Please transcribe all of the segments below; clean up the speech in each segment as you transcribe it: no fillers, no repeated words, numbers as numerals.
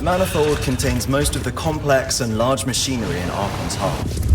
manifold contains most of the complex and large machinery in Arkham's heart.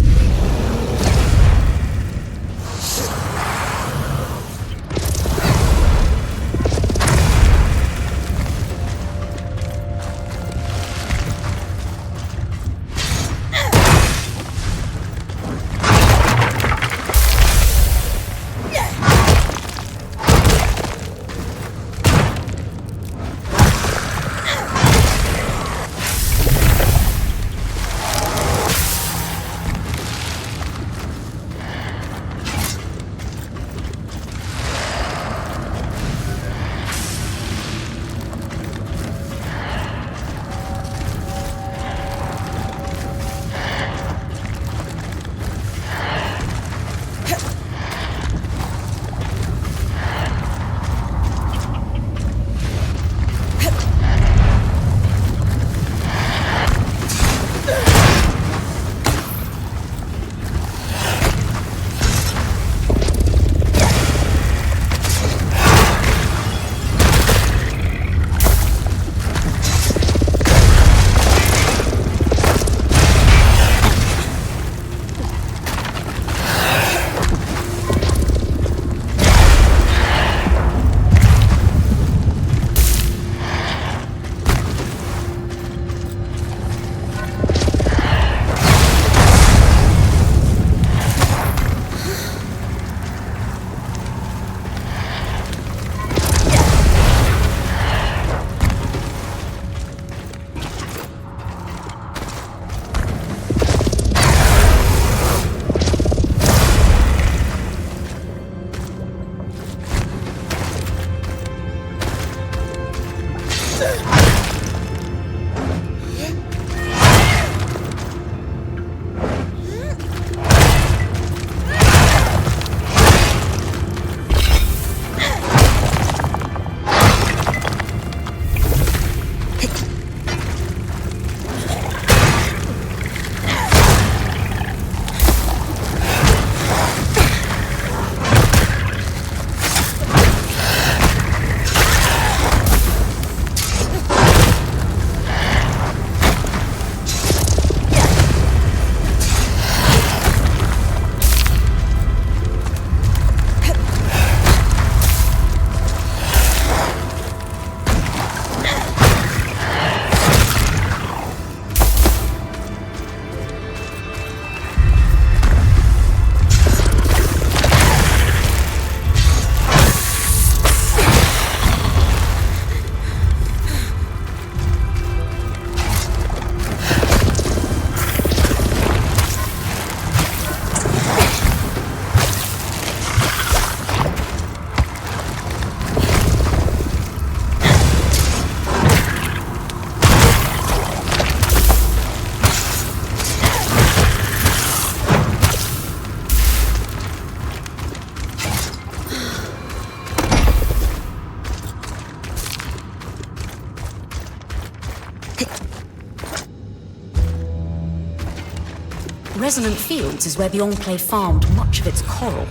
Resonant Fields is where the Enclave farmed much of its coral.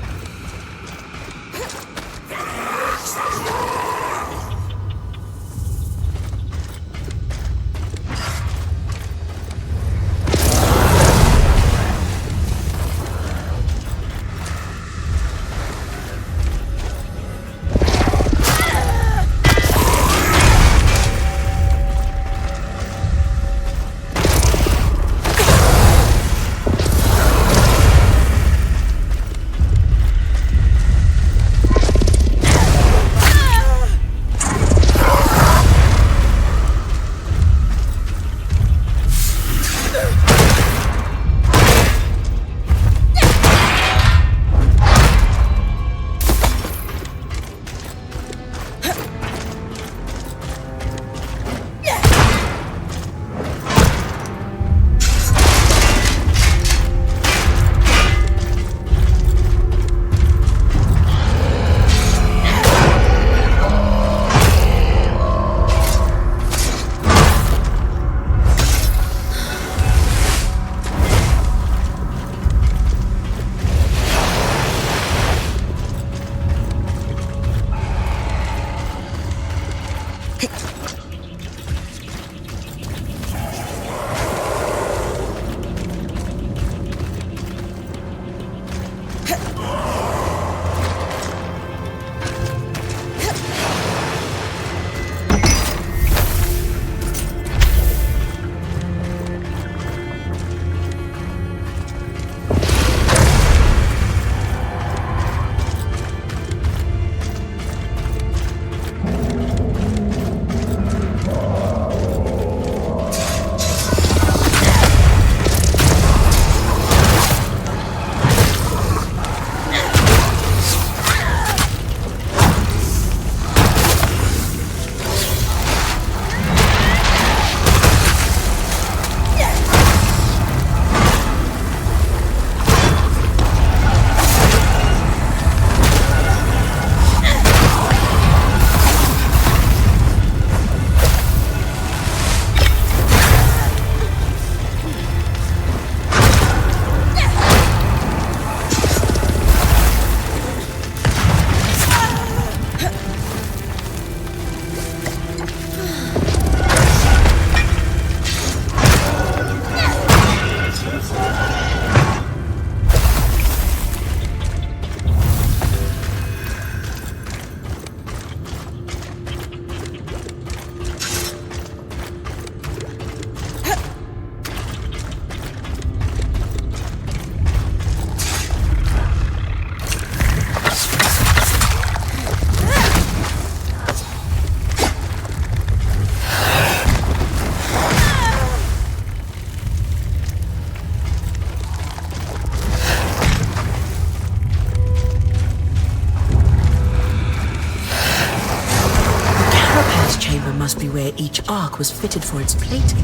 must be where each arc was fitted for its plating.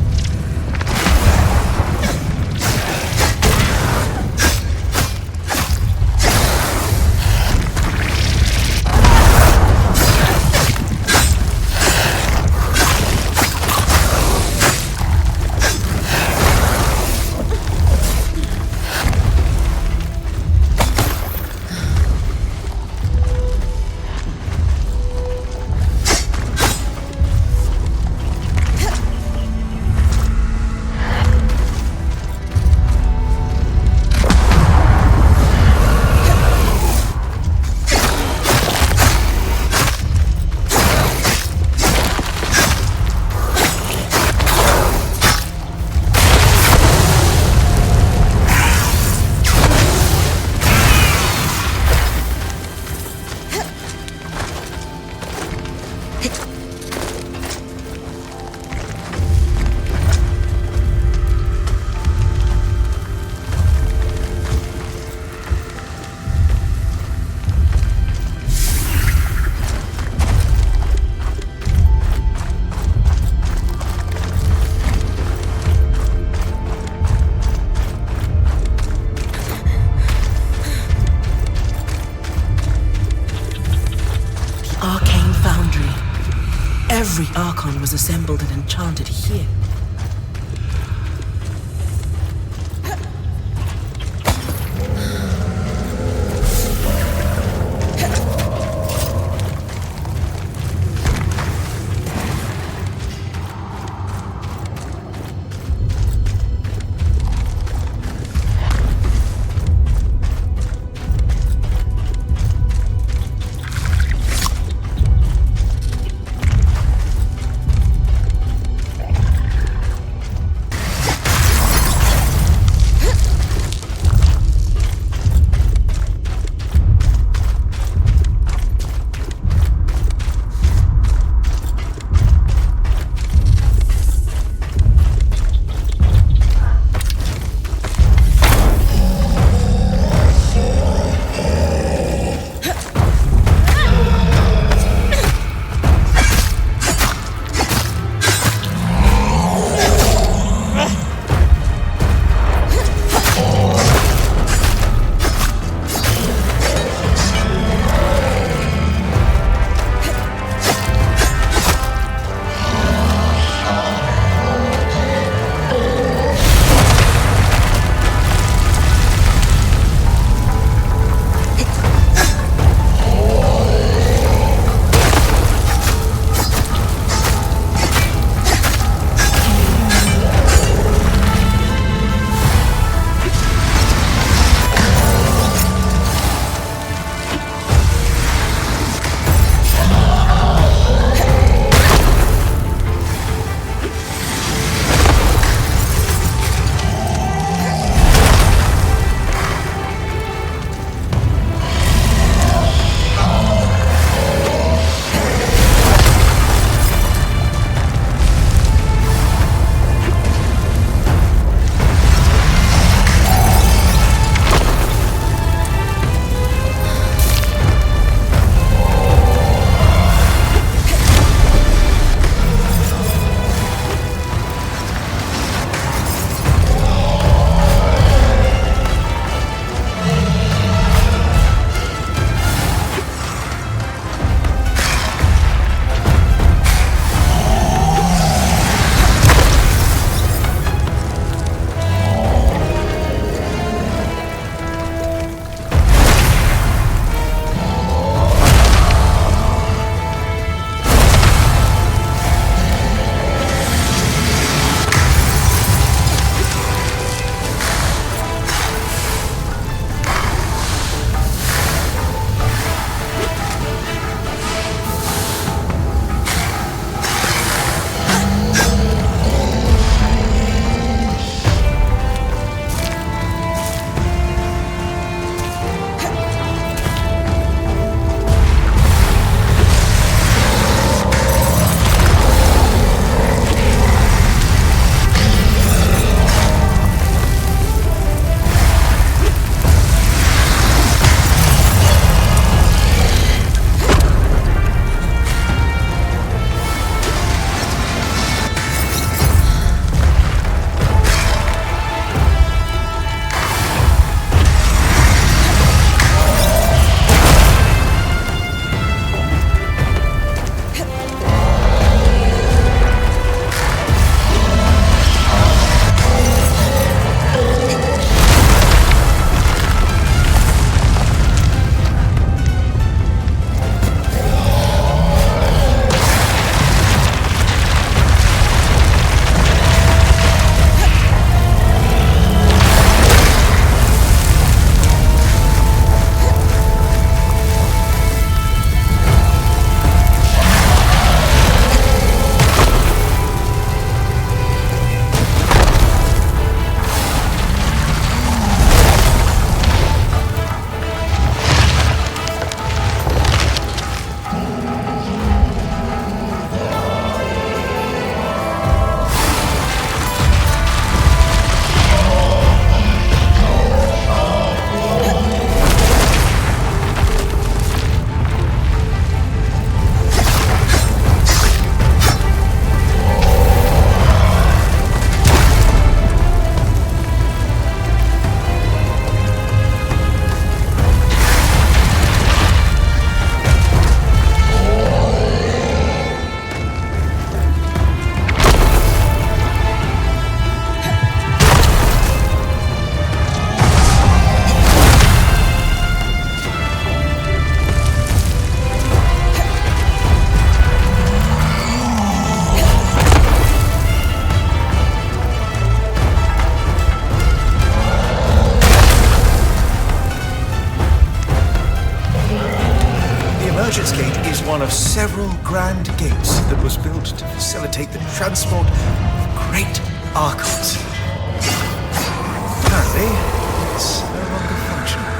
Every Archon was assembled and enchanted here. of several grand gates that was built to facilitate the transport of great archons. Apparently, it's no longer functional.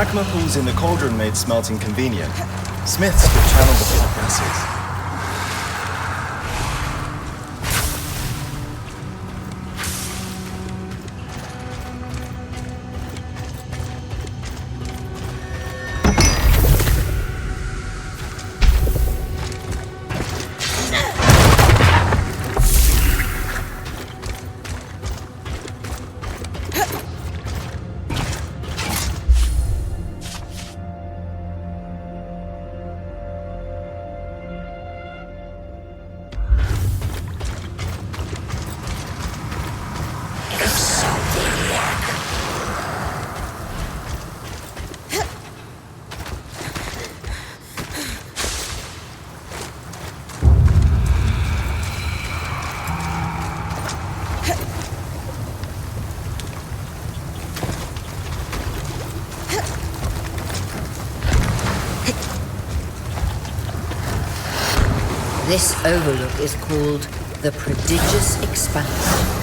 magma pools in the cauldron made smelting convenient. Smiths could channel the hot gases. This overlook is called the Prodigious Expanse.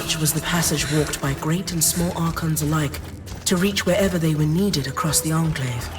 arch was the passage walked by great and small archons alike to reach wherever they were needed across the Enclave.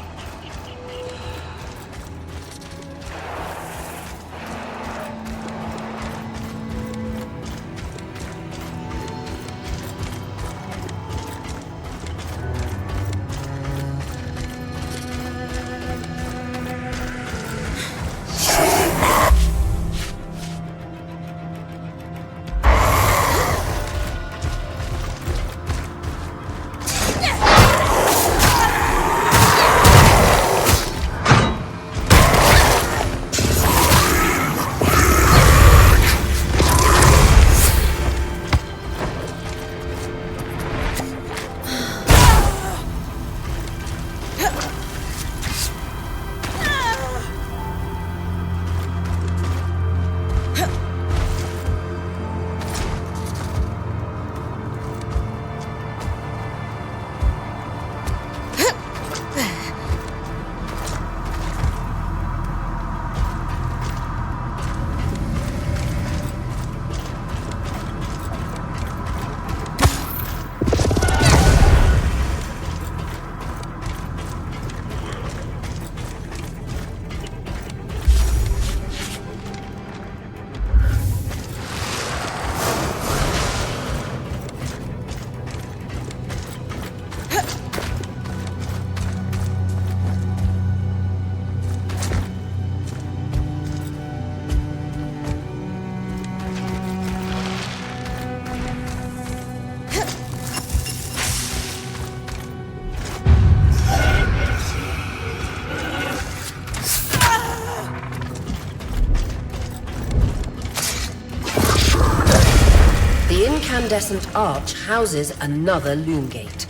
The incandescent arch houses another loom gate.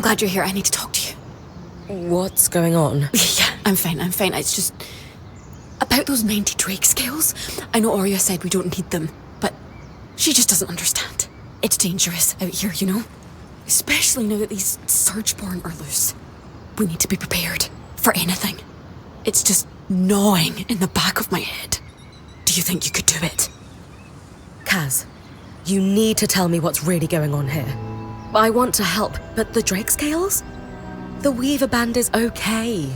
I'm glad you're here. I need to talk to you. What's going on? Yeah, I'm fine. It's just... about those 90 Drake scales. I know Arya said we don't need them, but she just doesn't understand. It's dangerous out here, you know? Especially now that these SURGEBORN are loose. We need to be prepared for anything. It's just gnawing in the back of my head. Do you think you could do it? Kaz, you need to tell me what's really going on here. I want to help, but the Drake scales? The Weaver Band is okay.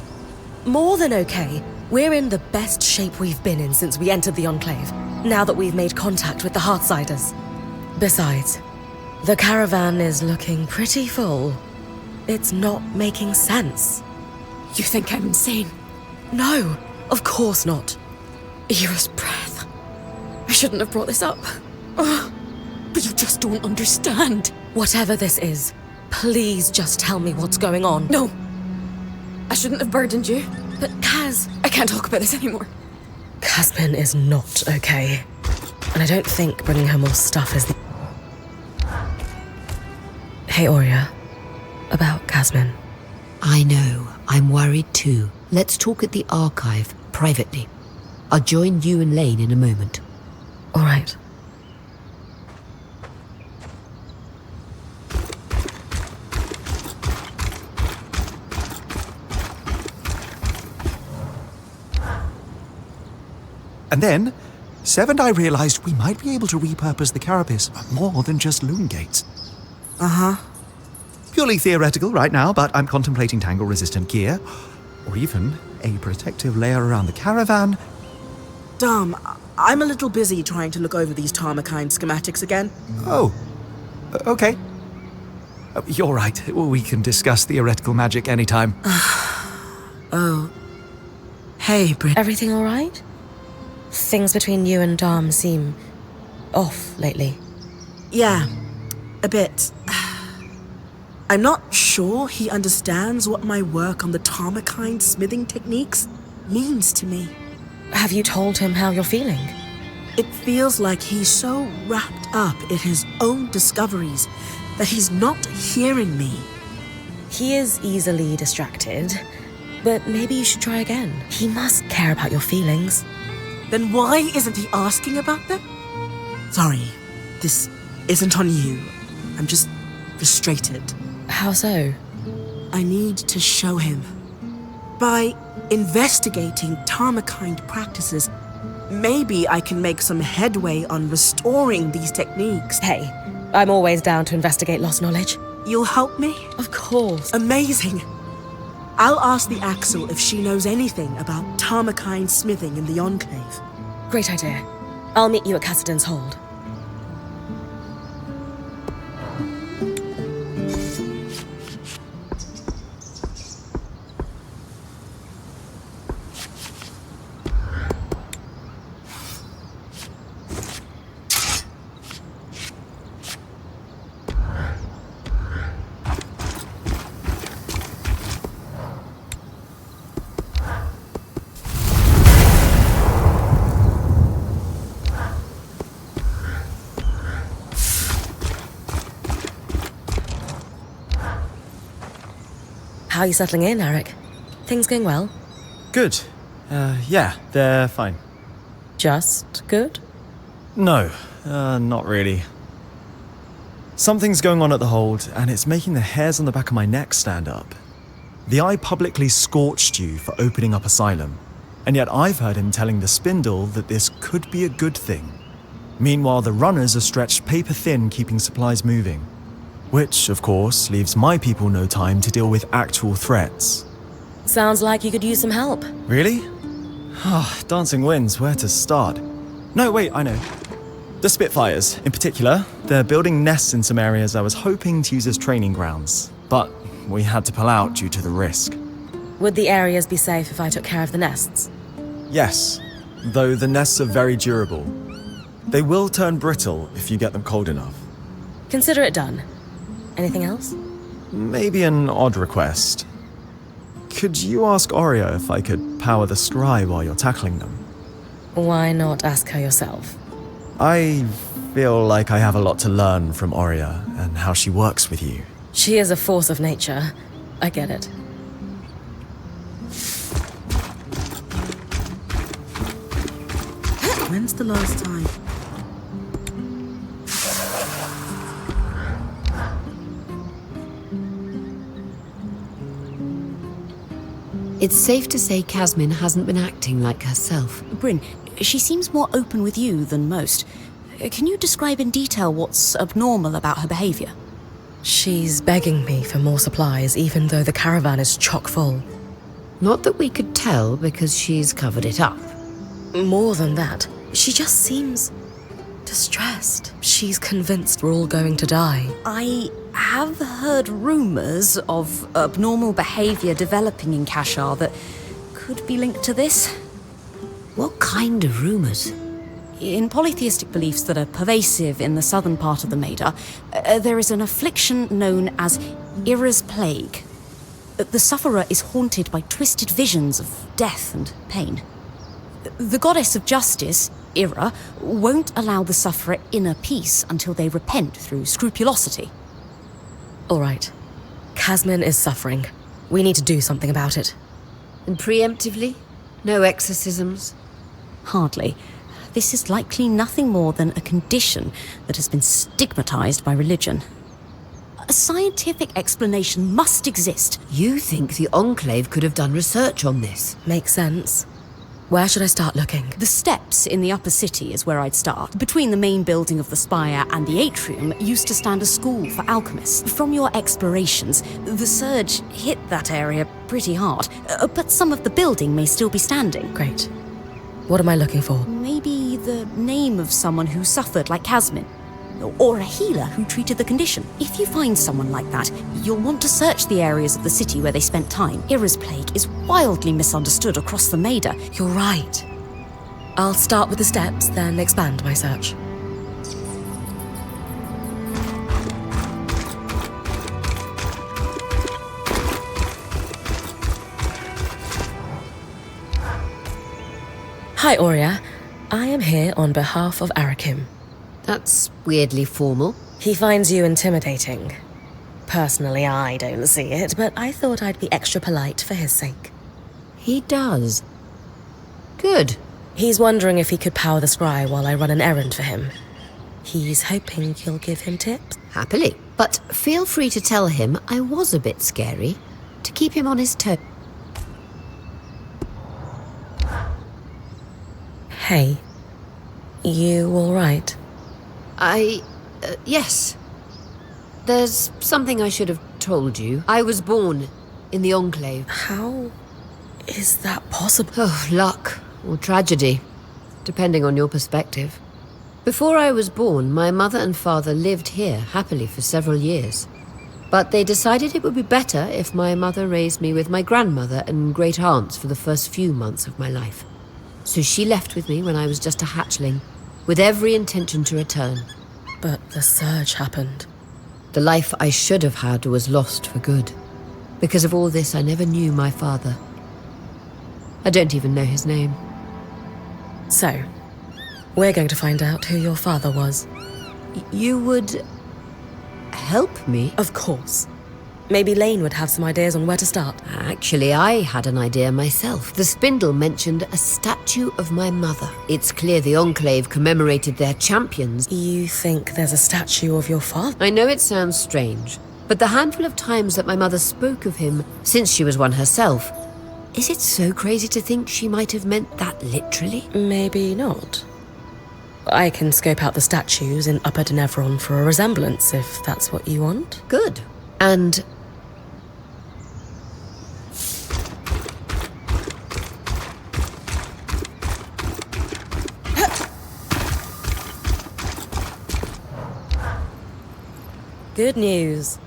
More than okay. We're in the best shape we've been in since we entered the Enclave, now that we've made contact with the Heartsiders. Besides, the caravan is looking pretty full. It's not making sense. You think I'm insane? No, of course not. Era's breath. I shouldn't have brought this up. Ugh. But you just don't understand. Whatever this is, please just tell me what's going on. No. I shouldn't have burdened you. But Kaz... I can't talk about this anymore. Casmin is not okay. And I don't think bringing her more stuff is the... Hey, Arya. About Casmin. I know. I'm worried too. Let's talk at the archive, privately. I'll join you and Lane in a moment. All right. And then, Sev and I realized we might be able to repurpose the carapace for more than just loom gates. Uh-huh. Purely theoretical right now, but I'm contemplating tangle-resistant gear, or even a protective layer around the caravan. Dom, I'm a little busy trying to look over these Tarmakind schematics again. Oh, okay. You're right. We can discuss theoretical magic anytime. Oh. Hey, Britt. Everything all right? Things between you and Dom seem off lately. Yeah, a bit. I'm not sure he understands what my work on the Tarmakind smithing techniques means to me. Have you told him how you're feeling? It feels like he's so wrapped up in his own discoveries that he's not hearing me. He is easily distracted, but maybe you should try again. He must care about your feelings. Then why isn't he asking about them? Sorry, this isn't on you. I'm just frustrated. How so? I need to show him. By investigating Tarmakind practices, maybe I can make some headway on restoring these techniques. Hey, I'm always down to investigate lost knowledge. You'll help me? Of course. Amazing. I'll ask the Axel if she knows anything about Tarmakind smithing in the Enclave. Great idea. I'll meet you at Cassidon's Hold. How are you settling in, Eric? Things going well? Good. Yeah, they're fine. Just good? No, not really. Something's going on at the Hold, and it's making the hairs on the back of my neck stand up. The Eye publicly scorched you for opening up Asylum, and yet I've heard him telling the Spindle that this could be a good thing. Meanwhile, the runners are stretched paper thin keeping supplies moving. Which, of course, leaves my people no time to deal with actual threats. Sounds like you could use some help. Really? Dancing winds, where to start? No, wait, I know. The Spitfires, in particular, they're building nests in some areas I was hoping to use as training grounds, but we had to pull out due to the risk. Would the areas be safe if I took care of the nests? Yes, though the nests are very durable. They will turn brittle if you get them cold enough. Consider it done. Anything else? Maybe an odd request. Could you ask Oreo if I could power the scry while you're tackling them? Why not ask her yourself? I feel like I have a lot to learn from Oreo and how she works with you. She is a force of nature. I get it. When's the last time? It's safe to say Casmin hasn't been acting like herself. Bryn, she seems more open with you than most. Can you describe in detail what's abnormal about her behavior? She's begging me for more supplies, even though the caravan is chock full. Not that we could tell because she's covered it up. More than that, she just seems distressed. She's convinced we're all going to die. I have heard rumors of abnormal behavior developing in Kashar that could be linked to this. What kind of rumors? In polytheistic beliefs that are pervasive in the southern part of the Maida, there is an affliction known as Ira's plague. The sufferer is haunted by twisted visions of death and pain. The goddess of justice, Ira, won't allow the sufferer inner peace until they repent through scrupulosity. All right. Casmin is suffering. We need to do something about it. And preemptively? No exorcisms? Hardly. This is likely nothing more than a condition that has been stigmatized by religion. A scientific explanation must exist. You think the Enclave could have done research on this? Makes sense. Where should I start looking? The steps in the upper city is where I'd start. Between the main building of the spire and the atrium used to stand a school for alchemists. From your explorations, the surge hit that area pretty hard, but some of the building may still be standing. Great. What am I looking for? Maybe the name of someone who suffered like Casmin, or a healer who treated the condition. If you find someone like that, you'll want to search the areas of the city where they spent time. Ira's plague is wildly misunderstood across the Maida. You're right. I'll start with the steps, then expand my search. Hi, Aurea. I am here on behalf of Arakim. That's weirdly formal. He finds you intimidating. Personally, I don't see it, but I thought I'd be extra polite for his sake. He does. Good. He's wondering if he could power the scry while I run an errand for him. He's hoping you'll give him tips. Happily. But feel free to tell him I was a bit scary, to keep him on his toes. Hey, you all right? Yes. There's something I should have told you. I was born in the Enclave. How is that possible? Oh, luck or tragedy, depending on your perspective. Before I was born, my mother and father lived here happily for several years. But they decided it would be better if my mother raised me with my grandmother and great aunts for the first few months of my life. So she left with me when I was just a hatchling, with every intention to return. But the surge happened. The life I should have had was lost for good. Because of all this, I never knew my father. I don't even know his name. So, we're going to find out who your father was. You would help me? Of course. Maybe Lane would have some ideas on where to start. Actually, I had an idea myself. The spindle mentioned a statue of my mother. It's clear the Enclave commemorated their champions. You think there's a statue of your father? I know it sounds strange, but the handful of times that my mother spoke of him, since she was one herself, is it so crazy to think she might have meant that literally? Maybe not. I can scope out the statues in Upper Denevron for a resemblance, if that's what you want. Good. And good news.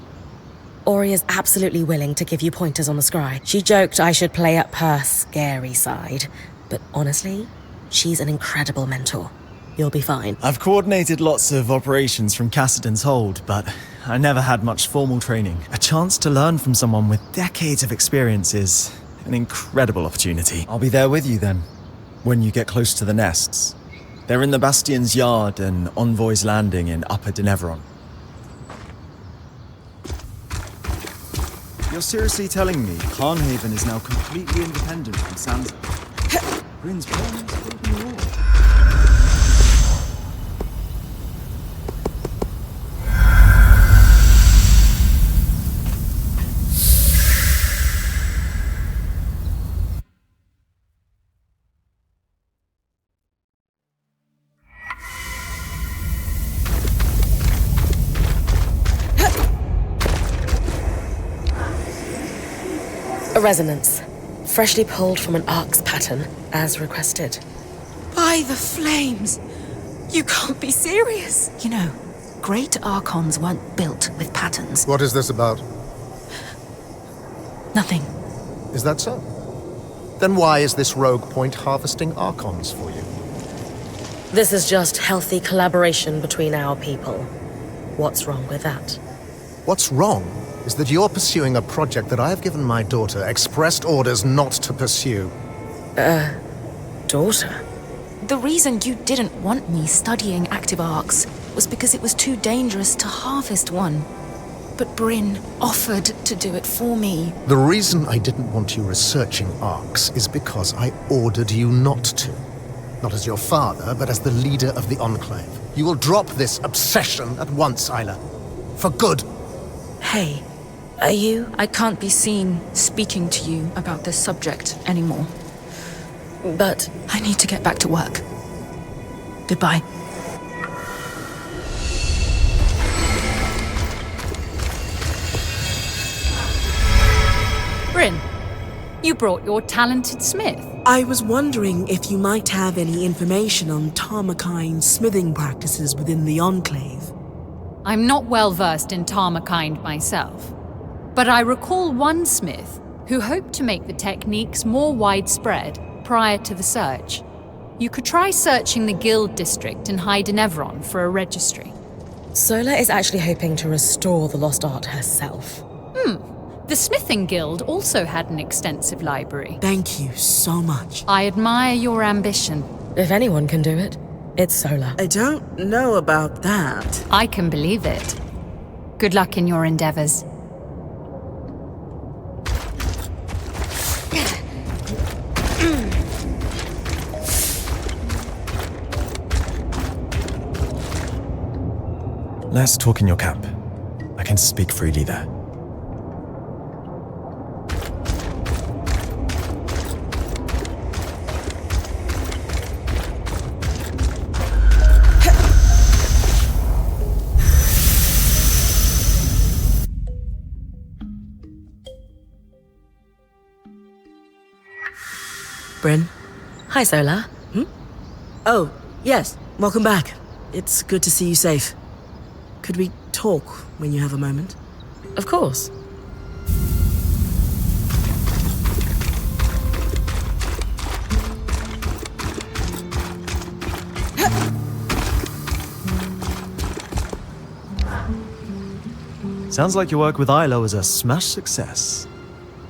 Ori is absolutely willing to give you pointers on the scry. She joked I should play up her scary side, but honestly, she's an incredible mentor. You'll be fine. I've coordinated lots of operations from Cassidon's hold, but I never had much formal training. A chance to learn from someone with decades of experience is an incredible opportunity. I'll be there with you then, when you get close to the nests. They're in the Bastion's yard and Envoy's Landing in Upper Denevron. You're seriously telling me Carnhaven is now completely independent from Sansa? Bryn's plans broken the law. A resonance. Freshly pulled from an arc's pattern, as requested. By the flames! You can't be serious. You know, great archons weren't built with patterns. What is this about? Nothing. Is that so? Then why is this rogue point harvesting archons for you? This is just healthy collaboration between our people. What's wrong with that? What's wrong is that you're pursuing a project that I have given my daughter expressed orders not to pursue. Daughter? The reason you didn't want me studying active arcs was because it was too dangerous to harvest one. But Bryn offered to do it for me. The reason I didn't want you researching arcs is because I ordered you not to. Not as your father, but as the leader of the Enclave. You will drop this obsession at once, Isla. For good. Hey, are you? I can't be seen speaking to you about this subject anymore. But I need to get back to work. Goodbye. Bryn, you brought your talented smith. I was wondering if you might have any information on Tarmakind smithing practices within the Enclave. I'm not well versed in Tarmakind myself, but I recall one smith who hoped to make the techniques more widespread prior to the surge. You could try searching the guild district in Heidenevron for a registry. Sola is actually hoping to restore the lost art herself. The smithing guild also had an extensive library. Thank you so much. I admire your ambition. If anyone can do it, it's Sola. I don't know about that. I can believe it. Good luck in your endeavors. Let's talk in your camp. I can speak freely there. Bryn? Hi, Sola. Oh, yes. Welcome back. It's good to see you safe. Could we talk when you have a moment? Of course. Sounds like your work with Isla was a smash success.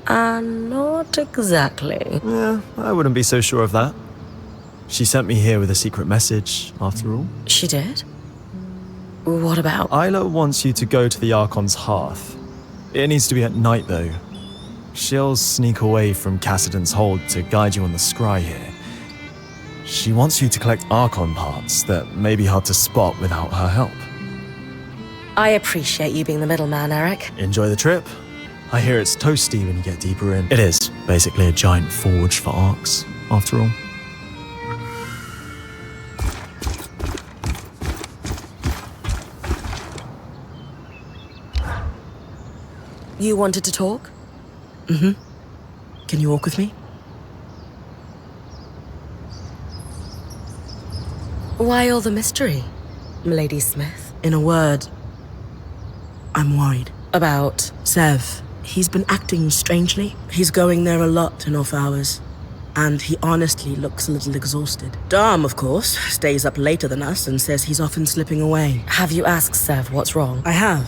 Not exactly. Yeah, I wouldn't be so sure of that. She sent me here with a secret message, after all. She did? What about? Isla wants you to go to the Archon's hearth. It needs to be at night, though. She'll sneak away from Cassidon's hold to guide you on the scry here. She wants you to collect Archon parts that may be hard to spot without her help. I appreciate you being the middleman, Eric. Enjoy the trip. I hear it's toasty when you get deeper in. It is basically a giant forge for arcs, after all. You wanted to talk? Can you walk with me? Why all the mystery, Milady Smith? In a word, I'm worried. About? Sev. He's been acting strangely. He's going there a lot in off hours. And he honestly looks a little exhausted. Dom, of course, stays up later than us and says he's often slipping away. Have you asked Sev what's wrong? I have.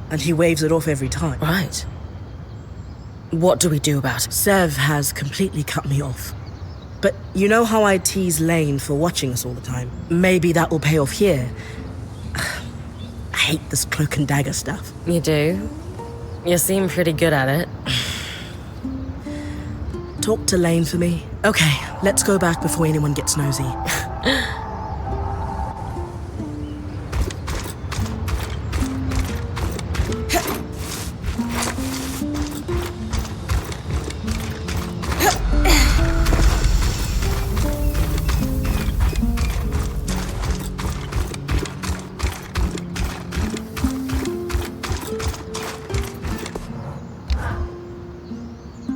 And he waves it off every time. Right. What do we do about it? Sev has completely cut me off. But you know how I tease Lane for watching us all the time? Maybe that will pay off here. I hate this cloak and dagger stuff. You do? You seem pretty good at it. Talk to Lane for me. Okay, let's go back before anyone gets nosy.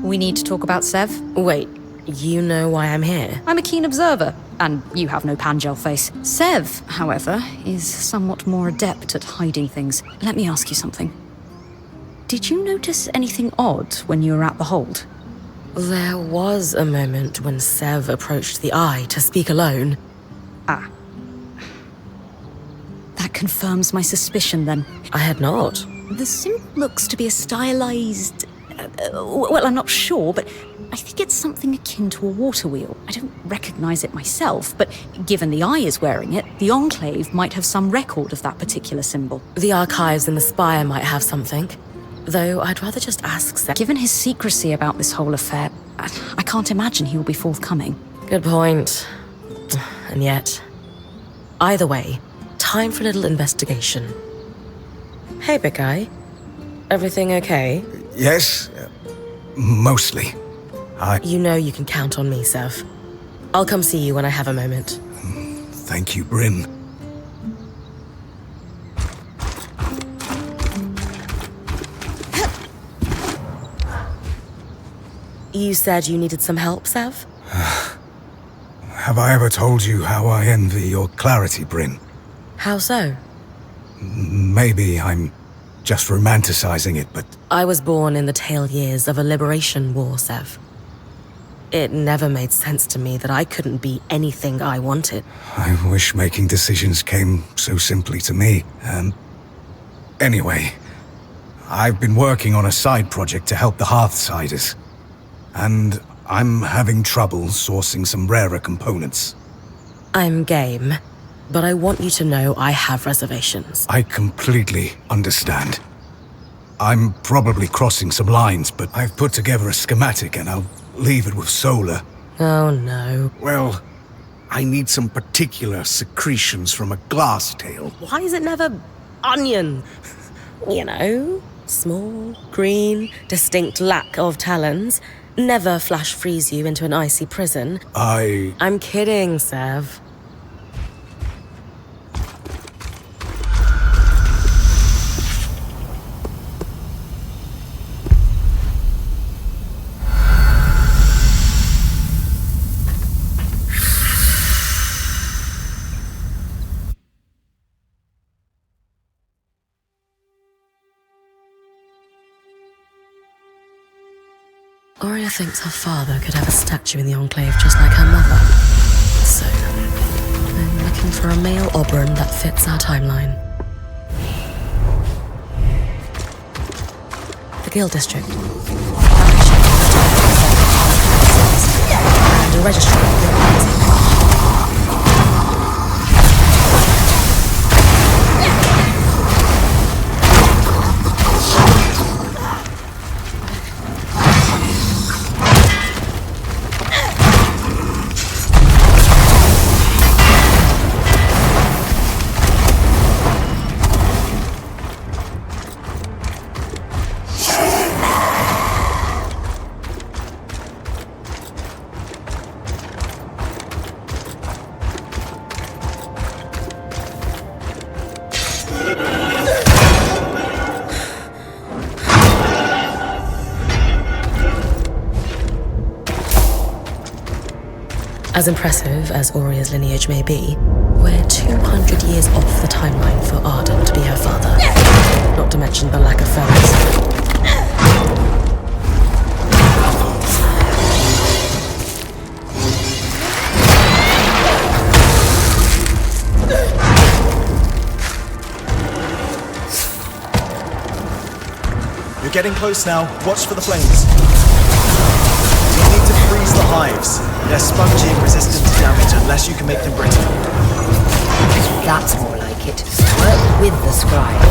We need to talk about Sev. Wait, you know why I'm here? I'm a keen observer, and you have no Pangel face. Sev, however, is somewhat more adept at hiding things. Let me ask you something. Did you notice anything odd when you were at the hold? There was a moment when Sev approached the Eye to speak alone. Ah. That confirms my suspicion, then. I had not. The symbol looks to be a stylized... well, I'm not sure, but I think it's something akin to a water wheel. I don't recognize it myself, but given the Eye is wearing it, the Enclave might have some record of that particular symbol. The archives in the Spire might have something. Though I'd rather just ask Sev. Given his secrecy about this whole affair, I can't imagine he will be forthcoming. Good point. And yet... Either way, time for a little investigation. Hey, big guy. Everything okay? Yes, mostly. You know you can count on me, Sev. I'll come see you when I have a moment. Thank you, Bryn. You said you needed some help, Sev? Have I ever told you how I envy your clarity, Bryn? How so? Maybe I'm just romanticizing it, but... I was born in the tail years of a liberation war, Sev. It never made sense to me that I couldn't be anything I wanted. I wish making decisions came so simply to me. Anyway, I've been working on a side project to help the Hearthsiders. And I'm having trouble sourcing some rarer components. I'm game, but I want you to know I have reservations. I completely understand. I'm probably crossing some lines, but I've put together a schematic and I'll leave it with Solar. Oh no. Well, I need some particular secretions from a glass tail. Why is it never onion? You know, small, green, distinct lack of talons. Never flash freeze you into an icy prison. I'm kidding, Sev. Aurea thinks her father could have a statue in the Enclave just like her mother. So, I'm looking for a male Oberon that fits our timeline. The Guild District. And a registry. As impressive as Aurea's lineage may be, we're 200 years off the timeline for Arden to be her father. Not to mention the lack of feathers. You're getting close now. Watch for the flames. You need to freeze the hives. They're spongy and resistant to damage unless you can make them brittle. That's more like it. Work with the scribe.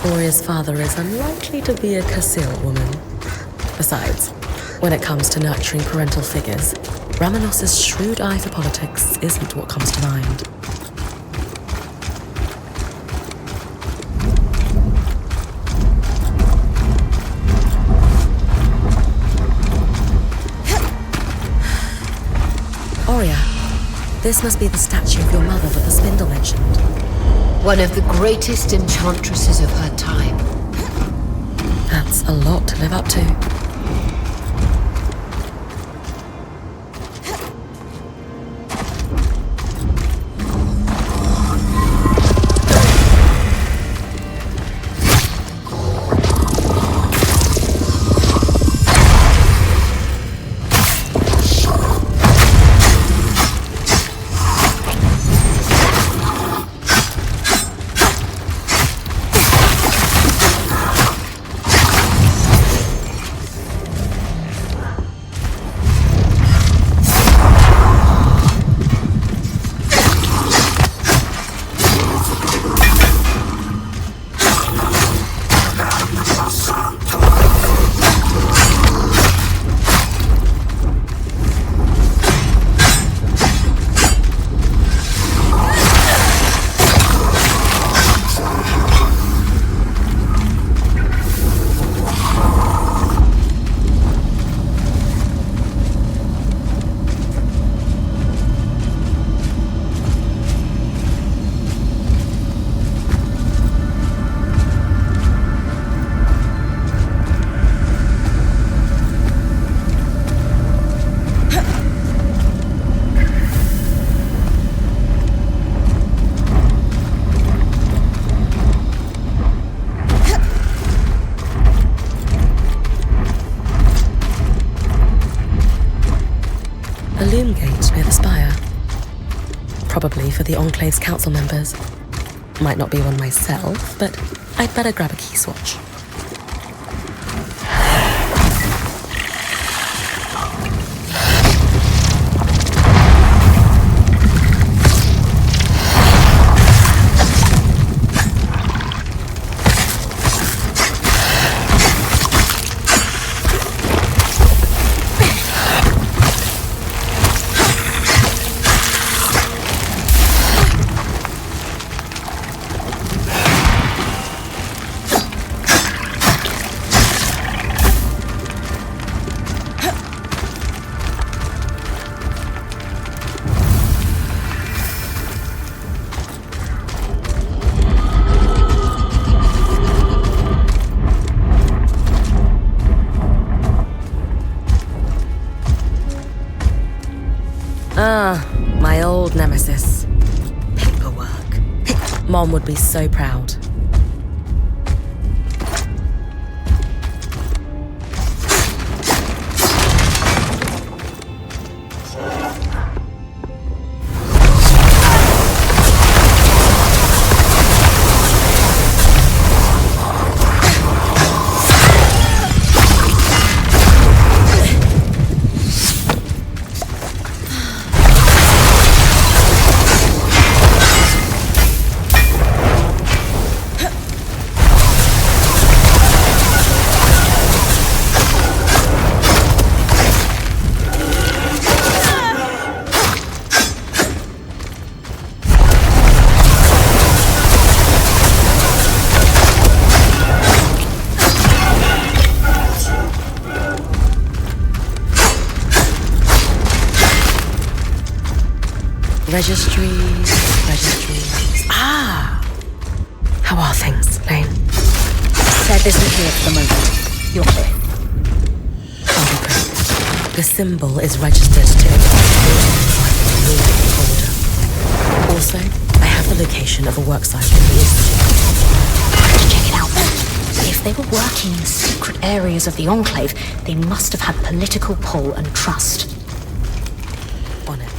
Gloria's father is unlikely to be a Casil woman. Besides, when it comes to nurturing parental figures, Ramanos's shrewd eye for politics isn't what comes to mind. Oria, this must be the statue of your mother that the spindle mentioned. One of the greatest enchantresses of her time. That's a lot to live up to. Probably for the Enclave's council members. Might not be one myself, but I'd better grab a key swatch. My old nemesis. Paperwork. Mom would be so proud. Registries. Ah! How are things, Lane? Seb isn't here for the moment. You're clear. I'll be correct. The symbol is registered to the order. Also, I have the location of a worksite in the Institute. I'll have to check it out. If If they were working in secret areas of the Enclave, they must have had political pull and trust. On it.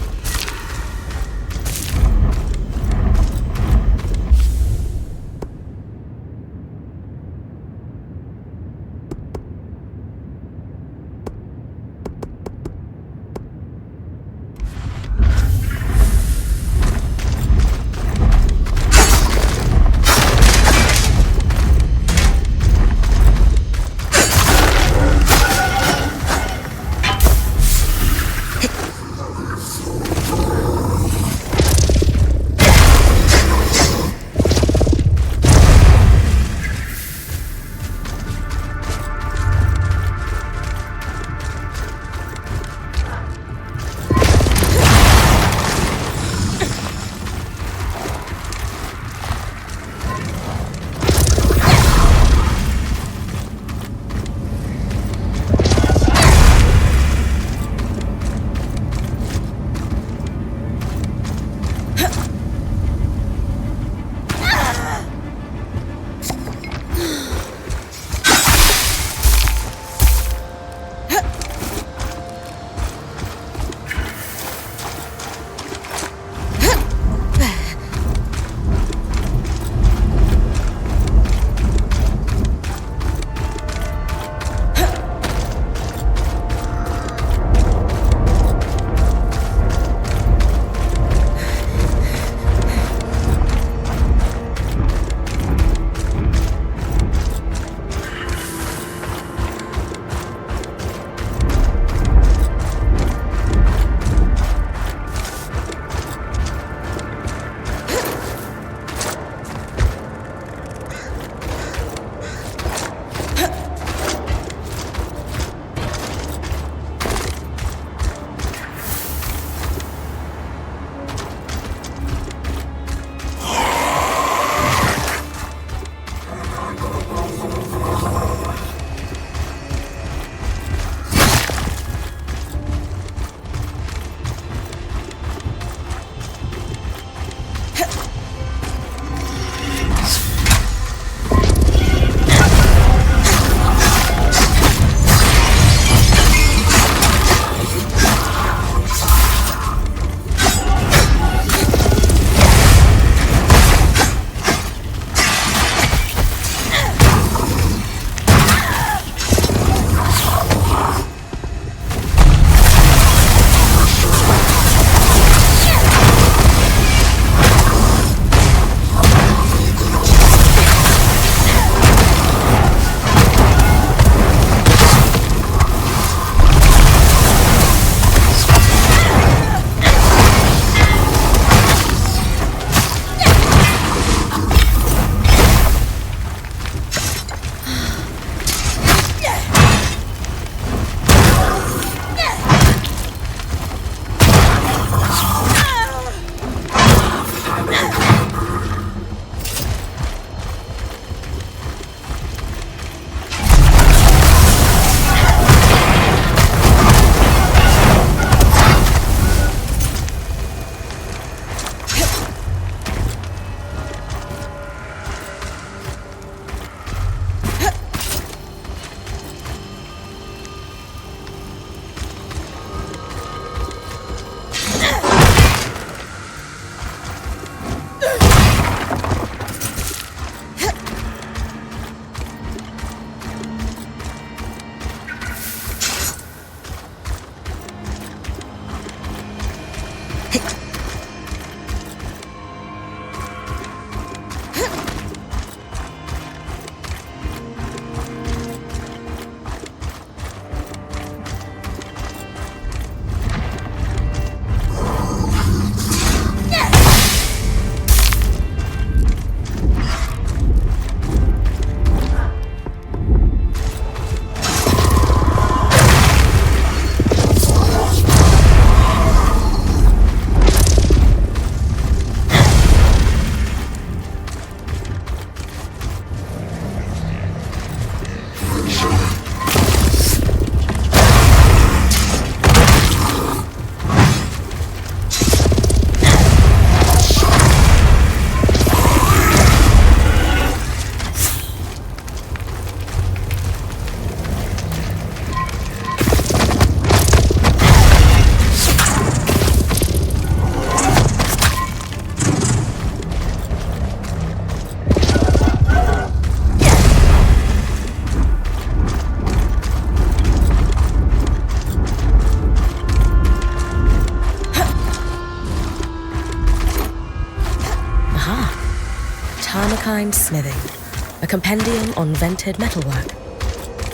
one-of-a-kind smithing, a compendium on vented metalwork.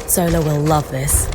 Sola will love this.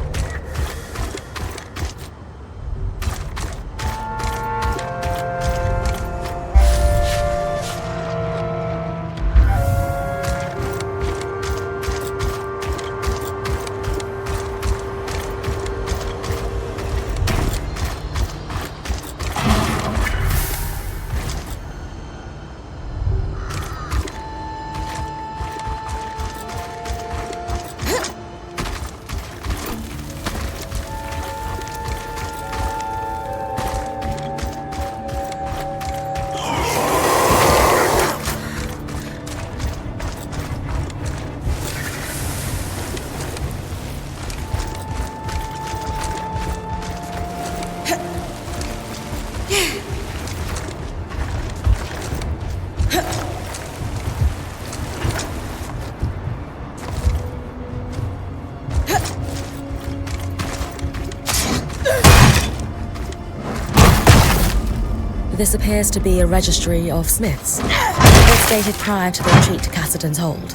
This appears to be a registry of smiths. It's dated prior to the retreat to Cassidon's Hold.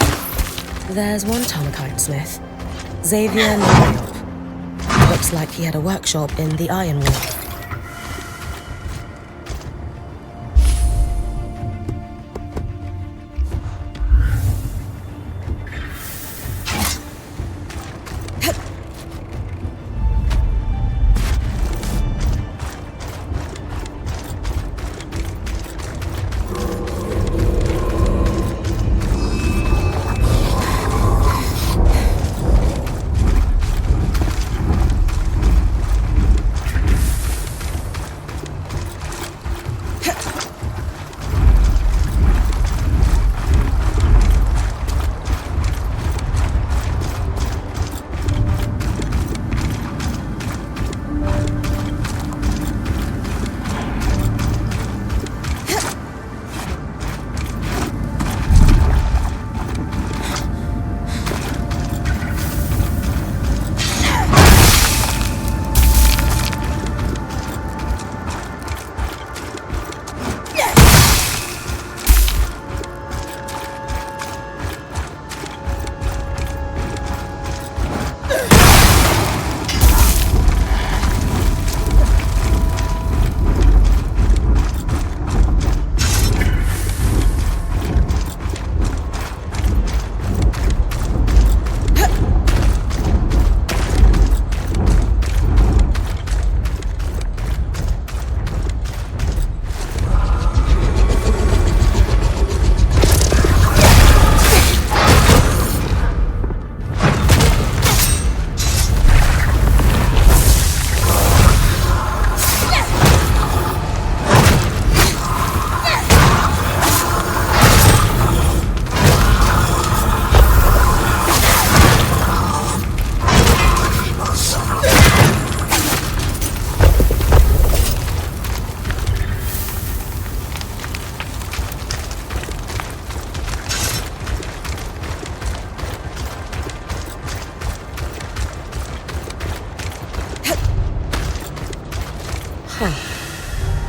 There's one Tomokine smith, Xavier Lariop. Looks like he had a workshop in the Iron Wall.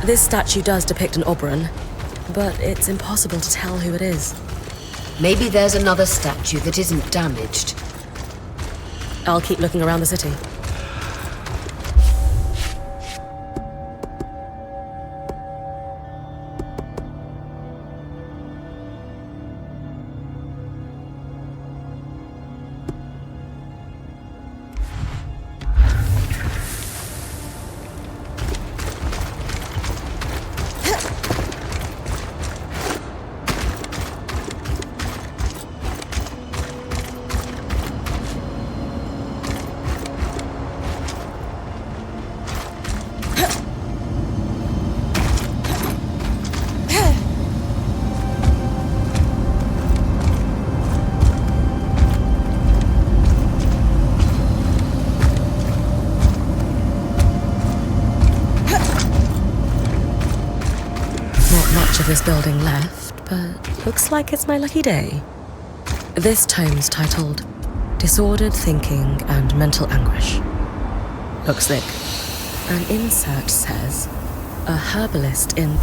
This statue does depict an Oberon, but it's impossible to tell who it is. Maybe there's another statue that isn't damaged. I'll keep looking around the city. Of this building left, but looks like it's my lucky day. This tome's titled Disordered Thinking and Mental Anguish. Looks thick. An insert says, a 'a herbalist in...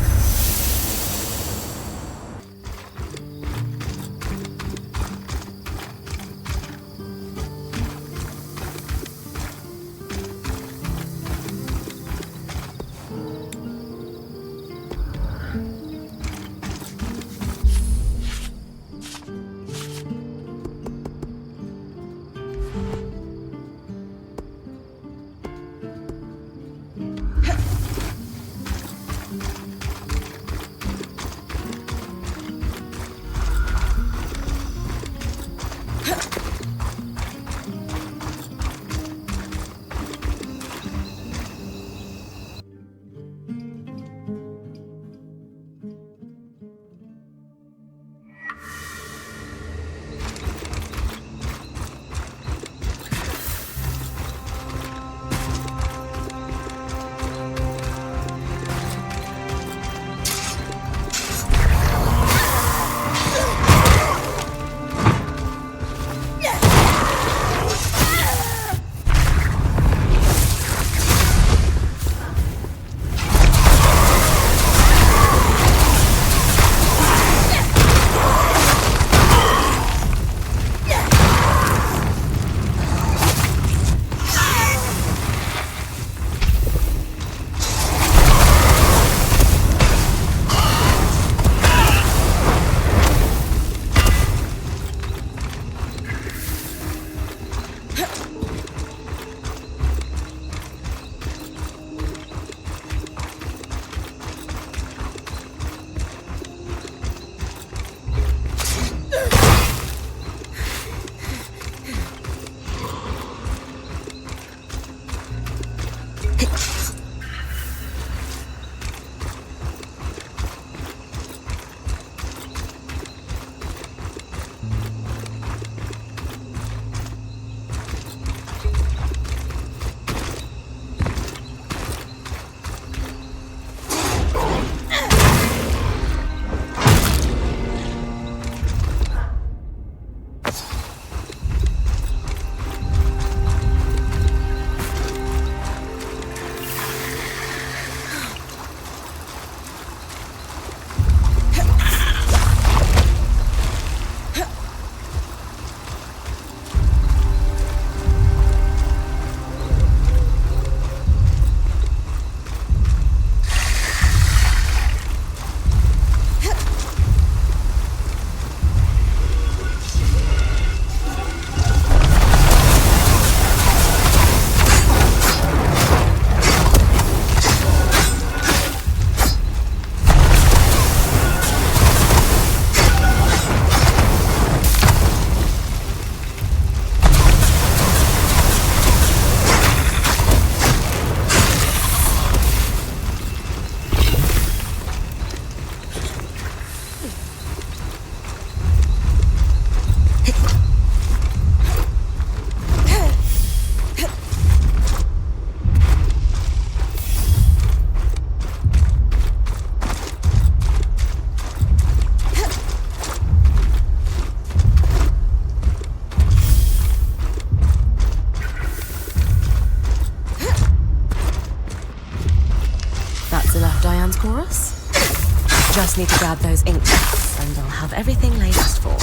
need to grab those ink pads, and I'll have everything laid as for.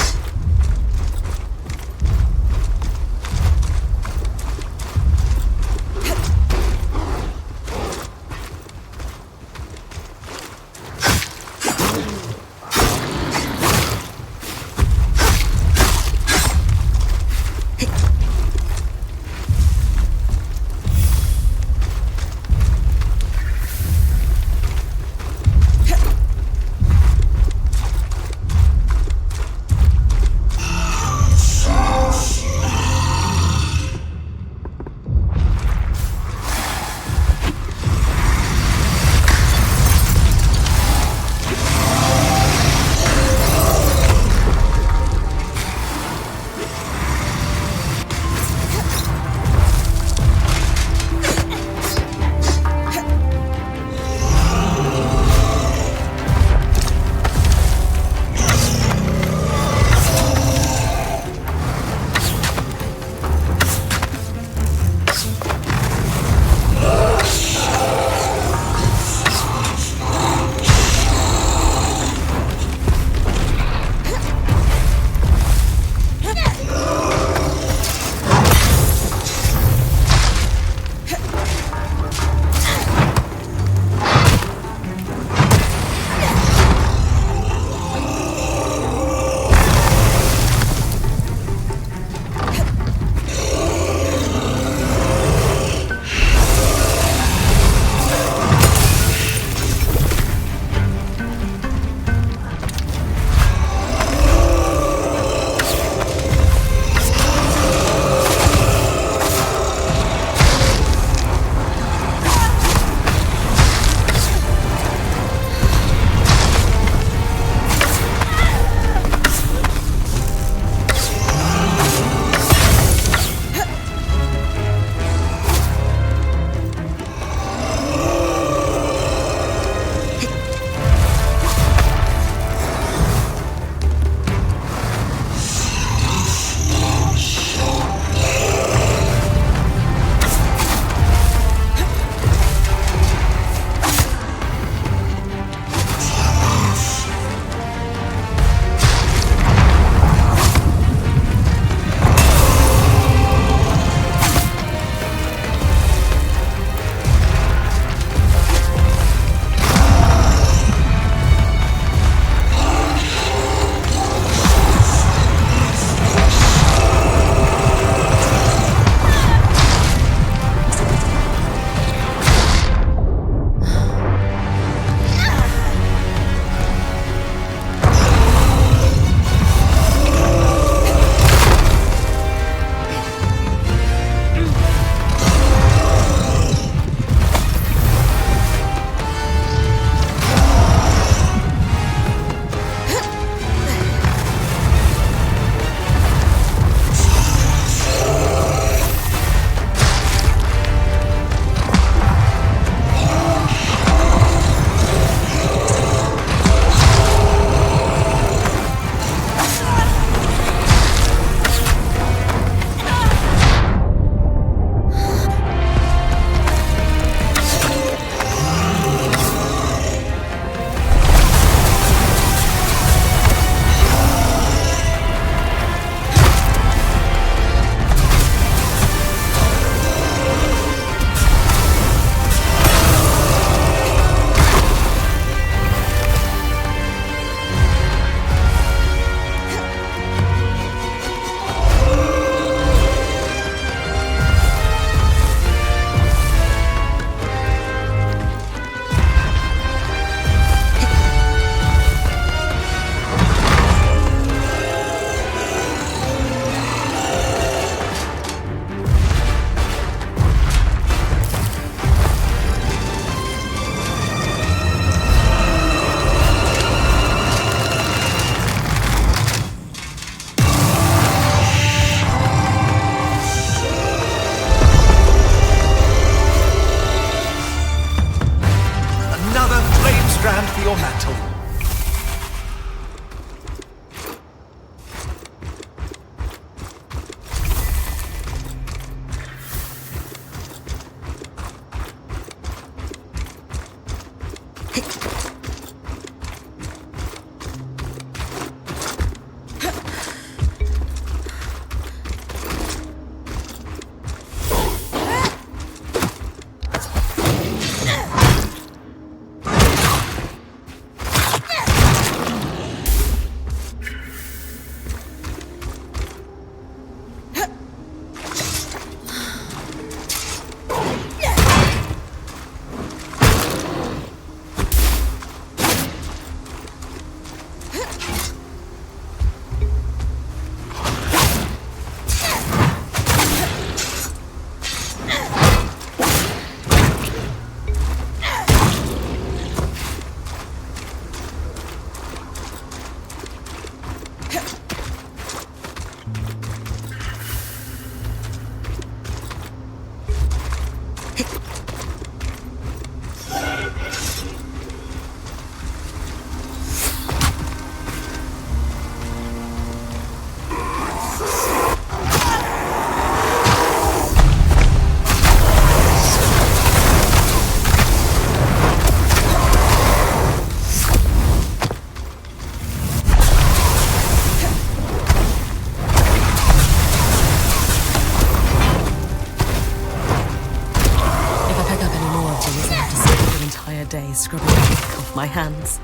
days scrubbing the ink off my hands.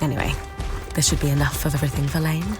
Anyway, this should be enough of everything for Lane.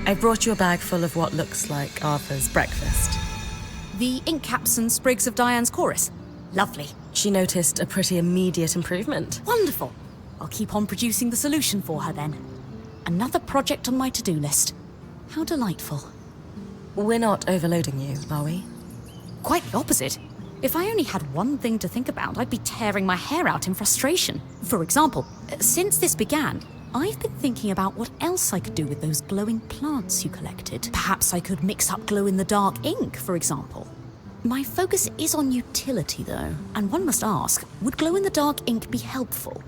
I brought you a bag full of what looks like Arthur's breakfast. The ink caps and sprigs of Diane's chorus. Lovely. She noticed a pretty immediate improvement. Wonderful. I'll keep on producing the solution for her then. Another project on my to-do list. How delightful. We're not overloading you, are we? Quite the opposite. If I only had one thing to think about, I'd be tearing my hair out in frustration. For example, since this began, I've been thinking about what else I could do with those glowing plants you collected. Perhaps I could mix up glow-in-the-dark ink, for example. My focus is on utility, though, and one must ask, would glow-in-the-dark ink be helpful?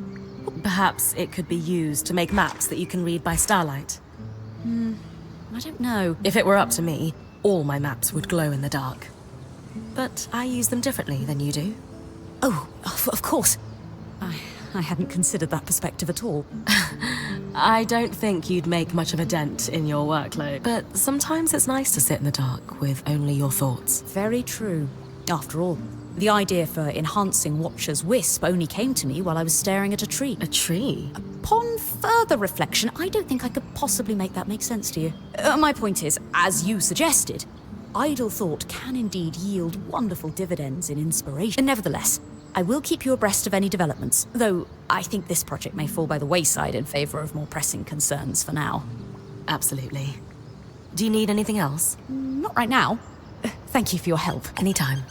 Perhaps it could be used to make maps that you can read by starlight. I don't know. If it were up to me, all my maps would glow in the dark. But I use them differently than you do. Oh, of course. I hadn't considered that perspective at all. I don't think you'd make much of a dent in your workload, but sometimes it's nice to sit in the dark with only your thoughts. Very true. After all, the idea for enhancing Watcher's Wisp only came to me while I was staring at a tree. A tree? Upon further reflection, I don't think I could possibly make that make sense to you. My point is, as you suggested, idle thought can indeed yield wonderful dividends in inspiration. Nevertheless, I will keep you abreast of any developments, though I think this project may fall by the wayside in favor of more pressing concerns for now. Absolutely. Do you need anything else? Not right now. Thank you for your help. Anytime.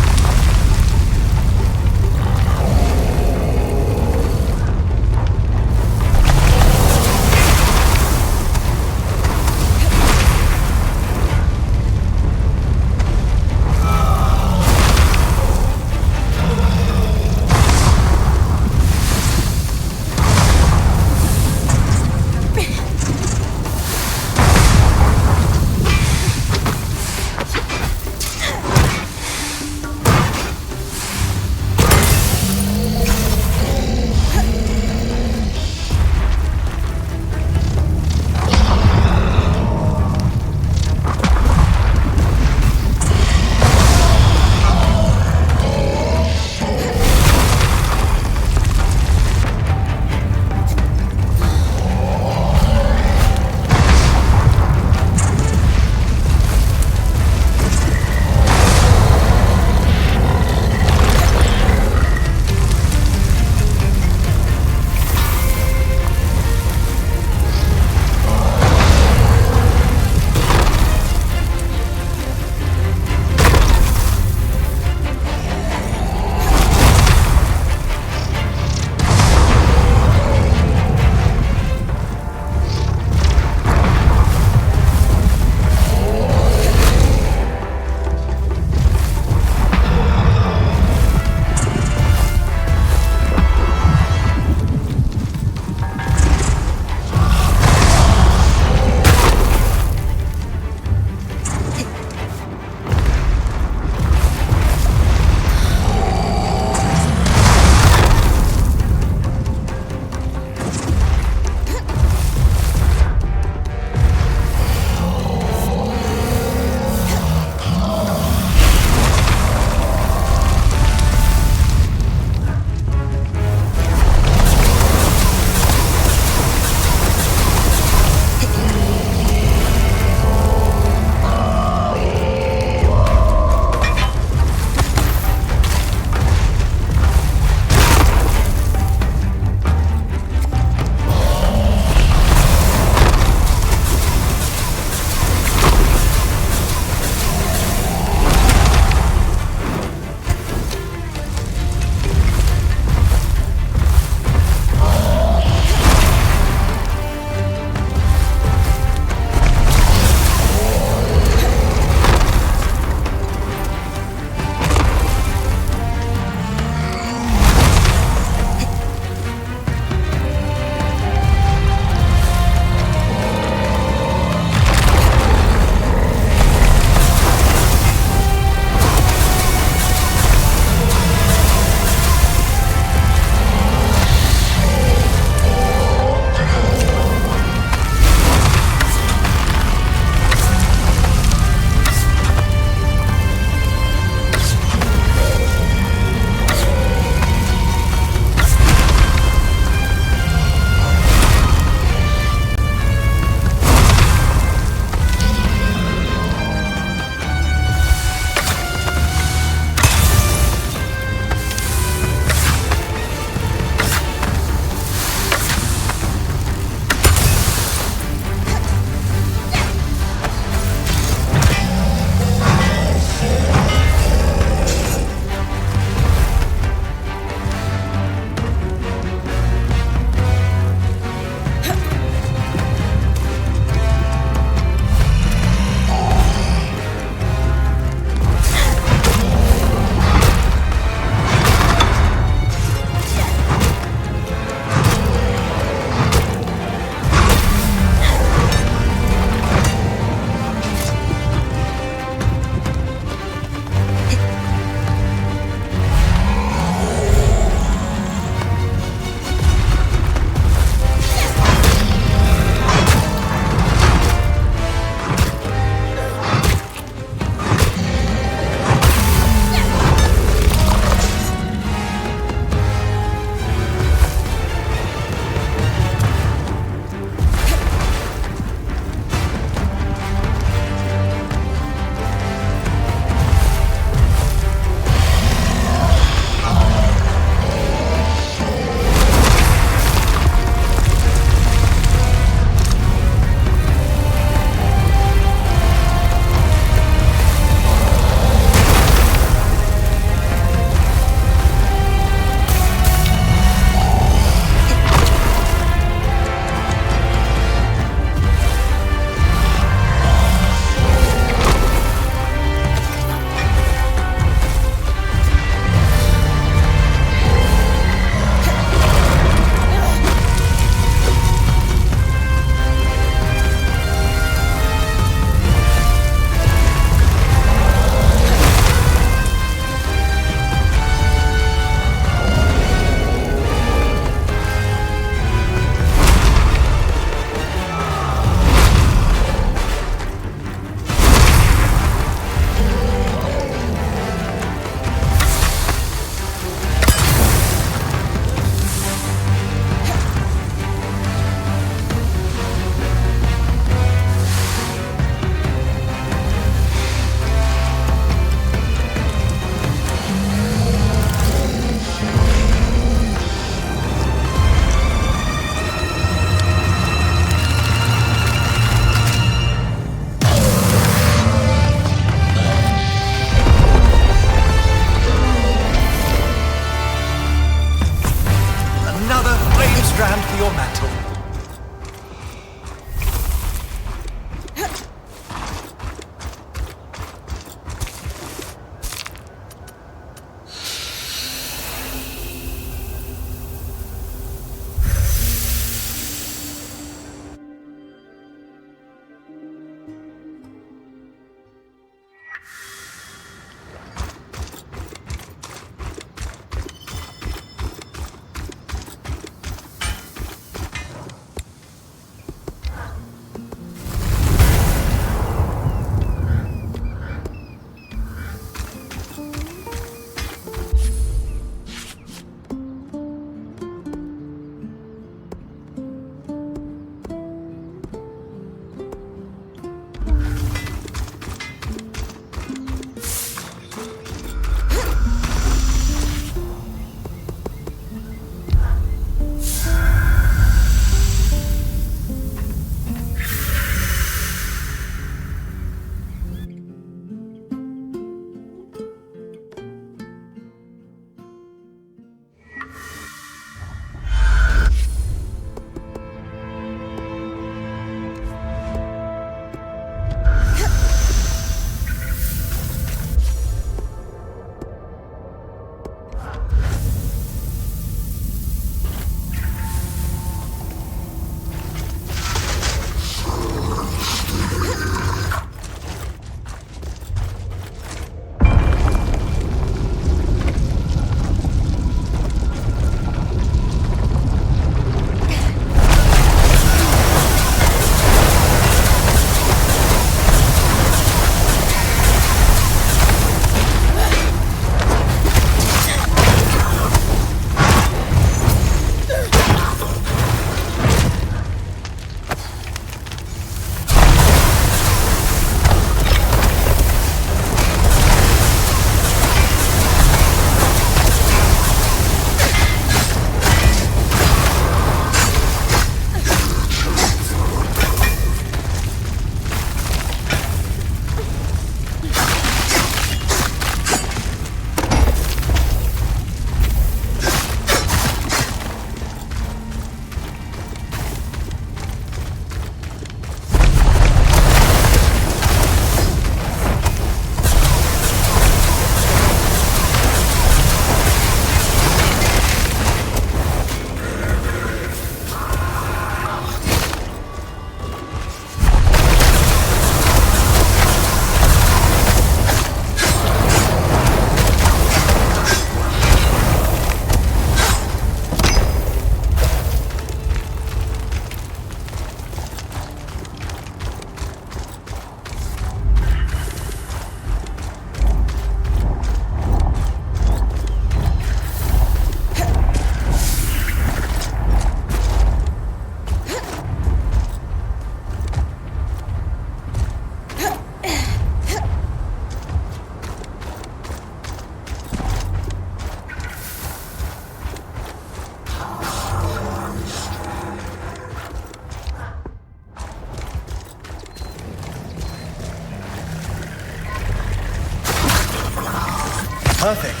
Perfect.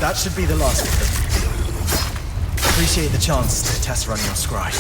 That should be the last of them. Appreciate the chance to test run your scribe.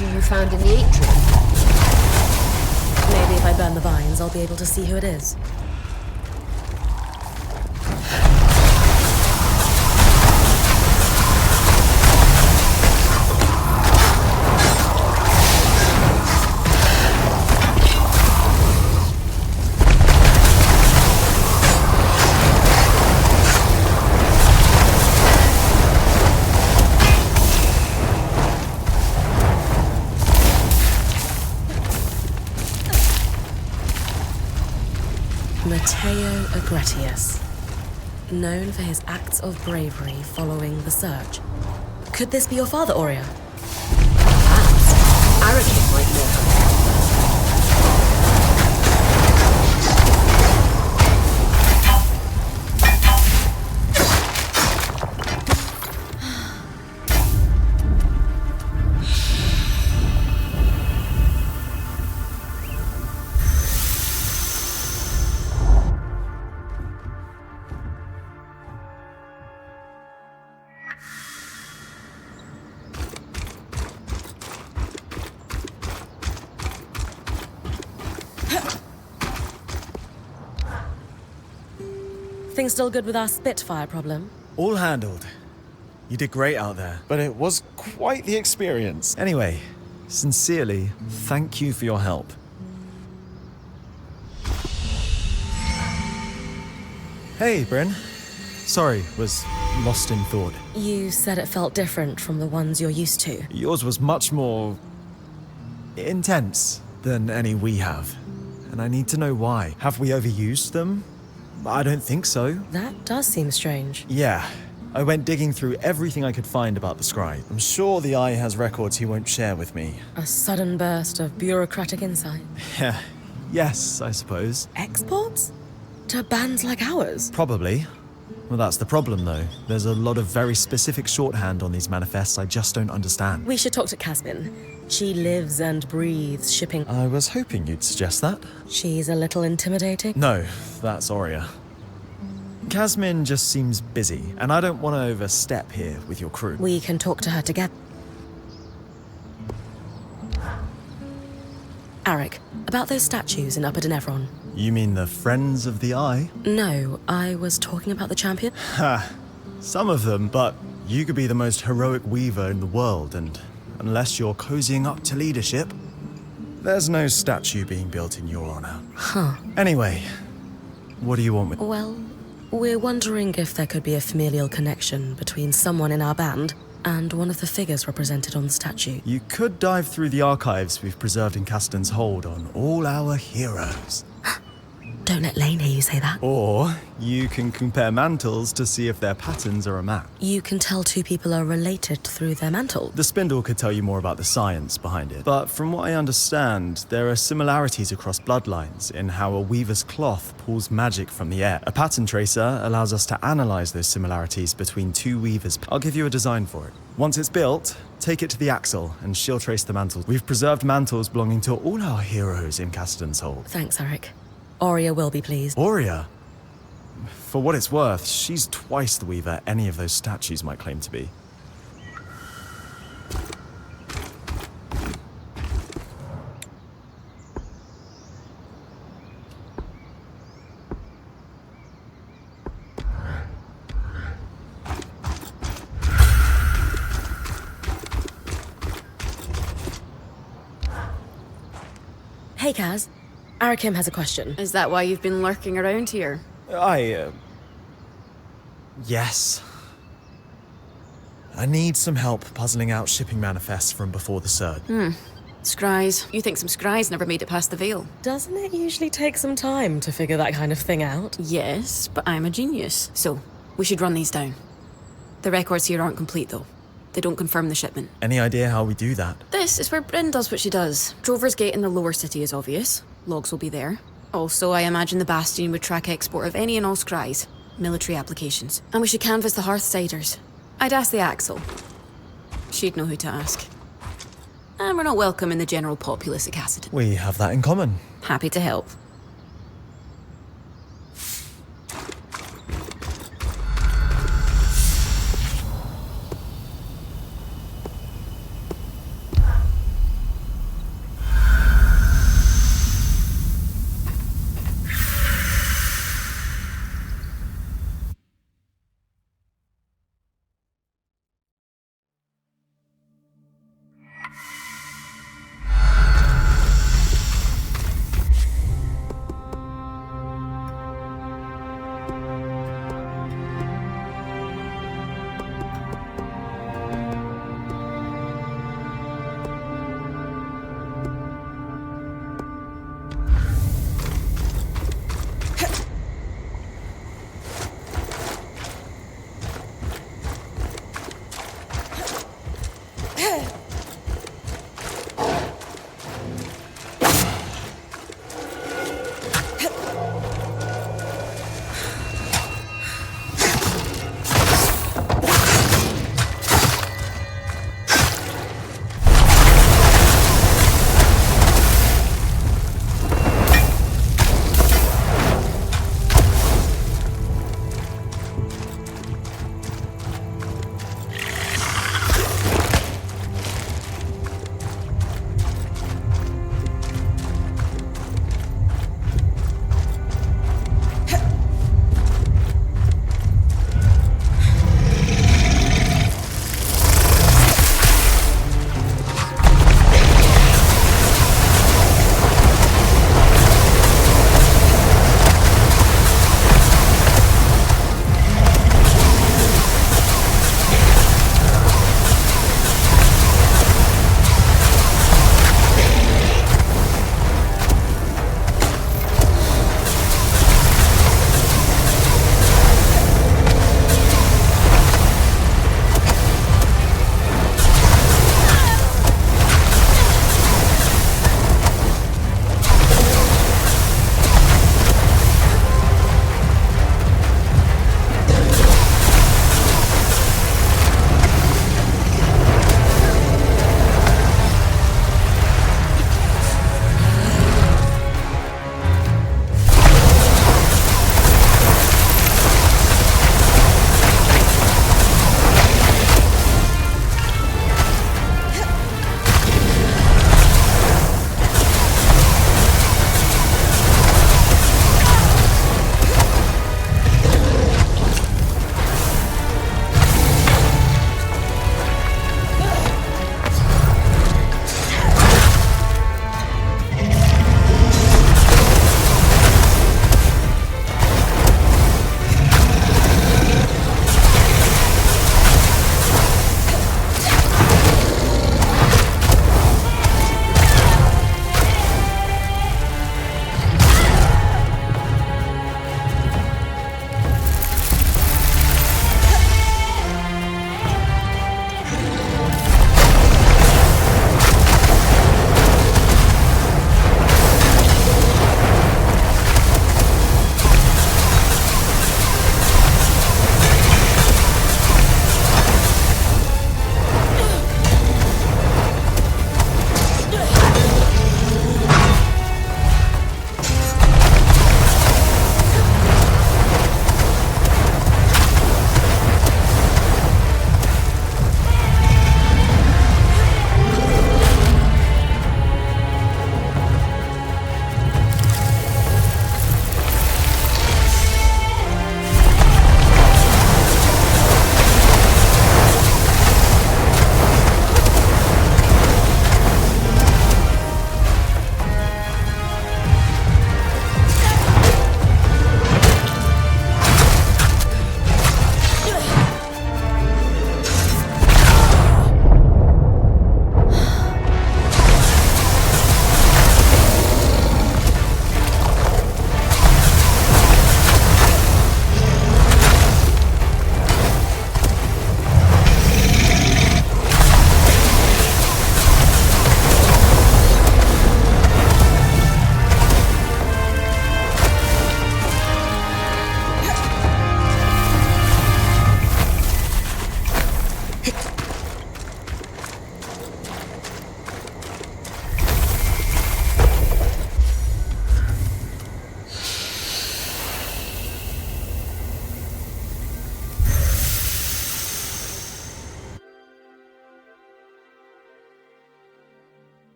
You found in the atrium. Maybe if I burn the vines, I'll be able to see who it is. Matteo Agretius, known for his acts of bravery following the Surge. Could this be your father, Aurea? Perhaps. Arrogant might know her. Things still good with our Spitfire problem? All handled. You did great out there, but it was quite the experience. Anyway, sincerely, thank you for your help. Hey, Bryn. Sorry, was lost in thought. You said it felt different from the ones you're used to. Yours was much more intense than any we have. And I need to know why. Have we overused them? I don't think so. That does seem strange. Yeah. I went digging through everything I could find about the scribe. I'm sure the Eye has records he won't share with me. A sudden burst of bureaucratic insight. Yeah. Yes, I suppose. Exports? To bands like ours? Probably. Well, that's the problem, though. There's a lot of very specific shorthand on these manifests I just don't understand. We should talk to Casmin. She lives and breathes shipping. I was hoping you'd suggest that. She's a little intimidating? No, that's Aurea. Casmin just seems busy, and I don't want to overstep here with your crew. We can talk to her together. Arik, about those statues in Upper Denevron. You mean the Friends of the Eye? No, I was talking about the champion. Ha! Some of them, but you could be the most heroic weaver in the world, and unless you're cozying up to leadership, there's no statue being built in your honor. Huh. Anyway, what do you want with... Well, we're wondering if there could be a familial connection between someone in our band and one of the figures represented on the statue. You could dive through the archives we've preserved in Casten's hold on all our heroes. Don't let Lane hear you say that. Or you can compare mantles to see if their patterns are a match. You can tell two people are related through their mantle. The spindle could tell you more about the science behind it, but from what I understand, there are similarities across bloodlines in how a weaver's cloth pulls magic from the air. A pattern tracer allows us to analyze those similarities between two weavers. I'll give you a design for it. Once it's built, take it to the Axle and she'll trace the mantles. We've preserved mantles belonging to all our heroes in Casterton's Hold. Thanks, Eric. Aurea will be pleased. Aurea? For what it's worth, she's twice the weaver any of those statues might claim to be. Hey, Kaz. Arakim has a question. Is that why you've been lurking around here? Yes. I need some help puzzling out shipping manifests from before the surge. Scries. You think some scries never made it past the veil? Doesn't it usually take some time to figure that kind of thing out? Yes, but I'm a genius. So, we should run these down. The records here aren't complete, though. They don't confirm the shipment. Any idea how we do that? This is where Bryn does what she does. Drover's Gate in the lower city is obvious. Logs will be there. Also, I imagine the Bastion would track export of any and all scries. Military applications. And we should canvass the Hearthsiders. I'd ask the Axle. She'd know who to ask. And we're not welcome in the general populace at Cassidy. We have that in common. Happy to help.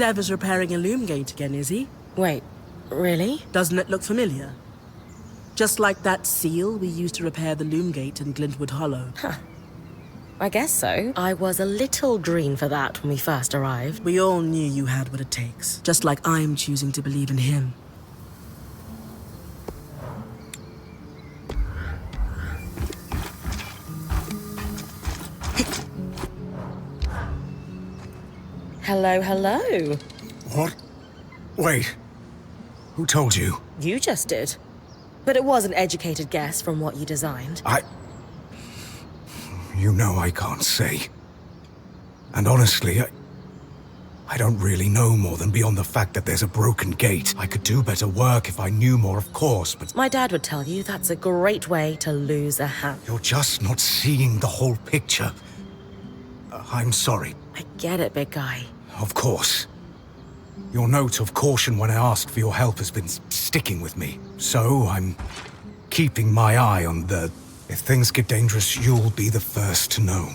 Sev is repairing a loom gate again, is he? Wait, really? Doesn't it look familiar? Just like that seal we used to repair the loom gate in Glintwood Hollow. I guess so. I was a little green for that when we first arrived. We all knew you had what it takes, just like I'm choosing to believe in him. Hello, hello. What? Wait. Who told you? You just did. But it was an educated guess from what you designed. You know I can't say. And honestly, I don't really know more than beyond the fact that there's a broken gate. I could do better work if I knew more, of course, but... My dad would tell you that's a great way to lose a hand. You're just not seeing the whole picture. I'm sorry. I get it, big guy. Of course. Your note of caution when I asked for your help has been sticking with me. So I'm keeping my eye on the... If things get dangerous, you'll be the first to know.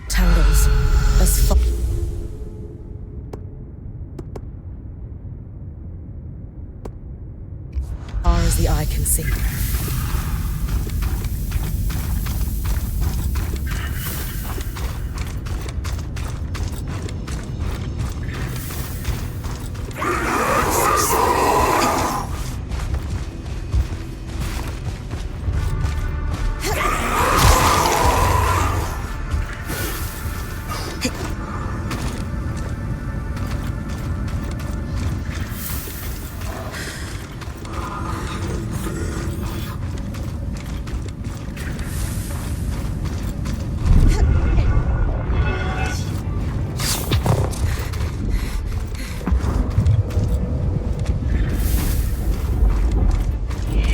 Tangles. As far as the eye can see.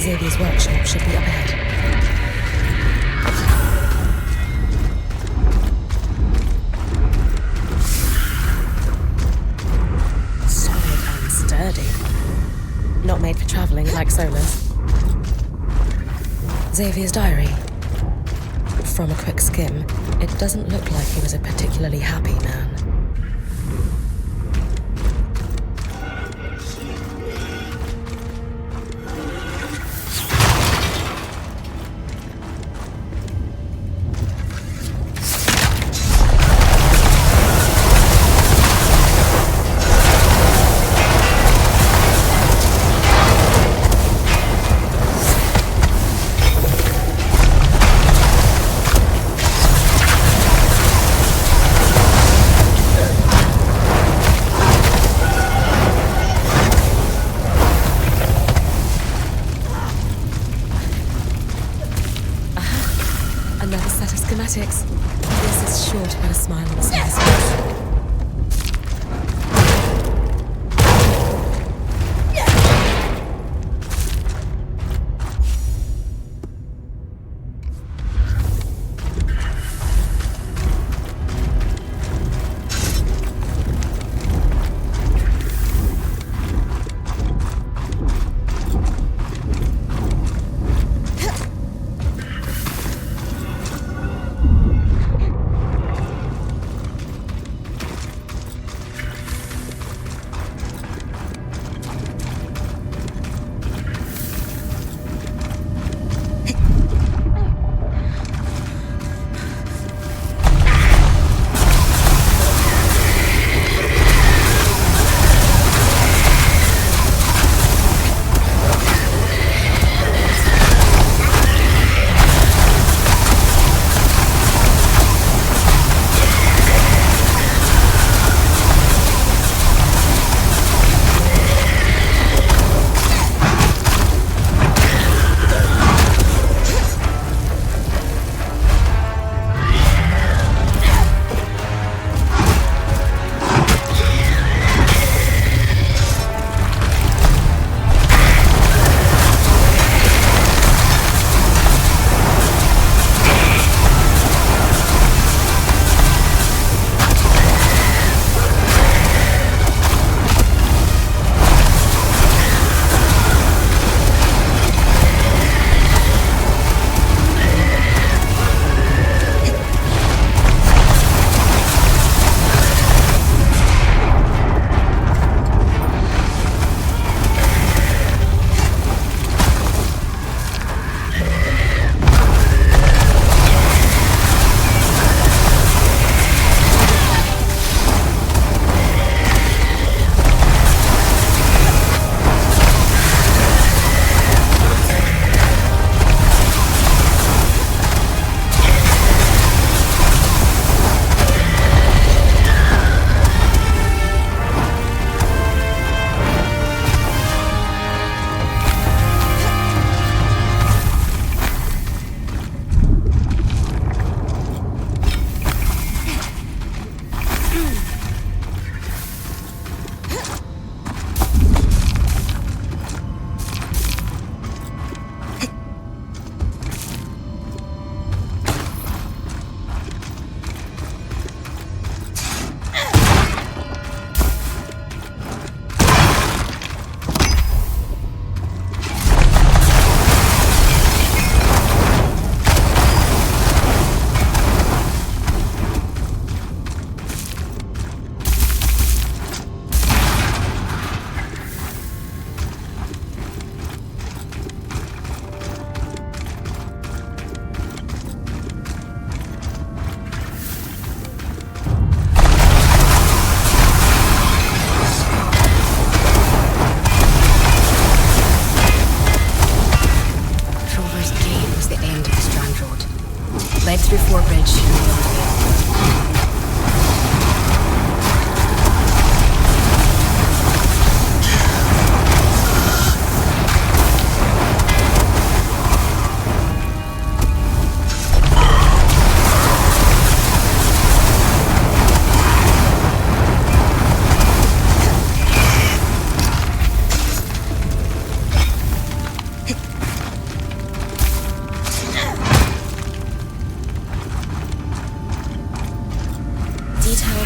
Xavier's workshop should be up ahead. Solid and sturdy. Not made for traveling like Solar's. Xavier's diary. From a quick skim, it doesn't look like he was a particularly happy man. Another set of schematics. This is sure to put a smile on Snare's face. Led through Forbridge.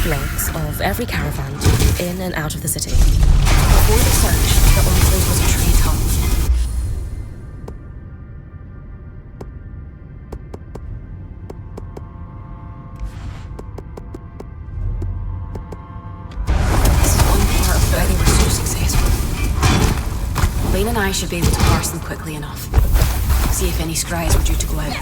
Logs of every caravan to move in and out of the city. Before the surge, the enclave was a trade hub. This is one part of why they were so successful. Lane and I should be able to parse them quickly enough. See if any scries were due to go out.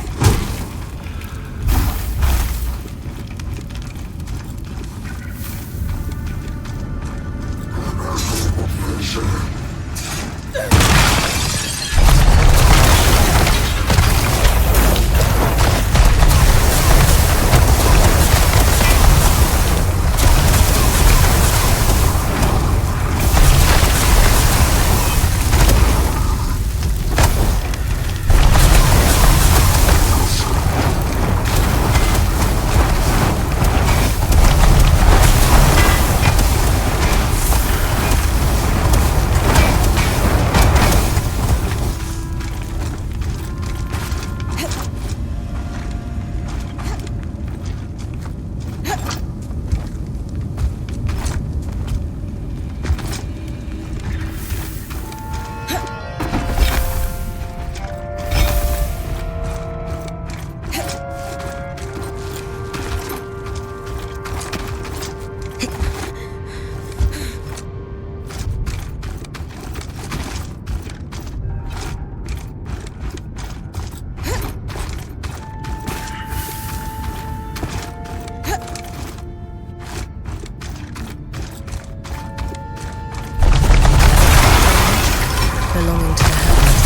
Belonging to the herald.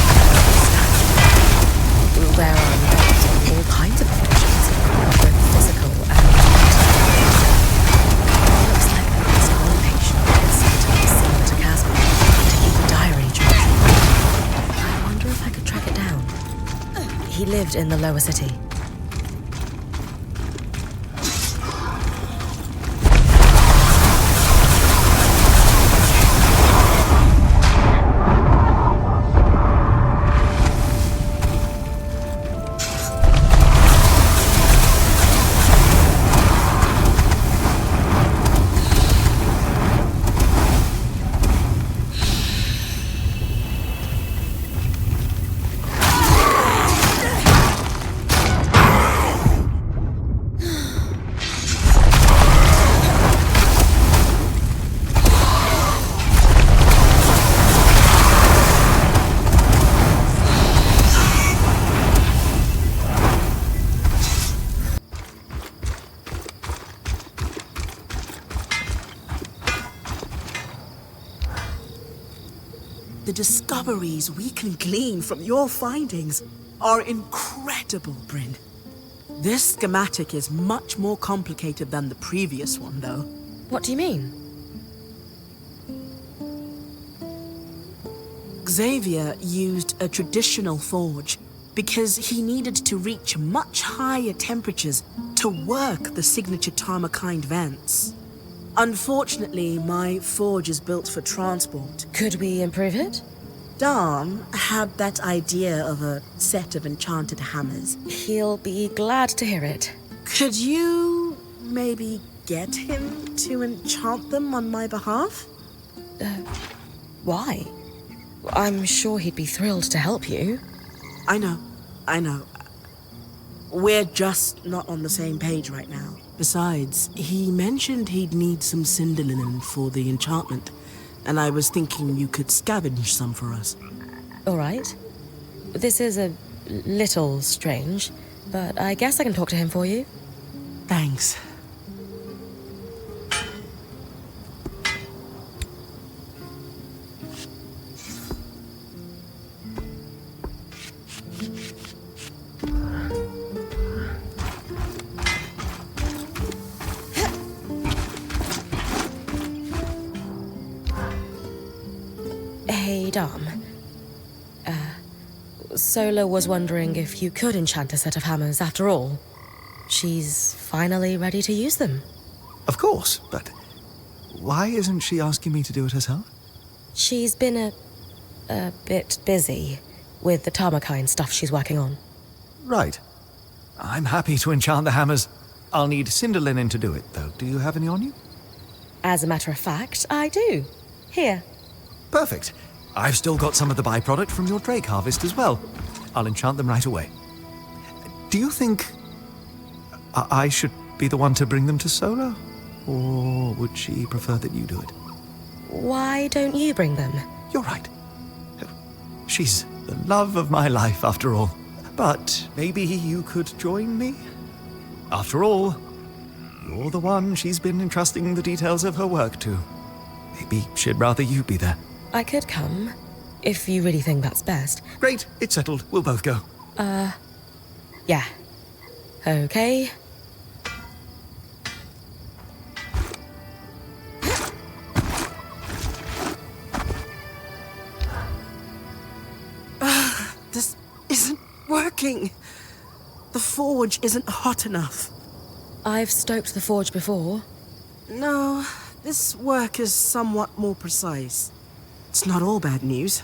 There are notes on all kinds of conditions, both physical and mental. Looks like the desmorone patient is similar to Casper to keep a diary entry. I wonder if I could track it down. He lived in the lower city. The discoveries we can glean from your findings are incredible, Bryn. This schematic is much more complicated than the previous one, though. What do you mean? Xavier used a traditional forge because he needed to reach much higher temperatures to work the signature Tarmakind vents. Unfortunately, my forge is built for transport. Could we improve it? Dom had that idea of a set of enchanted hammers. He'll be glad to hear it. Could you maybe get him to enchant them on my behalf? Why? I'm sure he'd be thrilled to help you. I know. We're just not on the same page right now. Besides, he mentioned he'd need some cinder linen for the enchantment, and I was thinking you could scavenge some for us. All right. This is a little strange, but I guess I can talk to him for you. Thanks. Hey, Dom. Sola was wondering if you could enchant a set of hammers after all. She's finally ready to use them. Of course, but why isn't she asking me to do it herself? She's been a bit busy with the Tarmakine stuff she's working on. Right. I'm happy to enchant the hammers. I'll need cinder linen to do it, though. Do you have any on you? As a matter of fact, I do. Here. Perfect. I've still got some of the byproduct from your drake harvest as well. I'll enchant them right away. Do you think I should be the one to bring them to Sola? Or would she prefer that you do it? Why don't you bring them? You're right. She's the love of my life, after all. But maybe you could join me? After all, you're the one she's been entrusting the details of her work to. Maybe she'd rather you be there. I could come, if you really think that's best. Great, it's settled. We'll both go. Yeah. Okay. This isn't working. The forge isn't hot enough. I've stoked the forge before. No, this work is somewhat more precise. It's not all bad news.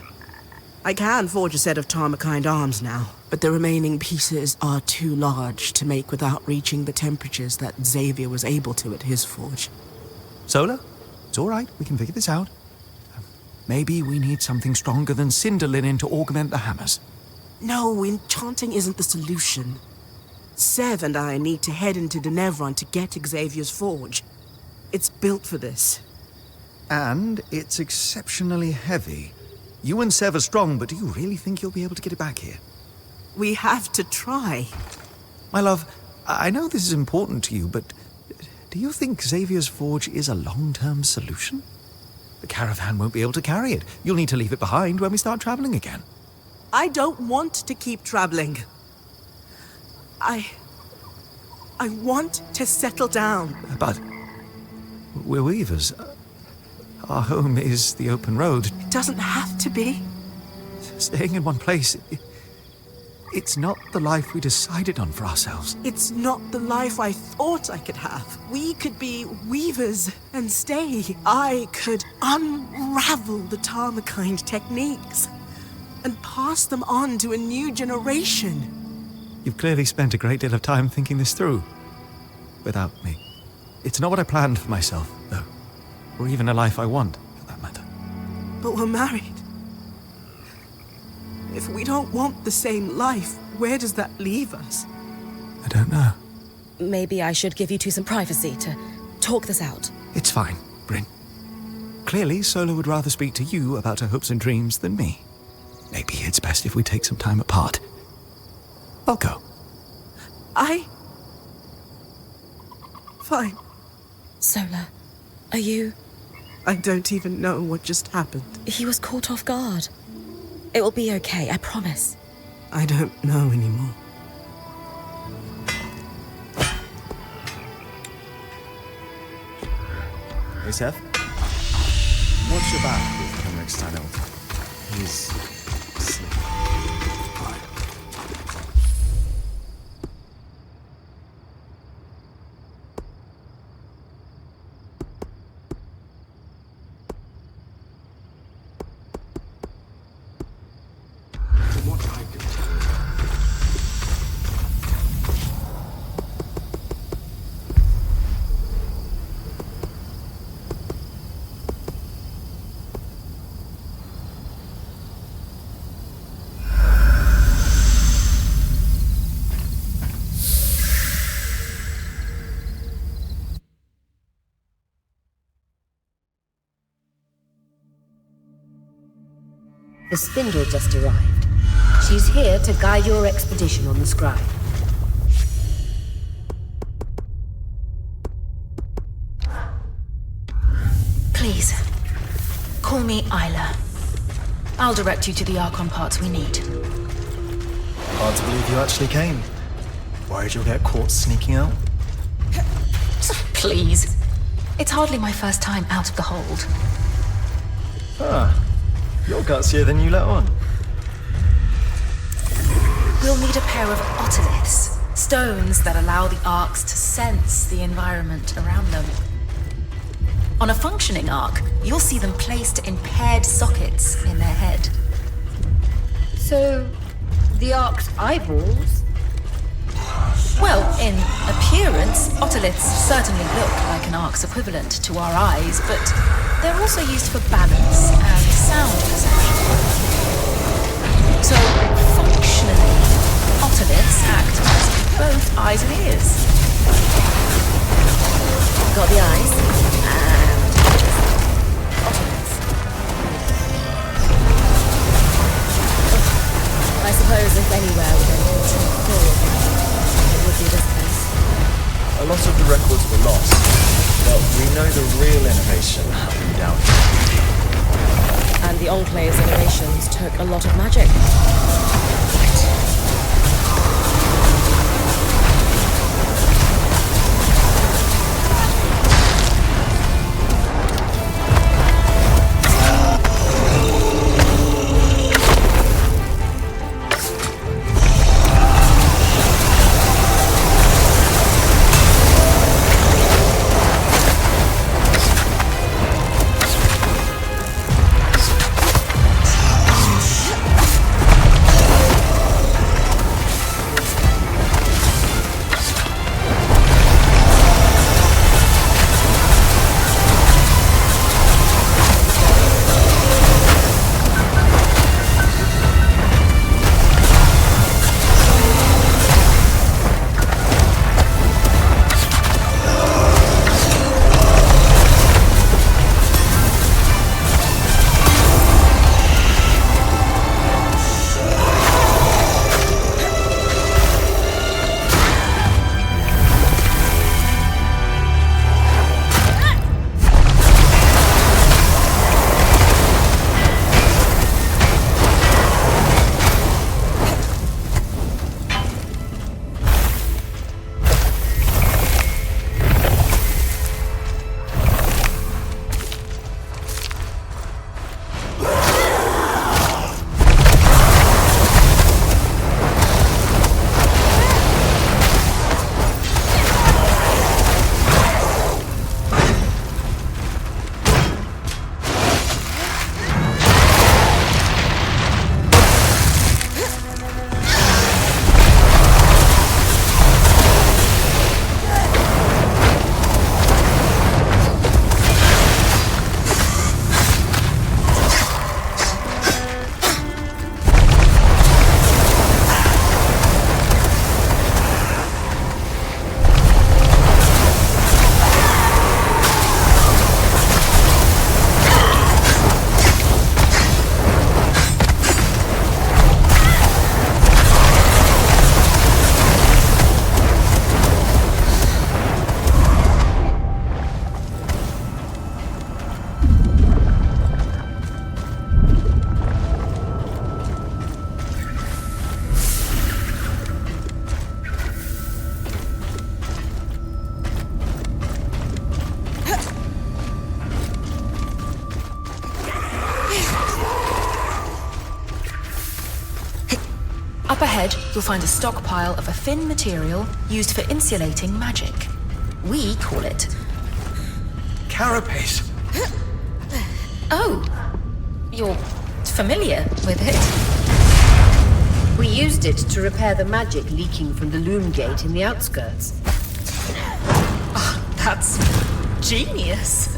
I can forge a set of Tarmakine arms now, but the remaining pieces are too large to make without reaching the temperatures that Xavier was able to at his forge. Sola, it's all right. We can figure this out. Maybe we need something stronger than cinder linen to augment the hammers. No, enchanting isn't the solution. Sev and I need to head into Denevron to get Xavier's forge. It's built for this. And it's exceptionally heavy. You and Sev are strong, but do you really think you'll be able to get it back here? We have to try. My love, I know this is important to you, but do you think Xavier's forge is a long-term solution? The caravan won't be able to carry it. You'll need to leave it behind when we start traveling again. I don't want to keep traveling. I want to settle down. But we're weavers. Our home is the open road. It doesn't have to be. Staying in one place, it's not the life we decided on for ourselves. It's not the life I thought I could have. We could be weavers and stay. I could unravel the Tarmakine techniques and pass them on to a new generation. You've clearly spent a great deal of time thinking this through. Without me. It's not what I planned for myself, though. Or even a life I want, for that matter. But we're married. If we don't want the same life, where does that leave us? I don't know. Maybe I should give you two some privacy to talk this out. It's fine, Bryn. Clearly, Sola would rather speak to you about her hopes and dreams than me. Maybe it's best if we take some time apart. I'll go. Fine. Sola, are you... I don't even know what just happened. He was caught off guard. It will be okay, I promise. I don't know anymore. Hey, Seth. What's your back with Henrik's tunnel? He's asleep. The spindle just arrived. She's here to guide your expedition on the scribe. Please, call me Isla. I'll direct you to the Archon parts we need. Hard to believe you actually came. Worried you'll get caught sneaking out? Please. It's hardly my first time out of the hold. You're gutsier than you let on. We'll need a pair of otoliths, stones that allow the arcs to sense the environment around them. On a functioning arc, you'll see them placed in paired sockets in their head. So, the Ark's eyeballs? Well, in appearance, otoliths certainly look like an arc's equivalent to our eyes, but they're also used for balance and sound perception. So, functionally, otoliths act as both eyes and ears. Got the eyes, and otoliths. I suppose if anywhere we're going to continue forward, it would be this place. A lot of the records were lost, but we know the real innovation happened down here. And the Enclave's innovations took a lot of magic. Up ahead, you'll find a stockpile of a thin material used for insulating magic. We call it... Carapace. Oh, you're familiar with it? We used it to repair the magic leaking from the loom gate in the outskirts. Oh, that's genius.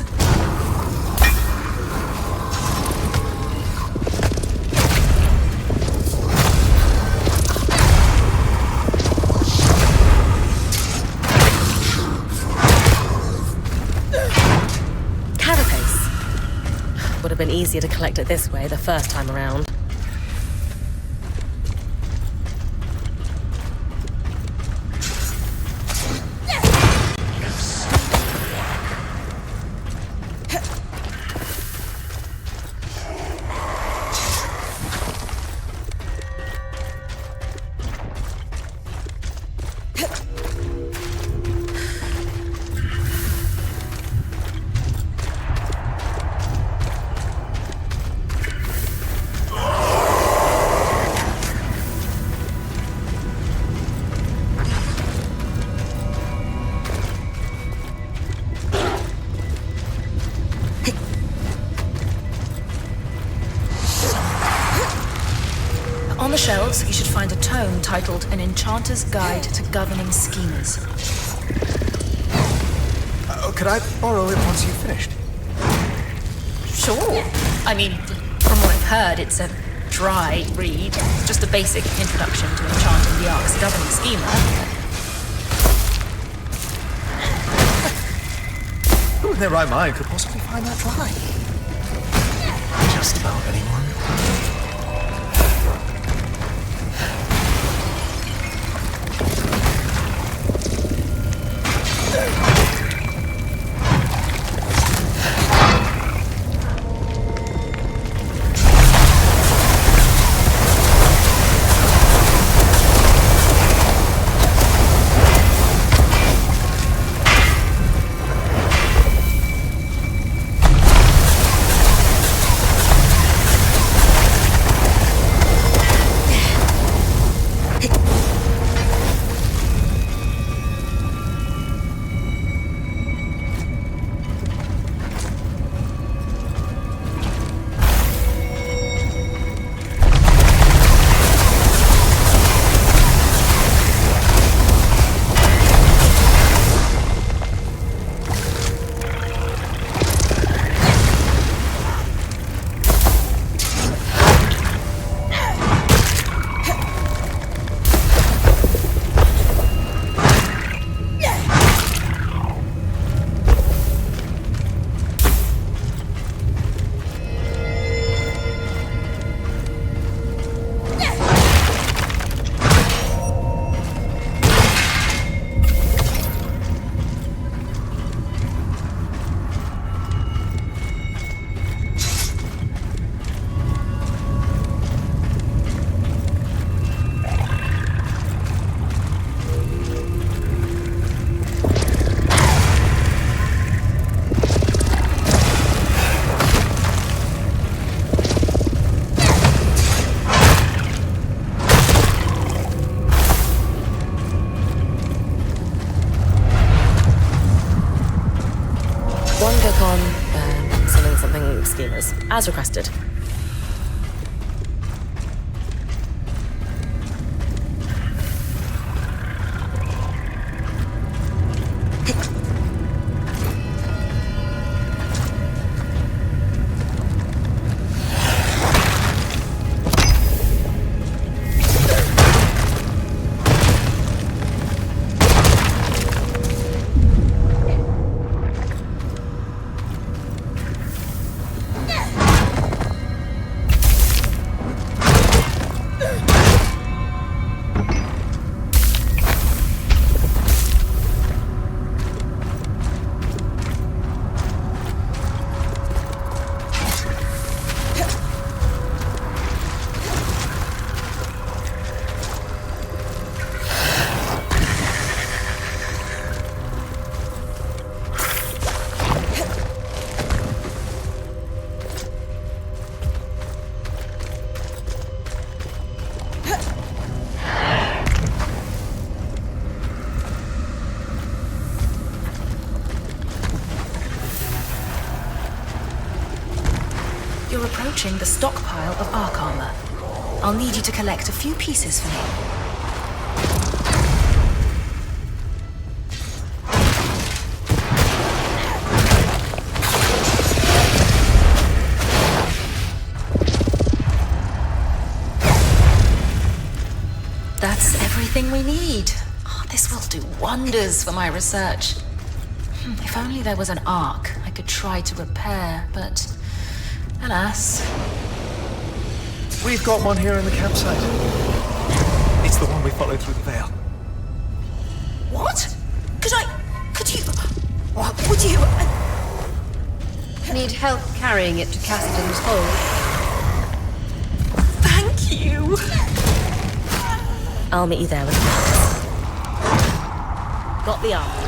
Would have been easier to collect it this way the first time around. shelves, you should find a tome titled An Enchanter's Guide to Governing Schemers. Could I borrow it once you've finished? Sure. I mean, from what I've heard, it's a dry read. Just a basic introduction to enchanting the Ark's governing schemer. Who in their right mind could possibly find that dry? Just about anyone. schemers, as requested. You're approaching the stockpile of arc armor. I'll need you to collect a few pieces for me. That's everything we need. Oh, this will do wonders for my research. If only there was an arc I could try to repair, but alas. We've got one here in the campsite. It's the one we followed through the veil. What? Could you... What would you... Need help carrying it to Cassidy's hold? Thank you. I'll meet you there with the Got the arm.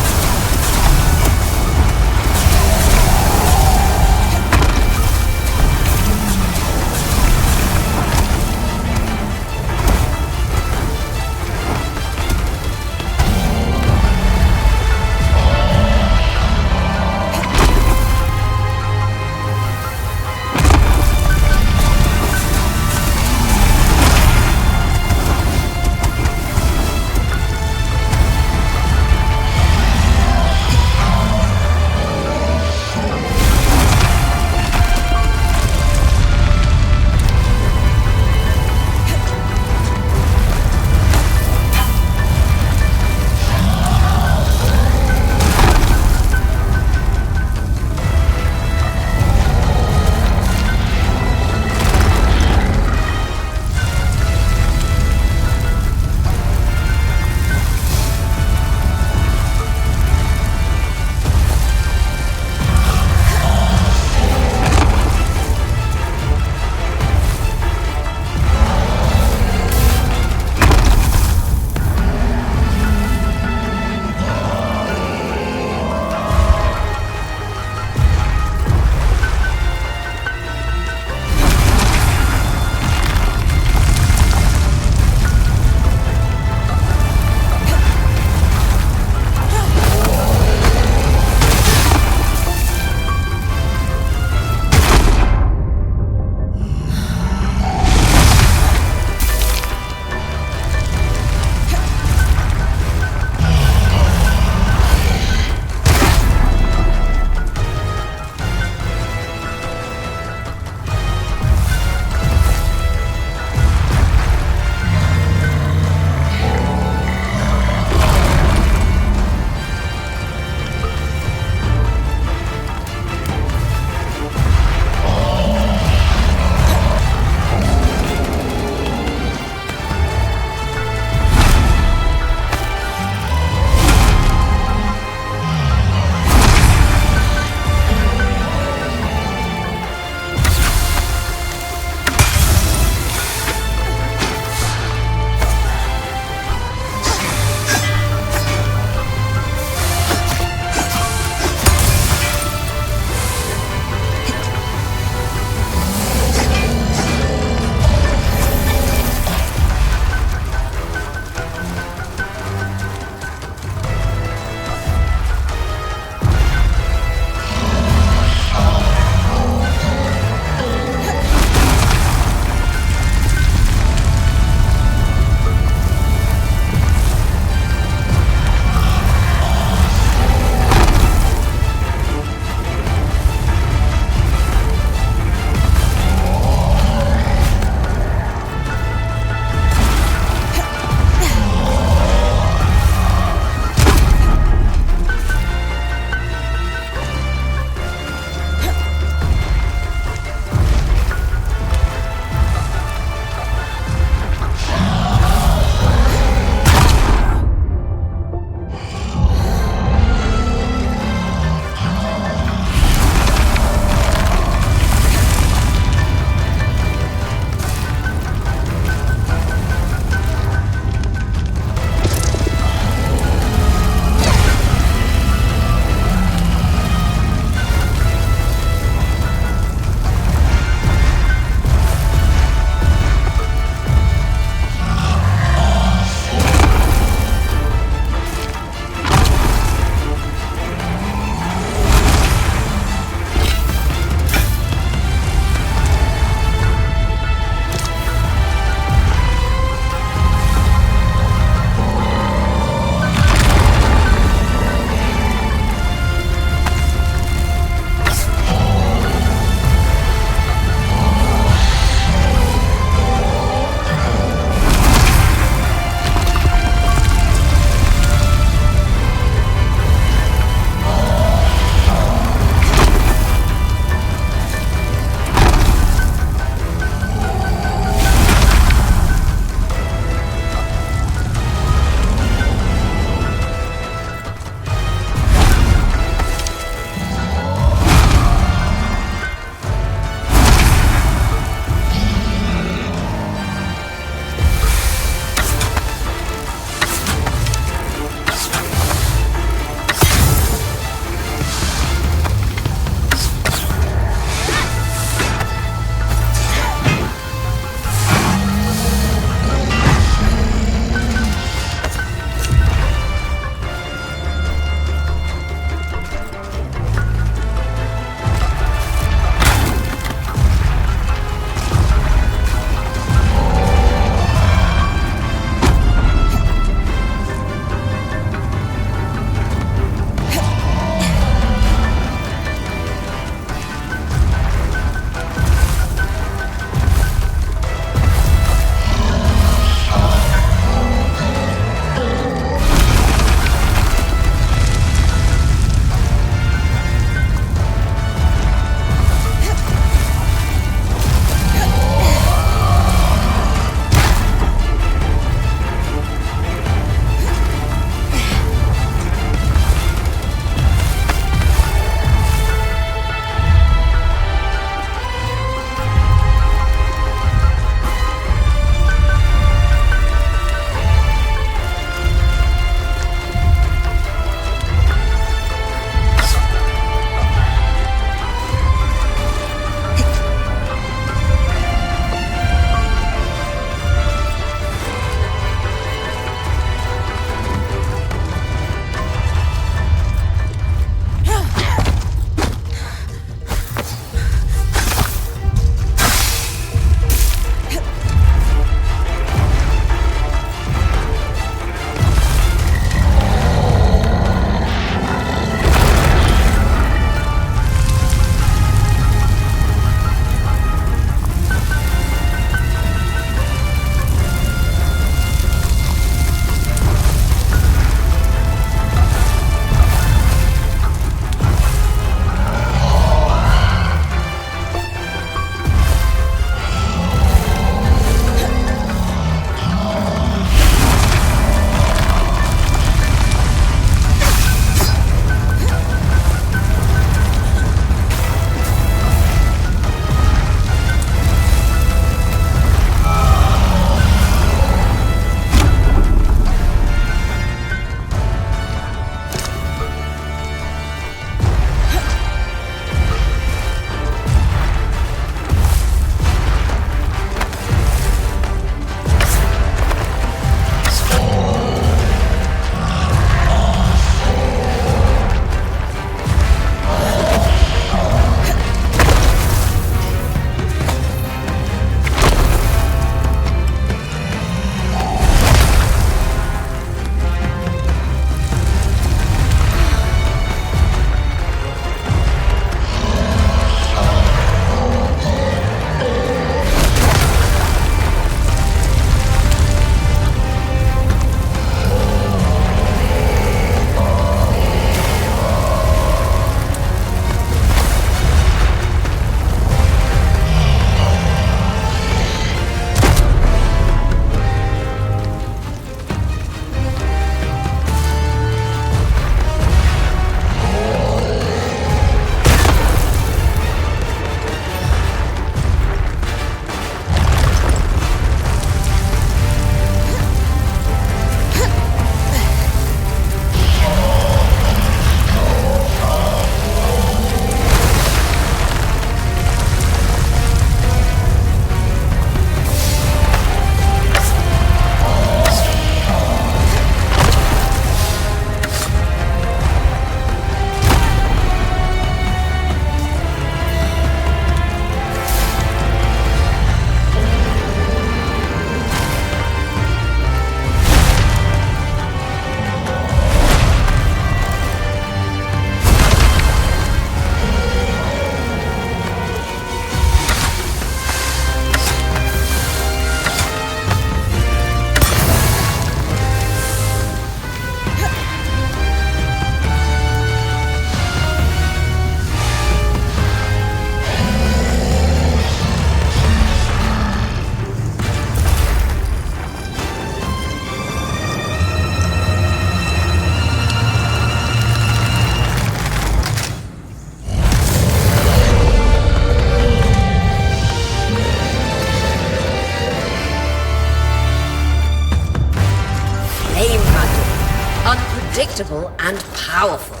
unpredictable and powerful.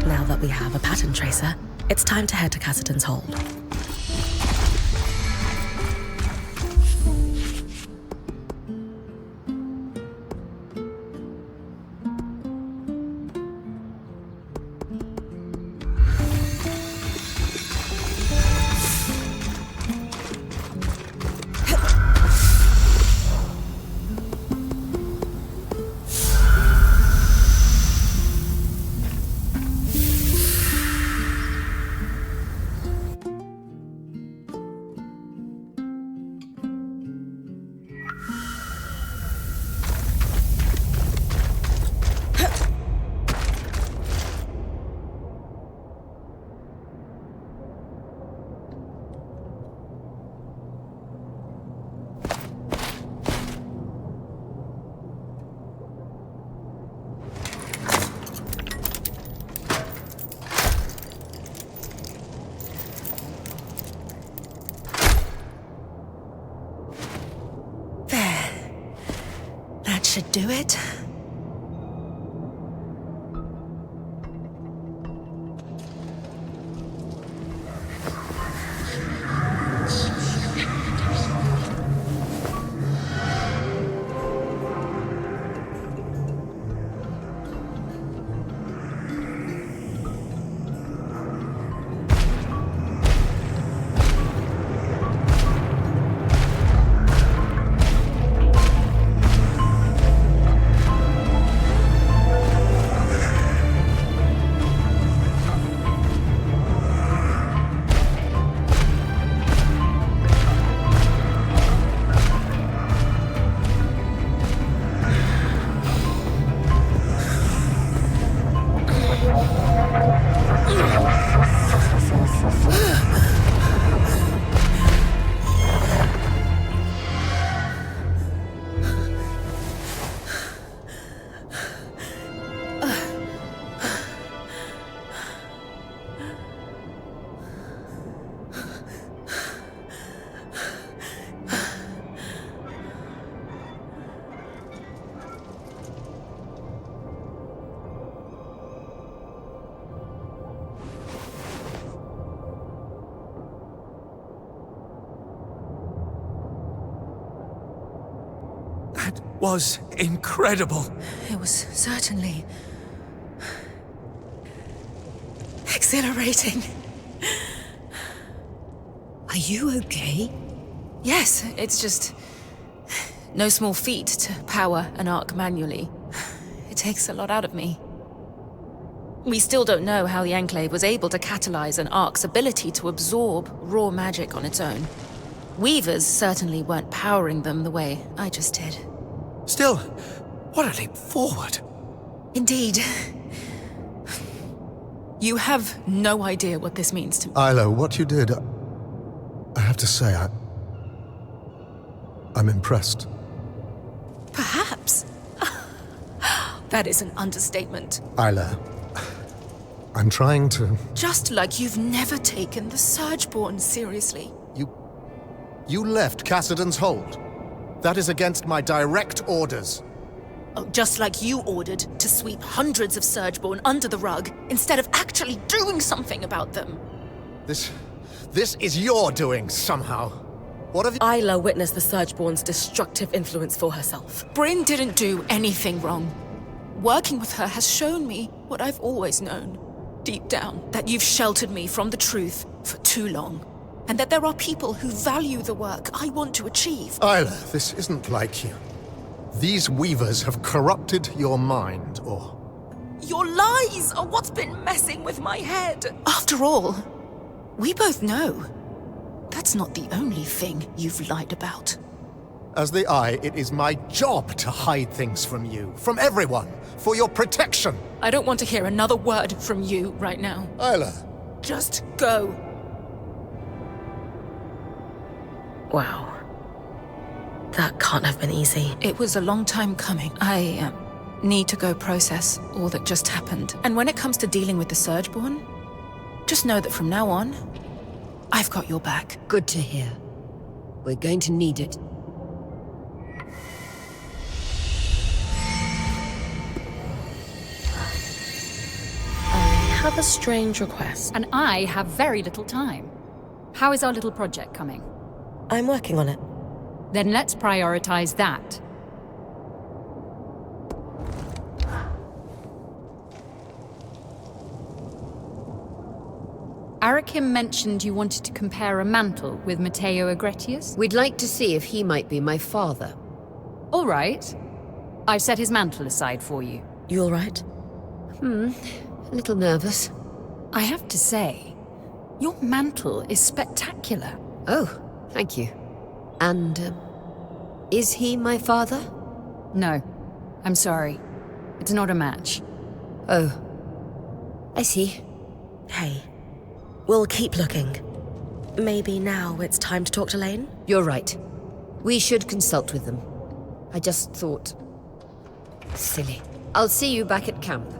Now that we have a pattern tracer, it's time to head to Cassidy's hold. Should do it. Was incredible. It was certainly Exhilarating. Are you okay? Yes, it's just no small feat to power an arc manually. It takes a lot out of me. We still don't know how the Enclave was able to catalyze an arc's ability to absorb raw magic on its own. Weavers certainly weren't powering them the way I just did. Still, what a leap forward. Indeed. You have no idea what this means to me. Isla, what you did, I have to say, I'm impressed. That is an understatement. Isla, I'm trying to... Just like you've never taken the Surgeborn seriously. You left Cassidon's hold. That is against my direct orders. Oh, just like you ordered to sweep hundreds of Surgeborn under the rug instead of actually doing something about them. This is your doing, somehow. What have you... Isla witnessed the Surgeborn's destructive influence for herself. Bryn didn't do anything wrong. Working with her has shown me what I've always known, deep down, that you've sheltered me from the truth for too long, and that there are people who value the work I want to achieve. Isla, this isn't like you. These weavers have corrupted your mind, or... Your lies are what's been messing with my head. After all, we both know that's not the only thing you've lied about. As the Eye, it is my job to hide things from you, from everyone, for your protection. I don't want to hear another word from you right now. Isla. Just go. Wow. That can't have been easy. It was a long time coming. I need to go process all that just happened. And when it comes to dealing with the Surgeborn, just know that from now on, I've got your back. Good to hear. We're going to need it. I have a strange request. And I have very little time. How is our little project coming? I'm working on it. Then let's prioritize that. Arakim mentioned you wanted to compare a mantle with Matteo Agretius? We'd like to see if he might be my father. All right. I've set his mantle aside for you. You all right? A little nervous. I have to say, your mantle is spectacular. Oh, thank you. And, is he my father? No, I'm sorry. It's not a match. Oh, I see. Hey, we'll keep looking. Maybe now it's time to talk to Lane? You're right. We should consult with them. I just thought... Silly. I'll see you back at camp.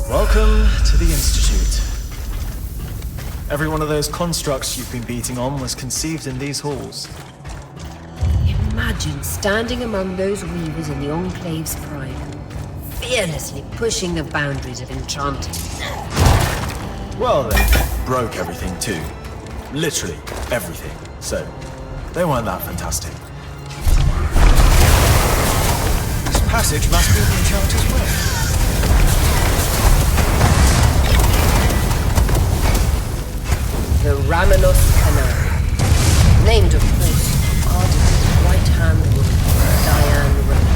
Welcome to the Institute. Every one of those constructs you've been beating on was conceived in these halls. Imagine standing among those weavers in the Enclave's prime, fearlessly pushing the boundaries of enchanting. Well, they broke everything too. Literally everything. So, they weren't that fantastic. This passage must be the Enchanter's way. The Ramanos Canal, named of course ardent right-hand woman Diane Rose.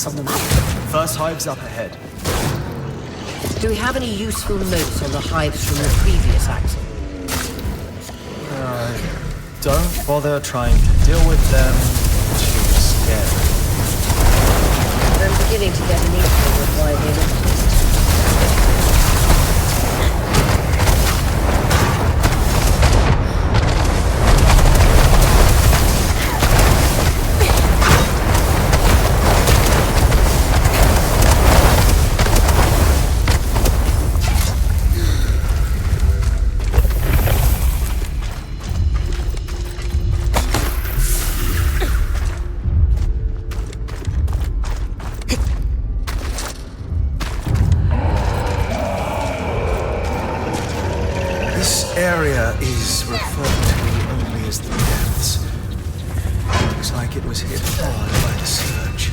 On the map. First hive's up ahead. Do we have any useful notes on the hives from the previous axle? Don't bother trying to deal with them. Too scary. I'm beginning to get an inkling of why they exist. Is referred to only as the depths. Looks like it was hit hard by the surge.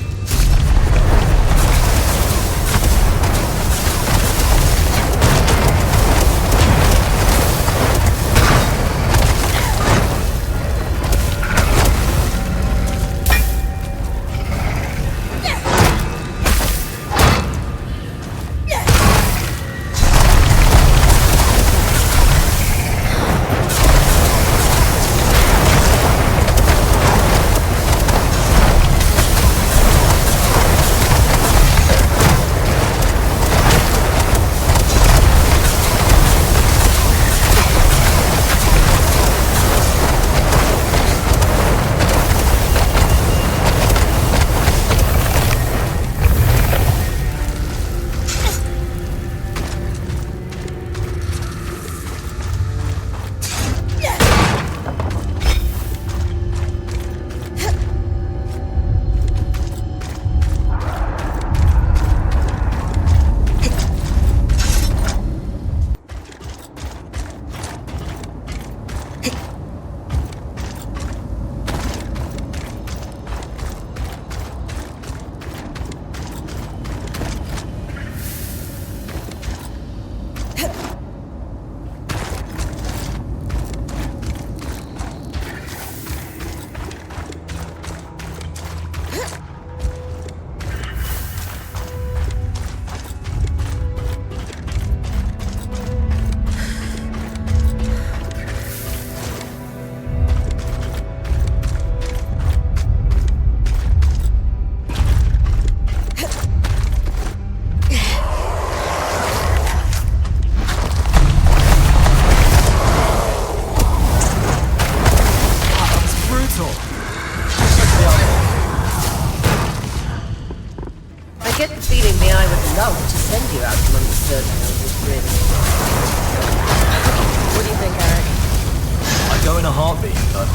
a heartbeat, but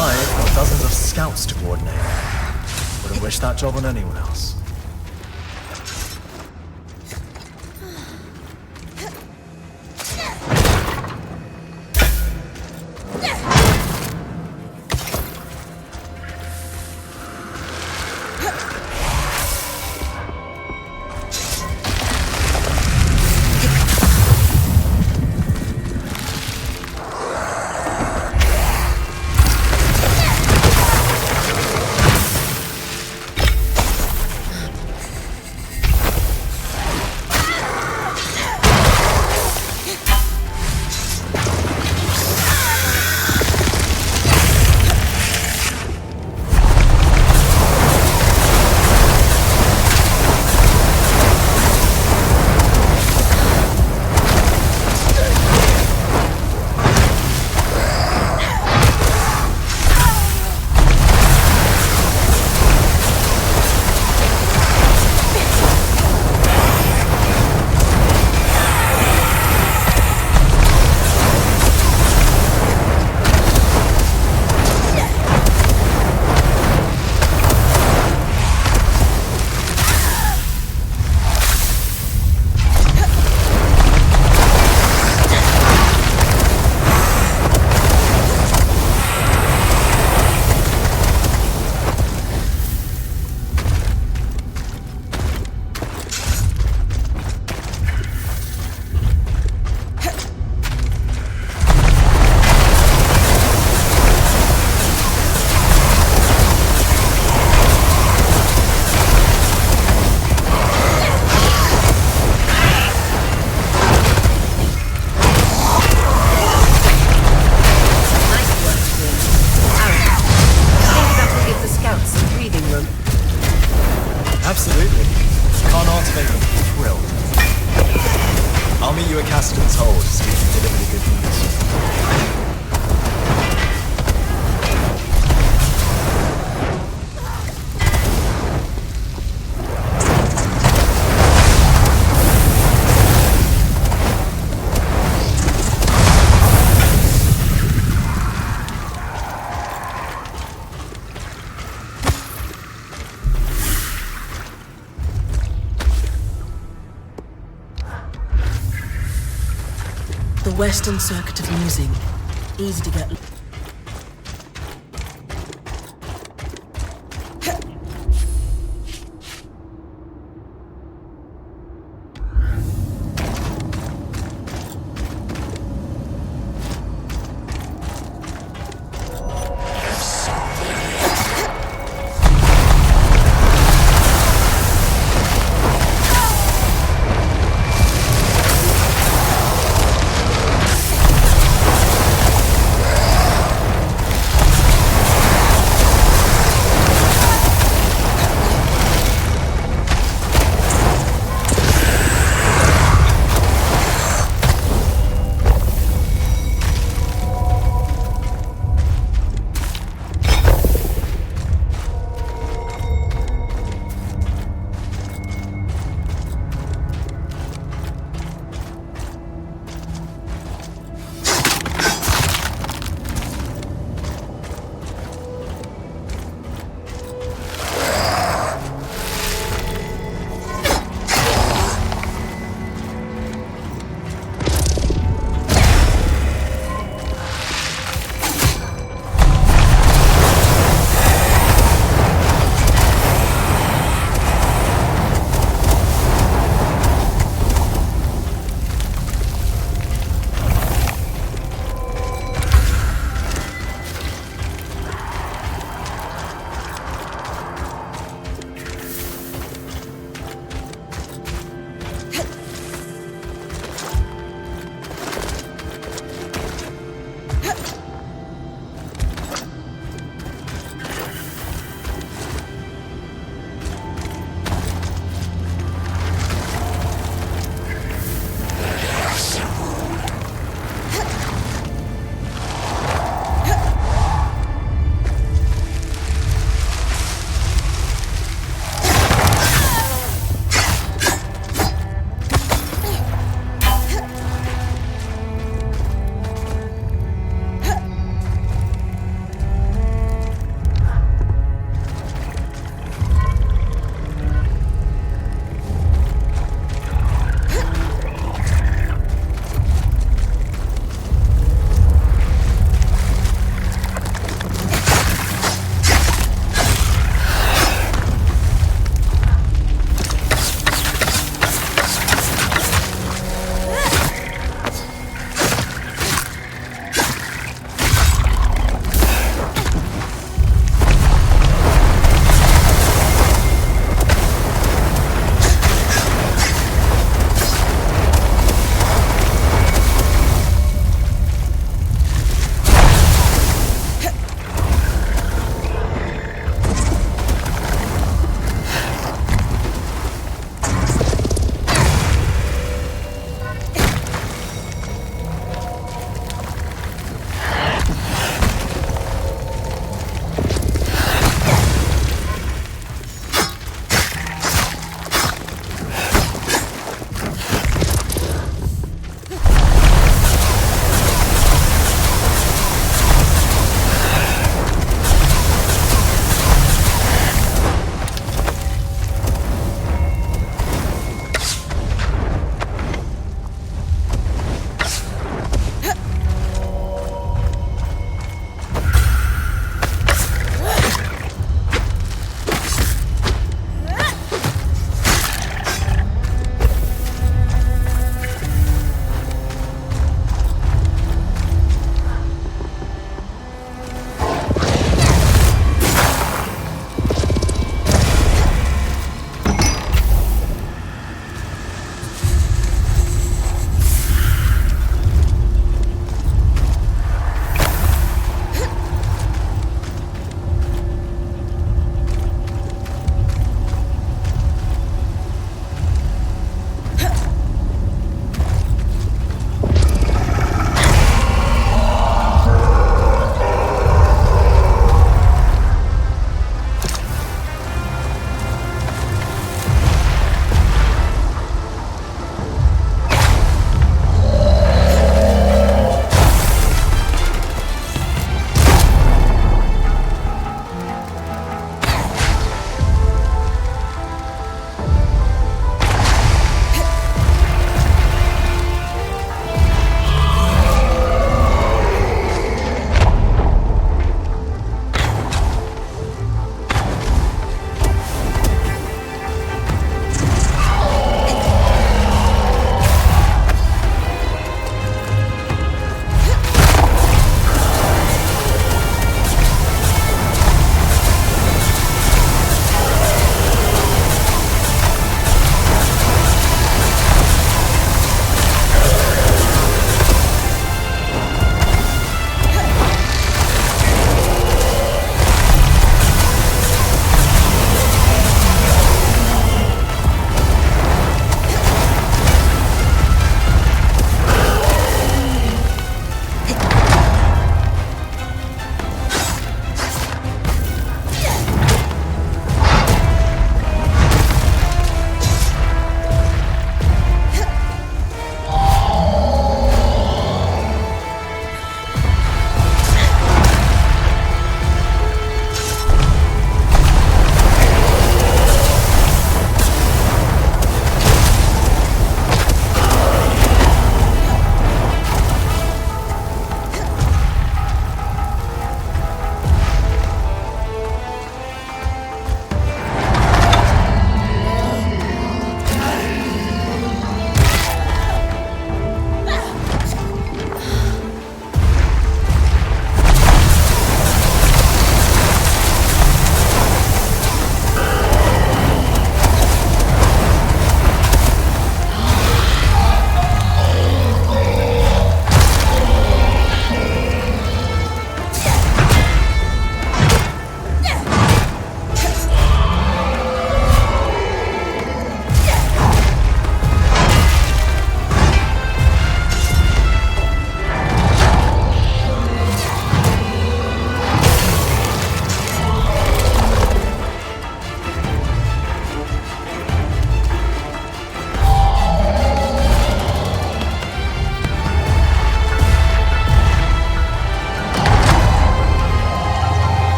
I've got dozens of scouts to coordinate. Wouldn't wish that job on anyone else. Absolutely. Can't activate them. Thrilled. I'll meet you at Casterton's Hold so we can deliver the good news. The Western Circuit of Musing. Easy to get.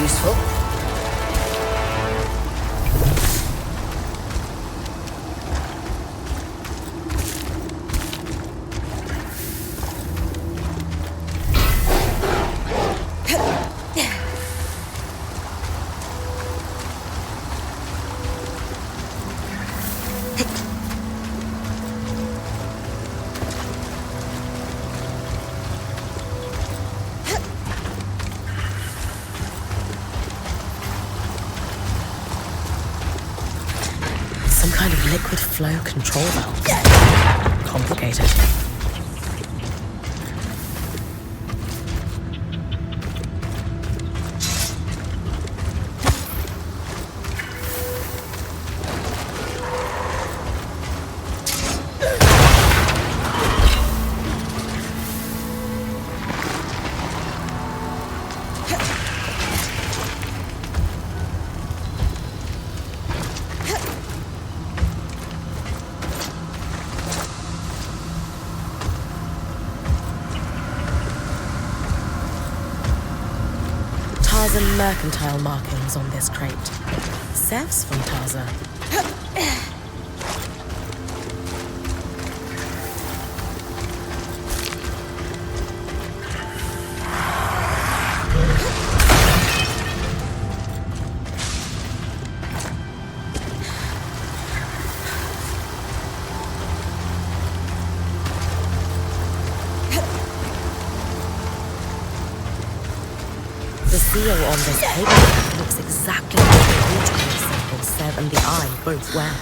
useful. Some kind of liquid flow control valve. Complicated. And mercantile markings on this crate. Sev's from Taza. The seal on this paper looks exactly like the watercolor symbol Sev and the Eye both wear.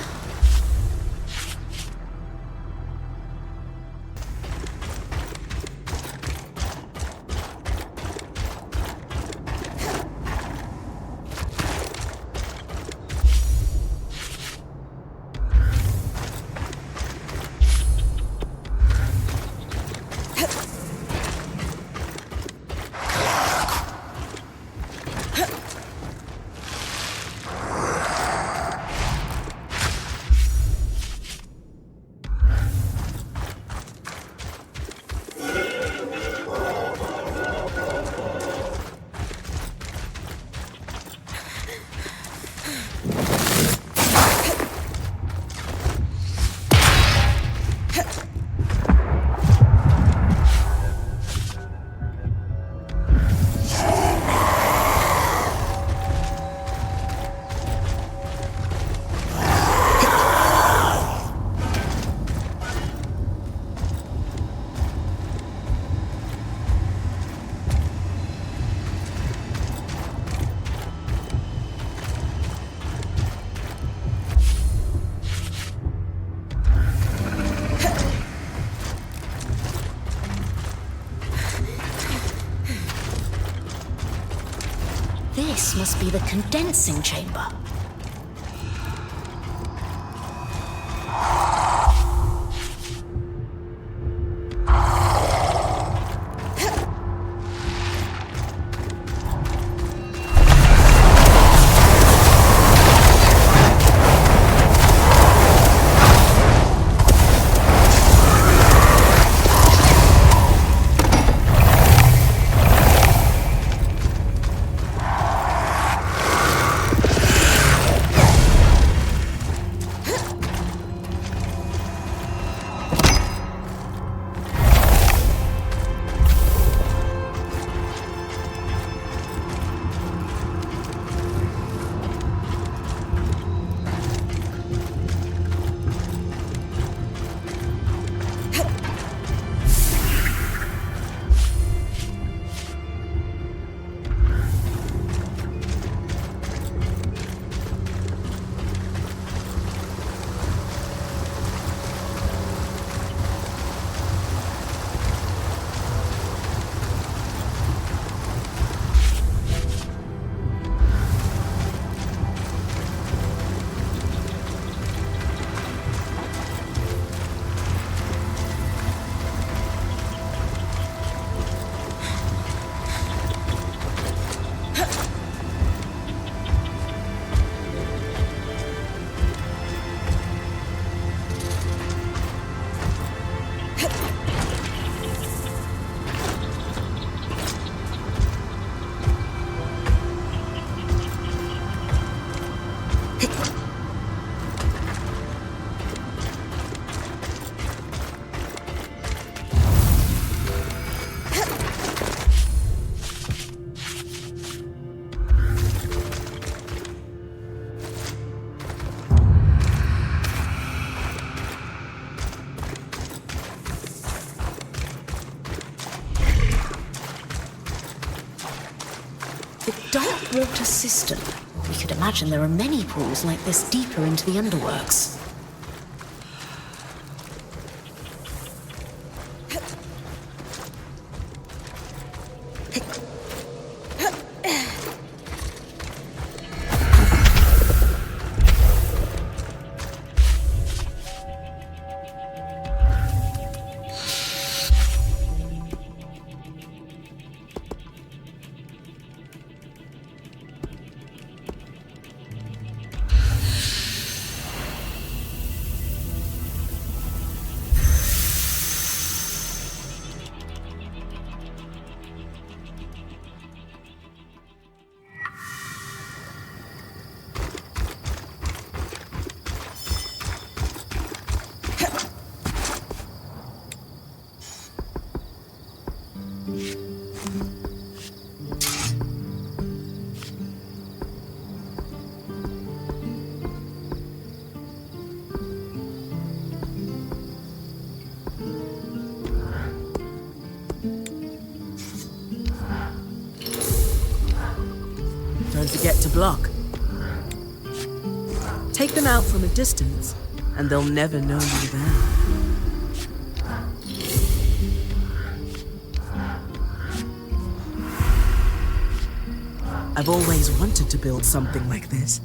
This must be the condensing chamber. The dark water system. We could imagine there are many pools like this deeper into the underworks. Don't forget to block. Take them out from a distance, and they'll never know you're there. I've always wanted to build something like this.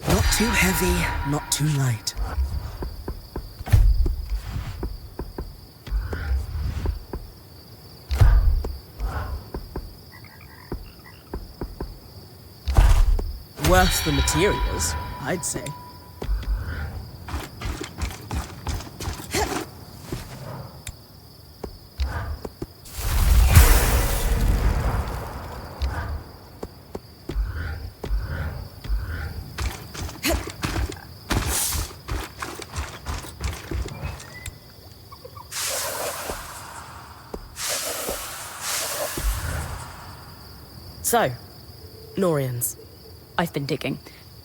Not too heavy, not too light. Worth the materials, I'd say. So, Norians. I've been digging.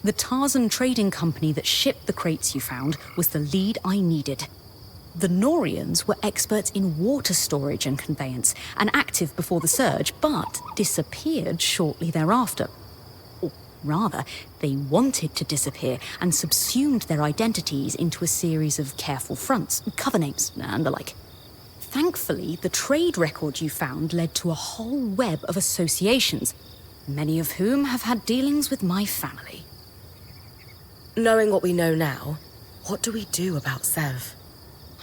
The Tarzan trading company that shipped the crates you found was the lead I needed. The Norians were experts in water storage and conveyance, and active before the surge, but disappeared shortly thereafter. Or rather, they wanted to disappear and subsumed their identities into a series of careful fronts, cover names, and the like. Thankfully, the trade record you found led to a whole web of associations, many of whom have had dealings with my family. Knowing what we know now, what do we do about Sev?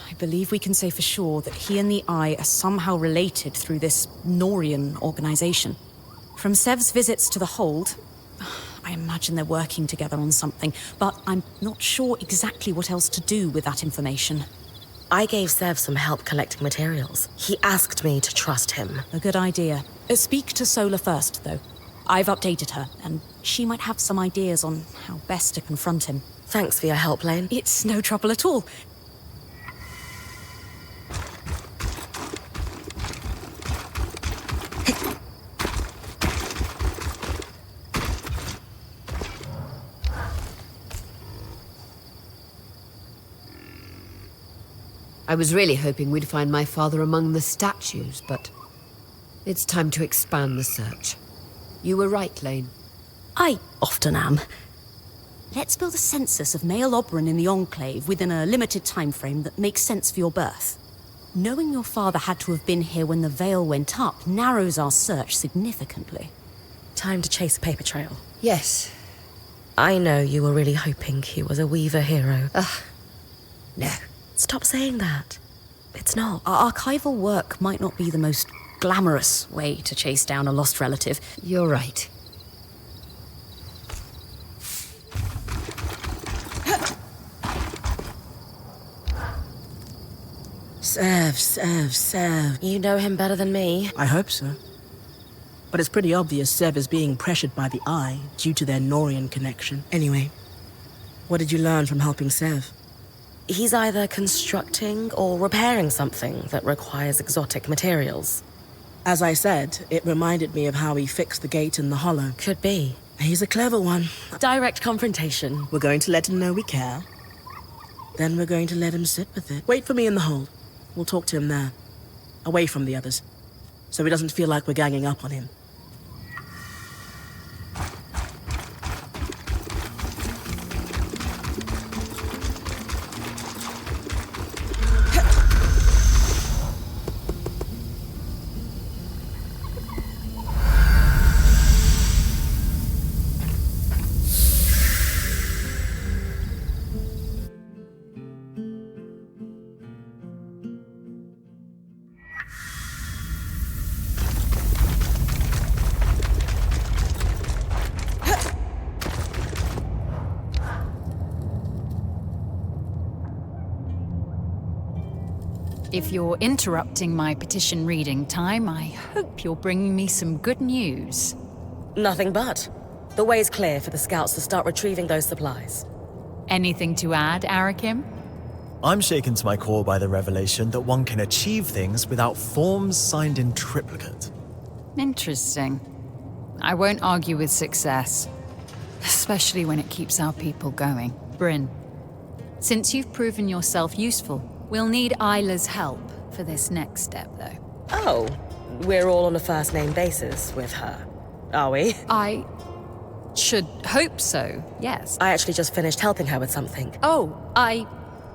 I believe we can say for sure that he and the Eye are somehow related through this Norian organization. From Sev's visits to the hold, I imagine they're working together on something, but I'm not sure exactly what else to do with that information. I gave Sev some help collecting materials. He asked me to trust him. A good idea. Speak to Sola first, though. I've updated her, and she might have some ideas on how best to confront him. Thanks for your help, Lane. It's no trouble at all. I was really hoping we'd find my father among the statues, but it's time to expand the search. You were right, Lane. I often am. Let's build a census of male Oberon in the Enclave within a limited time frame that makes sense for your birth. Knowing your father had to have been here when the veil went up narrows our search significantly. Time to chase a paper trail. Yes. I know you were really hoping he was a Weaver hero. No. Stop saying that. It's not. Our archival work might not be the most glamorous way to chase down a lost relative. You're right. Sev. You know him better than me. I hope so. But it's pretty obvious Sev is being pressured by the Eye due to their Norian connection. Anyway, what did you learn from helping Sev? He's either constructing or repairing something that requires exotic materials. As I said, it reminded me of how he fixed the gate in the Hollow. Could be. He's a clever one. Direct confrontation. We're going to let him know we care. Then we're going to let him sit with it. Wait for me in the hold. We'll talk to him there. Away from the others. So he doesn't feel like we're ganging up on him. If you're interrupting my petition reading time, I hope you're bringing me some good news. Nothing but. The way's clear for the scouts to start retrieving those supplies. Anything to add, Arakim? I'm shaken to my core by the revelation that one can achieve things without forms signed in triplicate. Interesting. I won't argue with success, especially when it keeps our people going. Bryn, since you've proven yourself useful, we'll need Isla's help for this next step, though. Oh, we're all on a first-name basis with her, are we? I should hope so, yes. I actually just finished helping her with something.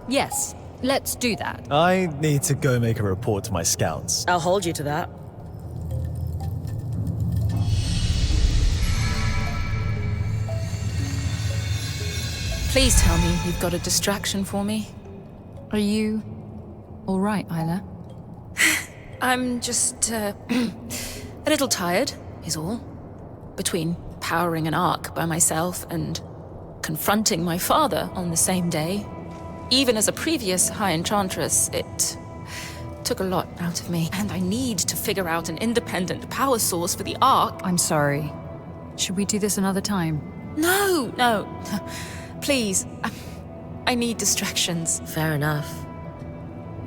Yes, let's do that. I need to go make a report to my scouts. I'll hold you to that. Please tell me you've got a distraction for me. Are you all right, Isla? I'm just, a little tired, is all. Between powering an arc by myself and confronting my father on the same day. Even as a previous High Enchantress, it took a lot out of me. And I need to figure out an independent power source for the arc. I'm sorry. Should we do this another time? No. Please. I need distractions. Fair enough.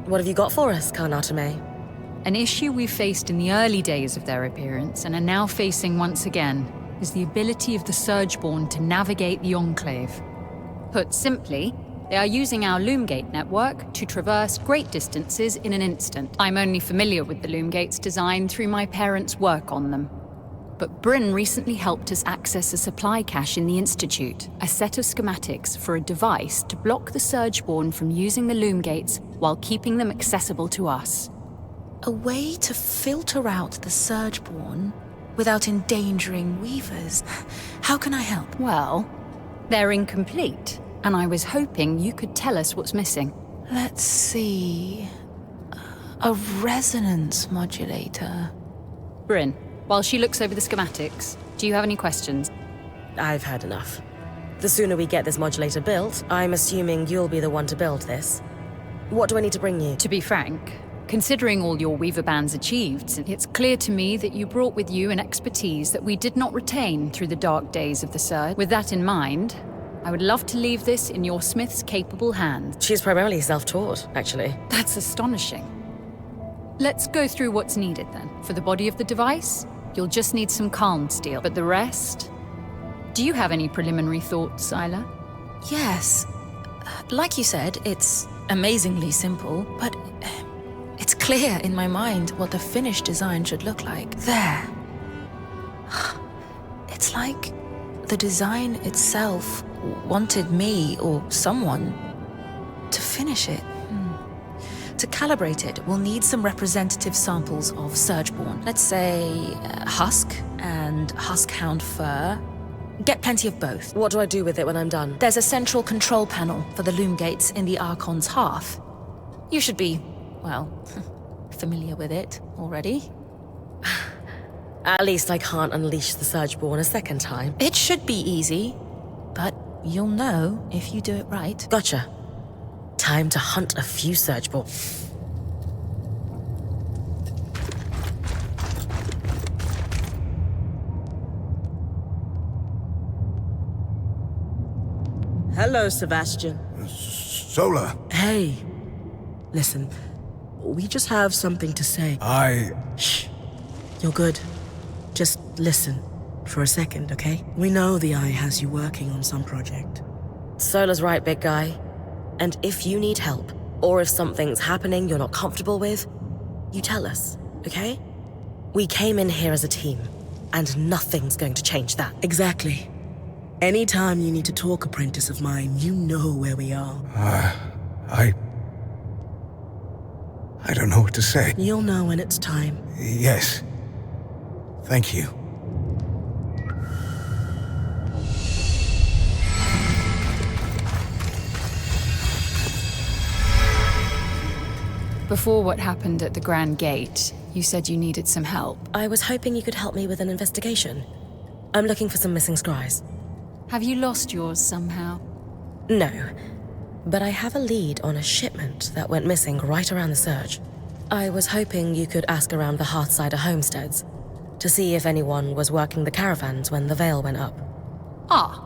What have you got for us, Karnatame? An issue we faced in the early days of their appearance and are now facing once again is the ability of the Surgeborn to navigate the Enclave. Put simply, they are using our Loomgate network to traverse great distances in an instant. I'm only familiar with the Loomgate's design through my parents' work on them. But Bryn recently helped us access a supply cache in the Institute, a set of schematics for a device to block the Surgeborn from using the Loomgates while keeping them accessible to us. A way to filter out the Surgeborn without endangering Weavers. How can I help? Well, they're incomplete, and I was hoping you could tell us what's missing. Let's see. A resonance modulator. Bryn, while she looks over the schematics, do you have any questions? I've had enough. The sooner we get this modulator built, I'm assuming you'll be the one to build this. What do I need to bring you? To be frank, considering all your Weaver bands achieved, it's clear to me that you brought with you an expertise that we did not retain through the dark days of the Surge. With that in mind, I would love to leave this in your smith's capable hands. She's primarily self-taught, actually. That's astonishing. Let's go through what's needed then. For the body of the device, you'll just need some calm steel, but the rest? Do you have any preliminary thoughts, Isla? Yes. Like you said, it's amazingly simple, but it's clear in my mind what the finished design should look like. There. It's like the design itself wanted me or someone to finish it. To to calibrate it, we'll need some representative samples of Surgeborn. Let's say husk and huskhound fur. Get plenty of both. What do I do with it when I'm done? There's a central control panel for the loom gates in the Archon's half. You should be, well, familiar with it already. At least I can't unleash the Surgeborn a second time. It should be easy, but you'll know if you do it right. Gotcha. Time to hunt a few Surgeborn. Hello, Sebastian. Solar. Hey. Listen, we just have something to say. Shh. You're good. Just listen for a second, okay? We know the Eye has you working on some project. Solar's right, big guy. And if you need help, or if something's happening you're not comfortable with, you tell us, okay? We came in here as a team, and nothing's going to change that. Exactly. Anytime you need to talk, apprentice of mine, you know where we are. I don't know what to say. You'll know when it's time. Yes. Thank you. Before what happened at the Grand Gate, you said you needed some help. I was hoping you could help me with an investigation. I'm looking for some missing scries. Have you lost yours somehow? No, but I have a lead on a shipment that went missing right around the surge. I was hoping you could ask around the Hearthsider homesteads to see if anyone was working the caravans when the veil went up. Ah,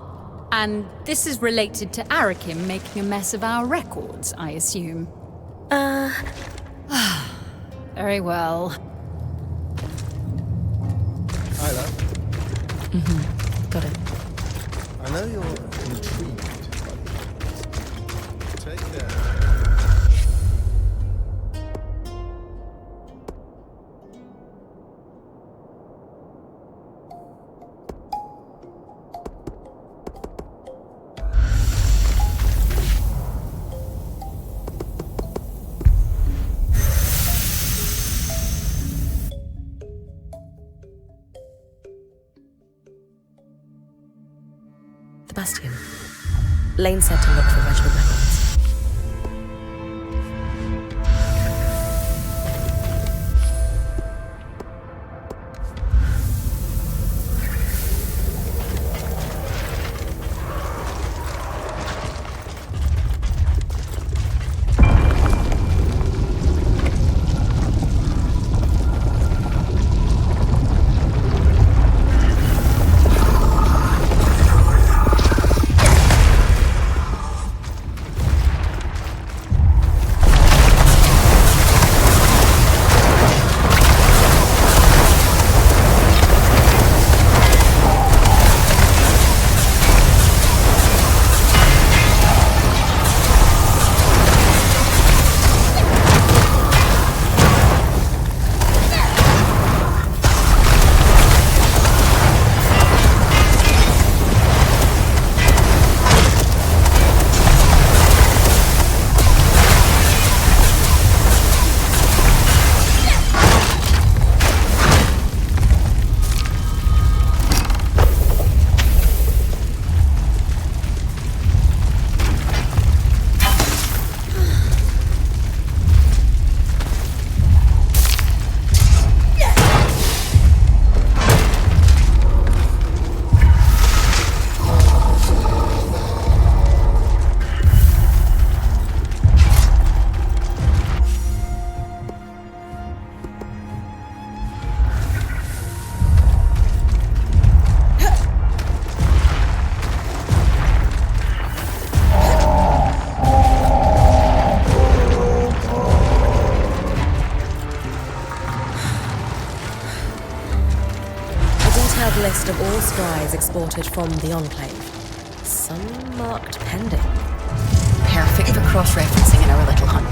and this is related to Arakim making a mess of our records, I assume. Very well. Isla, Got it. I know you're intrigued by the Take care. Sebastian. Lane said to look for regiment records. List of all scries exported from the Enclave. Some marked pending. Perfect for cross-referencing in our little hunt.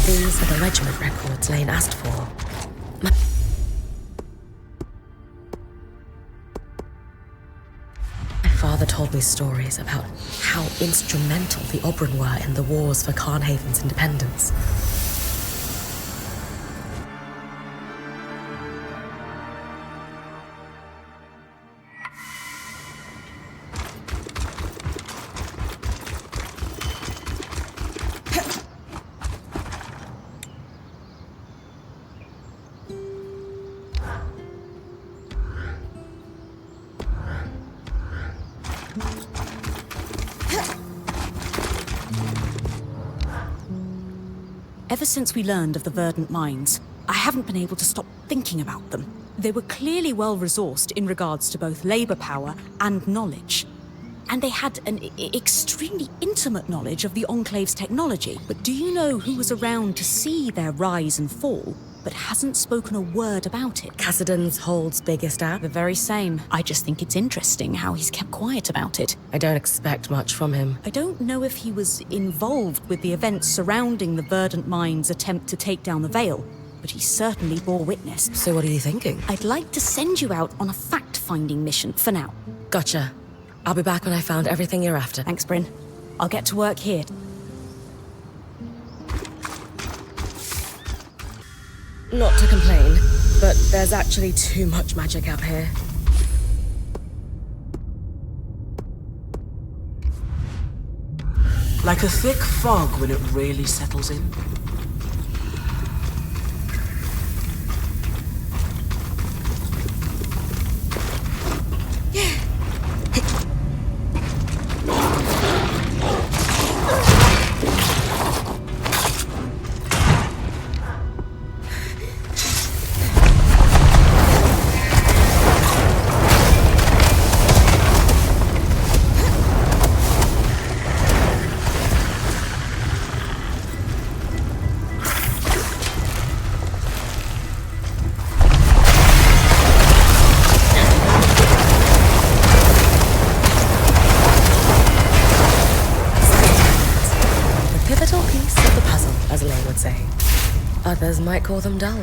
These are the regiment records Lane asked for. My father told me stories about how instrumental the Oberon were in the wars for Carnhaven's independence. Ever since we learned of the verdant mines, I haven't been able to stop thinking about them. They were clearly well-resourced in regards to both labor power and knowledge. And they had an extremely intimate knowledge of the Enclave's technology. But do you know who was around to see their rise and fall, but hasn't spoken a word about it? Cassidon's Hold's biggest app? The very same. I just think it's interesting how he's kept quiet about it. I don't expect much from him. I don't know if he was involved with the events surrounding the Verdant Mind's attempt to take down the Veil, but he certainly bore witness. So what are you thinking? I'd like to send you out on a fact-finding mission for now. Gotcha. I'll be back when I found everything you're after. Thanks, Bryn. I'll get to work here. Not to complain, but there's actually too much magic out here. Like a thick fog when it really settles in. Others might call them dull.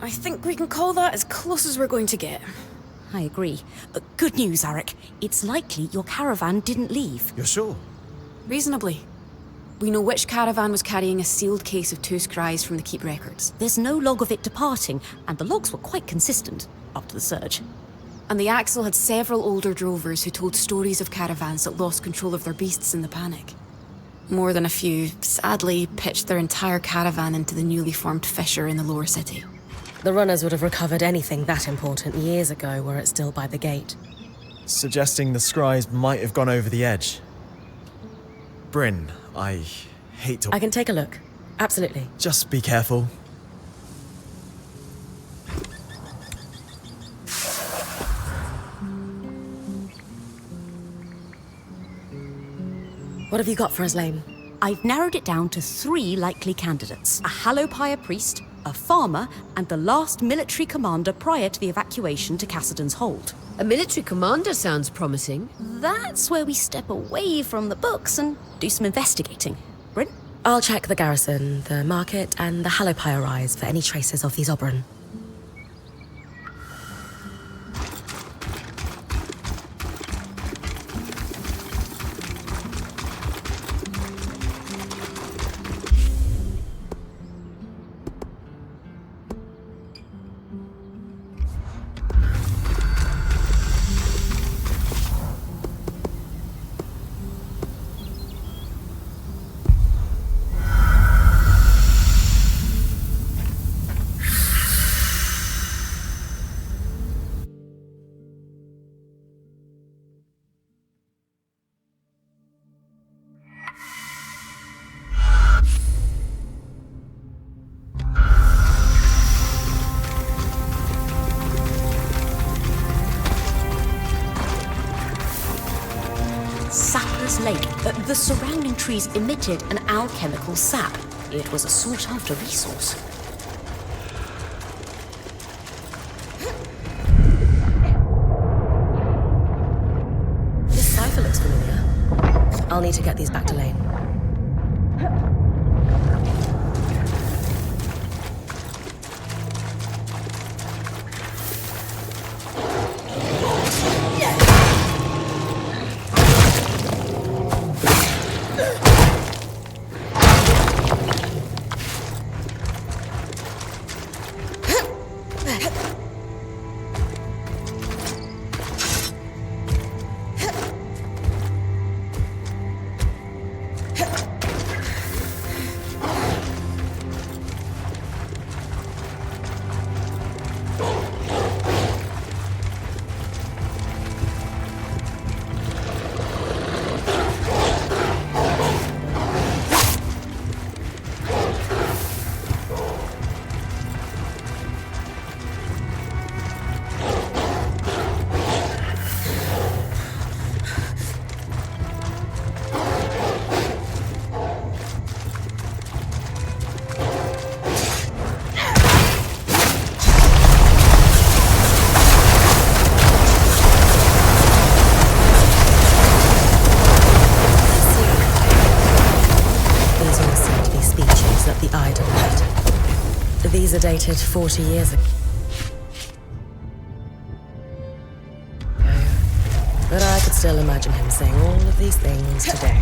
I think we can call that as close as we're going to get. I agree. Good news, Arik. It's likely your caravan didn't leave. You're sure? Reasonably. We know which caravan was carrying a sealed case of two scries from the Keep records. There's no log of it departing, and the logs were quite consistent up to the surge. And the Axel had several older drovers who told stories of caravans that lost control of their beasts in the panic. More than a few, sadly, pitched their entire caravan into the newly formed fissure in the lower city. The runners would have recovered anything that important years ago were it still by the gate. Suggesting the scries might have gone over the edge. Bryn, I hate to... I can take a look. Absolutely. Just be careful. What have you got for us, Lane? I've narrowed it down to 3 likely candidates. A Hallowpire priest, a farmer, and the last military commander prior to the evacuation to Cassidon's Hold. A military commander sounds promising. That's where we step away from the books and do some investigating. Bryn? I'll check the garrison, the market, and the Hallowpire Rise for any traces of these Oberon. Lake, the surrounding trees emitted an alchemical sap. It was a sought-after resource. This cipher looks familiar. I'll need to get these back to Lane. the idol had. These are dated 40 years ago. But I could still imagine him saying all of these things today.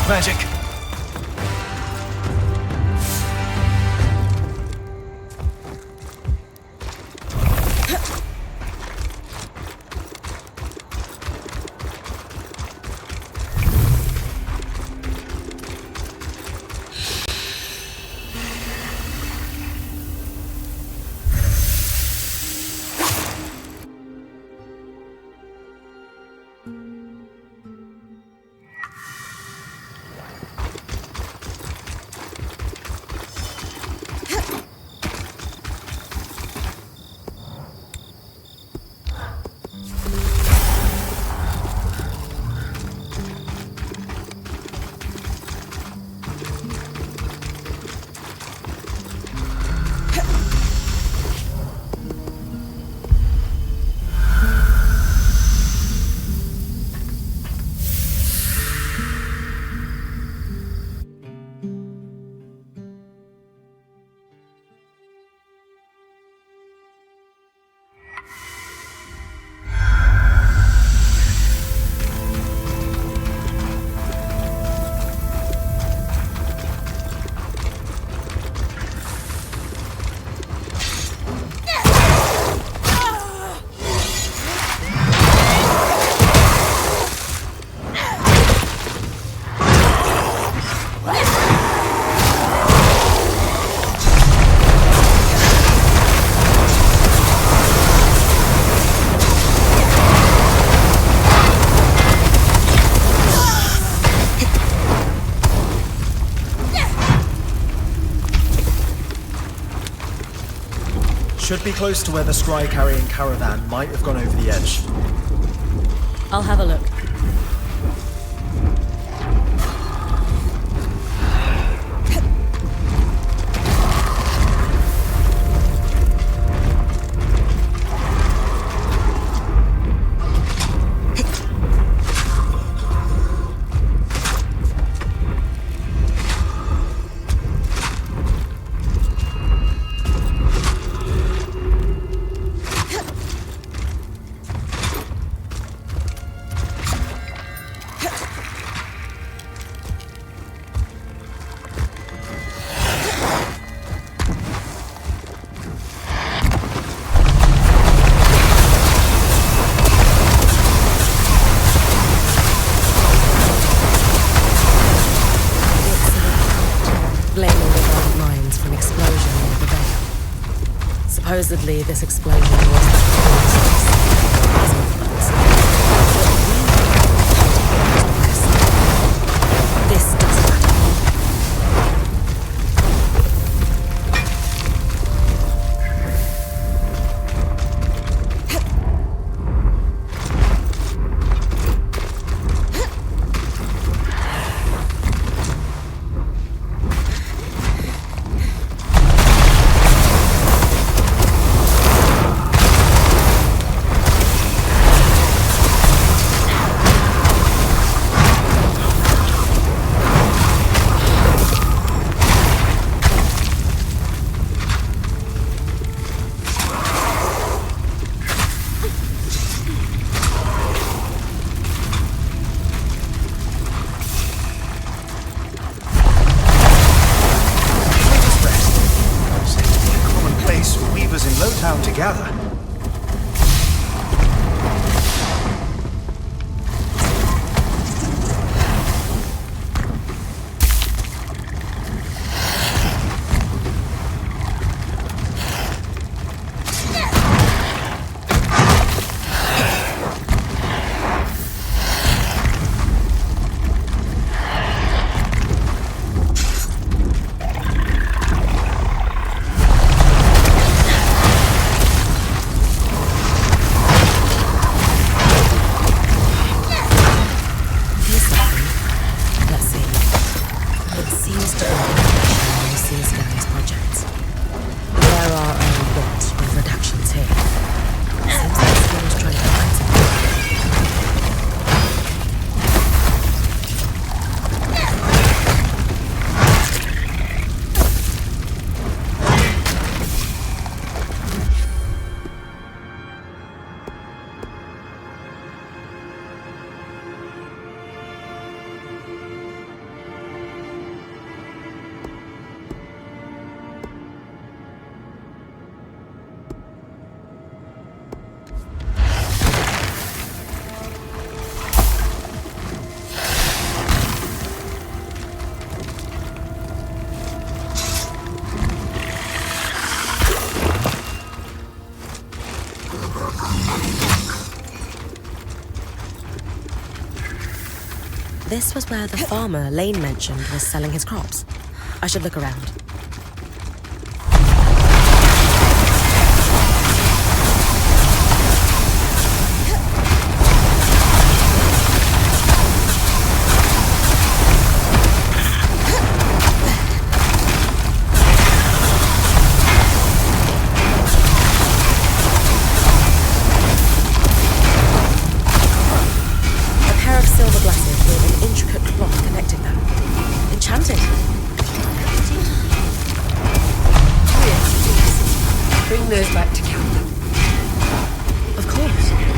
magic. Should be close to where the scry-carrying caravan might have gone over the edge. I'll have a look. Supposedly, this explosion was the This doesn't matter. This was where the farmer Lane mentioned was selling his crops. I should look around. Bring those back to camp. Of course.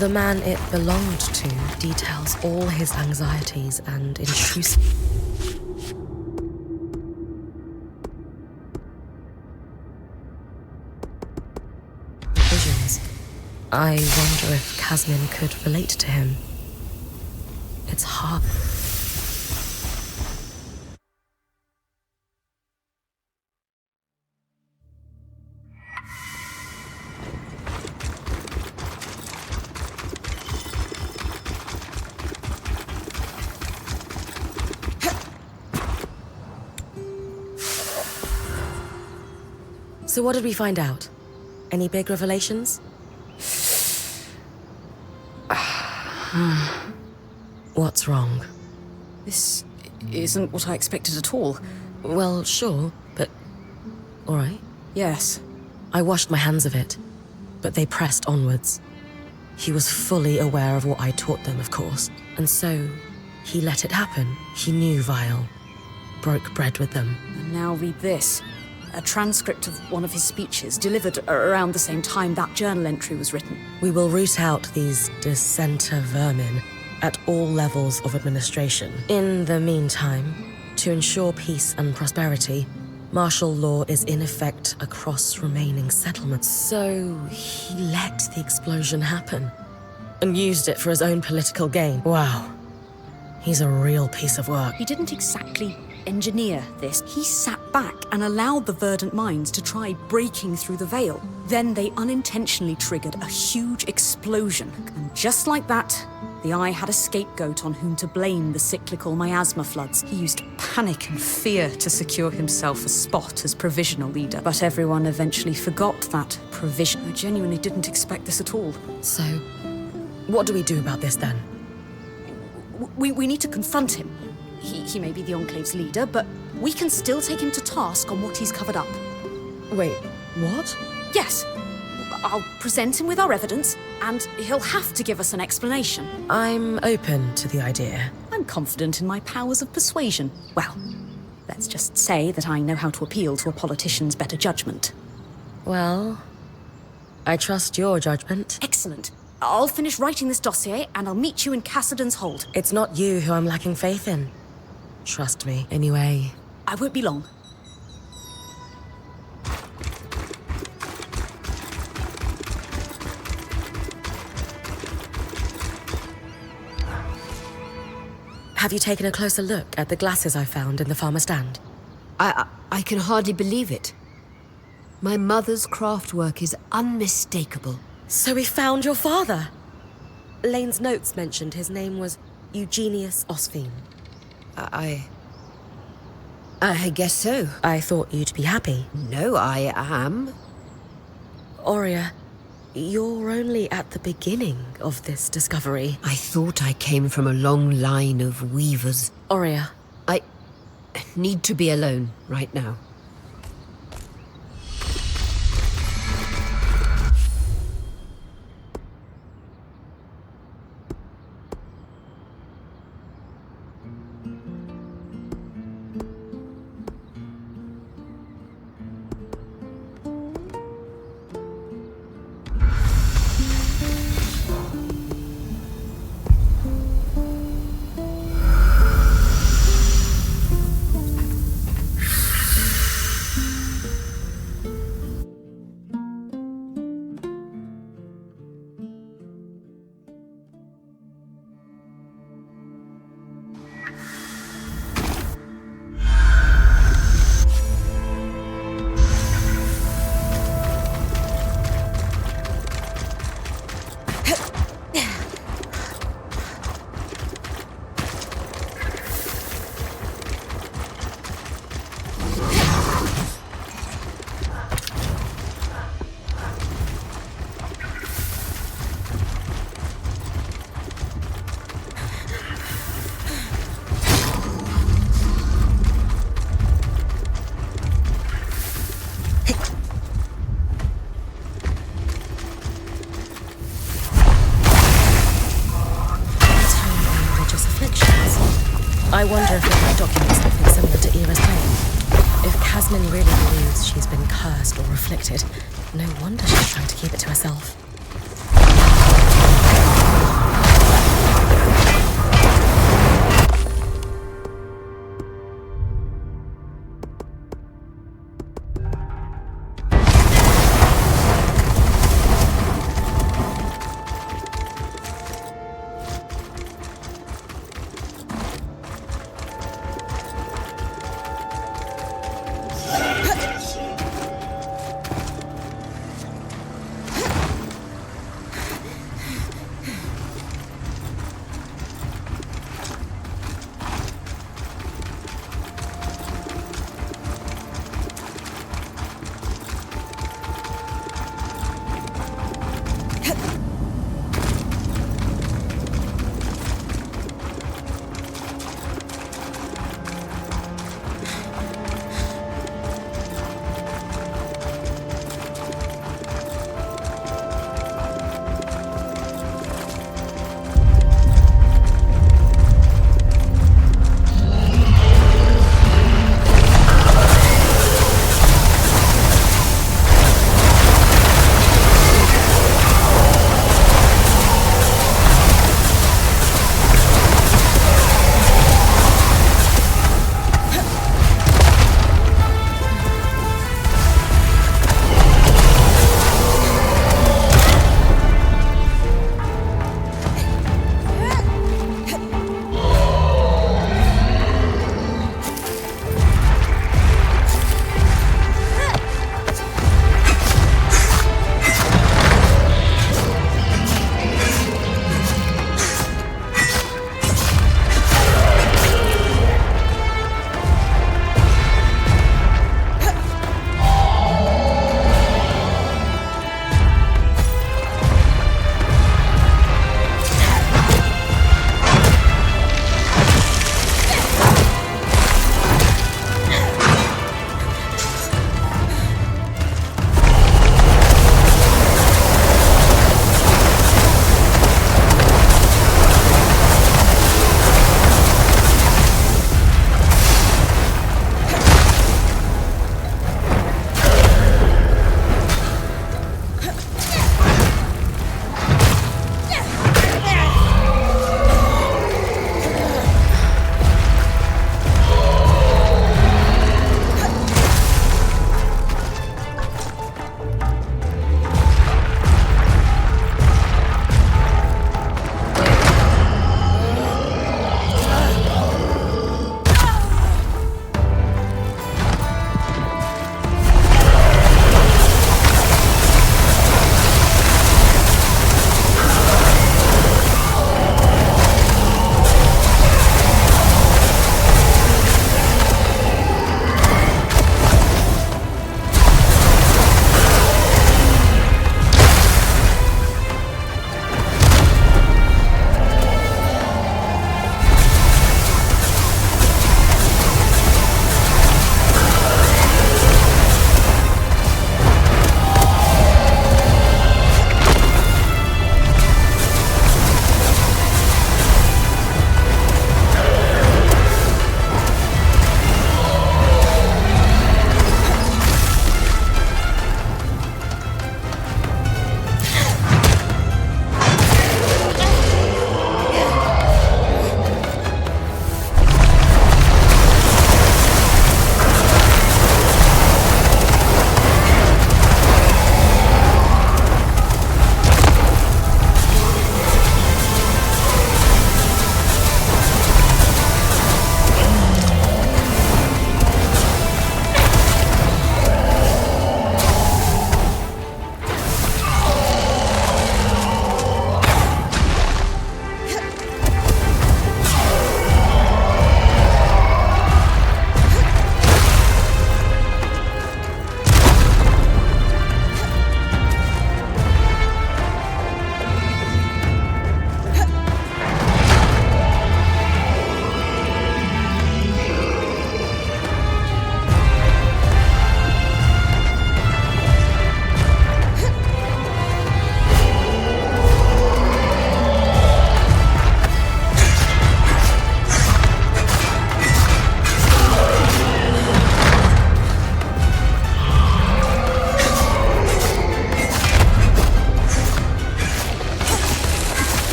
The man it belonged to details all his anxieties and intrusive visions. I wonder if Casmin could relate to him. It's hard. So what did we find out? Any big revelations? What's wrong? This isn't what I expected at all. Well, sure, but... all right. Yes. I washed my hands of it, but they pressed onwards. He was fully aware of what I taught them, of course, and so he let it happen. He knew Vile. Broke bread with them. And now read this. A transcript of one of his speeches, delivered around the same time that journal entry was written. We will root out these dissenter vermin at all levels of administration. In the meantime, to ensure peace and prosperity, martial law is in effect across remaining settlements. So he let the explosion happen and used it for his own political gain. Wow. He's a real piece of work. He didn't exactly engineer this. He sat back and allowed the verdant minds to try breaking through the veil. Then they unintentionally triggered a huge explosion. And just like that, the Eye had a scapegoat on whom to blame the cyclical miasma floods. He used panic and fear to secure himself a spot as provisional leader. But everyone eventually forgot that provision. I genuinely didn't expect this at all. So, what do we do about this then? We need to confront him. He may be the Enclave's leader, but we can still take him to task on what he's covered up. Wait, what? Yes. I'll present him with our evidence, and he'll have to give us an explanation. I'm open to the idea. I'm confident in my powers of persuasion. Well, let's just say that I know how to appeal to a politician's better judgment. Well, I trust your judgment. Excellent. I'll finish writing this dossier, and I'll meet you in Cassidon's Hold. It's not you who I'm lacking faith in. Trust me. Anyway. I won't be long. Have you taken a closer look at the glasses I found in the farmer's stand? I can hardly believe it. My mother's craft work is unmistakable. So we found your father! Lane's notes mentioned his name was Eugenius Osphine. I guess so. I thought you'd be happy. No, I am. Aurea, you're only at the beginning of this discovery. I thought I came from a long line of weavers. Aurea. I need to be alone right now. I wonder if it might document something similar to Era's claim. If Casmin really believes she's been cursed or afflicted, no wonder she's trying to keep it to herself.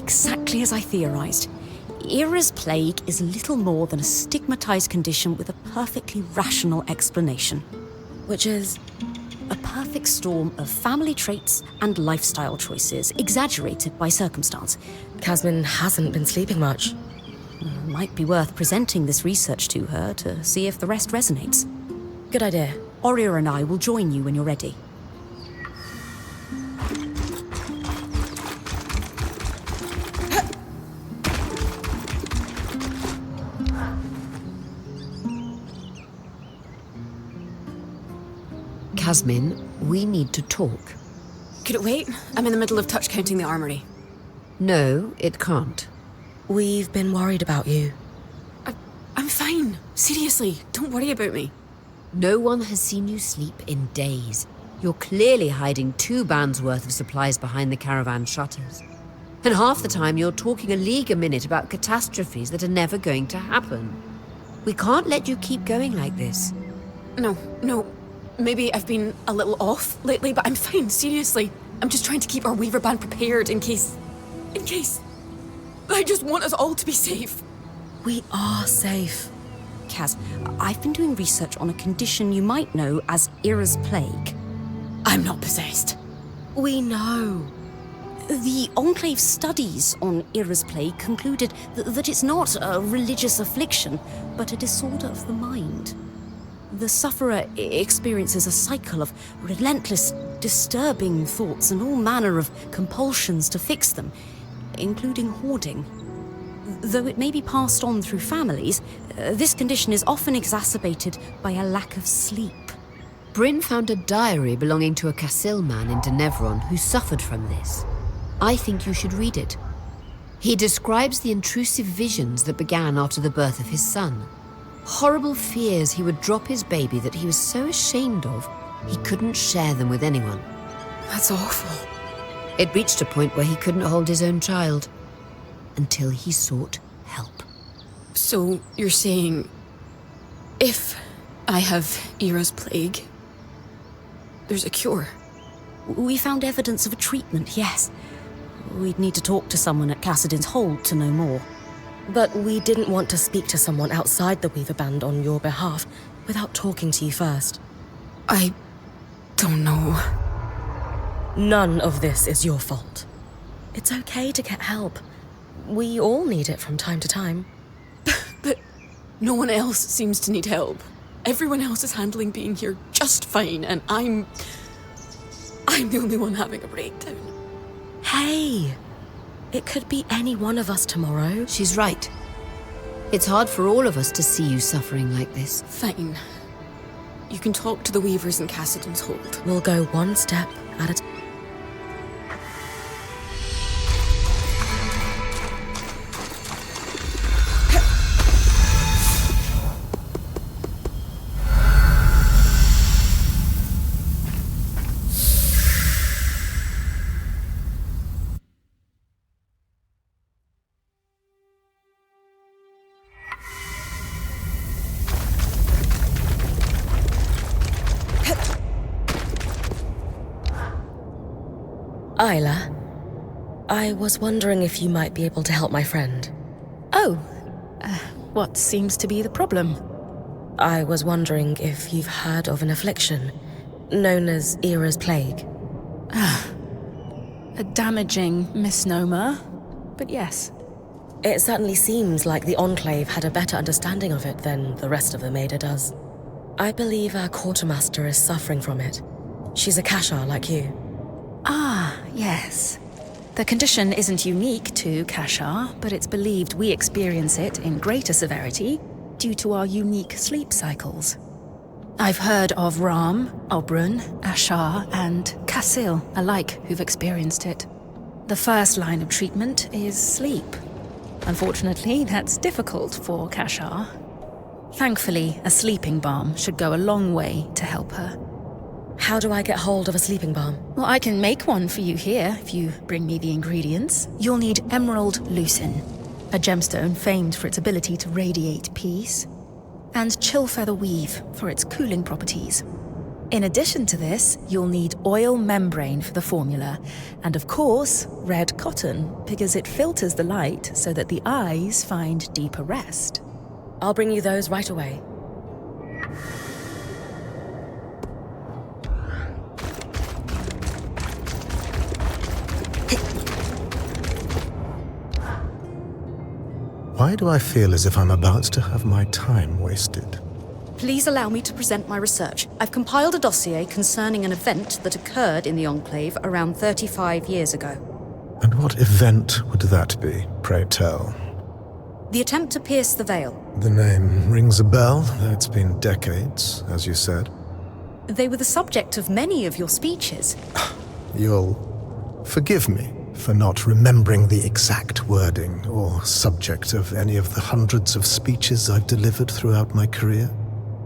exactly as I theorized. Era's plague is little more than a stigmatized condition with a perfectly rational explanation. Which is... A perfect storm of family traits and lifestyle choices, exaggerated by circumstance. Casmin hasn't been sleeping much. Might be worth presenting this research to her to see if the rest resonates. Good idea. Oria and I will join you when you're ready. Casmin, we need to talk. Could it wait? I'm in the middle of touch counting the armory. No, it can't. We've been worried about you. I'm fine. Seriously, don't worry about me. No one has seen you sleep in days. You're clearly hiding 2 bands worth of supplies behind the caravan shutters. And half the time you're talking a league a minute about catastrophes that are never going to happen. We can't let you keep going like this. No. Maybe I've been a little off lately, but I'm fine, seriously. I'm just trying to keep our Weaver band prepared in case... I just want us all to be safe. We are safe. Kaz, I've been doing research on a condition you might know as Era's plague. I'm not possessed. We know. The Enclave studies on Era's plague concluded that it's not a religious affliction, but a disorder of the mind. The sufferer experiences a cycle of relentless, disturbing thoughts and all manner of compulsions to fix them, including hoarding. Though it may be passed on through families, this condition is often exacerbated by a lack of sleep. Bryn found a diary belonging to a Casil man in Denevron who suffered from this. I think you should read it. He describes the intrusive visions that began after the birth of his son. Horrible fears he would drop his baby that he was so ashamed of, he couldn't share them with anyone. That's awful. It reached a point where he couldn't hold his own child, until he sought help. So you're saying, if I have Era's plague, there's a cure? We found evidence of a treatment, yes. We'd need to talk to someone at Cassidin's Hold to know more. But we didn't want to speak to someone outside the Weaver Band on your behalf without talking to you first. I don't know. None of this is your fault. It's okay to get help. We all need it from time to time. But no one else seems to need help. Everyone else is handling being here just fine, and I'm the only one having a breakdown. Hey! It could be any one of us tomorrow. She's right. It's hard for all of us to see you suffering like this. Fine. You can talk to the Weavers in Cassidin's Hold. We'll go one step at a time. Isla, I was wondering if you might be able to help my friend. Oh, what seems to be the problem? I was wondering if you've heard of an affliction known as Era's plague. A damaging misnomer, but yes. It certainly seems like the Enclave had a better understanding of it than the rest of the Maida does. I believe our quartermaster is suffering from it. She's a Kashar like you. Ah, yes. The condition isn't unique to Kashar, but it's believed we experience it in greater severity due to our unique sleep cycles. I've heard of Ram, Obrun, Ashar, and Casil alike who've experienced it. The first line of treatment is sleep. Unfortunately, that's difficult for Kashar. Thankfully, a sleeping balm should go a long way to help her. How do I get hold of a sleeping balm? Well, I can make one for you here if you bring me the ingredients. You'll need emerald lucin, a gemstone famed for its ability to radiate peace, and chill feather weave for its cooling properties. In addition to this, you'll need oil membrane for the formula, and of course, red cotton, because it filters the light so that the eyes find deeper rest. I'll bring you those right away. Why do I feel as if I'm about to have my time wasted? Please allow me to present my research. I've compiled a dossier concerning an event that occurred in the Enclave around 35 years ago. And what event would that be, pray tell? The attempt to pierce the veil. The name rings a bell, though it's been decades, as you said. They were the subject of many of your speeches. You'll forgive me for not remembering the exact wording or subject of any of the hundreds of speeches I've delivered throughout my career.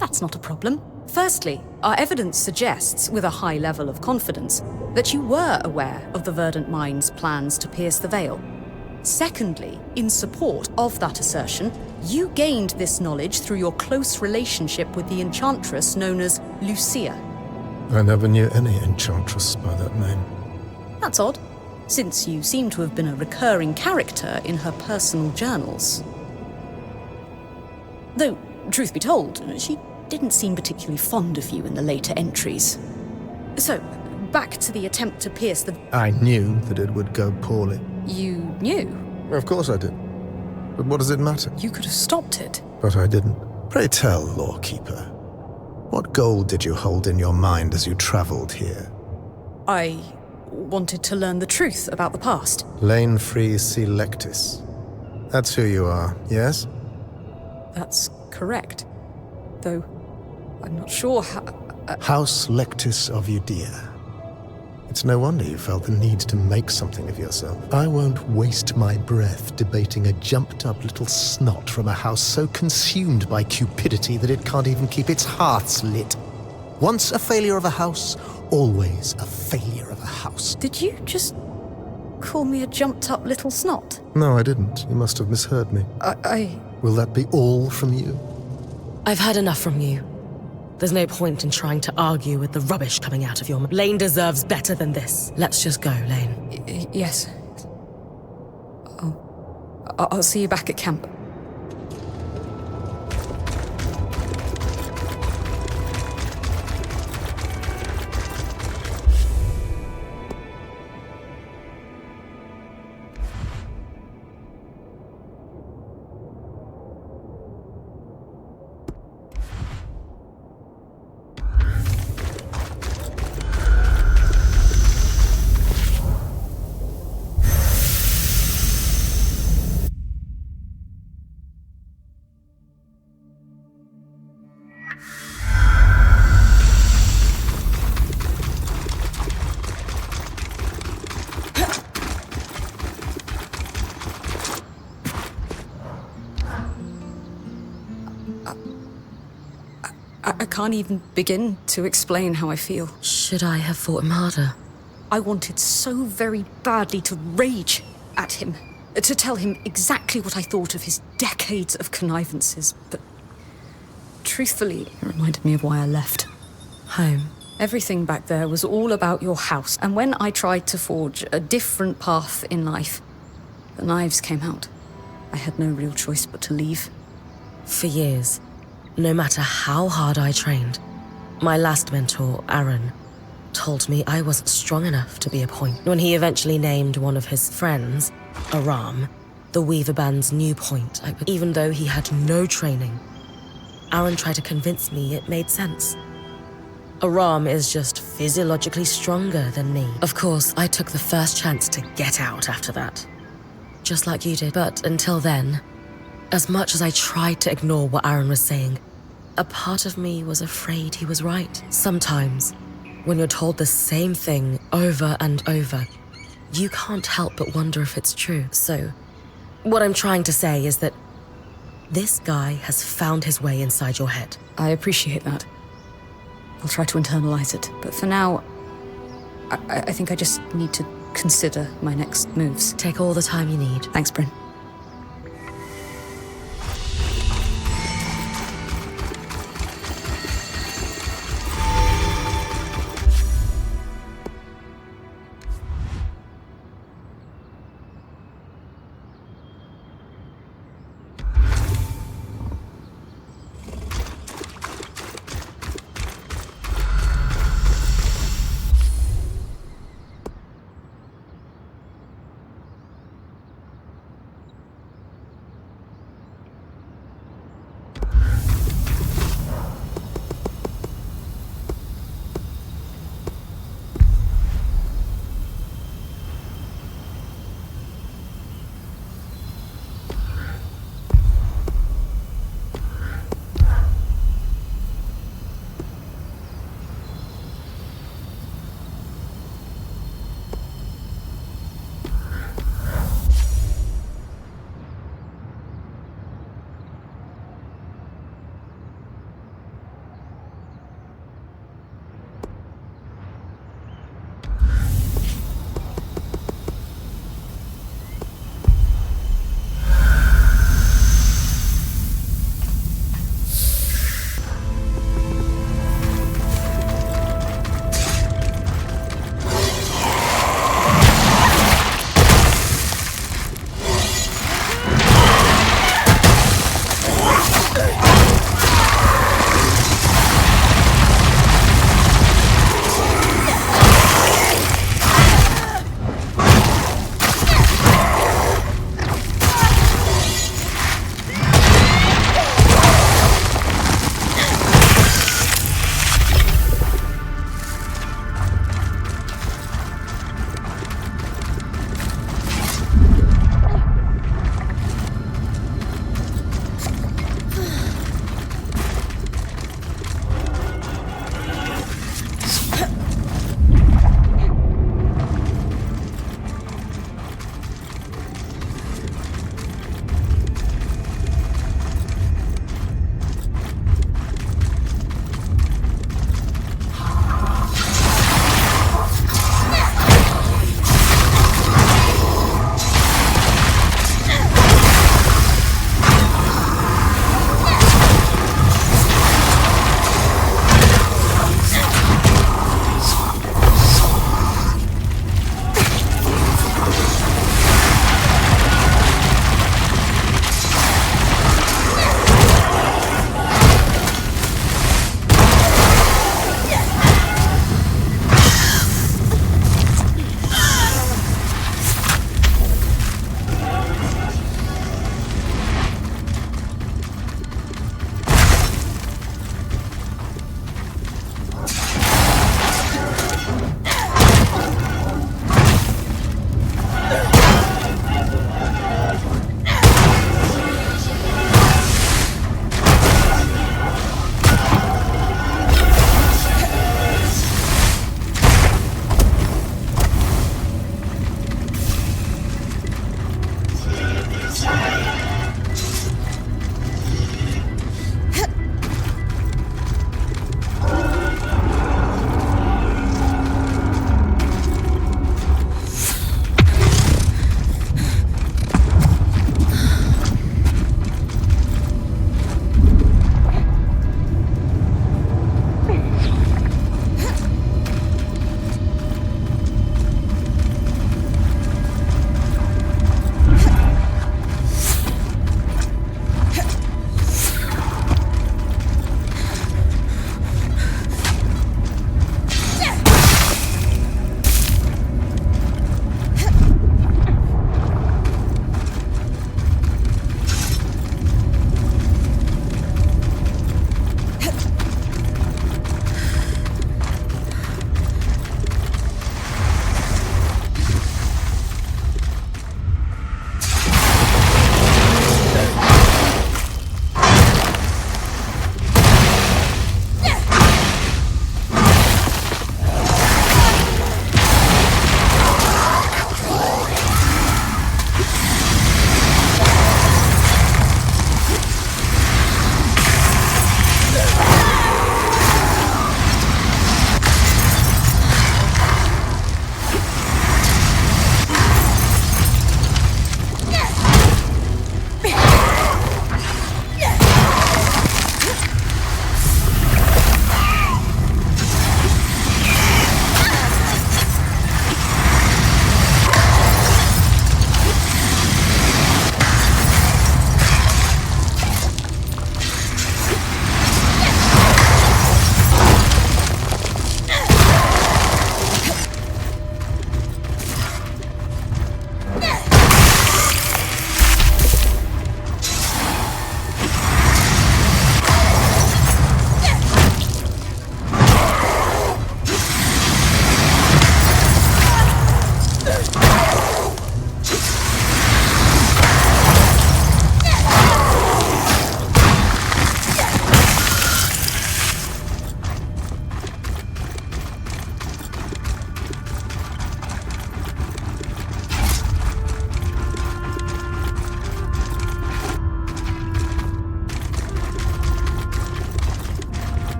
That's not a problem. Firstly, our evidence suggests, with a high level of confidence, that you were aware of the Verdant Mind's plans to pierce the veil. Secondly, in support of that assertion, you gained this knowledge through your close relationship with the enchantress known as Lucia. I never knew any enchantress by that name. That's odd, since you seem to have been a recurring character in her personal journals. Though, truth be told, she didn't seem particularly fond of you in the later entries. So, back to the attempt to pierce the... I knew that it would go poorly. You knew? Of course I did. But what does it matter? You could have stopped it. But I didn't. Pray tell, Lawkeeper, what goal did you hold in your mind as you travelled here? I wanted to learn the truth about the past. Lane Free Selectis. That's who you are, yes? That's correct. Though, I'm not sure how... House Lectis of Udea. It's no wonder you felt the need to make something of yourself. I won't waste my breath debating a jumped-up little snot from a house so consumed by cupidity that it can't even keep its hearths lit. Once a failure of a house, always a failure of a house. Did you just call me a jumped-up little snot? No, I didn't. You must have misheard me. Will that be all from you? I've had enough from you. There's no point in trying to argue with the rubbish coming out of your mouth. Lane deserves better than this. Let's just go, Lane. Yes. I'll see you back at camp. I can't even begin to explain how I feel. Should I have fought him harder? I wanted so very badly to rage at him, to tell him exactly what I thought of his decades of connivances, but truthfully, it reminded me of why I left. Home. Everything back there was all about your house, and when I tried to forge a different path in life, the knives came out. I had no real choice but to leave. For years, no matter how hard I trained, my last mentor, Aaron, told me I wasn't strong enough to be a point. When he eventually named one of his friends, Aram, the Weaver Band's new point, even though he had no training, Aaron tried to convince me it made sense. Aram is just physiologically stronger than me. Of course, I took the first chance to get out after that, just like you did. But until then, as much as I tried to ignore what Aaron was saying, a part of me was afraid he was right. Sometimes, when you're told the same thing over and over, you can't help but wonder if it's true. So, what I'm trying to say is that this guy has found his way inside your head. I appreciate that. I'll try to internalize it, but for now, I think I just need to consider my next moves. Take all the time you need. Thanks, Bryn.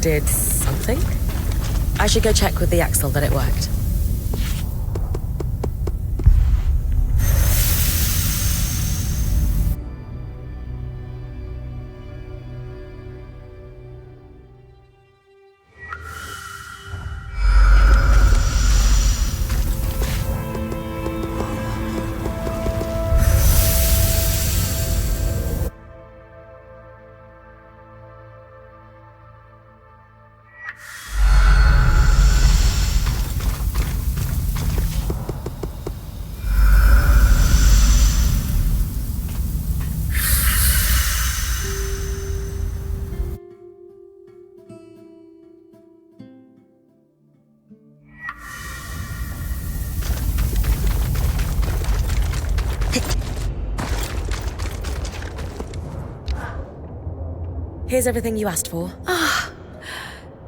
did something? I should go check with the axle that it worked. Here's everything you asked for.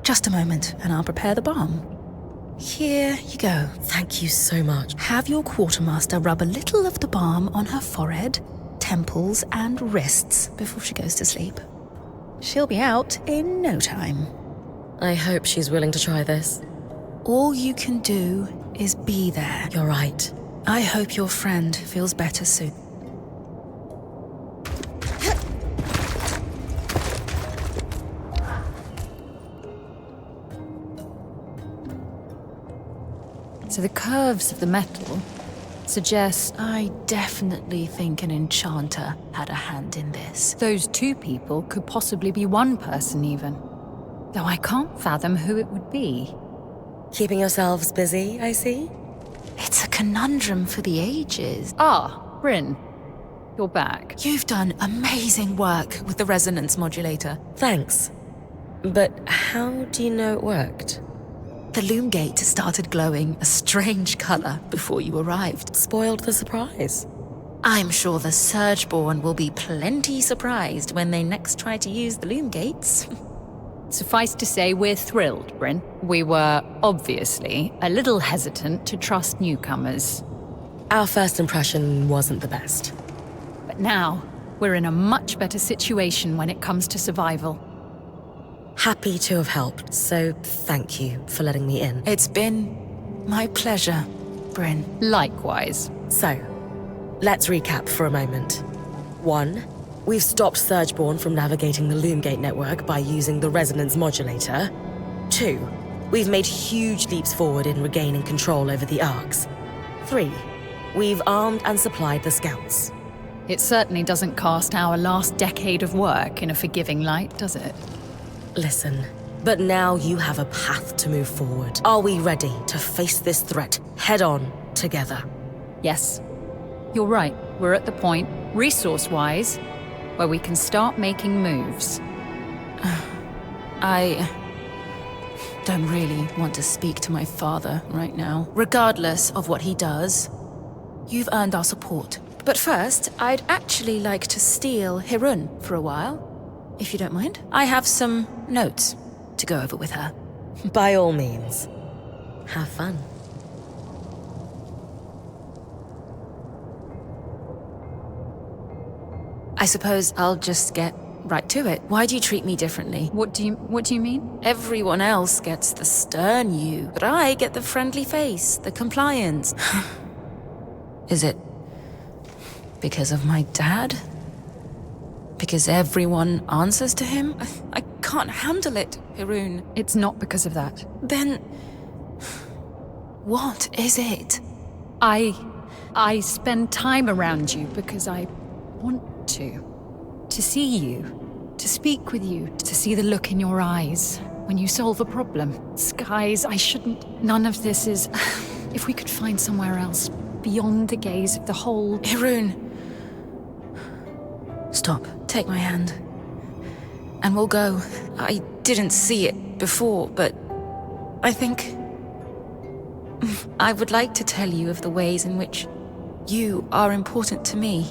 Just a moment, and I'll prepare the balm. Here you go. Thank you so much. Have your quartermaster rub a little of the balm on her forehead, temples, and wrists before she goes to sleep. She'll be out in no time. I hope she's willing to try this. All you can do is be there. You're right. I hope your friend feels better soon. So the curves of the metal suggest I definitely think an enchanter had a hand in this. those two people could possibly be one person even. Though I can't fathom who it would be. Keeping yourselves busy, I see? It's a conundrum for the ages. Bryn, you're back. You've done amazing work with the resonance modulator. Thanks. But how do you know it worked? The loom gate started glowing a strange color before you arrived. Spoiled the surprise. I'm sure the Surgeborn will be plenty surprised when they next try to use the loom gates. Suffice to say, we're thrilled, Bryn. We were, obviously, a little hesitant to trust newcomers. Our first impression wasn't the best. But now, we're in a much better situation when it comes to survival. Happy to have helped, so thank you for letting me in. It's been my pleasure, Bryn. Likewise. So, let's recap for a moment. 1. We've stopped Surgeborn from navigating the Loomgate network by using the resonance modulator. 2. We've made huge leaps forward in regaining control over the arcs. 3. We've armed and supplied the scouts. It certainly doesn't cast our last decade of work in a forgiving light, does it? Listen, but now you have a path to move forward. Are we ready to face this threat head-on together? Yes. You're right. We're at the point, resource-wise, where we can start making moves. I don't really want to speak to my father right now. Regardless of what he does, you've earned our support. But first, I'd actually like to steal Hirun for a while, if you don't mind. I have some notes to go over with her. By all means. Have fun. I suppose I'll just get right to it. Why do you treat me differently? What do you mean? Everyone else gets the stern you, but I get the friendly face, the compliance. Is it because of my dad? Because everyone answers to him? I can't handle it, Hirun. It's not because of that. Then what is it? I spend time around you because I want to see you, to speak with you, to see the look in your eyes when you solve a problem. Skies, I shouldn't. None of this is. If we could find somewhere else beyond the gaze of the whole. Hirun. Stop. Take my hand. And we'll go. I didn't see it before, but I think I would like to tell you of the ways in which you are important to me.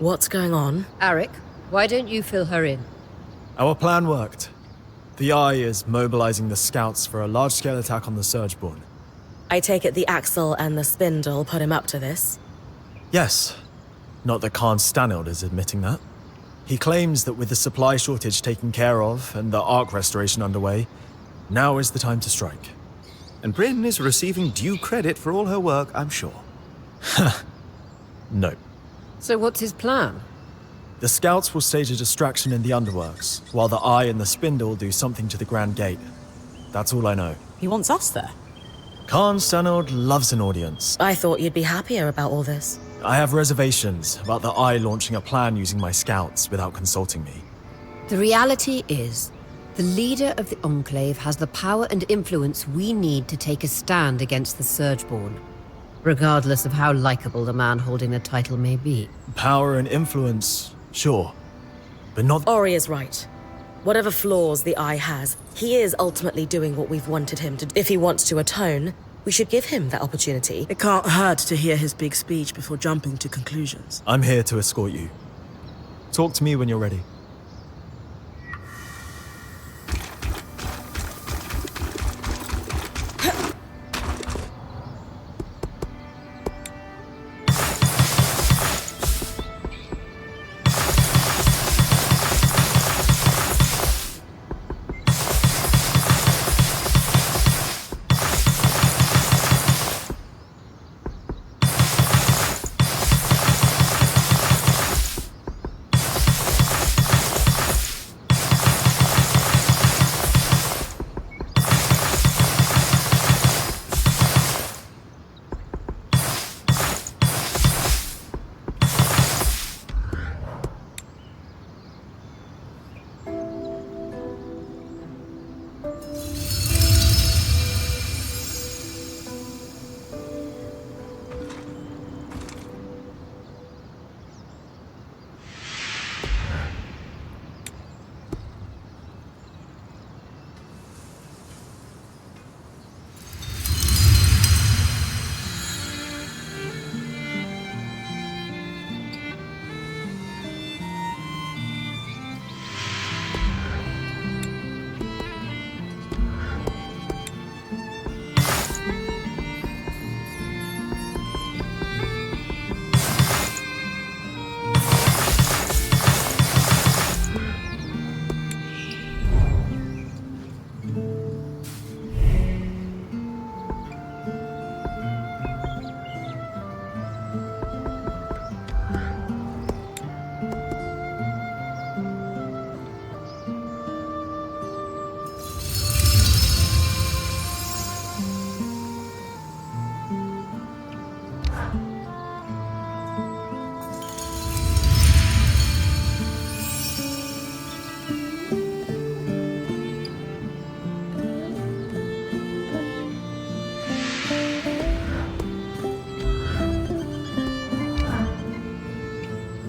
What's going on? Arik, why don't you fill her in? Our plan worked. The Eye is mobilizing the scouts for a large-scale attack on the Surgeborn. I take it the axle and the spindle put him up to this? Yes. Not that Khan Stanild is admitting that. He claims that with the supply shortage taken care of and the Ark restoration underway, now is the time to strike. And Bryn is receiving due credit for all her work, I'm sure. No. So what's his plan? The scouts will stage a distraction in the underworks, while the Eye and the spindle do something to the Grand Gate. That's all I know. He wants us there. Khan Stanild loves an audience. I thought you'd be happier about all this. I have reservations about the Eye launching a plan using my scouts without consulting me. The reality is, the leader of the Enclave has the power and influence we need to take a stand against the Surgeborn, regardless of how likable the man holding the title may be. Power and influence, sure, but not... Ori is right. Whatever flaws the Eye has, he is ultimately doing what we've wanted him to do. If he wants to atone, we should give him that opportunity. It can't hurt to hear his big speech before jumping to conclusions. I'm here to escort you. Talk to me when you're ready.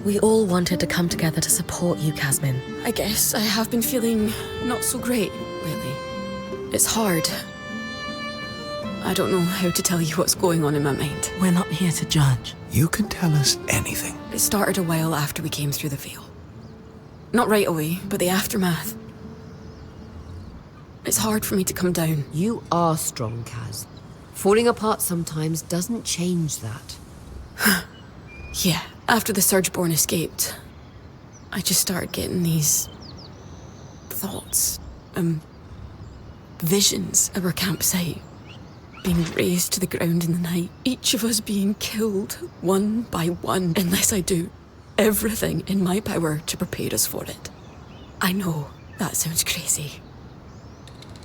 We all wanted to come together to support you, Casmin. I guess I have been feeling not so great, lately. It's hard. I don't know how to tell you what's going on in my mind. We're not here to judge. You can tell us anything. It started a while after we came through the veil. Not right away, but the aftermath. It's hard for me to come down. You are strong, Kaz. Falling apart sometimes doesn't change that. Yeah, after the Surgeborn escaped, I just started getting these thoughts, visions of our campsite being razed to the ground in the night. Each of us being killed one by one, unless I do everything in my power to prepare us for it. I know that sounds crazy,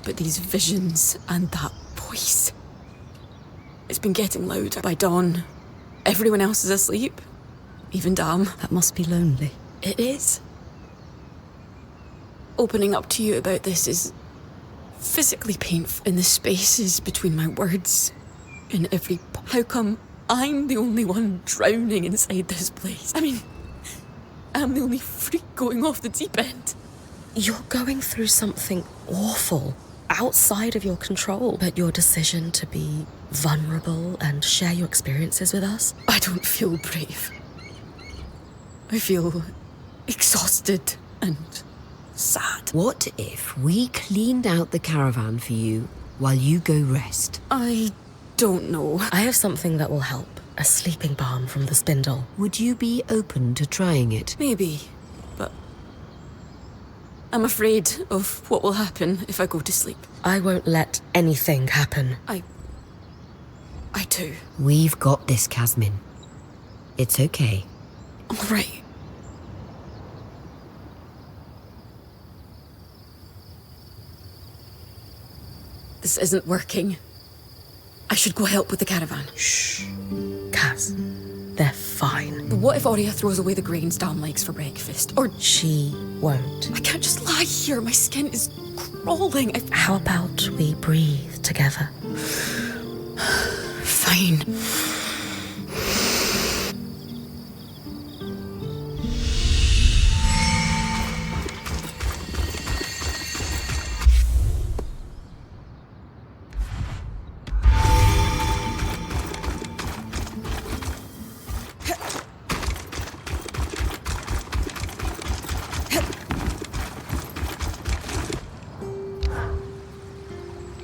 but these visions and that voice, it's been getting louder. By dawn, everyone else is asleep, even Dam. That must be lonely. It is. Opening up to you about this is physically painful. In the spaces between my words, in every... How come I'm the only one drowning inside this place? I mean, I'm the only freak going off the deep end. You're going through something awful, outside of your control. But your decision to be vulnerable and share your experiences with us? I don't feel brave. I feel exhausted and sad. What if we cleaned out the caravan for you while you go rest? I don't know. I have something that will help. A sleeping balm from the spindle. Would you be open to trying it? Maybe, but I'm afraid of what will happen if I go to sleep. I won't let anything happen. I do. We've got this, Casmin. It's okay. All right. This isn't working. I should go help with the caravan. Shh. Kaz, they're fine. But what if Aurea throws away the grains Dan likes for breakfast? Or She won't. I can't just lie here. My skin is crawling. How about we breathe together? Fine.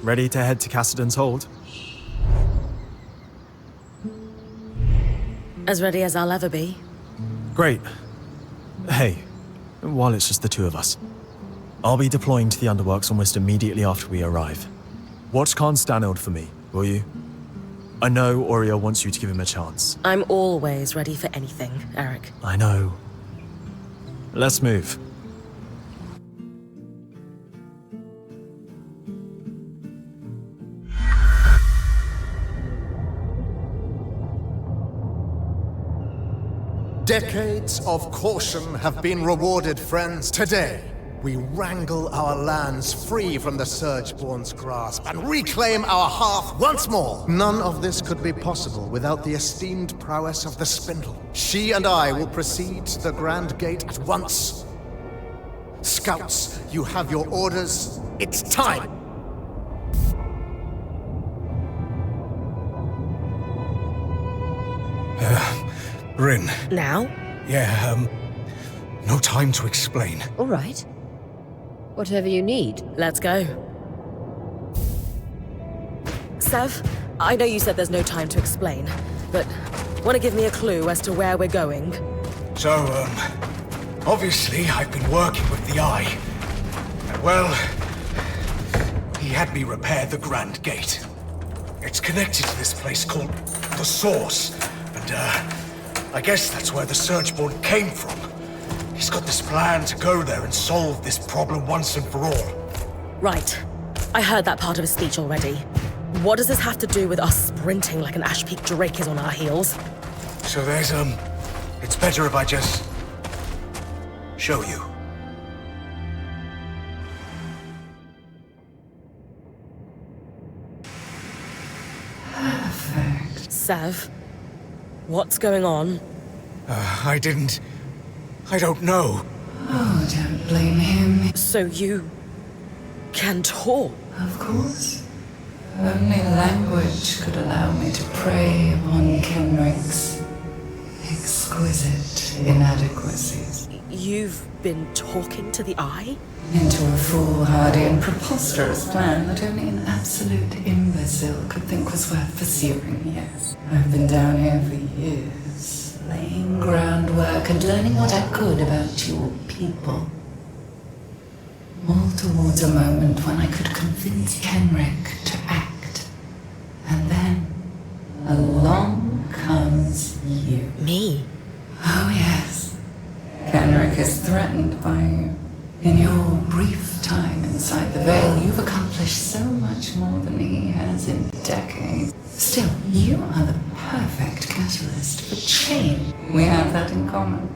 Ready to head to Cassidon's Hold? As ready as I'll ever be. Great. Hey, while it's just the two of us, I'll be deploying to the Underworks almost immediately after we arrive. Watch Khan Stanild for me, will you? I know Aurea wants you to give him a chance. I'm always ready for anything, Eric. I know. Let's move. Decades of caution have been rewarded, friends. Today, we wrangle our lands free from the Surgeborn's grasp and reclaim our hearth once more. None of this could be possible without the esteemed prowess of the Spindle. She and I will proceed to the Grand Gate at once. Scouts, you have your orders. It's time! Bryn. Now? Yeah, no time to explain. All right. Whatever you need. Let's go. Sev, I know you said there's no time to explain, but want to give me a clue as to where we're going? So, obviously I've been working with the Eye. And well, he had me repair the Grand Gate. It's connected to this place called the Source, and, I guess that's where the Surgeborn came from. He's got this plan to go there and solve this problem once and for all. Right. I heard that part of his speech already. What does this have to do with us sprinting like an Ash Peak Drake is on our heels? So there's, it's better if I just show you. Perfect. Sev, what's going on? I don't know. Oh, don't blame him. So you can talk? Of course. Only language could allow me to prey upon Kenrick's exquisite inadequacies. You've been talking to the Eye? Into a foolhardy and preposterous plan that only an absolute imbecile could think was worth pursuing, yes. I've been down here for years, laying groundwork and learning what I could about your people. All towards a moment when I could convince Kenrick to act. And then, along comes you. Me? Oh yes. Kenrick is threatened by you. In your brief time inside the Veil, you've accomplished so much more than he has in decades. Still, you are the perfect catalyst for change. We have that in common,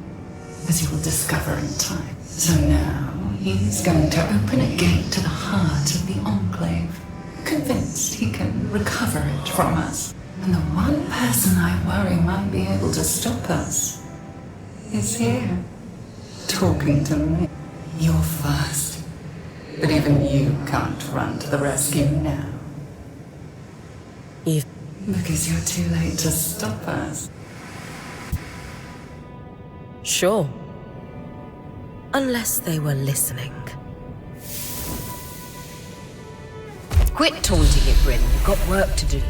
as you will discover in time. So now, he's going to open a gate to the heart of the Enclave, convinced he can recover it from us. And the one person I worry might be able to stop us is here, talking to me. You're first, but even you can't run to the rescue now. Because you're too late to stop us. Sure. Unless they were listening. Quit taunting it, Bryn. You've got work to do.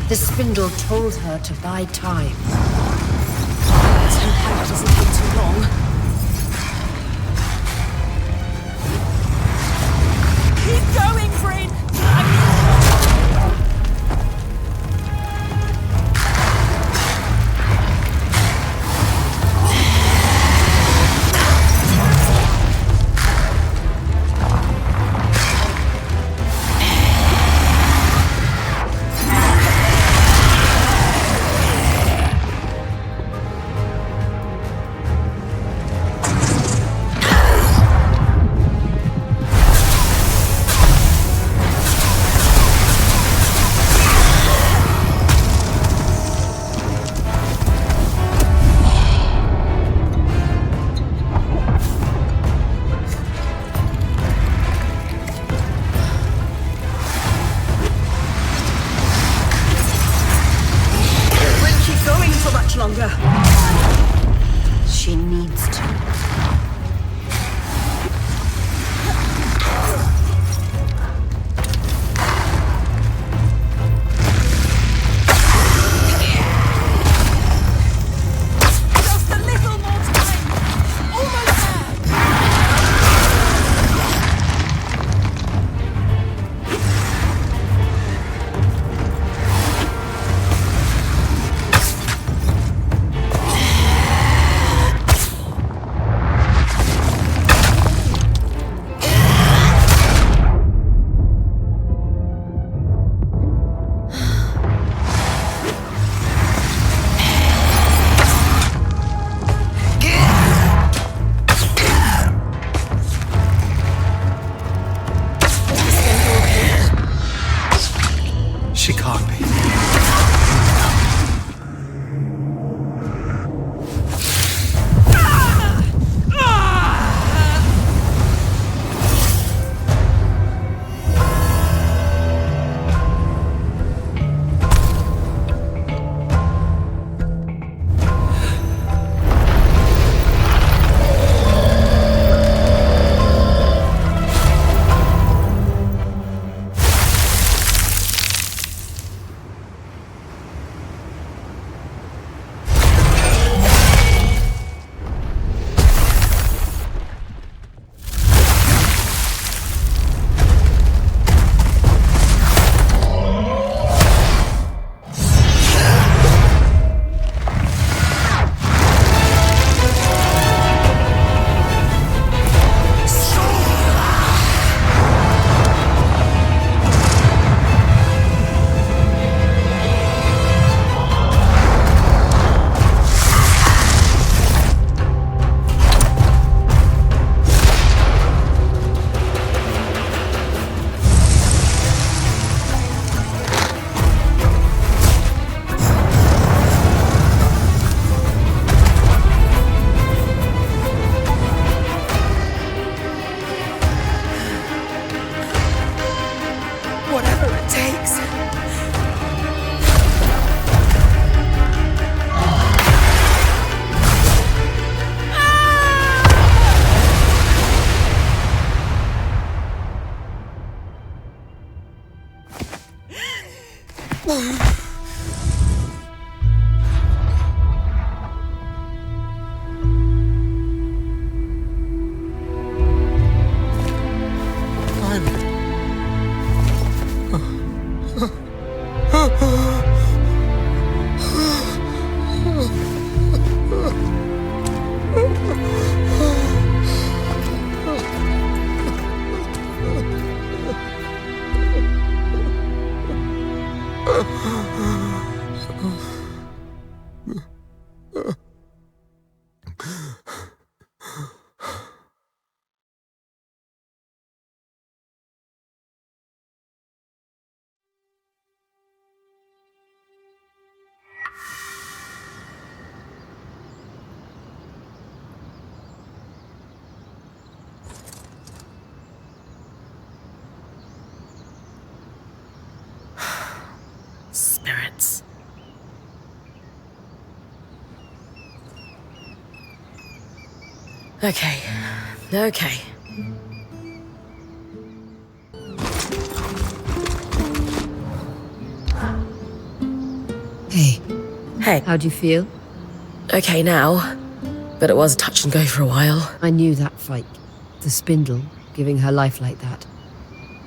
The spindle told her to buy time. Let's hope that doesn't take too long. Keep going, Bryn! Longer. She needs to. Just a little more time. Almost there. Spirits. Okay. Hey. How do you feel? Okay now, but it was touch and go for a while. I knew that fight. The spindle, giving her life like that.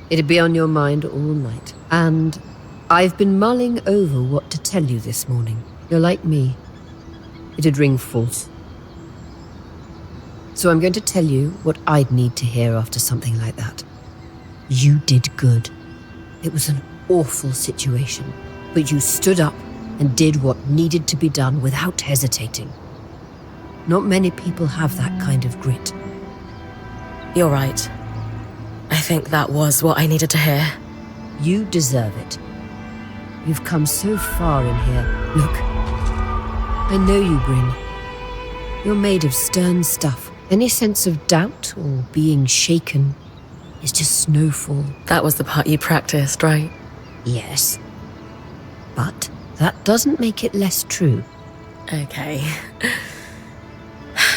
It'd be on your mind all night. And I've been mulling over what to tell you this morning. You're like me. It'd ring false. So I'm going to tell you what I'd need to hear after something like that. You did good. It was an awful situation, but you stood up and did what needed to be done without hesitating. Not many people have that kind of grit. You're right. I think that was what I needed to hear. You deserve it. You've come so far in here. Look, I know you, Bryn. You're made of stern stuff. Any sense of doubt or being shaken is just snowfall. That was the part you practiced, right? Yes. But that doesn't make it less true. Okay.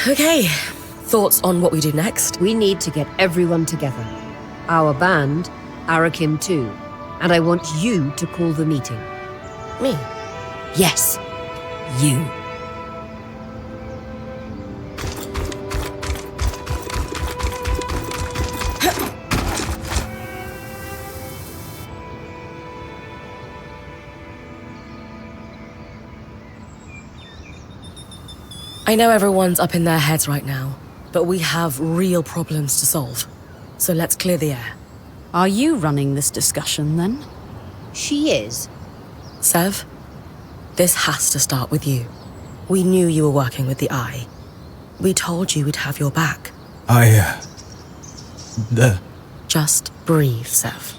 Okay. Thoughts on what we do next? We need to get everyone together. Our band, Arakim too. And I want you to call the meeting. Me? Yes, you. I know everyone's up in their heads right now, but we have real problems to solve. So let's clear the air. Are you running this discussion, then? She is. Sev, this has to start with you. We knew you were working with the Eye. We told you we'd have your back. Just breathe, Sev.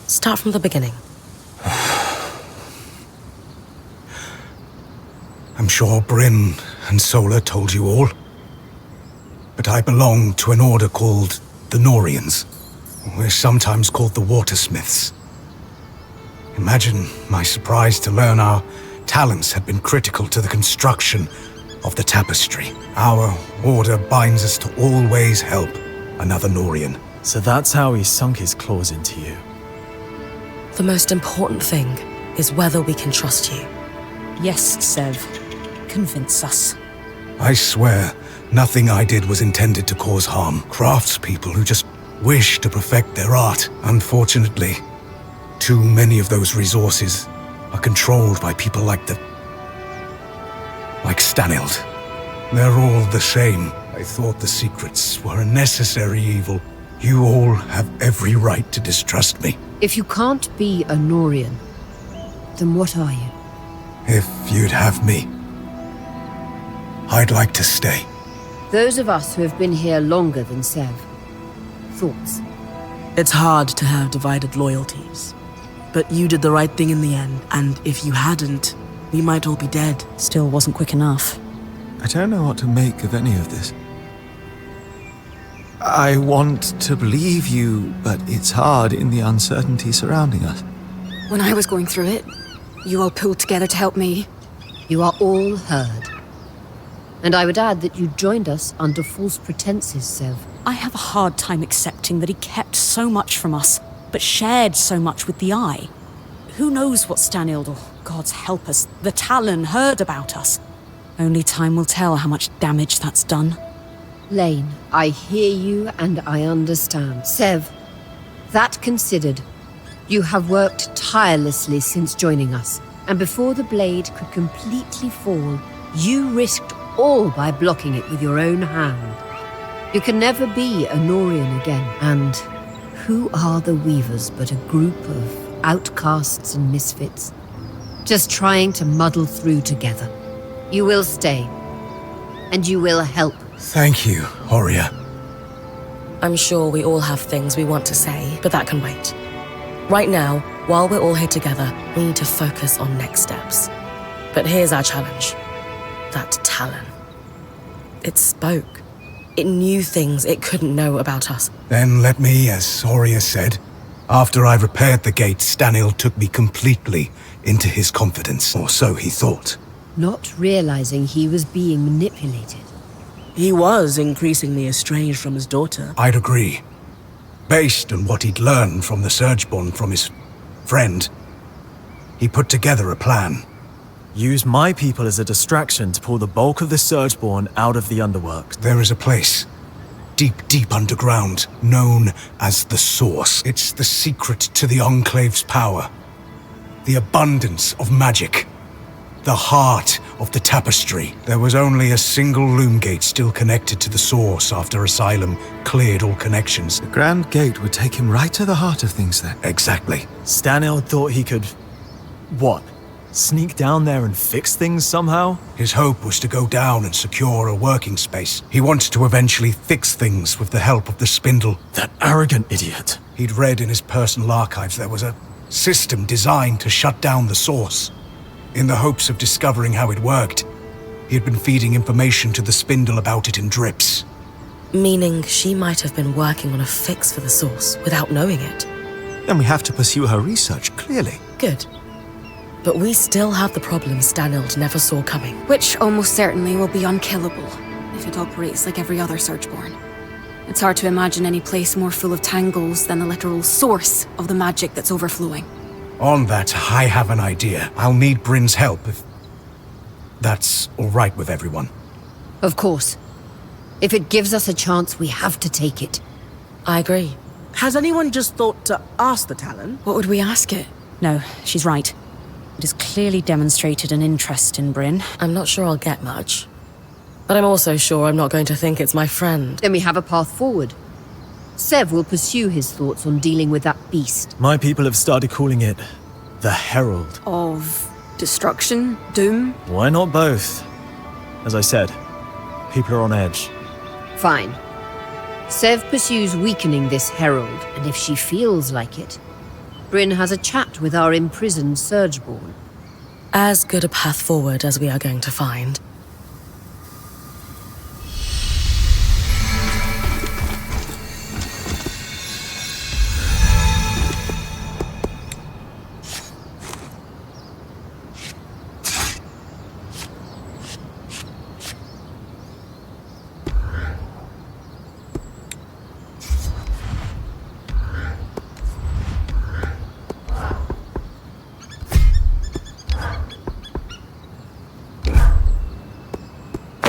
Start from the beginning. I'm sure Bryn and Sola told you all. But I belong to an order called the Norians. We're sometimes called the Watersmiths. Imagine my surprise to learn our talents had been critical to the construction of the tapestry. Our order binds us to always help another Norian. So that's how he sunk his claws into you. The most important thing is whether we can trust you. Yes, Sev. Convince us. I swear, nothing I did was intended to cause harm. Craftspeople who just wish to perfect their art. Unfortunately, too many of those resources are controlled by people like Stanild. They're all the same. I thought the secrets were a necessary evil. You all have every right to distrust me. If you can't be a Norian, then what are you? If you'd have me, I'd like to stay. Those of us who have been here longer than Sev. Thoughts? It's hard to have divided loyalties. But you did the right thing in the end, and if you hadn't, we might all be dead. Still wasn't quick enough. I don't know what to make of any of this. I want to believe you, but it's hard in the uncertainty surrounding us. When I was going through it, you all pulled together to help me. You are all heard. And I would add that you joined us under false pretenses, Sev. I have a hard time accepting that he kept so much from us, but shared so much with the Eye. Who knows what Stanild, or God's help us, the Talon heard about us. Only time will tell how much damage that's done. Lane, I hear you and I understand. Sev, that considered, you have worked tirelessly since joining us. And before the blade could completely fall, you risked all by blocking it with your own hand. You can never be a Norian again. And who are the Weavers but a group of outcasts and misfits, just trying to muddle through together? You will stay. And you will help. Thank you, Horia. I'm sure we all have things we want to say, but that can wait. Right now, while we're all here together, we need to focus on next steps. But here's our challenge. That Talon. It spoke. It knew things it couldn't know about us. Then let me, as Horia said, after I repaired the gate, Stanil took me completely into his confidence, or so he thought. Not realizing he was being manipulated. He was increasingly estranged from his daughter. I'd agree. Based on what he'd learned from the SURGEBORN from his friend, he put together a plan. Use my people as a distraction to pull the bulk of the SURGEBORN out of the underworks. There is a place, deep underground, known as the Source. It's the secret to the Enclave's power. The abundance of magic. The heart of the tapestry. There was only a single loom gate still connected to the Source after Asylum cleared all connections. The Grand Gate would take him right to the heart of things then. Exactly. Stanil thought he could... what? Sneak down there and fix things somehow? His hope was to go down and secure a working space. He wanted to eventually fix things with the help of the spindle. That arrogant idiot. He'd read in his personal archives there was a system designed to shut down the Source. In the hopes of discovering how it worked, he had been feeding information to the spindle about it in drips. Meaning she might have been working on a fix for the Source without knowing it. Then we have to pursue her research, clearly. Good. But we still have the problem Stanil never saw coming. Which almost certainly will be unkillable if it operates like every other SURGEBORN. It's hard to imagine any place more full of tangles than the literal source of the magic that's overflowing. On that, I have an idea. I'll need Bryn's help if that's all right with everyone. Of course. If it gives us a chance, we have to take it. I agree. Has anyone just thought to ask the Talon? What would we ask it? No, she's right. It has clearly demonstrated an interest in Bryn. I'm not sure I'll get much. But I'm also sure I'm not going to think it's my friend. Then we have a path forward. Sev will pursue his thoughts on dealing with that beast. My people have started calling it the Herald. Of destruction? Doom? Why not both? As I said, people are on edge. Fine. Sev pursues weakening this Herald, and if she feels like it, Bryn has a chat with our imprisoned SURGEBORN. As good a path forward as we are going to find.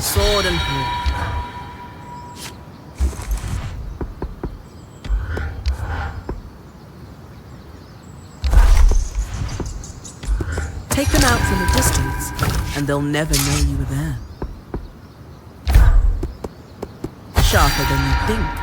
Sword and pool. Take them out from a distance, and they'll never know you were there. Sharper than you think.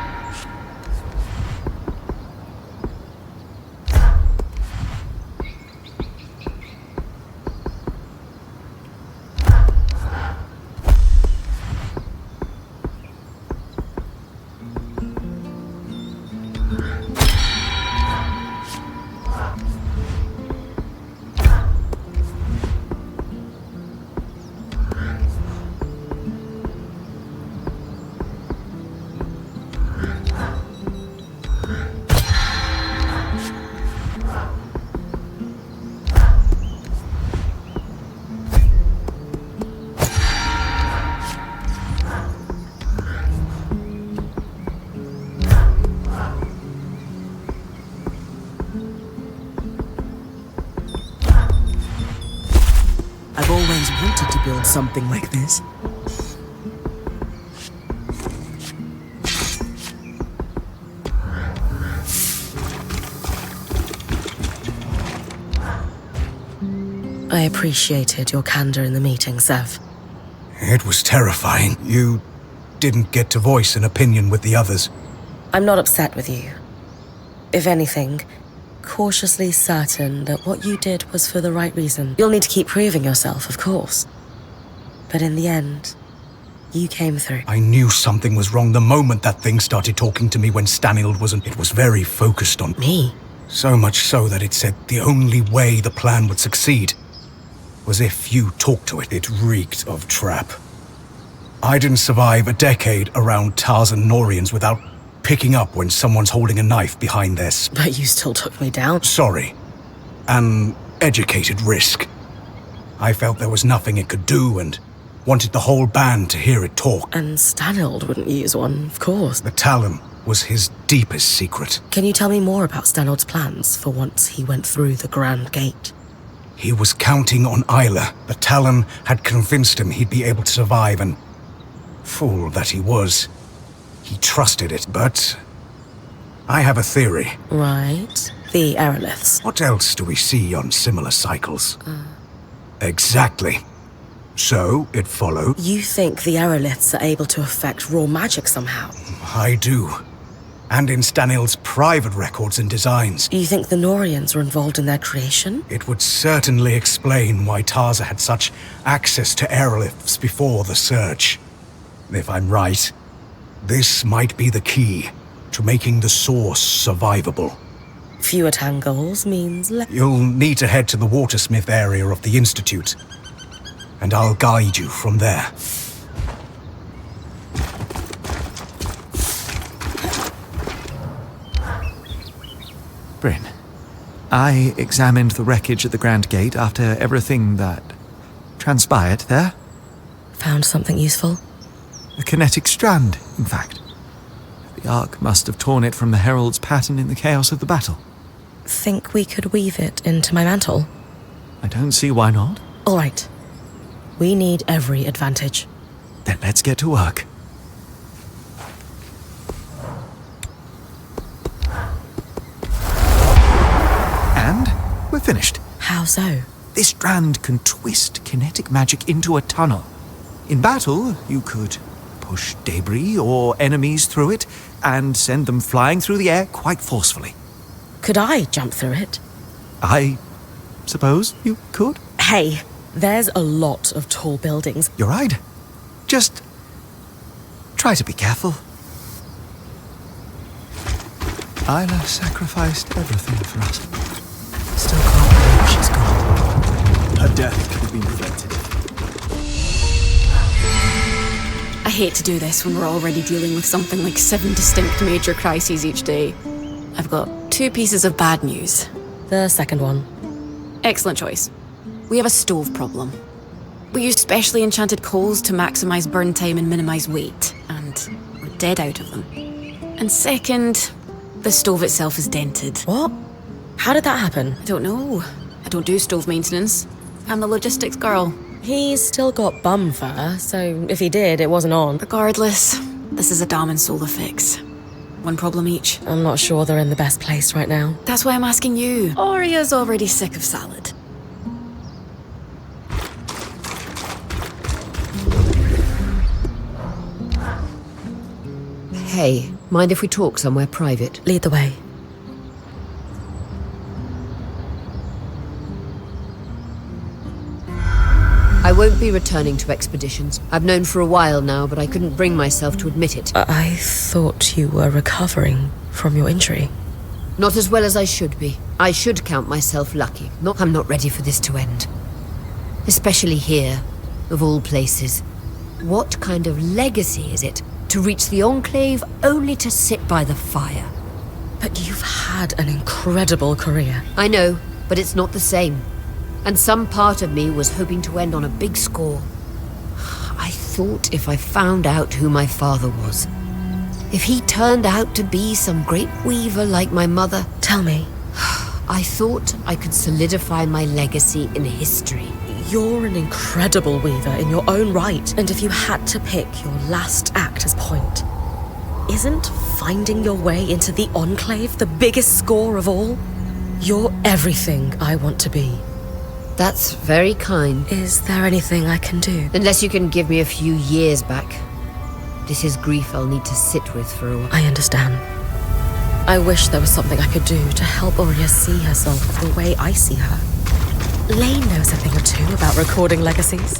I've always wanted to build something like this. I appreciated your candor in the meeting, Sev. It was terrifying. You didn't get to voice an opinion with the others. I'm not upset with you. If anything, cautiously certain that what you did was for the right reason. You'll need to keep proving yourself, of course. But in the end, you came through. I knew something was wrong the moment that thing started talking to me when Stanild wasn't. It was very focused on Me? So much so that it said the only way the plan would succeed was if you talked to it. It reeked of trap. I didn't survive a decade around Tarzan Norians without picking up when someone's holding a knife behind their But you still took me down. Sorry. An educated risk. I felt there was nothing it could do and wanted the whole band to hear it talk. And Stanild wouldn't use one, of course. The Talon was his deepest secret. Can you tell me more about Stanild's plans for once he went through the Grand Gate? He was counting on Isla. The Talon had convinced him he'd be able to survive, and fool that he was, he trusted it. But I have a theory. Right. The aeroliths. What else do we see on similar cycles? Exactly. So, it followed. You think the aeroliths are able to affect raw magic somehow? I do. And in Stanild's private records and designs. You think the Norians were involved in their creation? It would certainly explain why Tarza had such access to aeroliths before the Surge. If I'm right, this might be the key to making the source survivable. Fewer tangles means less. You'll need to head to the Watersmith area of the Institute, and I'll guide you from there. Bryn, I examined the wreckage at the Grand Gate after everything that transpired there. Found something useful? A kinetic strand, in fact. The Ark must have torn it from the Herald's pattern in the chaos of the battle. Think we could weave it into my mantle? I don't see why not. All right. We need every advantage. Then let's get to work. And we're finished. How so? This strand can twist kinetic magic into a tunnel. In battle, you could push debris or enemies through it and send them flying through the air quite forcefully. Could I jump through it? I suppose you could. Hey, there's a lot of tall buildings. You're right. Just try to be careful. Isla sacrificed everything for us. Still can't believe she's gone. Her death could have been prevented. I hate to do this when we're already dealing with something like 7 distinct major crises each day. I've got 2 pieces of bad news. The second one. Excellent choice. We have a stove problem. We use specially enchanted coals to maximize burn time and minimize weight, and we're dead out of them. And second, the stove itself is dented. What? How did that happen? I don't know. I don't do stove maintenance. I'm the logistics girl. He's still got bum fur, so if he did, it wasn't on. Regardless, this is a Dam and Solar fix. 1 problem each. I'm not sure they're in the best place right now. That's why I'm asking you. Oria's already sick of salad. Hey, mind if we talk somewhere private? Lead the way. I won't be returning to expeditions. I've known for a while now, but I couldn't bring myself to admit it. I thought you were recovering from your injury. Not as well as I should be. I should count myself lucky. I'm not ready for this to end. Especially here, of all places. What kind of legacy is it to reach the Enclave only to sit by the fire? But you've had an incredible career. I know, but it's not the same. And some part of me was hoping to end on a big score. I thought if I found out who my father was, if he turned out to be some great weaver like my mother... Tell me. I thought I could solidify my legacy in history. You're an incredible weaver in your own right. And if you had to pick your last act as point, isn't finding your way into the Enclave the biggest score of all? You're everything I want to be. That's very kind. Is there anything I can do? Unless you can give me a few years back. This is grief I'll need to sit with for a while. I understand. I wish there was something I could do to help Oria see herself the way I see her. Lane knows a thing or two about recording legacies.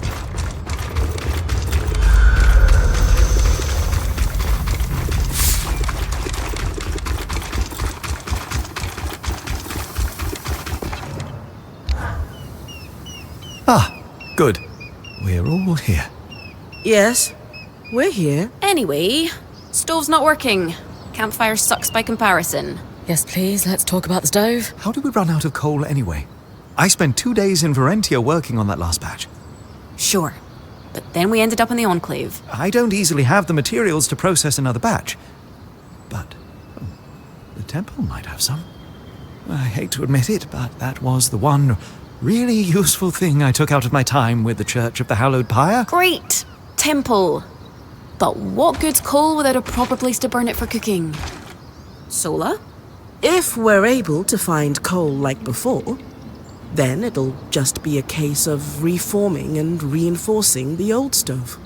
Good. We're all here. Yes, we're here. Anyway, stove's not working. Campfire sucks by comparison. Yes, please, let's talk about the stove. How did we run out of coal anyway? I spent 2 days in Varentia working on that last batch. Sure. But then we ended up in the Enclave. I don't easily have the materials to process another batch. But the temple might have some. I hate to admit it, but that was the one really useful thing I took out of my time with the Church of the Hallowed Pyre. Great! Temple. But what good's coal without a proper place to burn it for cooking? Sola? If we're able to find coal like before, then it'll just be a case of reforming and reinforcing the old stove.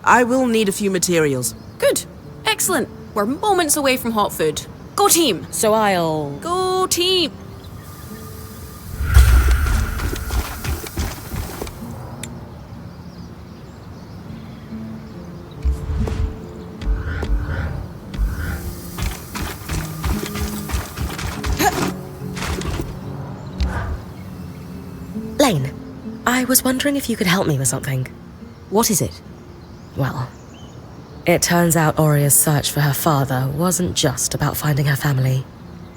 I will need a few materials. Good. Excellent. We're moments away from hot food. Go team! So I'll... Go team! Lane, I was wondering if you could help me with something. What is it? Well, it turns out Oria's search for her father wasn't just about finding her family.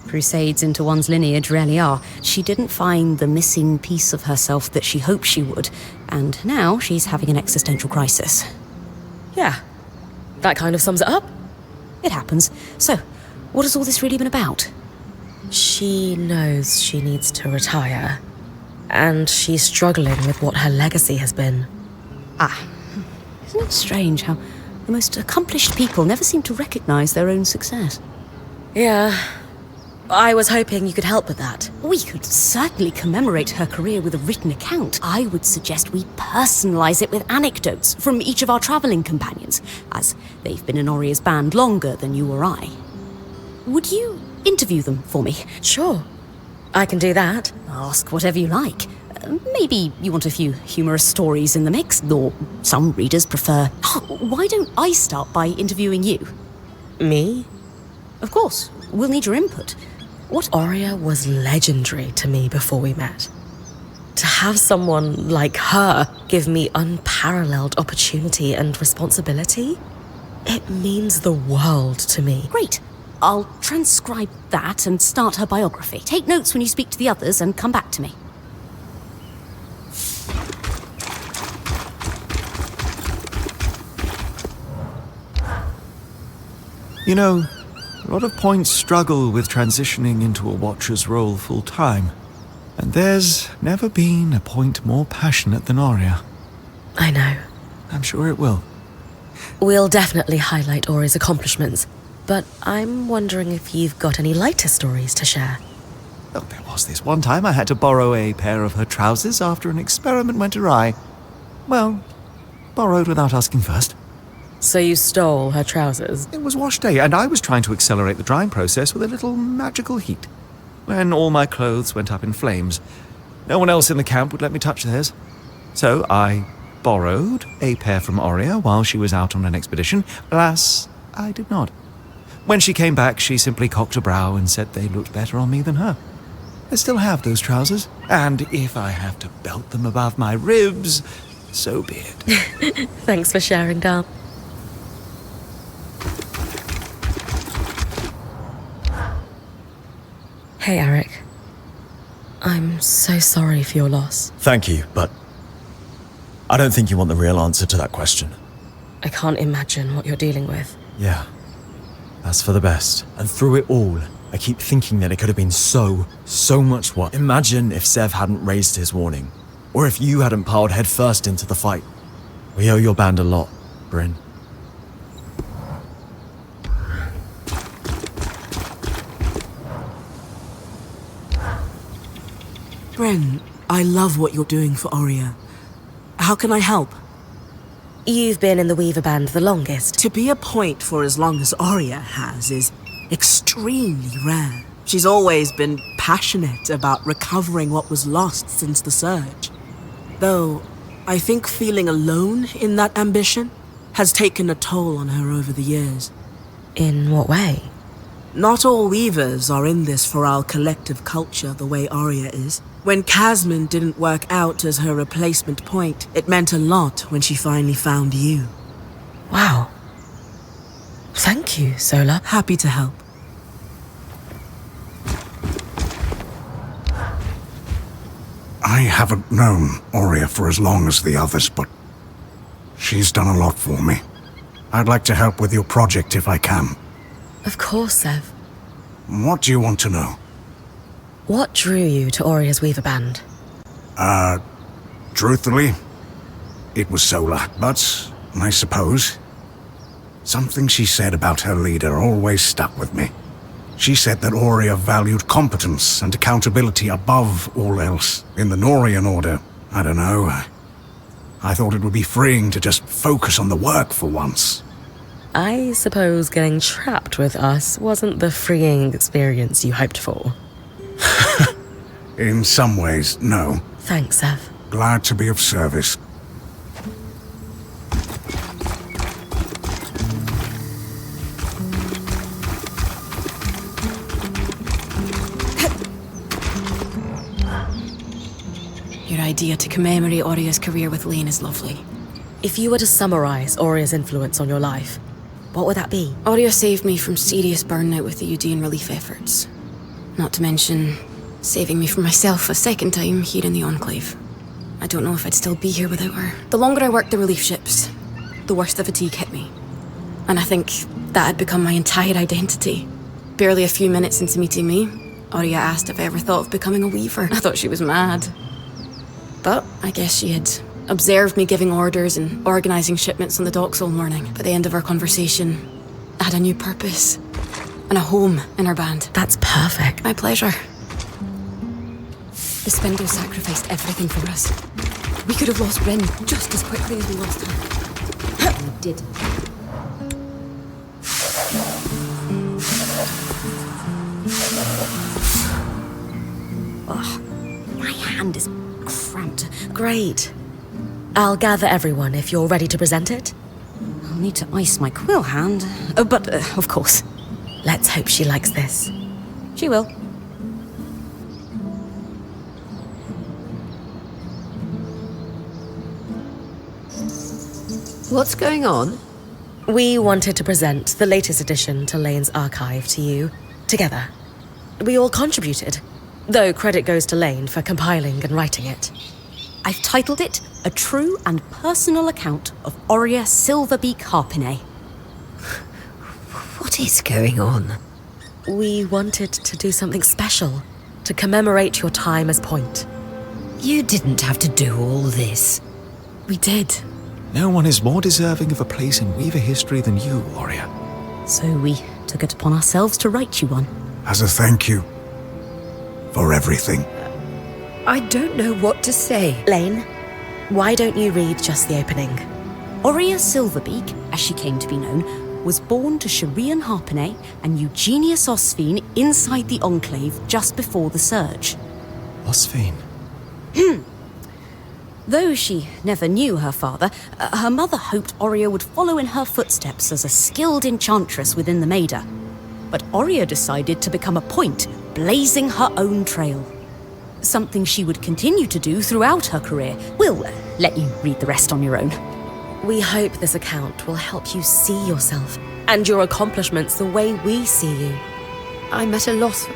Crusades into one's lineage rarely are. She didn't find the missing piece of herself that she hoped she would, and now she's having an existential crisis. Yeah, that kind of sums it up. It happens. So, what has all this really been about? She knows she needs to retire, and she's struggling with what her legacy has been. Isn't it strange how the most accomplished people never seem to recognize their own success? Yeah, I was hoping you could help with that. We could certainly commemorate her career with a written account. I would suggest we personalize it with anecdotes from each of our traveling companions, as they've been in Oria's band longer than you or I. Would you interview them for me? Sure, I can do that. Ask whatever you like. Maybe you want a few humorous stories in the mix, or some readers prefer... Why don't I start by interviewing you? Me? Of course. We'll need your input. What... Oria was legendary to me before we met. To have someone like her give me unparalleled opportunity and responsibility, it means the world to me. Great. I'll transcribe that and start her biography. Take notes when you speak to the others and come back to me. You know, a lot of points struggle with transitioning into a watcher's role full-time. And there's never been a point more passionate than Oria. I know. I'm sure it will. We'll definitely highlight Oria's accomplishments, but I'm wondering if you've got any lighter stories to share. Oh, there was this one time I had to borrow a pair of her trousers after an experiment went awry. Well, borrowed without asking first. So you stole her trousers? It was wash day, and I was trying to accelerate the drying process with a little magical heat. When all my clothes went up in flames, no one else in the camp would let me touch theirs. So I borrowed a pair from Oria while she was out on an expedition. Alas, I did not. When she came back, she simply cocked a brow and said they looked better on me than her. I still have those trousers, and if I have to belt them above my ribs, so be it. Thanks for sharing, Dal. Hey, Eric. I'm so sorry for your loss. Thank you, but I don't think you want the real answer to that question. I can't imagine what you're dealing with. Yeah, that's for the best. And through it all, I keep thinking that it could have been so much worse. Imagine if Zev hadn't raised his warning, or if you hadn't piled headfirst into the fight. We owe your band a lot, Bryn. Bren, I love what you're doing for Oria. How can I help? You've been in the Weaver Band the longest. To be a point for as long as Oria has is extremely rare. She's always been passionate about recovering what was lost since the Surge. Though, I think feeling alone in that ambition has taken a toll on her over the years. In what way? Not all weavers are in this for our collective culture the way Arya is. When Casman didn't work out as her replacement point, it meant a lot when she finally found you. Wow. Thank you, Sola. Happy to help. I haven't known Arya for as long as the others, but she's done a lot for me. I'd like to help with your project if I can. Of course, Sev. What do you want to know? What drew you to Arya's Weaver Band? Truthfully, it was Sola, but I suppose something she said about her leader always stuck with me. She said that Arya valued competence and accountability above all else. In the Norian order, I don't know. I thought it would be freeing to just focus on the work for once. I suppose getting trapped with us wasn't the freeing experience you hoped for. In some ways, no. Thanks, Sev. Glad to be of service. Your idea to commemorate Arya's career with Lane is lovely. If you were to summarize Arya's influence on your life, what would that be? Arya saved me from serious burnout with the Eudean relief efforts. Not to mention saving me from myself a second time here in the Enclave. I don't know if I'd still be here without her. The longer I worked the relief ships, the worse the fatigue hit me. And I think that had become my entire identity. Barely a few minutes into meeting me, Arya asked if I ever thought of becoming a weaver. I thought she was mad. But I guess she had observed me giving orders and organising shipments on the docks all morning. By the end of our conversation, I had a new purpose and a home in our band. That's perfect. My pleasure. The Spindle sacrificed everything for us. We could have lost Bryn just as quickly as we lost her. We did. My hand is cramped. Great. I'll gather everyone if you're ready to present it. I'll need to ice my quill hand. But, of course. Let's hope she likes this. She will. What's going on? We wanted to present the latest addition to Lane's archive to you, together. We all contributed, though credit goes to Lane for compiling and writing it. I've titled it A True and Personal Account of Arya Silverbeak Harpinet. What is going on? We wanted to do something special to commemorate your time as Point. You didn't have to do all this. We did. No one is more deserving of a place in Weaver history than you, Arya. So we took it upon ourselves to write you one. As a thank you for everything. I don't know what to say. Lane, why don't you read just the opening? Arya Silverbeak, as she came to be known, was born to Sharian Harpinet and Eugenius Osphine inside the Enclave just before the Surge. Osphine? Though she never knew her father, her mother hoped Arya would follow in her footsteps as a skilled enchantress within the Maida. But Arya decided to become a Point, blazing her own trail. Something she would continue to do throughout her career. We'll let you read the rest on your own. We hope this account will help you see yourself and your accomplishments the way we see you. I'm at a loss.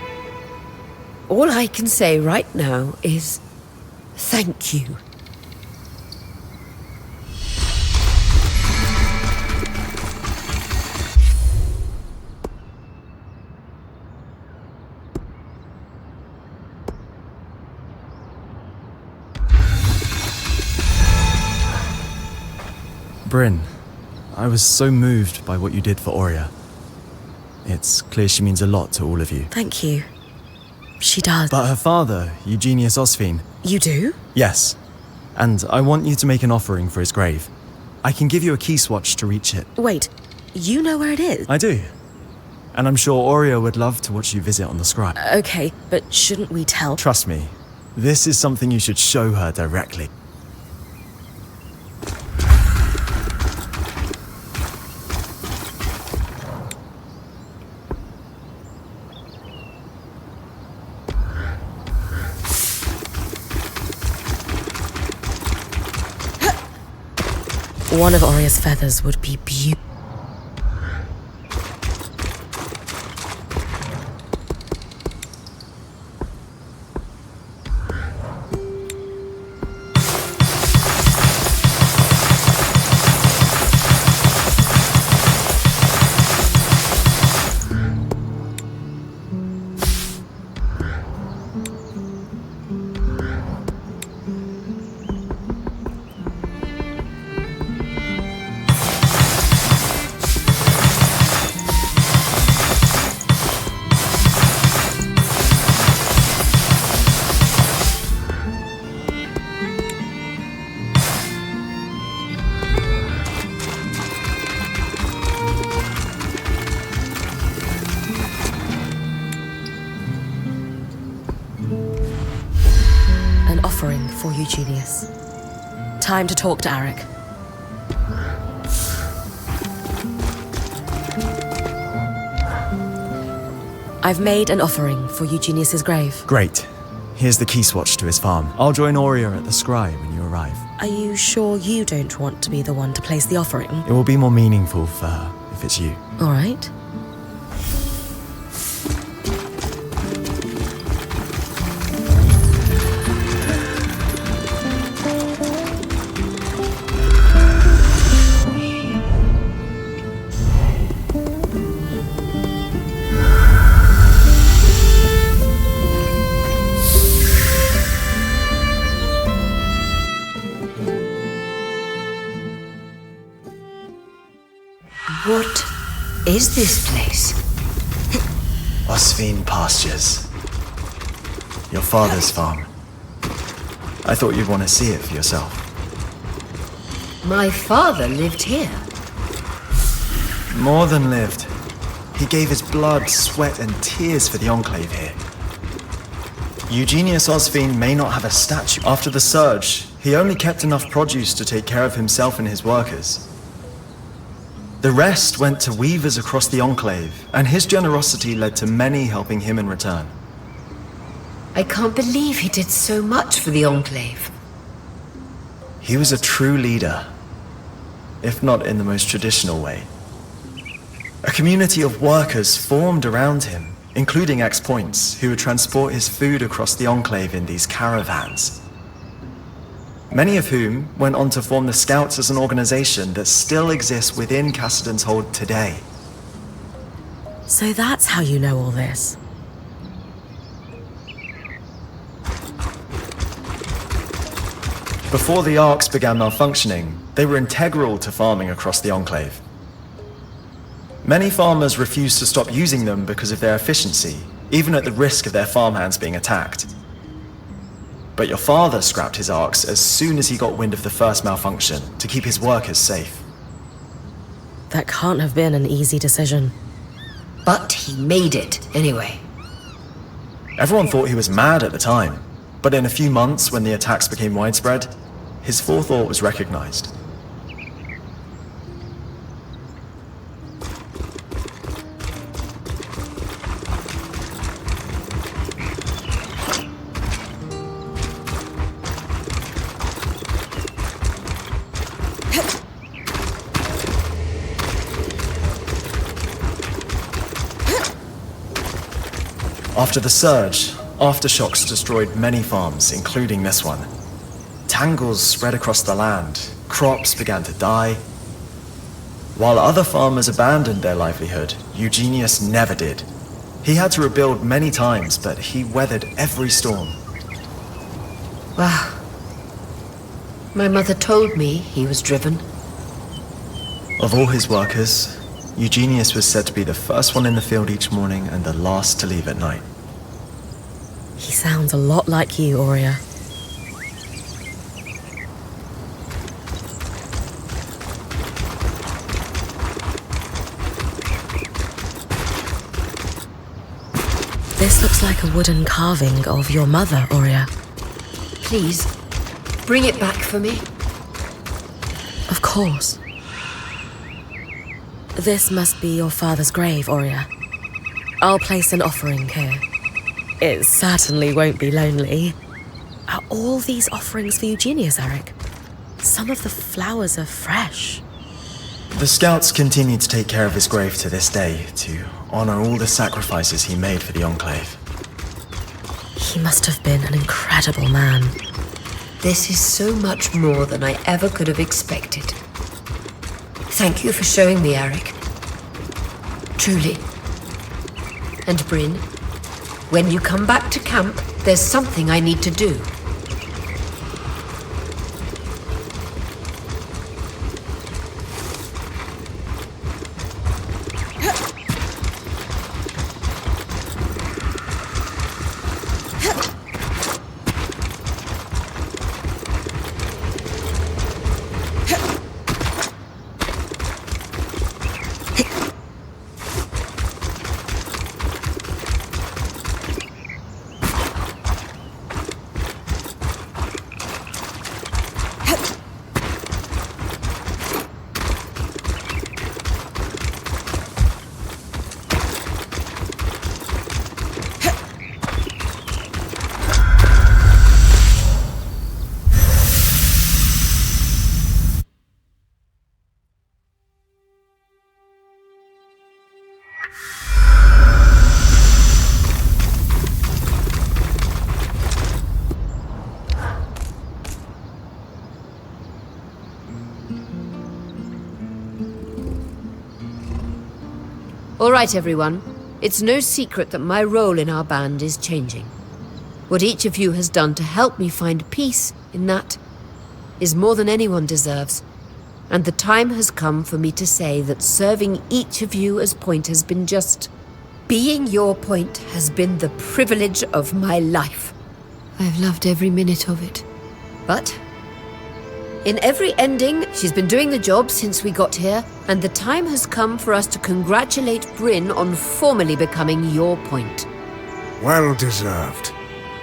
All I can say right now is thank you. Bryn, I was so moved by what you did for Arya. It's clear she means a lot to all of you. Thank you. She does. But her father, Eugenius Osphine... You do? Yes. And I want you to make an offering for his grave. I can give you a key swatch to reach it. Wait, you know where it is? I do. And I'm sure Arya would love to watch you visit on the scribe. Okay, but shouldn't we tell? Trust me, this is something you should show her directly. One of Oria's feathers would be beautiful. Offering for you, Genius. Time to talk to Arik. I've made an offering for Eugenius's grave. Great. Here's the key swatch to his farm. I'll join Aurea at the scry when you arrive. Are you sure you don't want to be the one to place the offering? It will be more meaningful for her if it's you. All right. What is this place? Osvine Pastures. Your father's farm. I thought you'd want to see it for yourself. My father lived here. More than lived. He gave his blood, sweat, and tears for the Enclave here. Eugenius Osvine may not have a statue. After the Surge, he only kept enough produce to take care of himself and his workers. The rest went to weavers across the Enclave, and his generosity led to many helping him in return. I can't believe he did so much for the Enclave. He was a true leader, if not in the most traditional way. A community of workers formed around him, including ex-points, who would transport his food across the Enclave in these caravans. Many of whom went on to form the Scouts as an organization that still exists within Cassidy's Hold today. So that's how you know all this. Before the Arcs began malfunctioning, they were integral to farming across the Enclave. Many farmers refused to stop using them because of their efficiency, even at the risk of their farmhands being attacked. But your father scrapped his arcs as soon as he got wind of the first malfunction to keep his workers safe. That can't have been an easy decision. But he made it, anyway. Everyone thought he was mad at the time, but in a few months when the attacks became widespread, his forethought was recognized. After the Surge, aftershocks destroyed many farms, including this one. Tangles spread across the land, crops began to die. While other farmers abandoned their livelihood, Eugenius never did. He had to rebuild many times, but he weathered every storm. Wow. My mother told me he was driven. Of all his workers, Eugenius was said to be the first one in the field each morning and the last to leave at night. He sounds a lot like you, Aurea. This looks like a wooden carving of your mother, Aurea. Please, bring it back for me. Of course. This must be your father's grave, Aurea. I'll place an offering here. It certainly won't be lonely. Are all these offerings for Eugenius, Arik? Some of the flowers are fresh. The scouts continue to take care of his grave to this day to honor all the sacrifices he made for the Enclave. He must have been an incredible man. This is so much more than I ever could have expected. Thank you for showing me, Eric. Truly. And Bryn, when you come back to camp, there's something I need to do. All right, everyone. It's no secret that my role in our band is changing. What each of you has done to help me find peace in that is more than anyone deserves. And the time has come for me to say that serving each of you as point has been just... Being your point has been the privilege of my life. I've loved every minute of it. But in every ending, she's been doing the job since we got here, and the time has come for us to congratulate Bryn on formally becoming your point. Well deserved.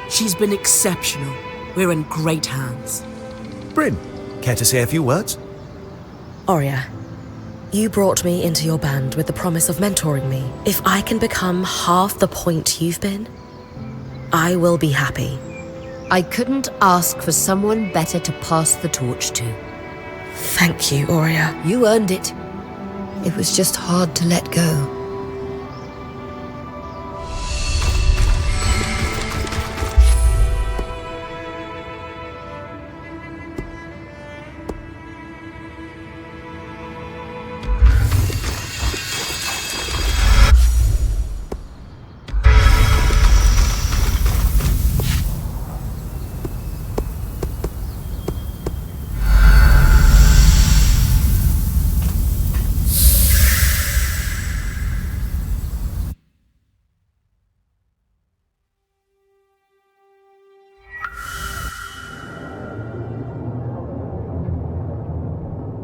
She's been exceptional. We're in great hands. Bryn, care to say a few words? Oria, you brought me into your band with the promise of mentoring me. If I can become half the point you've been, I will be happy. I couldn't ask for someone better to pass the torch to. Thank you, Oria. You earned it. It was just hard to let go.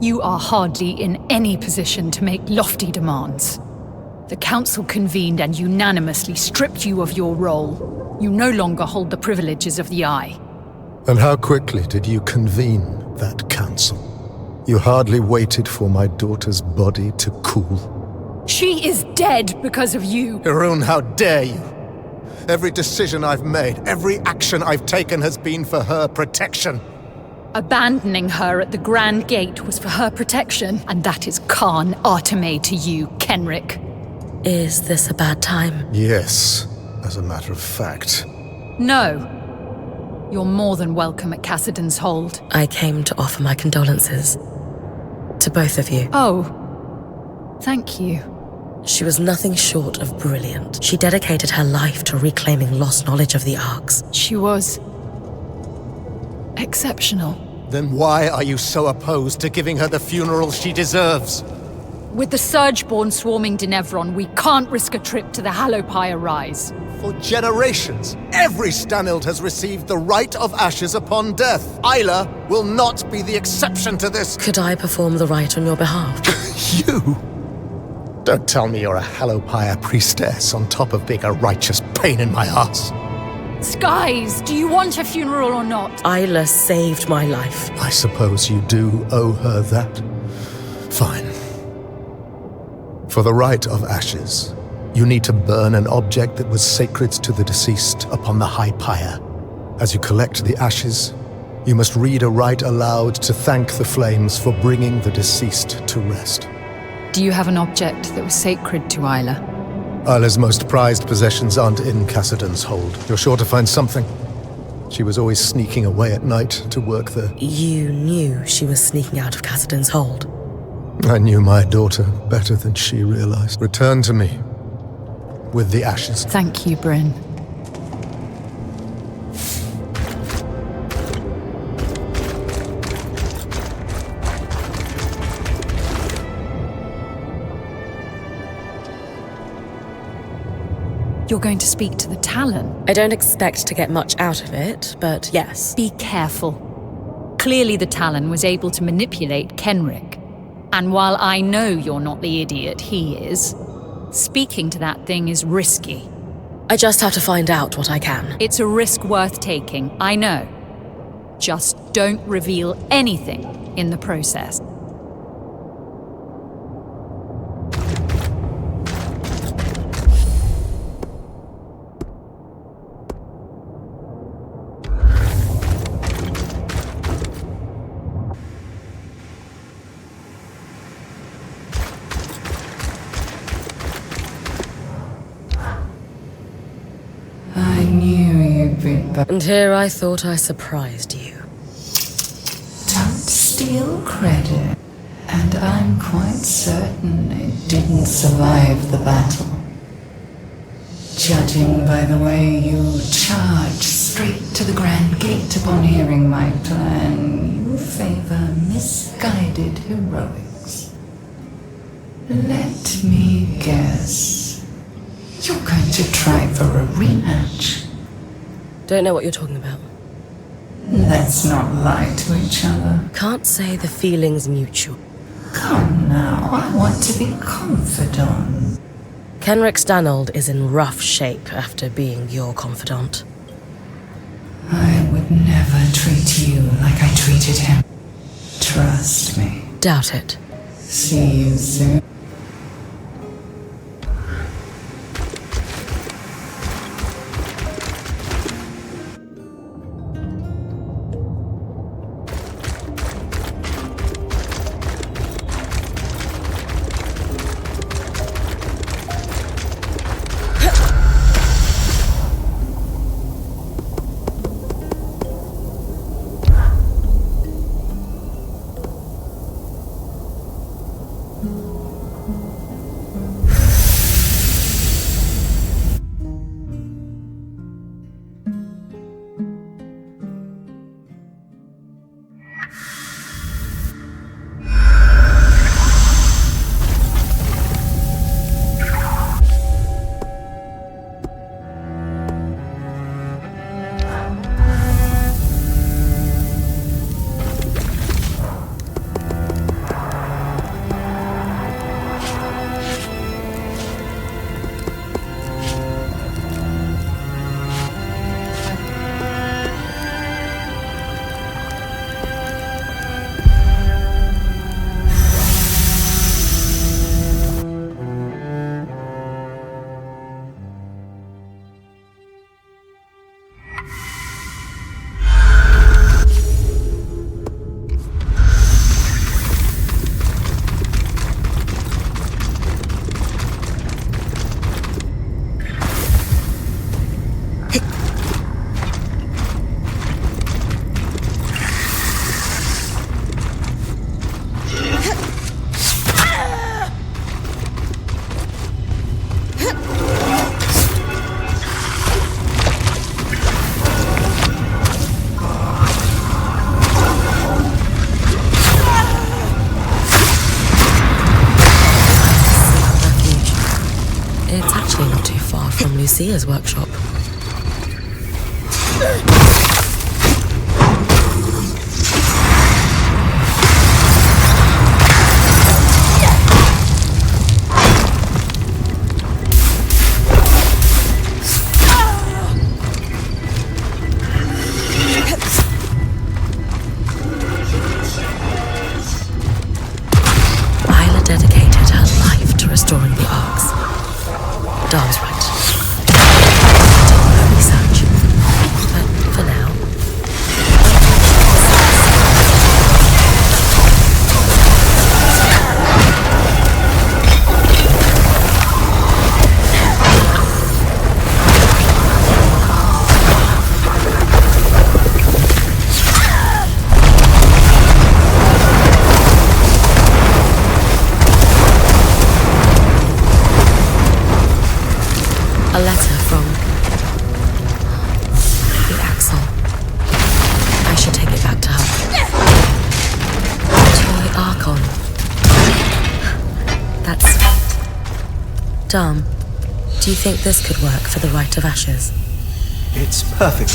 You are hardly in any position to make lofty demands. The Council convened and unanimously stripped you of your role. You no longer hold the privileges of the Eye. And how quickly did you convene that council? You hardly waited for my daughter's body to cool. She is dead because of you. Harold, how dare you? Every decision I've made, every action I've taken has been for her protection. Abandoning her at the Grand Gate was for her protection, and that is Khan Arteme to you, Kenric. Is this a bad time? Yes, as a matter of fact. No. You're more than welcome at Cassidon's Hold. I came to offer my condolences. To both of you. Oh. Thank you. She was nothing short of brilliant. She dedicated her life to reclaiming lost knowledge of the Arcs. She was... exceptional. Then why are you so opposed to giving her the funeral she deserves? With the SURGEBORN swarming Denevron, we can't risk a trip to the Hallowpire Rise. For generations, every Stanild has received the rite of ashes upon death. Isla will not be the exception to this. Could I perform the rite on your behalf? You? Don't tell me you're a Hallowpire priestess on top of being a righteous pain in my ass. Skies, do you want a funeral or not? Isla saved my life. I suppose you do owe her that. Fine. For the rite of ashes, you need to burn an object that was sacred to the deceased upon the high pyre. As you collect the ashes, You must read a rite aloud to thank the flames for bringing the deceased to rest. Do you have an object that was sacred to Isla? Isla's most prized possessions aren't in Cassidon's hold. You're sure to find something. She was always sneaking away at night to work there. You knew she was sneaking out of Cassidon's hold. I knew my daughter better than she realized. Return to me with the ashes. Thank you, Bryn. You're going to speak to the Talon? I don't expect to get much out of it, but yes. Be careful. Clearly the Talon was able to manipulate Kenrick. And while I know you're not the idiot he is, speaking to that thing is risky. I just have to find out what I can. It's a risk worth taking, I know. Just don't reveal anything in the process. I knew you'd be back. And here I thought I surprised you. Don't steal credit. And I'm quite certain it didn't survive the battle. Judging by the way you charged straight to the Grand Gate upon hearing my plan, you favor misguided heroics. Let me guess. You're going to try for a rematch. Don't know what you're talking about. Let's not lie to each other. Can't say the feeling's mutual. Come now, I want to be confidant. Kenrick Stanold is in rough shape after being your confidant. I would never treat you like I treated him. Trust me. Doubt it. See you soon. Lucia's workshop. Isla dedicated her life to restoring the arcs. Dar's right. Research. But A letter from the Axel. I should take it back to her. Toy Archon. That's sweet. Dom, do you think this could work for the Rite of Ashes? It's perfect.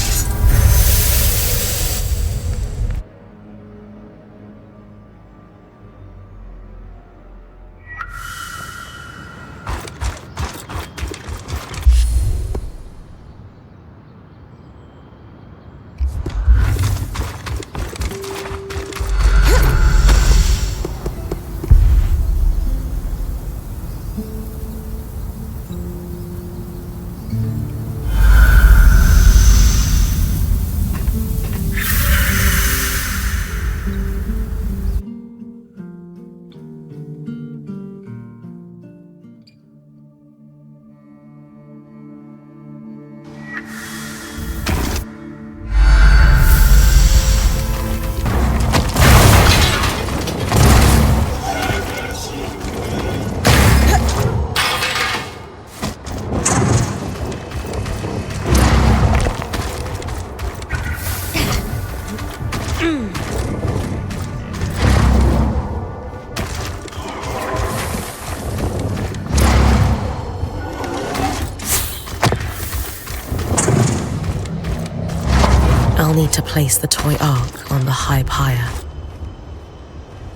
I'll need to place the toy ark on the high pyre.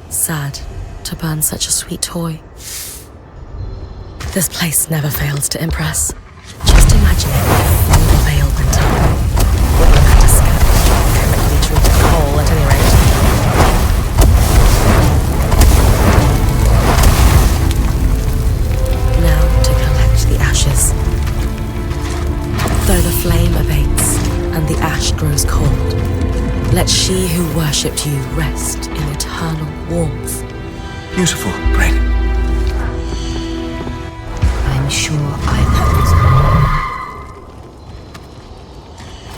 Sad to burn such a sweet toy. This place never fails to impress. Just imagine if all the veil went up. Wouldn't have to scare chemically treated coal at any rate. Now to collect the ashes. Though the flame abates and the ash grows cold, let she who worshipped you rest in eternal warmth. Beautiful, Brain. I'm sure I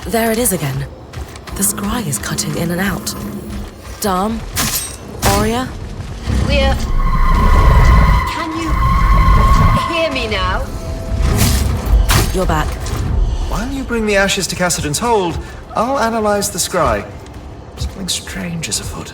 There it is again. The scry is cutting in and out. Dom? Aurea? We're... Can you hear me now? You're back. While you bring the ashes to Cassidon's hold, I'll analyze the scry. Something strange is afoot.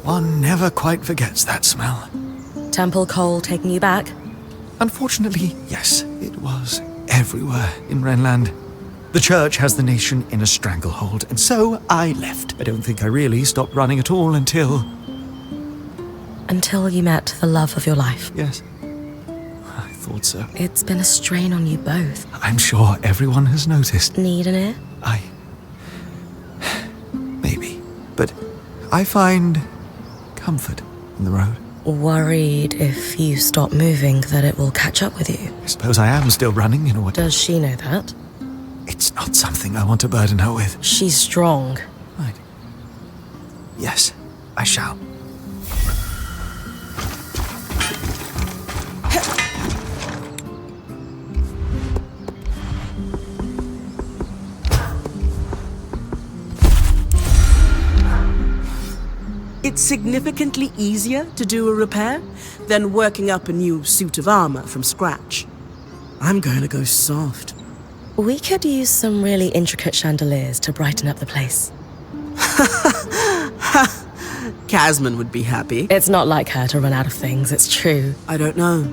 One never quite forgets that smell. Temple coal taking you back? Unfortunately, yes, it was everywhere in Renland. The church has the nation in a stranglehold, and so I left. I don't think I really stopped running at all until... Until you met the love of your life. Yes, I thought so. It's been a strain on you both. I'm sure everyone has noticed. Need an ear? Maybe. But I find comfort in the road. Worried if you stop moving that it will catch up with you. I suppose I am still running in a way. Does she know that? It's not something I want to burden her with. She's strong. Right. Yes, I shall. It's significantly easier to do a repair than working up a new suit of armor from scratch. I'm going to go soft. We could use some really intricate chandeliers to brighten up the place. Casman would be happy. It's not like her to run out of things, it's true. I don't know.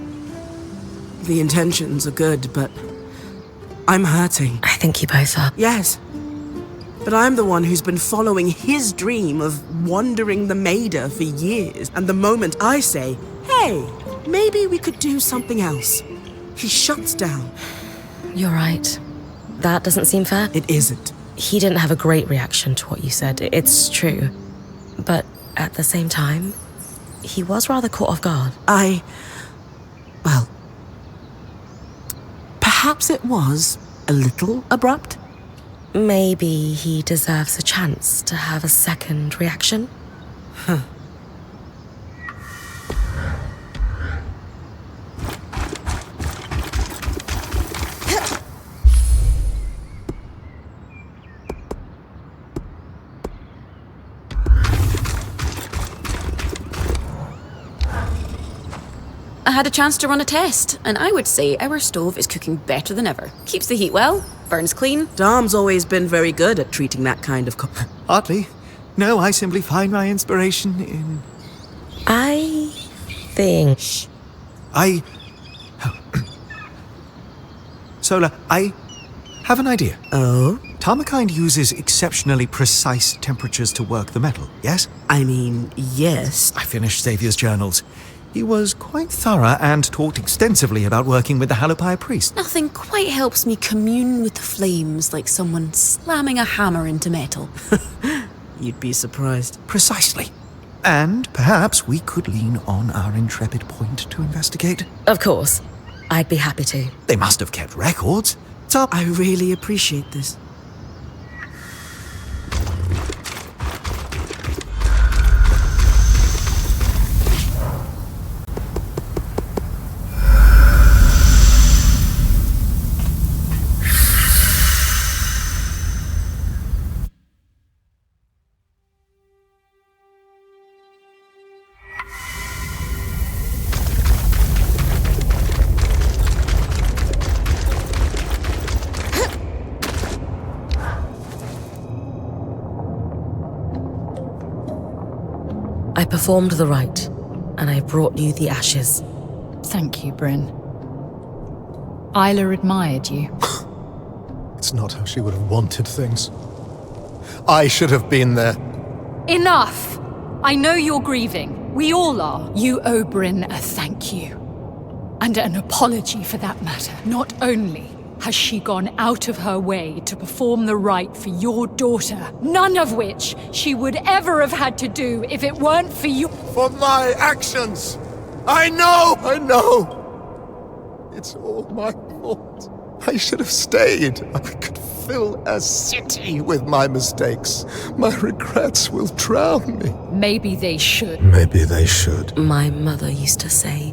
The intentions are good, but I'm hurting. I think you both are. Yes. But I'm the one who's been following his dream of wandering the Maida for years. And the moment I say, hey, maybe we could do something else. He shuts down. You're right. That doesn't seem fair. It isn't. He didn't have a great reaction to what you said. It's true. But at the same time, he was rather caught off guard. Well, perhaps it was a little abrupt. Maybe he deserves a chance to have a second reaction? I had a chance to run a test, and I would say our stove is cooking better than ever. Keeps the heat well, burns clean. Dom's always been very good at treating that kind of Hardly. No, I simply find my inspiration in... I think... Sola, I have an idea. Oh? Tarmakind uses exceptionally precise temperatures to work the metal, yes? I mean, yes. I finished Xavier's journals. He was quite thorough and talked extensively about working with the Halopire priest. Nothing quite helps me commune with the flames like someone slamming a hammer into metal. You'd be surprised. Precisely. And perhaps we could lean on our intrepid point to investigate. Of course. I'd be happy to. They must have kept records. So I really appreciate this. I performed the rite, and I brought you the ashes. Thank you, Bryn. Isla admired you. It's not how she would have wanted things. I should have been there. Enough! I know you're grieving. We all are. You owe Bryn a thank you. And an apology for that matter. Not only has she gone out of her way to perform the rite for your daughter, none of which she would ever have had to do if it weren't for you. For my actions! I know! It's all my fault. I should have stayed. I could fill a city with my mistakes. My regrets will drown me. Maybe they should. Maybe they should. My mother used to say,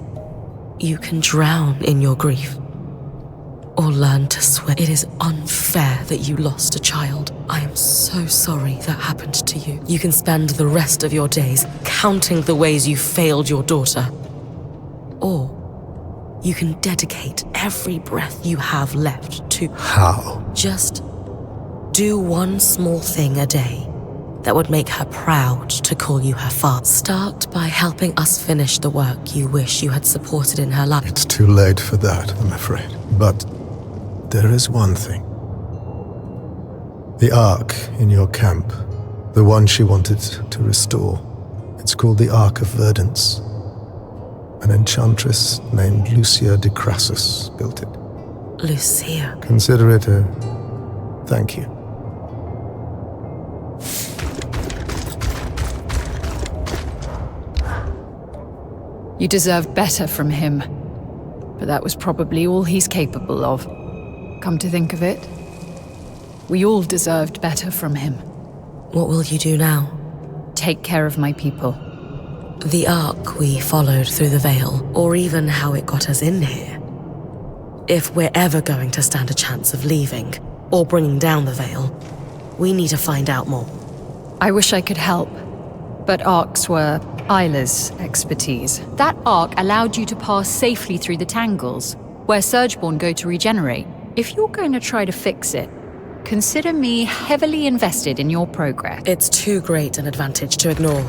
you can drown in your grief, or learn to swim. It is unfair that you lost a child. I am so sorry that happened to you. You can spend the rest of your days counting the ways you failed your daughter. Or you can dedicate every breath you have left to... How? Just do one small thing a day that would make her proud to call you her father. Start by helping us finish the work you wish you had supported in her life. It's too late for that, I'm afraid. But there is one thing. The Ark in your camp, the one she wanted to restore. It's called the Ark of Verdance. An enchantress named Lucia de Crassus built it. Lucia. Consider it a thank you. You deserve better from him. But that was probably all he's capable of. Come to think of it, we all deserved better from him. What will you do now? Take care of my people. The arc we followed through the Veil, or even how it got us in here. If we're ever going to stand a chance of leaving, or bringing down the Veil, we need to find out more. I wish I could help, but arcs were Isla's expertise. That arc allowed you to pass safely through the tangles, where SURGEBORN go to regenerate. If you're going to try to fix it, consider me heavily invested in your progress. It's too great an advantage to ignore.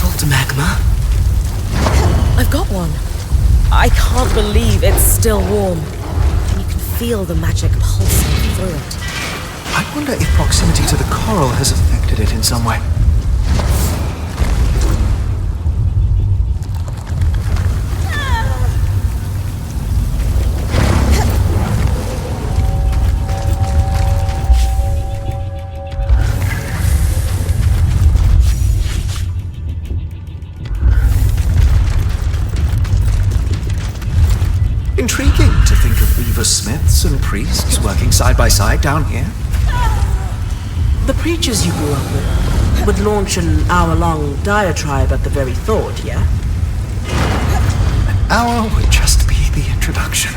Bottled magma? I've got one. I can't believe it's still warm. And you can feel the magic pulsing through it. I wonder if proximity to the coral has affected it in some way. Intriguing to think of weaver smiths and priests working side by side down here. The preachers you grew up with would launch an hour-long diatribe at the very thought, yeah? An hour would just be the introduction.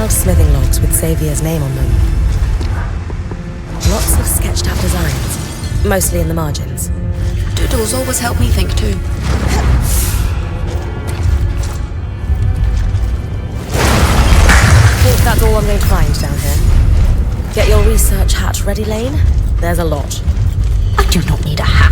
Smithing logs with Xavier's name on them. Lots of sketched out designs, mostly in the margins. Doodles always help me think too. I think that's all I'm going to find down here. Get your research hat ready, Lane. There's a lot. I do not need a hat.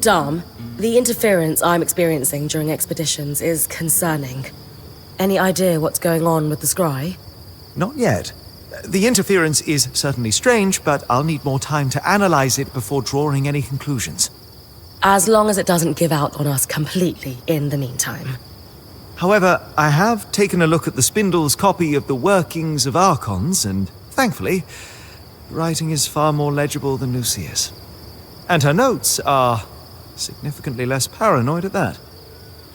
Dom, the interference I'm experiencing during expeditions is concerning. Any idea what's going on with the scry? Not yet. The interference is certainly strange, but I'll need more time to analyze it before drawing any conclusions. As long as it doesn't give out on us completely in the meantime. However, I have taken a look at the Spindle's copy of the workings of Archons, and thankfully, writing is far more legible than Lucia's. And her notes are significantly less paranoid at that.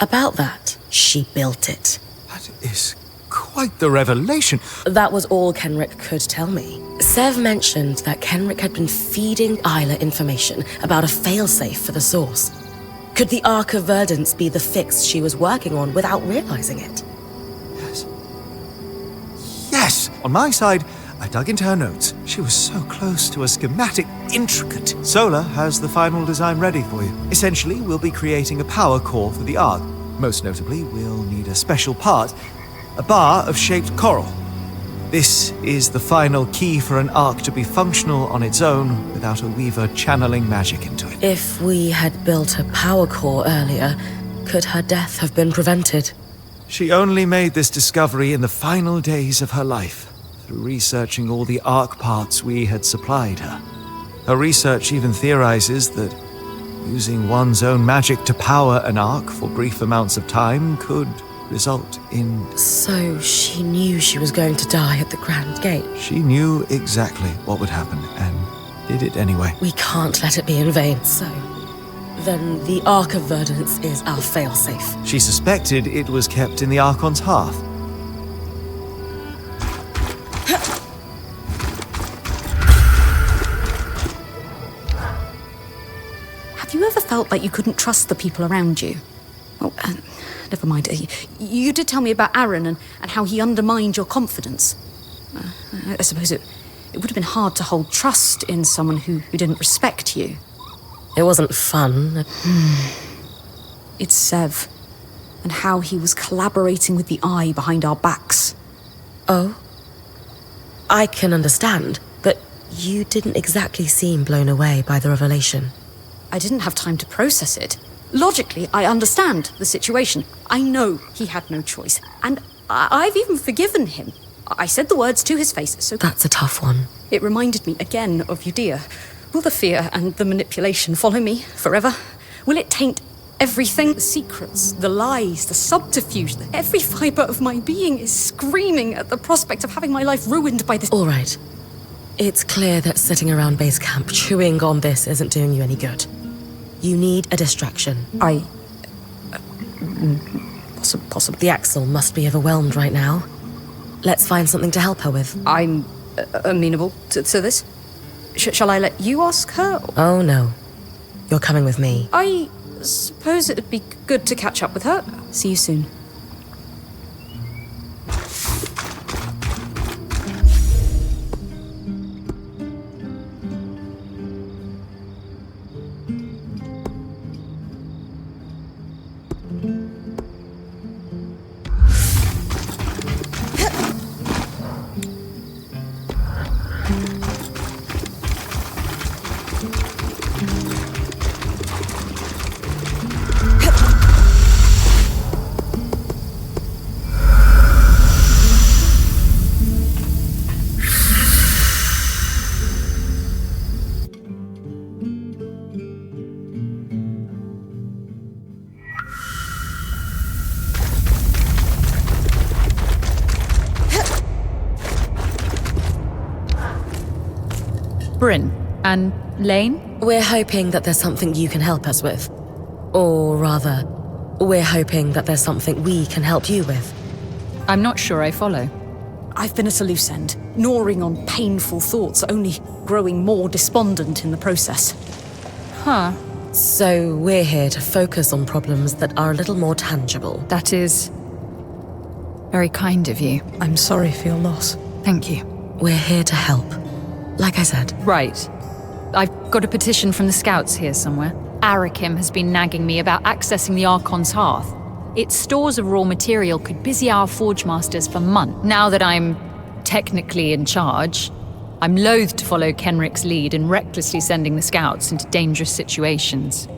About that, she built it. That is quite the revelation. That was all Kenrick could tell me. Sev mentioned that Kenrick had been feeding Isla information about a failsafe for the source. Could the Ark of Verdance be the fix she was working on without realizing it? Yes. Yes! On my side, I dug into her notes. She was so close to a schematic, intricate. Solar has the final design ready for you. Essentially, we'll be creating a power core for the Ark. Most notably, we'll need a special part, a bar of shaped coral. This is the final key for an Ark to be functional on its own without a Weaver channeling magic into it. If we had built a power core earlier, could her death have been prevented? She only made this discovery in the final days of her life, through researching all the Ark parts we had supplied her. Her research even theorizes that using one's own magic to power an Ark for brief amounts of time could result in... So she knew she was going to die at the Grand Gate? She knew exactly what would happen, and did it anyway. We can't let it be in vain, so... Then the Ark of Verdance is our failsafe. She suspected it was kept in the Archon's hearth. Have you ever felt like you couldn't trust the people around you? Oh, never mind. You did tell me about Aaron and how he undermined your confidence. I suppose it would have been hard to hold trust in someone who didn't respect you. It wasn't fun. It's Sev, and how he was collaborating with the Eye behind our backs. Oh? I can understand, but you didn't exactly seem blown away by the revelation. I didn't have time to process it. Logically, I understand the situation. I know he had no choice, and I've even forgiven him. I said the words to his face, so... That's a tough one. It reminded me again of Udea. Will the fear and the manipulation follow me forever? Will it taint everything? The secrets, the lies, the subterfuge. Every fibre of my being is screaming at the prospect of having my life ruined by this... All right. It's clear that sitting around base camp chewing on this isn't doing you any good. You need a distraction. Possibly. The Axel must be overwhelmed right now. Let's find something to help her with. I'm amenable to this. Shall I let you ask her? Oh, no. You're coming with me. I suppose it'd be good to catch up with her. See you soon. Bryn. And Lane? We're hoping that there's something you can help us with. Or rather, we're hoping that there's something we can help you with. I'm not sure I follow. I've been at a loose end, gnawing on painful thoughts, only growing more despondent in the process. Huh. So we're here to focus on problems that are a little more tangible. That is very kind of you. I'm sorry for your loss. Thank you. We're here to help. Like I said. Right. I've got a petition from the scouts here somewhere. Arakim has been nagging me about accessing the Archon's Hearth. Its stores of raw material could busy our Forge Masters for months. Now that I'm technically in charge, I'm loath to follow Kenrick's lead in recklessly sending the scouts into dangerous situations.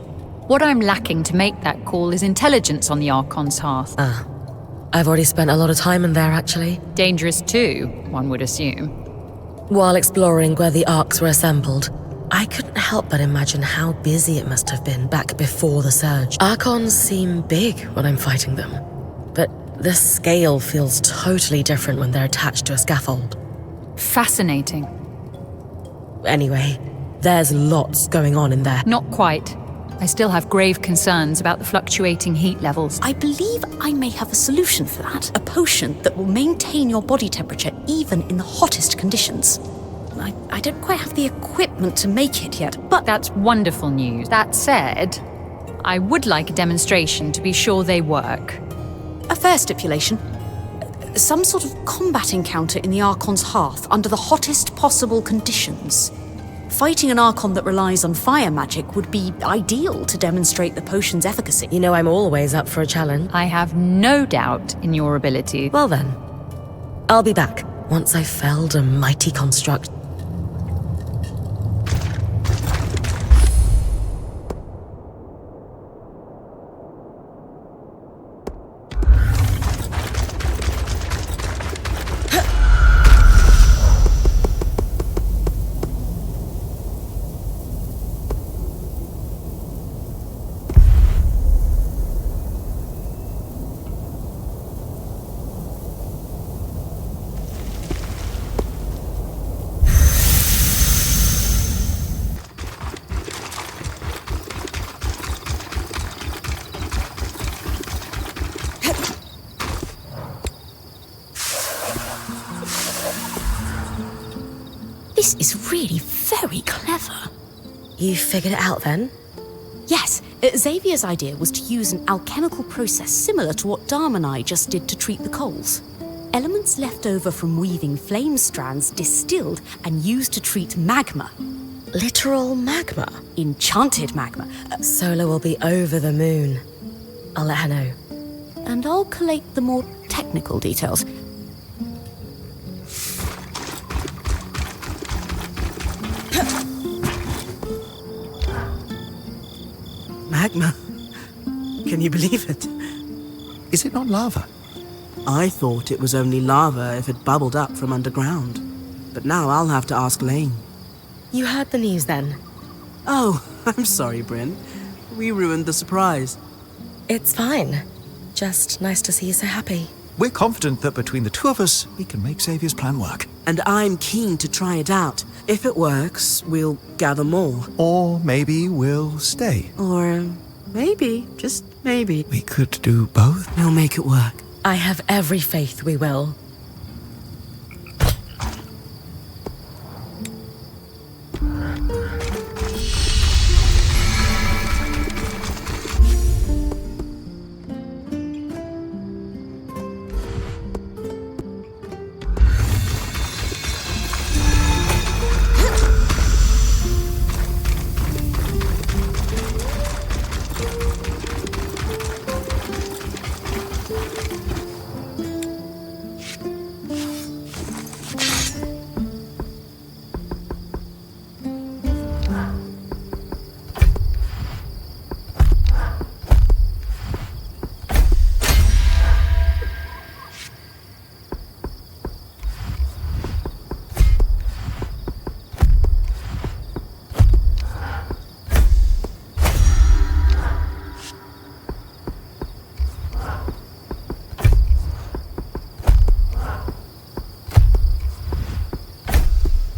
What I'm lacking to make that call is intelligence on the Archon's Hearth. I've already spent a lot of time in there, actually. Dangerous too, one would assume. While exploring where the arcs were assembled, I couldn't help but imagine how busy it must have been back before the surge. Archons seem big when I'm fighting them, but the scale feels totally different when they're attached to a scaffold. Fascinating. Anyway, there's lots going on in there. Not quite. I still have grave concerns about the fluctuating heat levels. I believe I may have a solution for that. A potion that will maintain your body temperature even in the hottest conditions. I don't quite have the equipment to make it yet, but... That's wonderful news. That said, I would like a demonstration to be sure they work. A fair stipulation. Some sort of combat encounter in the Archon's Hearth under the hottest possible conditions. Fighting an Archon that relies on fire magic would be ideal to demonstrate the potion's efficacy. You know I'm always up for a challenge. I have no doubt in your ability. Well then, I'll be back once I've felled a mighty construct. This is really very clever. You figured it out then? Yes, Xavier's idea was to use an alchemical process similar to what Dharma and I just did to treat the coals. elements left over from weaving flame strands distilled and used to treat magma. Literal magma? Enchanted magma. Sola will be over the moon. I'll let her know. And I'll collate the more technical details. Magma? Can you believe it? Is it not lava? I thought it was only lava if it bubbled up from underground. But now I'll have to ask Lane. You heard the news then? Oh, I'm sorry, Bryn. We ruined the surprise. It's fine. Just nice to see you so happy. We're confident that between the two of us, we can make Xavier's plan work. And I'm keen to try it out. If it works, we'll gather more. Or maybe we'll stay. Or maybe, just maybe, We could do both. we'll make it work. I have every faith we will.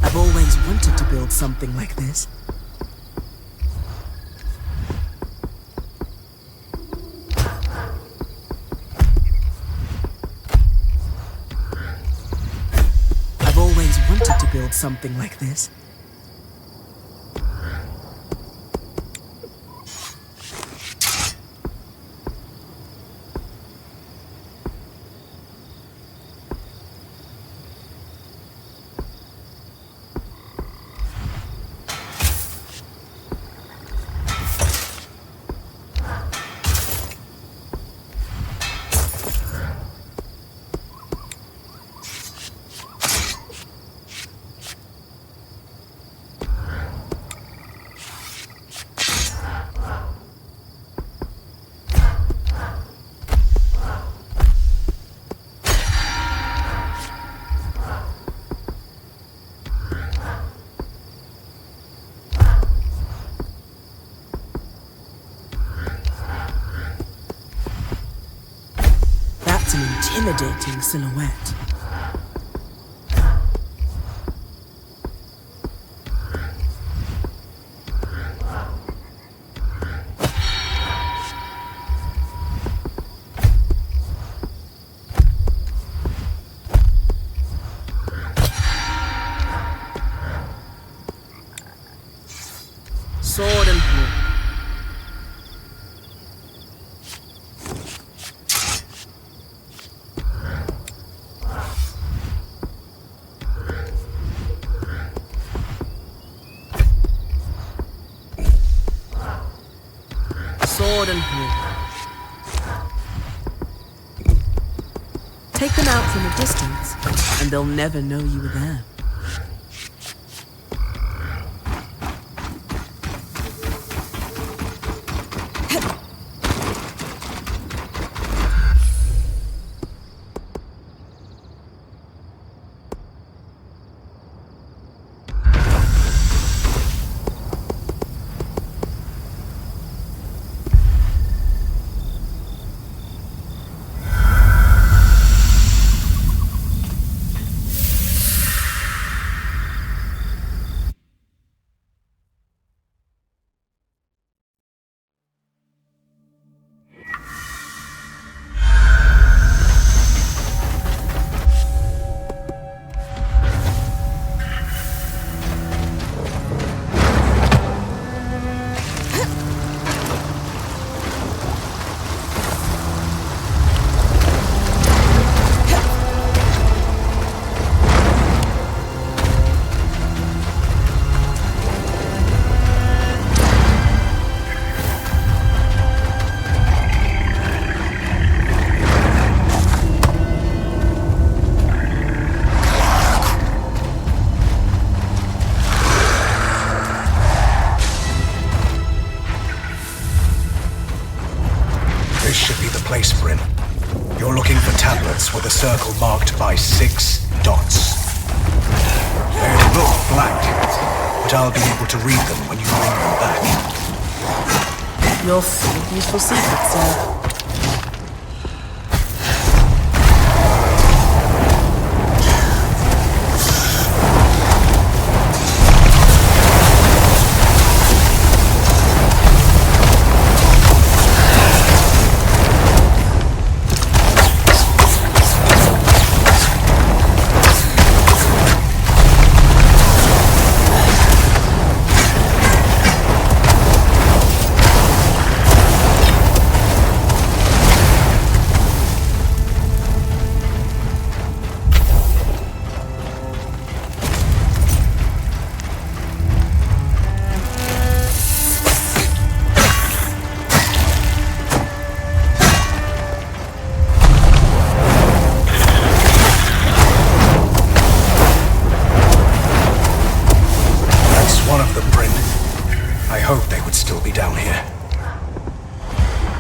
I've always wanted to build something like this. I've always wanted to build something like this. That's an intimidating silhouette. Sword and hook. Sword and hook. Take them out from a distance, and they'll never know you were there. circle marked by 6 dots. They'll look blank, but I'll be able to read them when you bring them back. You're full of useful secrets, sir.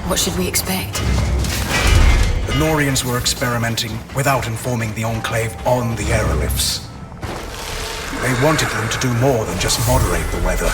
What should we expect? The Norians were experimenting without informing the Enclave on the aeroliths. They wanted them to do more than just moderate the weather.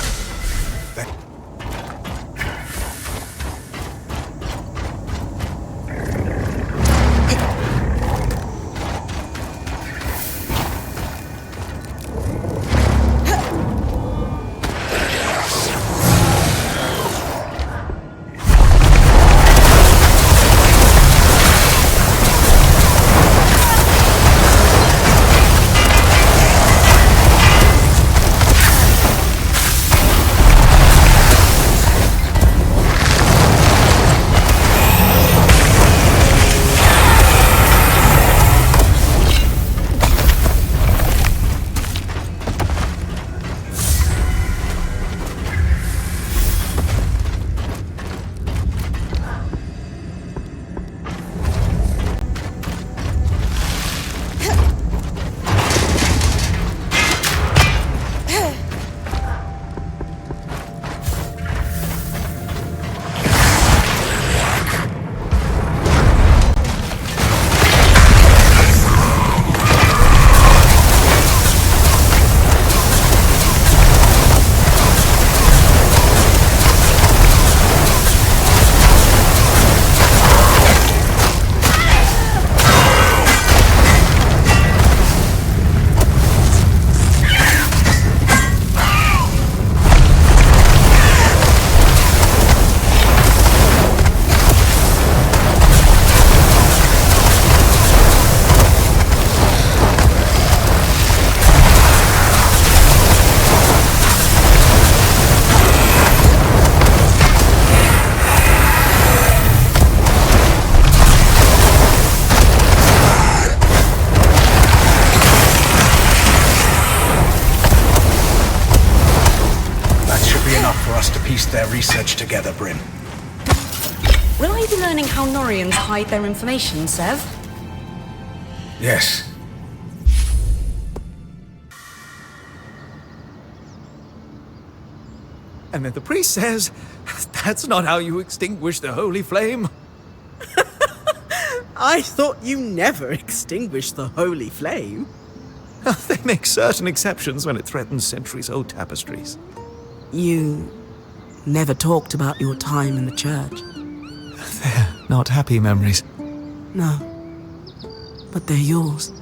Their research together, Bryn. Will I be learning how Norians hide their information, Sev? Yes. And then the priest says, that's not how you extinguish the holy flame. I thought you never extinguished the holy flame. They make certain exceptions when it threatens centuries-old tapestries. You never talked about your time in the church. They're not happy memories. No, but they're yours.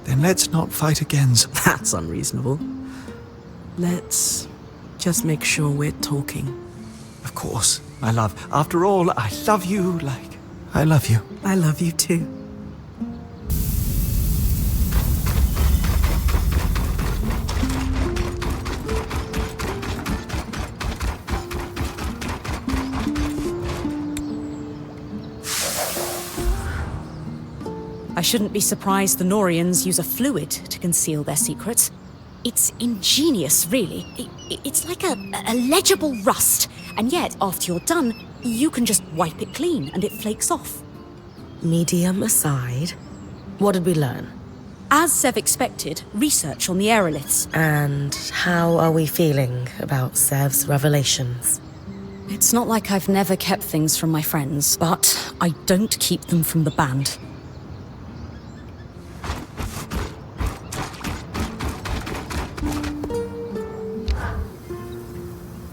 Then let's not fight again. That's unreasonable. Let's just make sure we're talking. Of course, my love. After all, I love you like I love you. I love you too. I shouldn't be surprised the Norians use a fluid to conceal their secrets. It's ingenious, really. It's like a legible rust, and yet, after you're done, you can just wipe it clean and it flakes off. Medium aside, what did we learn? As Sev expected, research on the aeroliths. And how are we feeling about Sev's revelations? It's not like I've never kept things from my friends, but I don't keep them from the band.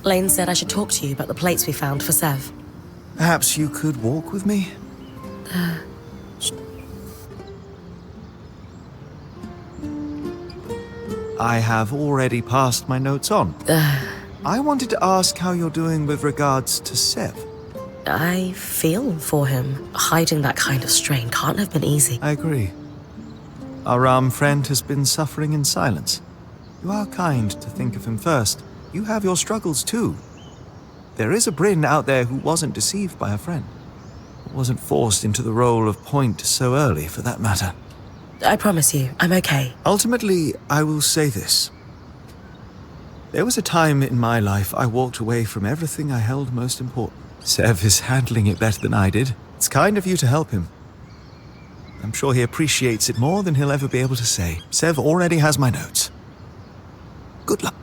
Lane said I should talk to you about the plates we found for Sev. Perhaps you could walk with me? I have already passed my notes on. I wanted to ask how you're doing with regards to Sev. I feel for him. Hiding that kind of strain can't have been easy. I agree. Our friend has been suffering in silence. You are kind to think of him first. You have your struggles too. There is a Bryn out there who wasn't deceived by a friend. Wasn't forced into the role of point so early, for that matter. I promise you, I'm okay. Ultimately, I will say this. There was a time in my life I walked away from everything I held most important. Sev is handling it better than I did. It's kind of you to help him. I'm sure he appreciates it more than he'll ever be able to say. Sev already has my notes. Good luck.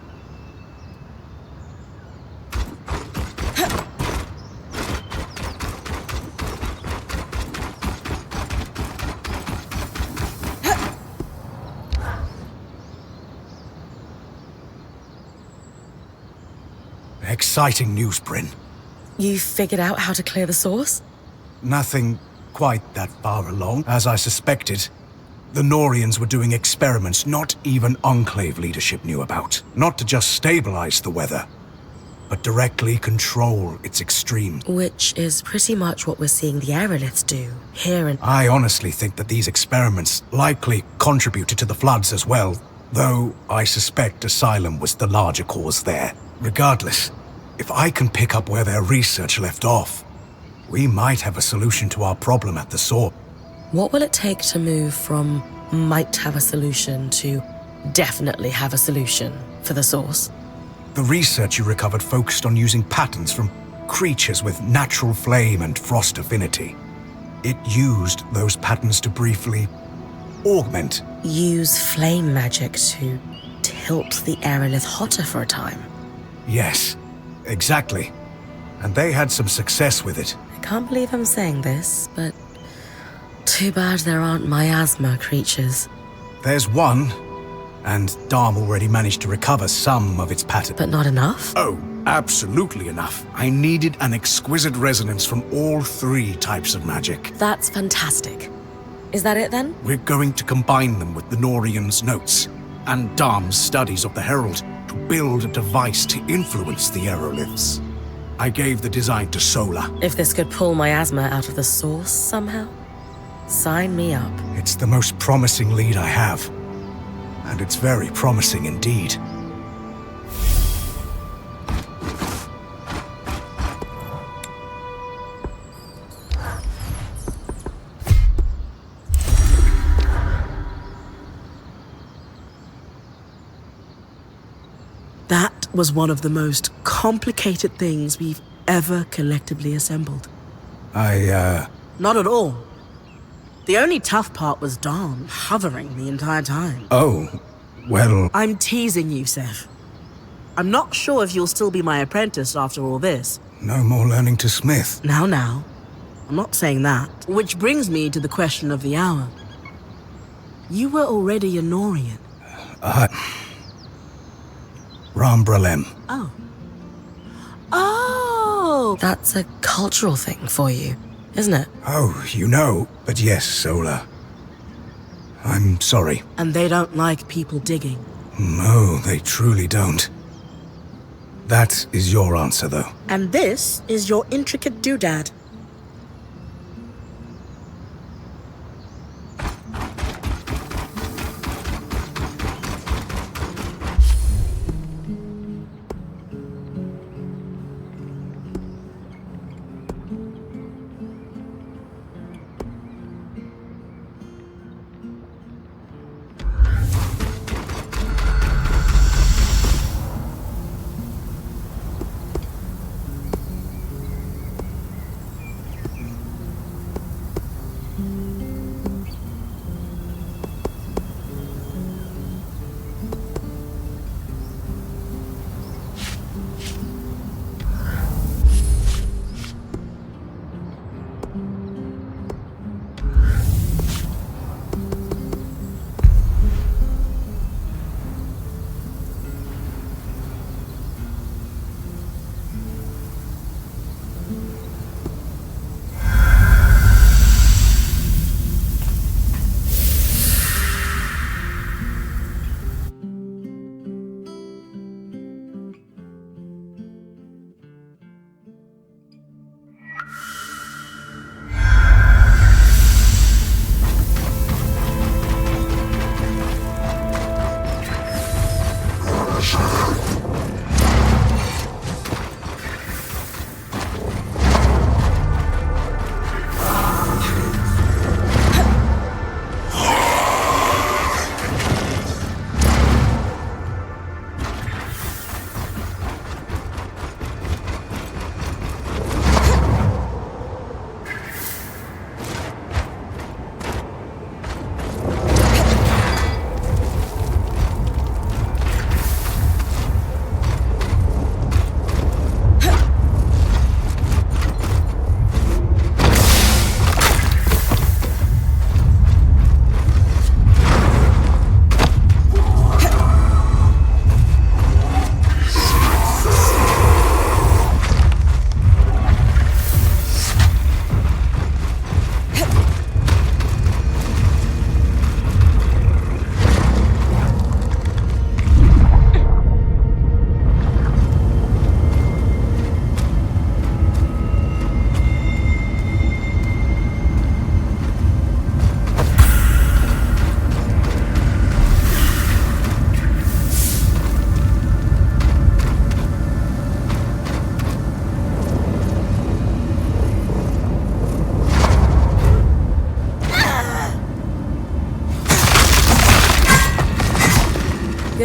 Exciting news, Bryn. You figured out how to clear the source? Nothing quite that far along. As I suspected, the Norians were doing experiments not even Enclave leadership knew about. Not to just stabilize the weather, but directly control its extremes. Which is pretty much what we're seeing the aeroliths do here in... I honestly think that these experiments likely contributed to the floods as well, though I suspect Asylum was the larger cause there. Regardless, if I can pick up where their research left off, we might have a solution to our problem at the source. What will it take to move from might have a solution to definitely have a solution for the source? The research you recovered focused on using patterns from creatures with natural flame and frost affinity. It used those patterns to briefly augment. Use flame magic to tilt the aerolith hotter for a time. Yes, exactly. And they had some success with it. I can't believe I'm saying this, but too bad there aren't miasma creatures. There's one, and Dharm already managed to recover some of its pattern. But not enough? Oh, absolutely enough. I needed an exquisite resonance from all three types of magic. That's fantastic. Is that it then? We're going to combine them with the Norian's notes and Dharm's studies of the Herald to build a device to influence the aeroliths. I gave the design to Sola. If this could pull miasma out of the source somehow, sign me up. It's the most promising lead I have. And it's very promising indeed. That was one of the most complicated things we've ever collectively assembled. Not at all. The only tough part was Dharm hovering the entire time. Oh, well... I'm teasing you, Sev. I'm not sure if you'll still be my apprentice after all this. No more learning to smith. Now. I'm not saying that. Which brings me to the question of the hour. You were already a Norian. Rambralem. Oh! That's a cultural thing for you, isn't it? Oh, you know. But yes, Sola. I'm sorry. And they don't like people digging. No, they truly don't. That is your answer, though. And this is your intricate doodad.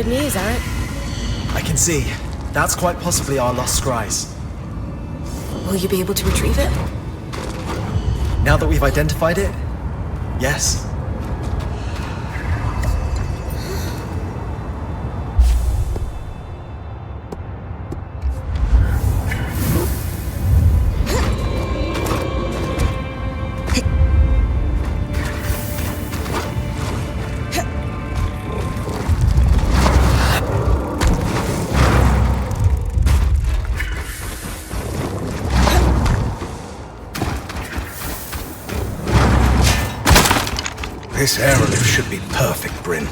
Good news, Eric. I can see. That's quite possibly our lost scries. Will you be able to retrieve it? Now that we've identified it, yes. This airlift should be perfect, Bryn.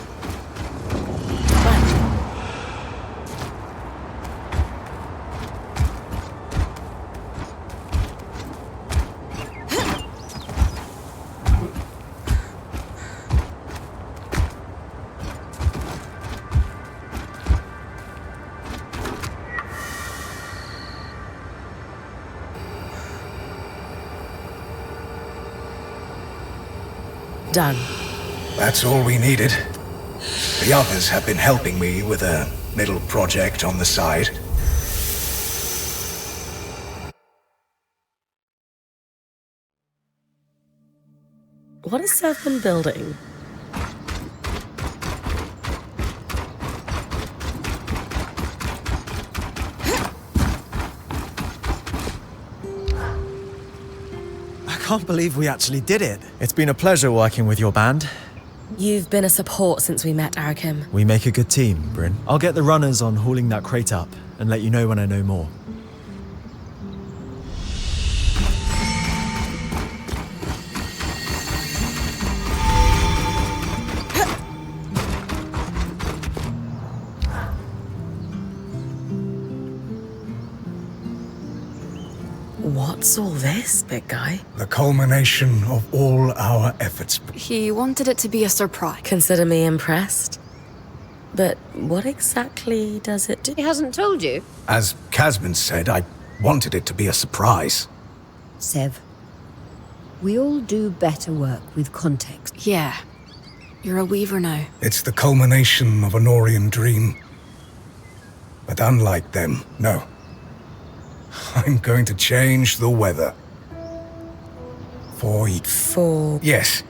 Done. That's all we needed. The others have been helping me with a little project on the side. What is Sev been building? I can't believe we actually did it. It's been a pleasure working with your band. You've been a support since we met, Arakim. We make a good team, Bryn. I'll get the runners on hauling that crate up and let you know when I know more. What's all this, big guy? The culmination of all our efforts. He wanted it to be a surprise. Consider me impressed. But what exactly does it do? He hasn't told you? As Casman said, I wanted it to be a surprise. Sev, we all do better work with context. Yeah. You're a weaver now. It's the culmination of an Orion dream. But unlike them, no. I'm going to change the weather. For... Yes.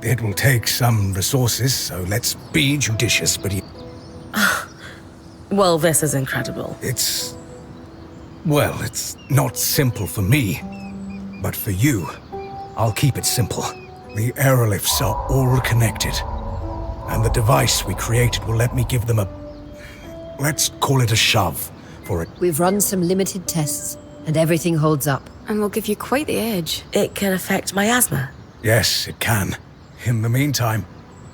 It will take some resources, so let's be judicious, but Well, this is incredible. It's not simple for me. But for you, I'll keep it simple. The aerolifts are all connected. And the device we created will let me give them a... let's call it a shove. For it. We've run some limited tests, and everything holds up. And we'll give you quite the edge. It can affect my asthma. Yes, it can. In the meantime,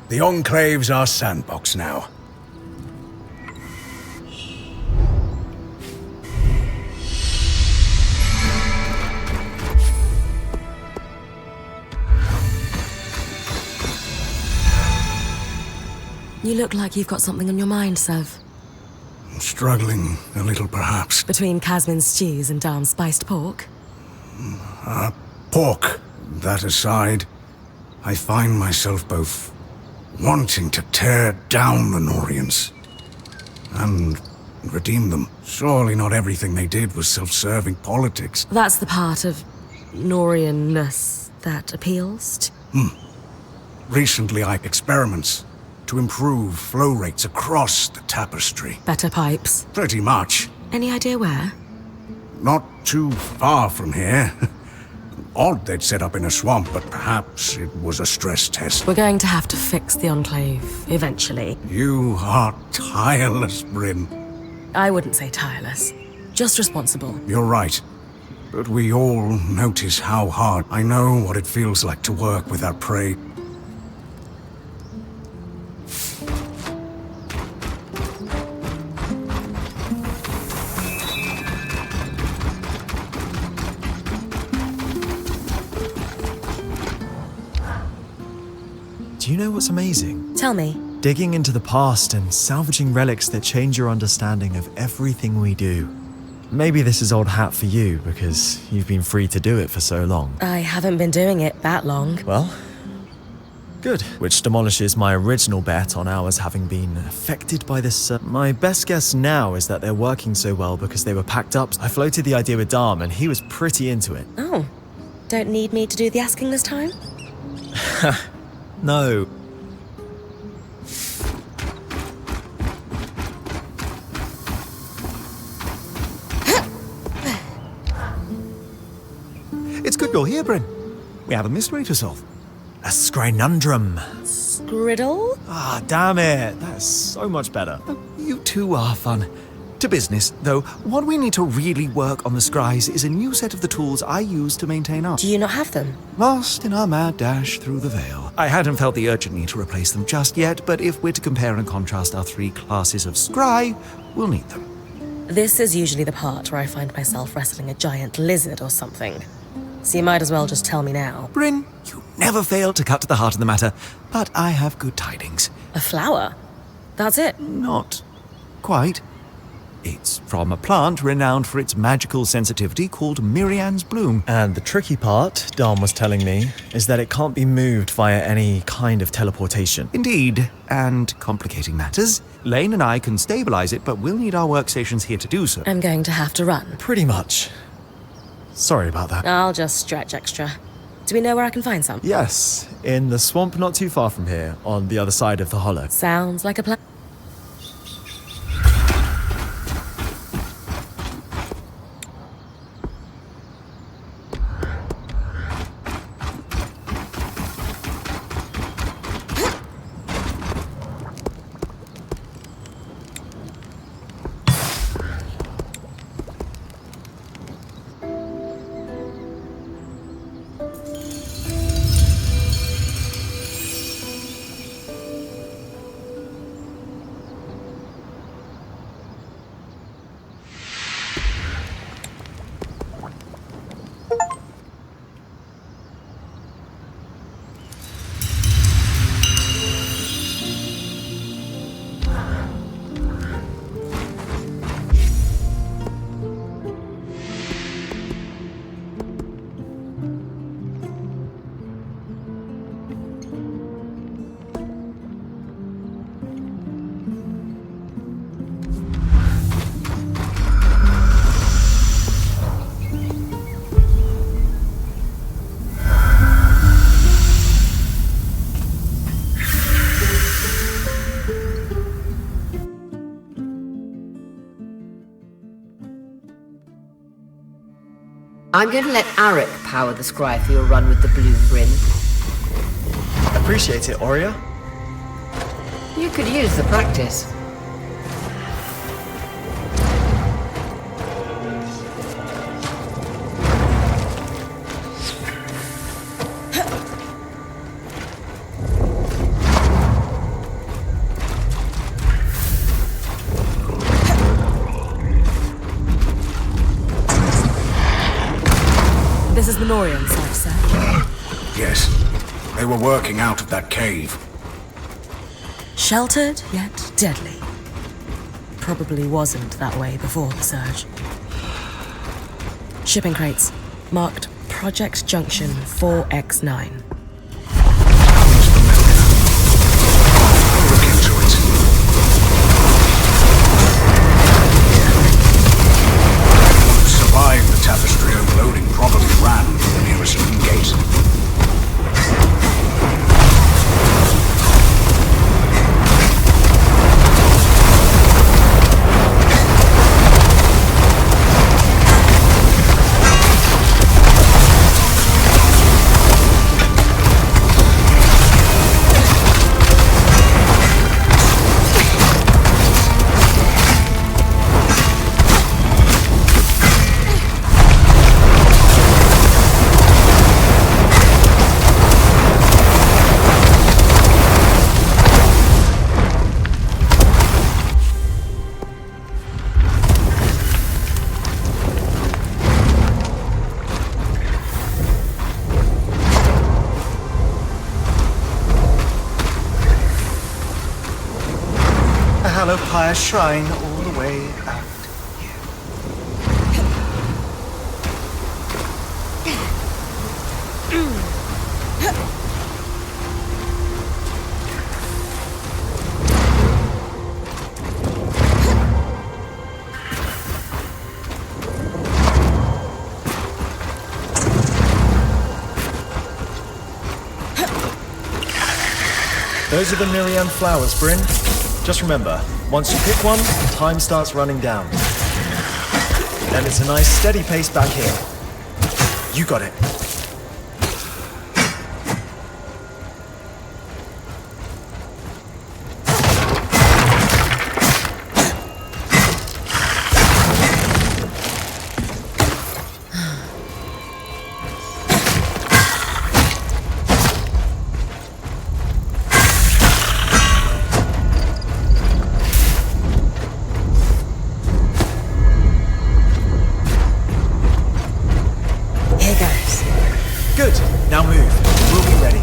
the Enclave's our sandbox now. You look like you've got something on your mind, Sev. Struggling a little, perhaps. Between Casman's stews and Darm's spiced pork? Pork, that aside, I find myself both wanting to tear down the Norians and redeem them. Surely not everything they did was self-serving politics. That's the part of Norian-ness that appeals to... Recently, I experiments to improve flow rates across the tapestry. Better pipes. Pretty much. Any idea where? Not too far from here. Odd they'd set up in a swamp, but perhaps it was a stress test. We're going to have to fix the Enclave, eventually. You are tireless, Bryn. I wouldn't say tireless. Just responsible. You're right. But we all notice how hard. I know what it feels like to work with our prey. Do you know what's amazing? Tell me. Digging into the past and salvaging relics that change your understanding of everything we do. Maybe this is old hat for you, because you've been free to do it for so long. I haven't been doing it that long. Well, Good. Which demolishes my original bet on ours having been affected by this. My best guess now is that they're working so well because they were packed up. I floated the idea with Dom and he was pretty into it. Oh, don't need me to do the asking this time? No. It's good you're here, Bryn. We have a mystery to solve. A scrinundrum. Scriddle? Ah, damn it. That's so much better. You two are fun. To business, though, what we need to really work on the scries is a new set of the tools I use to maintain art. Do you not have them? Lost in our mad dash through the veil. I hadn't felt the urgent need to replace them just yet, but if we're to compare and contrast our 3 classes of scry, we'll need them. This is usually the part where I find myself wrestling a giant lizard or something. So you might as well just tell me now. Bryn, you never fail to cut to the heart of the matter, but I have good tidings. A flower? That's it? Not quite. It's from a plant renowned for its magical sensitivity called Mirian's Bloom. And the tricky part, Dom was telling me, is that it can't be moved via any kind of teleportation. Indeed, and complicating matters, Lane and I can stabilize it, but we'll need our workstations here to do so. I'm going to have to run. Pretty much. Sorry about that. I'll just stretch extra. Do we know where I can find some? Yes, in the swamp not too far from here, on the other side of the hollow. Sounds like a plan. I'm going to let Arik power the scry for your run with the blue Bryn. Appreciate it, Aurea. You could use the practice. This is the Norian site, sir. Yes. They were working out of that cave. Sheltered, yet deadly. Probably wasn't that way before the surge. Shipping crates, marked Project Junction 4X9. Sounds familiar. I'll look into it. Anyone who survived the tapestry overloading probably ran for the nearest moon gate. Hallowed shrine all the way out here. Those are the Miriam flowers, Bryn. Just remember, once you pick one, time starts running down. Then it's a nice steady pace back here. You got it. Good. Now move. We'll be ready.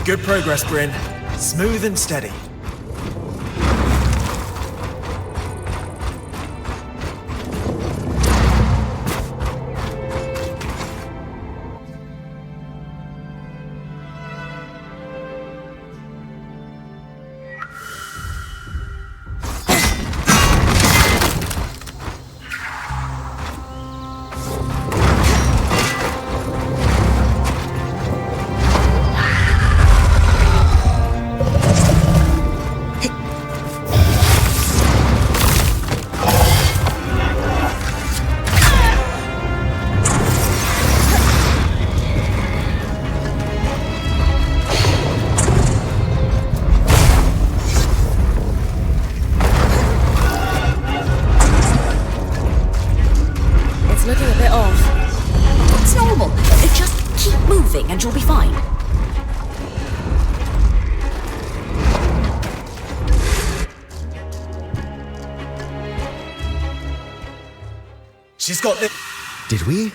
Good progress, Bryn. Smooth and steady. And you'll be fine. She's got this. Did we?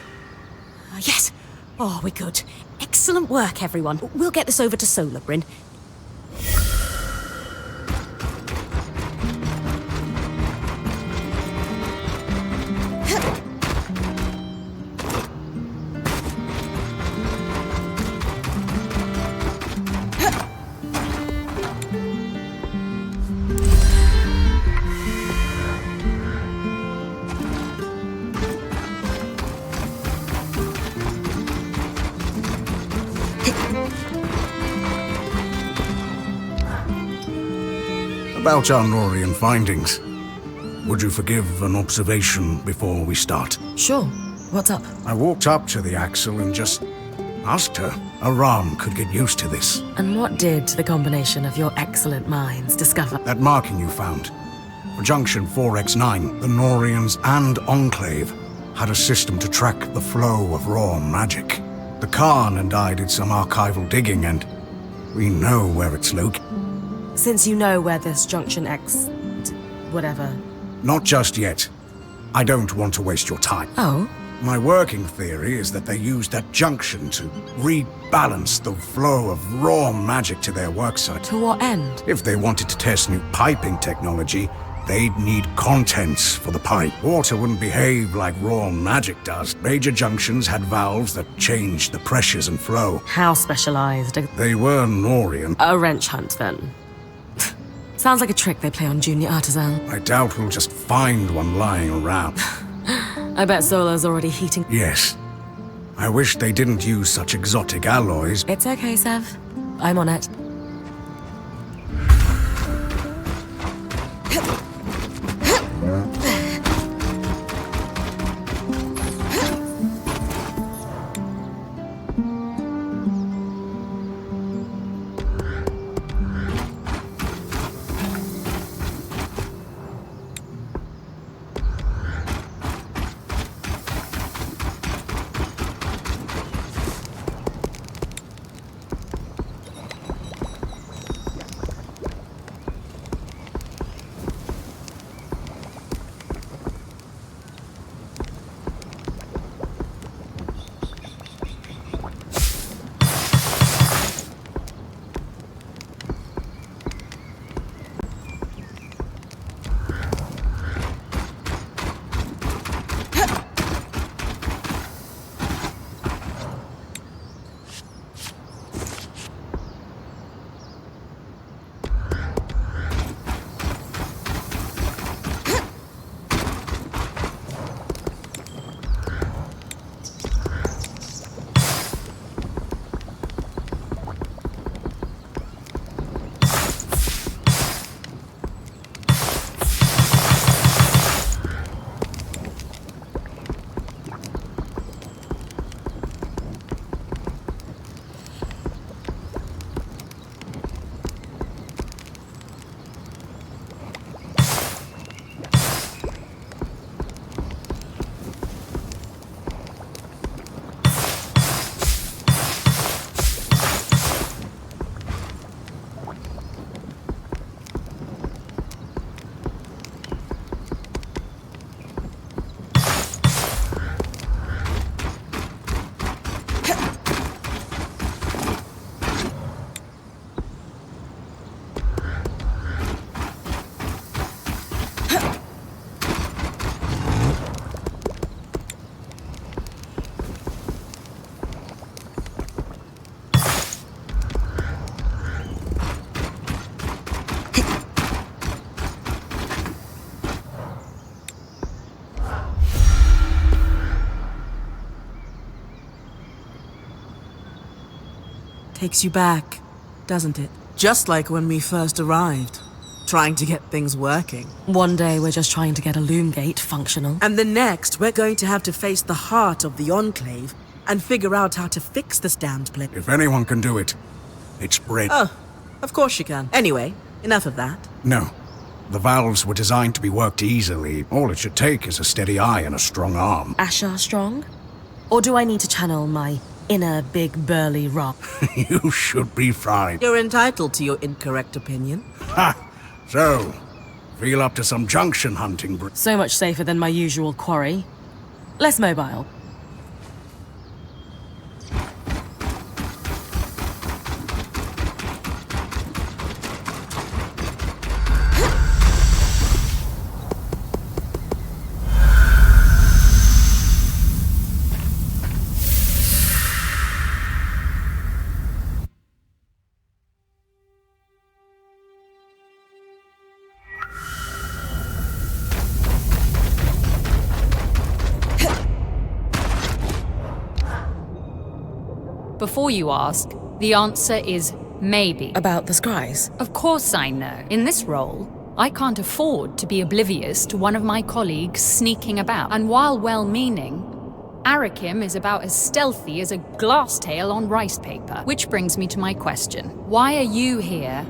Yes. Oh, we're good. Excellent work, everyone. We'll get this over to Solar, Bryn. About our Norian findings, would you forgive an observation before we start? Sure. What's up? I walked up to the Axle and just asked her. Aram could get used to this. And what did the combination of your excellent minds discover? That marking you found. For Junction 4X9, the Norians and Enclave had a system to track the flow of raw magic. The Khan and I did some archival digging and we know where it's located. Since you know where this Junction X... whatever... Not just yet. I don't want to waste your time. Oh? My working theory is that they used that junction to rebalance the flow of raw magic to their worksite. To what end? If they wanted to test new piping technology, they'd need contents for the pipe. Water wouldn't behave like raw magic does. Major junctions had valves that changed the pressures and flow. How specialized? They were Norian. A wrench hunt, then. Sounds like a trick they play on Junior Artisan. I doubt we'll just find one lying around. I bet Solo's already heating... Yes. I wish they didn't use such exotic alloys. It's okay, Sev. I'm on it. Takes you back, doesn't it? Just like when we first arrived, trying to get things working. One day we're just trying to get a loom gate functional. And the next, we're going to have to face the heart of the Enclave and figure out how to fix the stand plate. If anyone can do it, it's Bryn. Oh, of course you can. Anyway, enough of that. No. The valves were designed to be worked easily. All it should take is a steady eye and a strong arm. Asher strong? Or do I need to channel my inner big burly rock? You should be fine. You're entitled to your incorrect opinion. Ha! So, feel up to some junction hunting, Bryn. So much safer than my usual quarry. Less mobile. Before you ask, the answer is maybe. About the scries? Of course I know. In this role, I can't afford to be oblivious to one of my colleagues sneaking about. And while well-meaning, Arakim is about as stealthy as a glass tail on rice paper. Which brings me to my question. Why are you here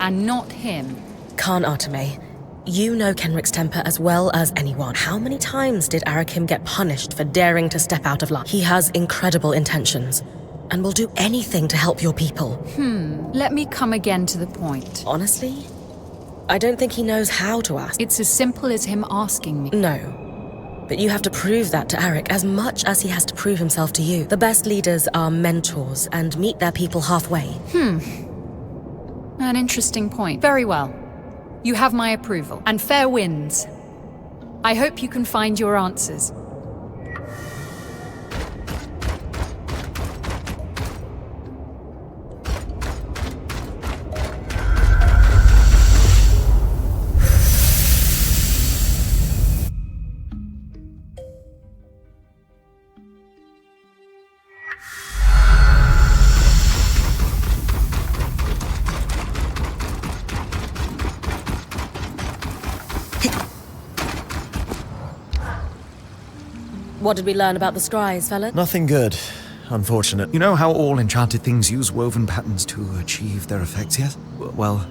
and not him? Khan Arteme, you know Kenrick's temper as well as anyone. How many times did Arakim get punished for daring to step out of line? He has incredible intentions and will do anything to help your people. Let me come again to the point. Honestly, I don't think he knows how to ask. It's as simple as him asking me. No. But you have to prove that to Arik as much as he has to prove himself to you. The best leaders are mentors and meet their people halfway. An interesting point. Very well. You have my approval. And fair winds. I hope you can find your answers. What did we learn about the scries, fella? Nothing good, unfortunate. You know how all enchanted things use woven patterns to achieve their effects, yes? Well,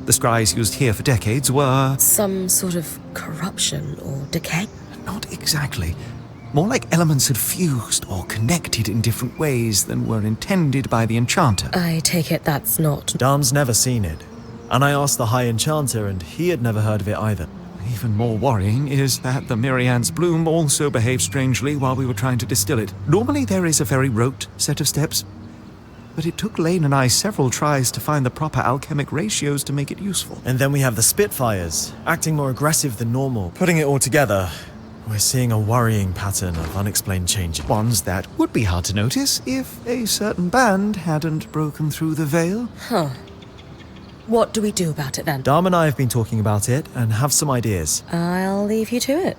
the scries used here for decades were... Some sort of corruption or decay? Not exactly. More like elements had fused or connected in different ways than were intended by the enchanter. I take it that's not... Darm's never seen it. And I asked the High Enchanter and he had never heard of it either. Even more worrying is that the Myriad's bloom also behaved strangely while we were trying to distill it. Normally there is a very rote set of steps, but it took Lane and I several tries to find the proper alchemic ratios to make it useful. And then we have the Spitfires, acting more aggressive than normal. Putting it all together, we're seeing a worrying pattern of unexplained changes. Ones that would be hard to notice if a certain band hadn't broken through the veil. Huh. What do we do about it then? Darm and I have been talking about it and have some ideas. I'll leave you to it.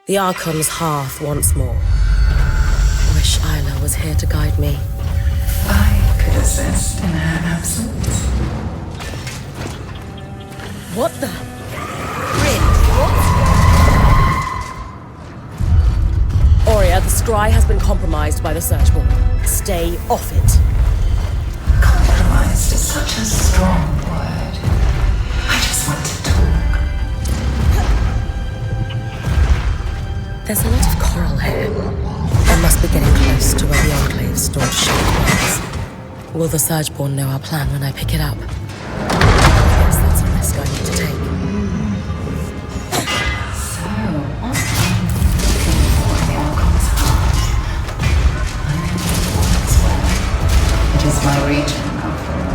The Archon's hearth once more. Wish Isla was here to guide me. I could assist in her absence. What the? Aurea, the scry has been compromised by the Surgeborn. Stay off it. is such a strong word. I just want to talk. There's a lot of coral here. I must be getting close to where the Enclave stored shade was. Will the Surgeborn know our plan when I pick it up? I guess that's a risk I need to take. So, what I'm looking for in the outcome's heart. I know as well. It is my region, after all.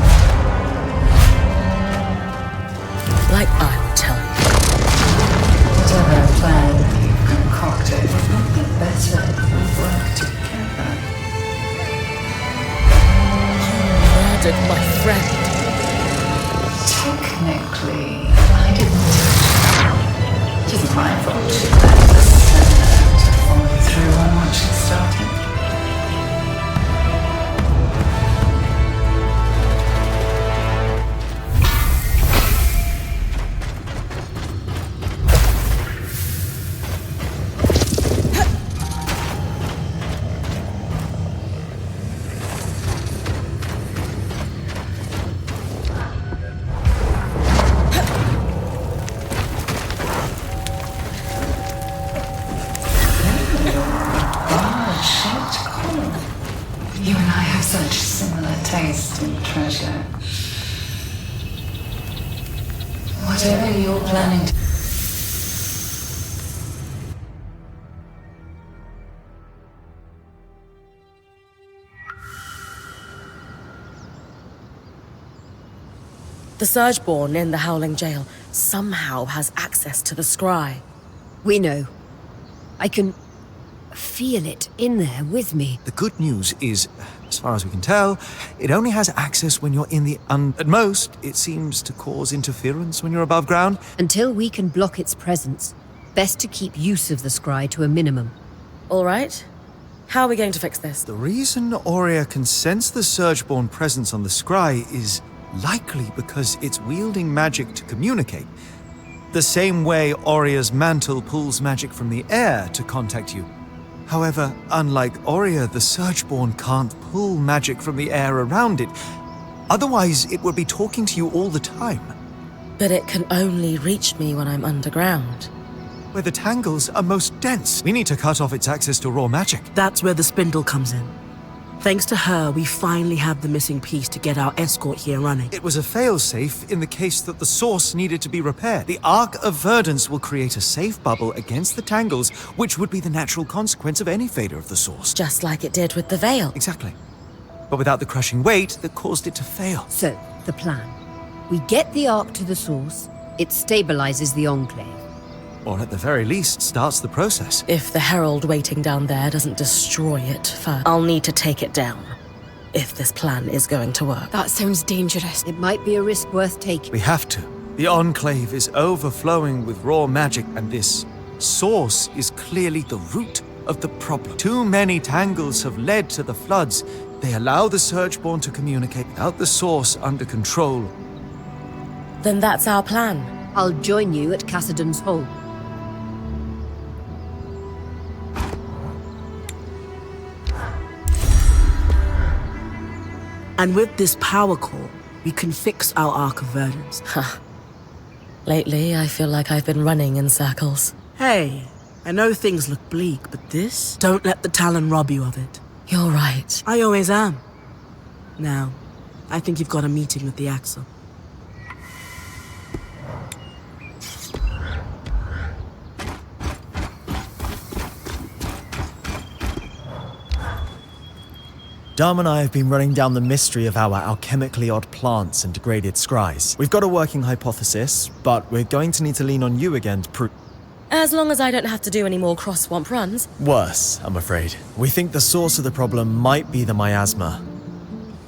Like I would tell you. Whatever plan you've concocted would not be better if we work together. Murdered my friend. Technically, I didn't. It isn't my fault she let the Senator to follow through on what she started. You and I have such similar taste in treasure. Whatever you're planning to... The Surgeborn in the Howling Jail somehow has access to the scry. We know. I can feel it in there with me. The good news is, as far as we can tell, it only has access when you're in the At most, it seems to cause interference when you're above ground. Until we can block its presence, best to keep use of the scry to a minimum. All right. How are we going to fix this? The reason Aurea can sense the Surgeborn presence on the scry is likely because it's wielding magic to communicate. The same way Aurea's mantle pulls magic from the air to contact you. However, unlike Aurea, the Surgeborn can't pull magic from the air around it. Otherwise, it would be talking to you all the time. But it can only reach me when I'm underground. Where the tangles are most dense. We need to cut off its access to raw magic. That's where the spindle comes in. Thanks to her, we finally have the missing piece to get our escort here running. It was a failsafe in the case that the source needed to be repaired. The Arc of Verdance will create a safe bubble against the tangles, which would be the natural consequence of any failure of the source. Just like it did with the veil. Exactly. But without the crushing weight that caused it to fail. So, the plan. We get the Ark to the source, it stabilizes the Enclave. Or at the very least, starts the process. If the Herald waiting down there doesn't destroy it first, I'll need to take it down. If this plan is going to work. That sounds dangerous. It might be a risk worth taking. We have to. The Enclave is overflowing with raw magic, and this source is clearly the root of the problem. Too many tangles have led to the floods. They allow the Surgeborn to communicate without the source under control. Then that's our plan. I'll join you at Cassidon's Hole. And with this power core, we can fix our Arc of Verdance. Huh. Lately, I feel like I've been running in circles. Hey, I know things look bleak, but this? Don't let the Talon rob you of it. You're right. I always am. Now, I think you've got a meeting with the Axle. Dom and I have been running down the mystery of our alchemically odd plants and degraded scries. We've got a working hypothesis, but we're going to need to lean on you again to prove... As long as I don't have to do any more cross-swamp runs. Worse, I'm afraid. We think the source of the problem might be the miasma.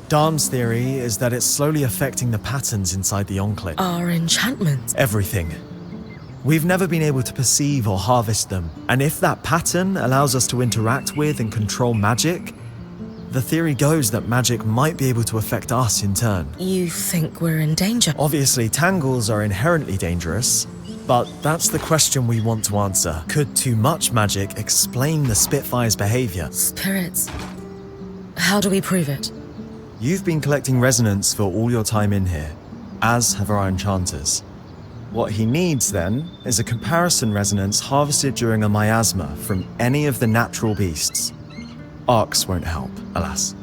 Dom's theory is that it's slowly affecting the patterns inside the Enclave. Our enchantments. Everything. We've never been able to perceive or harvest them, and if that pattern allows us to interact with and control magic, the theory goes that magic might be able to affect us in turn. You think we're in danger? Obviously, tangles are inherently dangerous, but that's the question we want to answer. Could too much magic explain the Spitfire's behavior? Spirits. How do we prove it? You've been collecting resonance for all your time in here, as have our enchanters. What he needs, then, is a comparison resonance harvested during a miasma from any of the natural beasts. Arcs won't help, alas.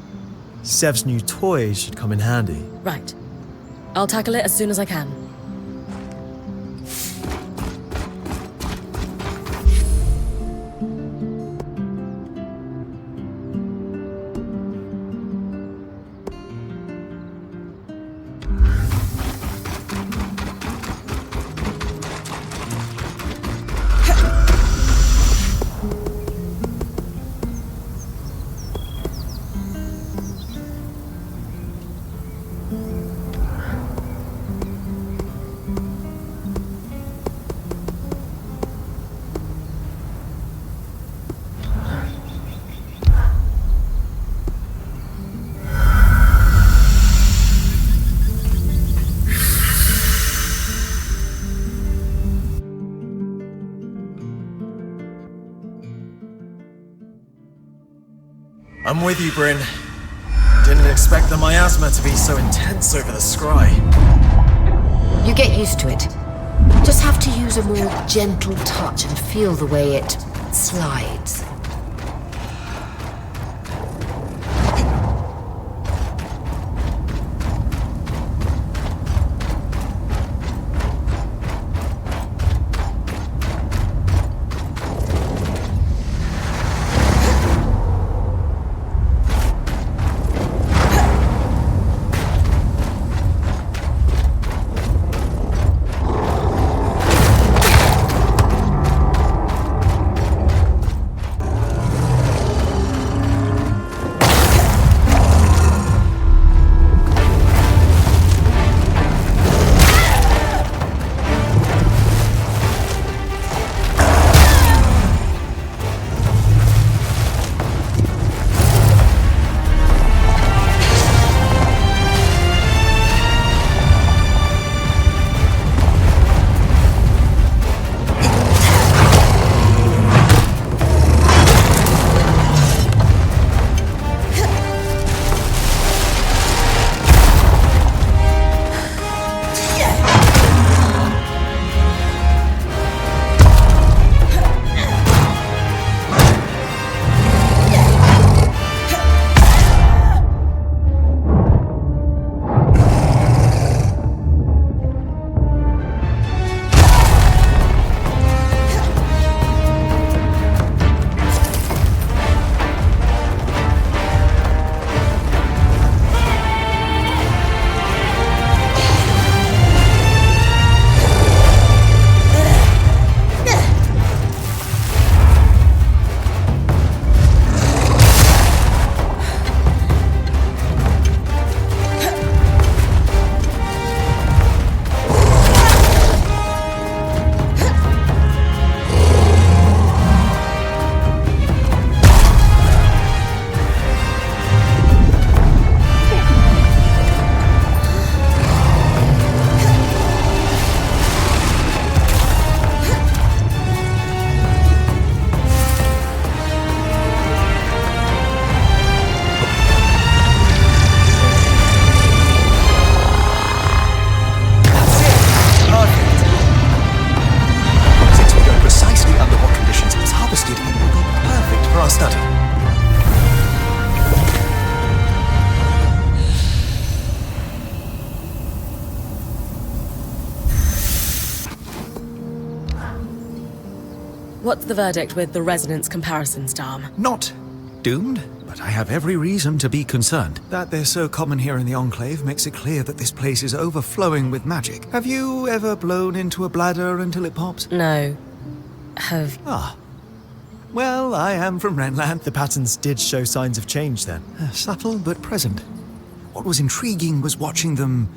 Sev's new toy should come in handy. Right. I'll tackle it as soon as I can. I'm with you, Bryn. Didn't expect the miasma to be so intense over the scry. You get used to it. Just have to use a more gentle touch and feel the way it slides. What's the verdict with the resonance comparisons, Dom? Not doomed, but I have every reason to be concerned. That they're so common here in the Enclave makes it clear that this place is overflowing with magic. Have you ever blown into a bladder until it pops? No. Ah. Well, I am from Renland. The patterns did show signs of change then. Subtle but present. What was intriguing was watching them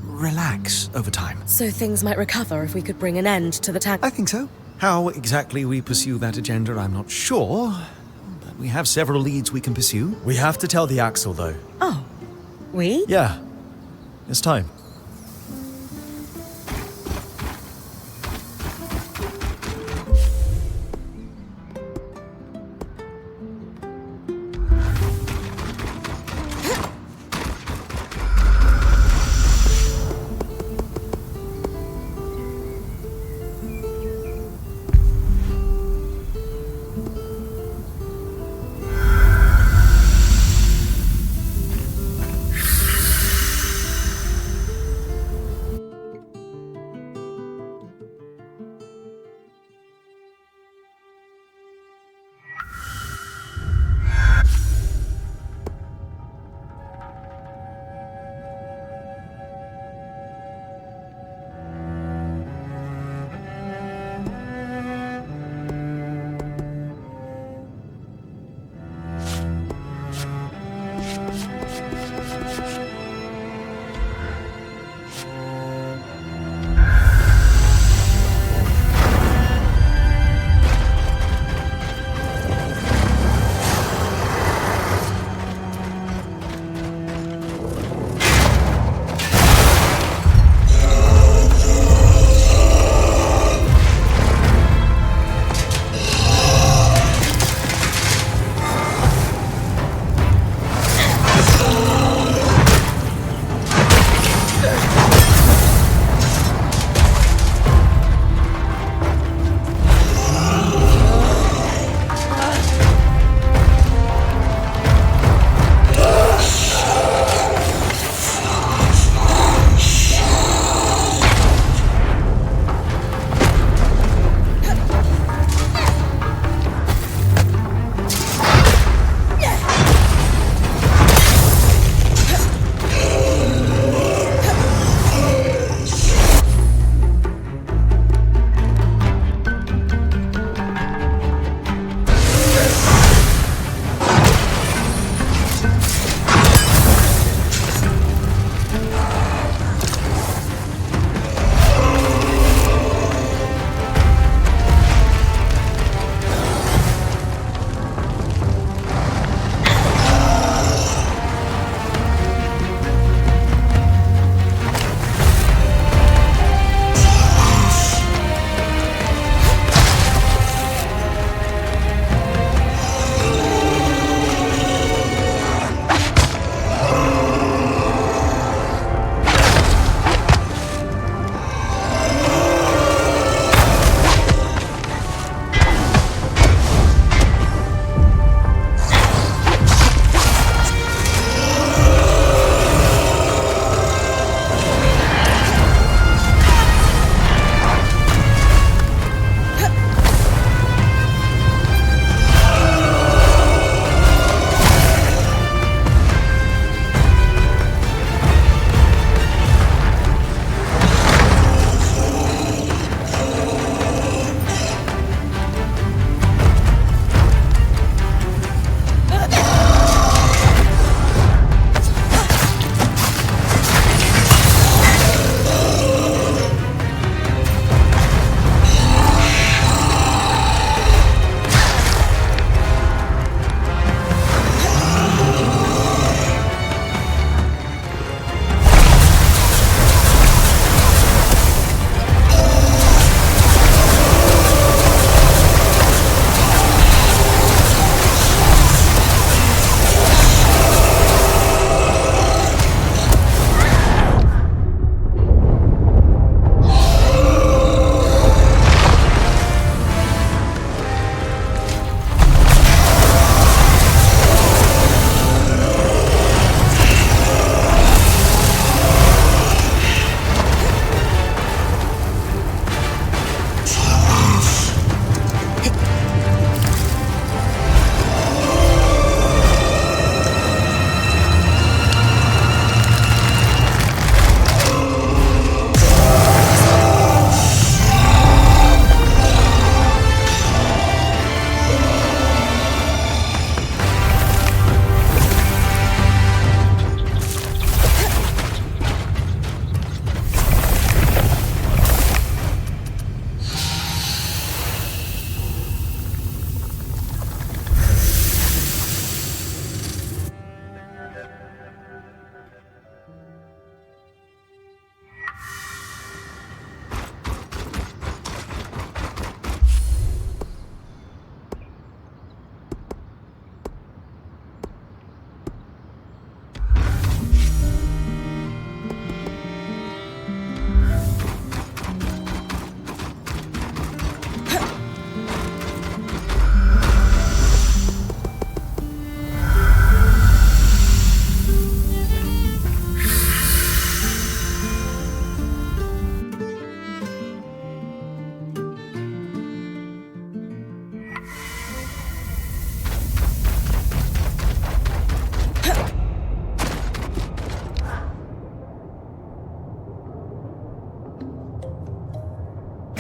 relax over time. So things might recover if we could bring an end to the tank. I think so. How exactly we pursue that agenda, I'm not sure. But we have several leads we can pursue. We have to tell the Axel, though. Oh. We? Yeah. It's time.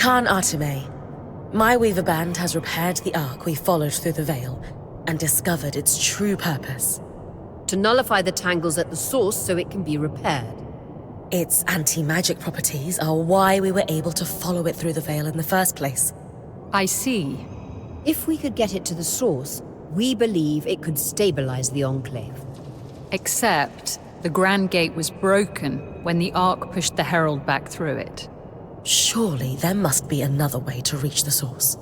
Khan Artime, my Weaver Band has repaired the arc we followed through the Veil and discovered its true purpose. To nullify the tangles at the source so it can be repaired. Its anti-magic properties are why we were able to follow it through the Veil in the first place. I see. If we could get it to the source, we believe it could stabilize the Enclave. Except the Grand Gate was broken when the Ark pushed the Herald back through it. Surely there must be another way to reach the source.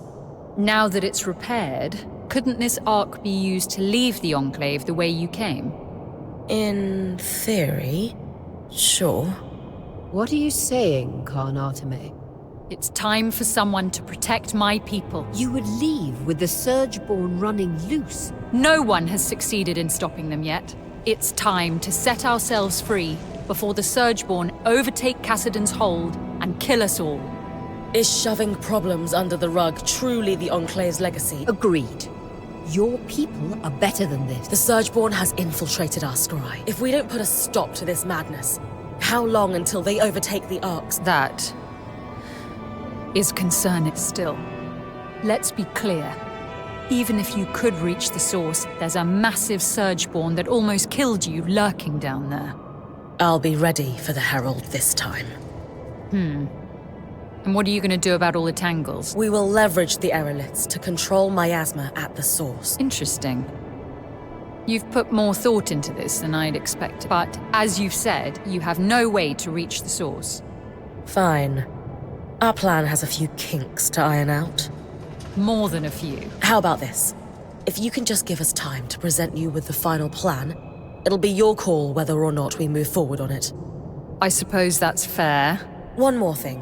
Now that it's repaired, couldn't this Ark be used to leave the Enclave the way you came? In theory, sure. What are you saying, Khan Artime? It's time for someone to protect my people. You would leave with the Surgeborn running loose. No one has succeeded in stopping them yet. It's time to set ourselves free before the Surgeborn overtake Cassidon's hold and kill us all. Is shoving problems under the rug truly the Enclave's legacy? Agreed. Your people are better than this. The Surgeborn has infiltrated our scry. If we don't put a stop to this madness, how long until they overtake the Arcs? That is concerning still. Let's be clear. Even if you could reach the source, there's a massive Surgeborn that almost killed you lurking down there. I'll be ready for the Herald this time. And what are you going to do about all the tangles? We will leverage the aeroliths to control miasma at the source. Interesting. You've put more thought into this than I'd expected. But as you've said, you have no way to reach the source. Fine. Our plan has a few kinks to iron out. More than a few. How about this? If you can just give us time to present you with the final plan, it'll be your call whether or not we move forward on it. I suppose that's fair. One more thing.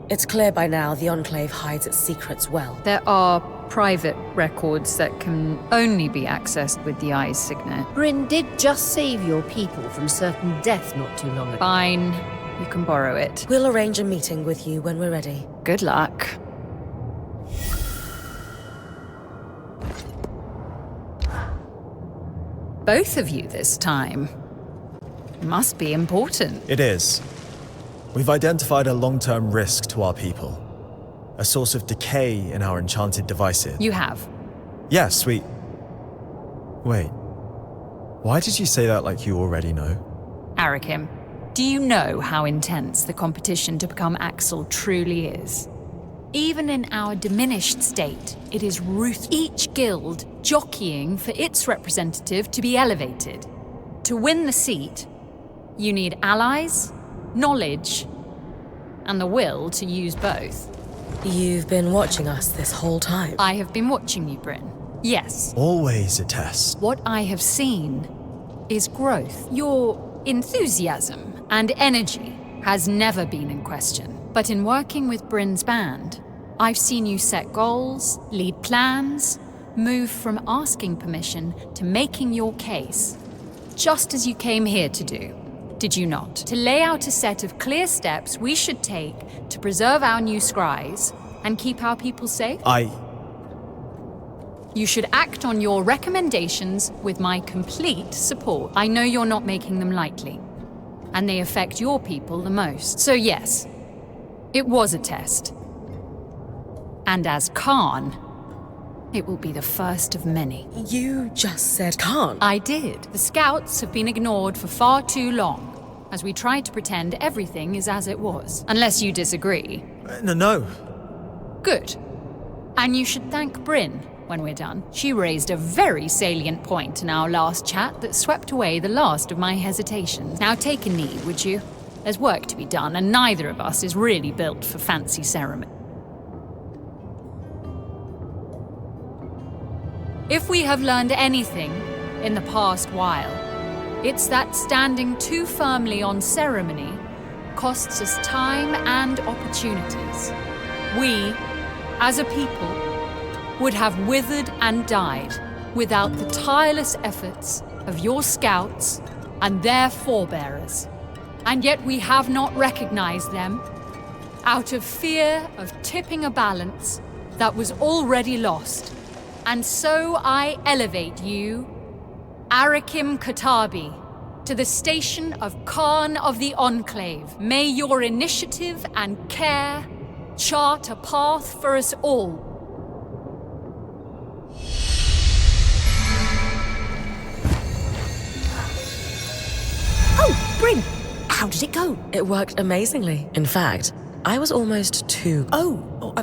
It's clear by now the Enclave hides its secrets well. There are private records that can only be accessed with the Eye's signet. Bryn did just save your people from certain death not too long ago. Fine. You can borrow it. We'll arrange a meeting with you when we're ready. Good luck. Both of you this time. Must be important. It is. We've identified a long-term risk to our people. A source of decay in our enchanted devices. You have. Yes, we... Wait. Why did you say that like you already know? Arakim, do you know how intense the competition to become Axel truly is? Even in our diminished state, it is each guild jockeying for its representative to be elevated. To win the seat, you need allies, knowledge, and the will to use both. You've been watching us this whole time. I have been watching you, Bryn. Yes. Always a test. What I have seen is growth. Your enthusiasm and energy has never been in question. But in working with Bryn's band, I've seen you set goals, lead plans, move from asking permission to making your case, just as you came here to do. Did you not? To lay out a set of clear steps we should take to preserve our new scries and keep our people safe? You should act on your recommendations with my complete support. I know you're not making them lightly, and they affect your people the most. So yes, it was a test. And as Khan, it will be the first of many. You just said Khan. I did. The scouts have been ignored for far too long, as we try to pretend everything is as it was. Unless you disagree. No. Good. And you should thank Bryn when we're done. She raised a very salient point in our last chat that swept away the last of my hesitations. Now take a knee, would you? There's work to be done, and neither of us is really built for fancy ceremony. If we have learned anything in the past while, it's that standing too firmly on ceremony costs us time and opportunities. We, as a people, would have withered and died without the tireless efforts of your scouts and their forebearers. And yet we have not recognized them out of fear of tipping a balance that was already lost. And so I elevate you, Arakim Katabi, to the station of Khan of the Enclave. May your initiative and care chart a path for us all. Oh, Bryn! How did it go? It worked amazingly. In fact, I was almost too... Oh,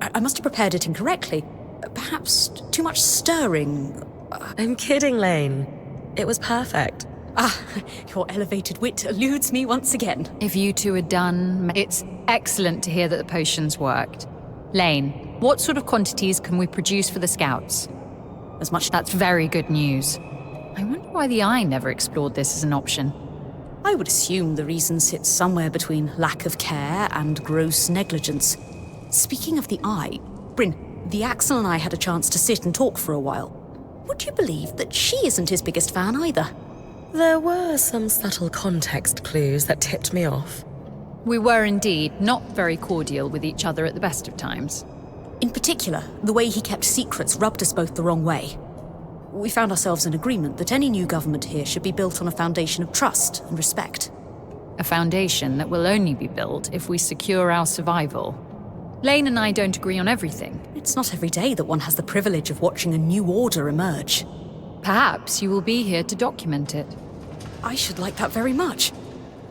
I must have prepared it incorrectly. Perhaps too much stirring. I'm kidding, Lane. It was perfect. Your elevated wit eludes me once again. If you two are done, it's excellent to hear that the potions worked. Lane, what sort of quantities can we produce for the scouts? As much. That's very good news. I wonder why the Eye never explored this as an option. I would assume the reason sits somewhere between lack of care and gross negligence. Speaking of the Eye, Bryn, the Axel and I had a chance to sit and talk for a while. Would you believe that she isn't his biggest fan either? There were some subtle context clues that tipped me off. We were indeed not very cordial with each other at the best of times. In particular, the way he kept secrets rubbed us both the wrong way. We found ourselves in agreement that any new government here should be built on a foundation of trust and respect. A foundation that will only be built if we secure our survival. Lane and I don't agree on everything. It's not every day that one has the privilege of watching a new order emerge. Perhaps you will be here to document it. I should like that very much.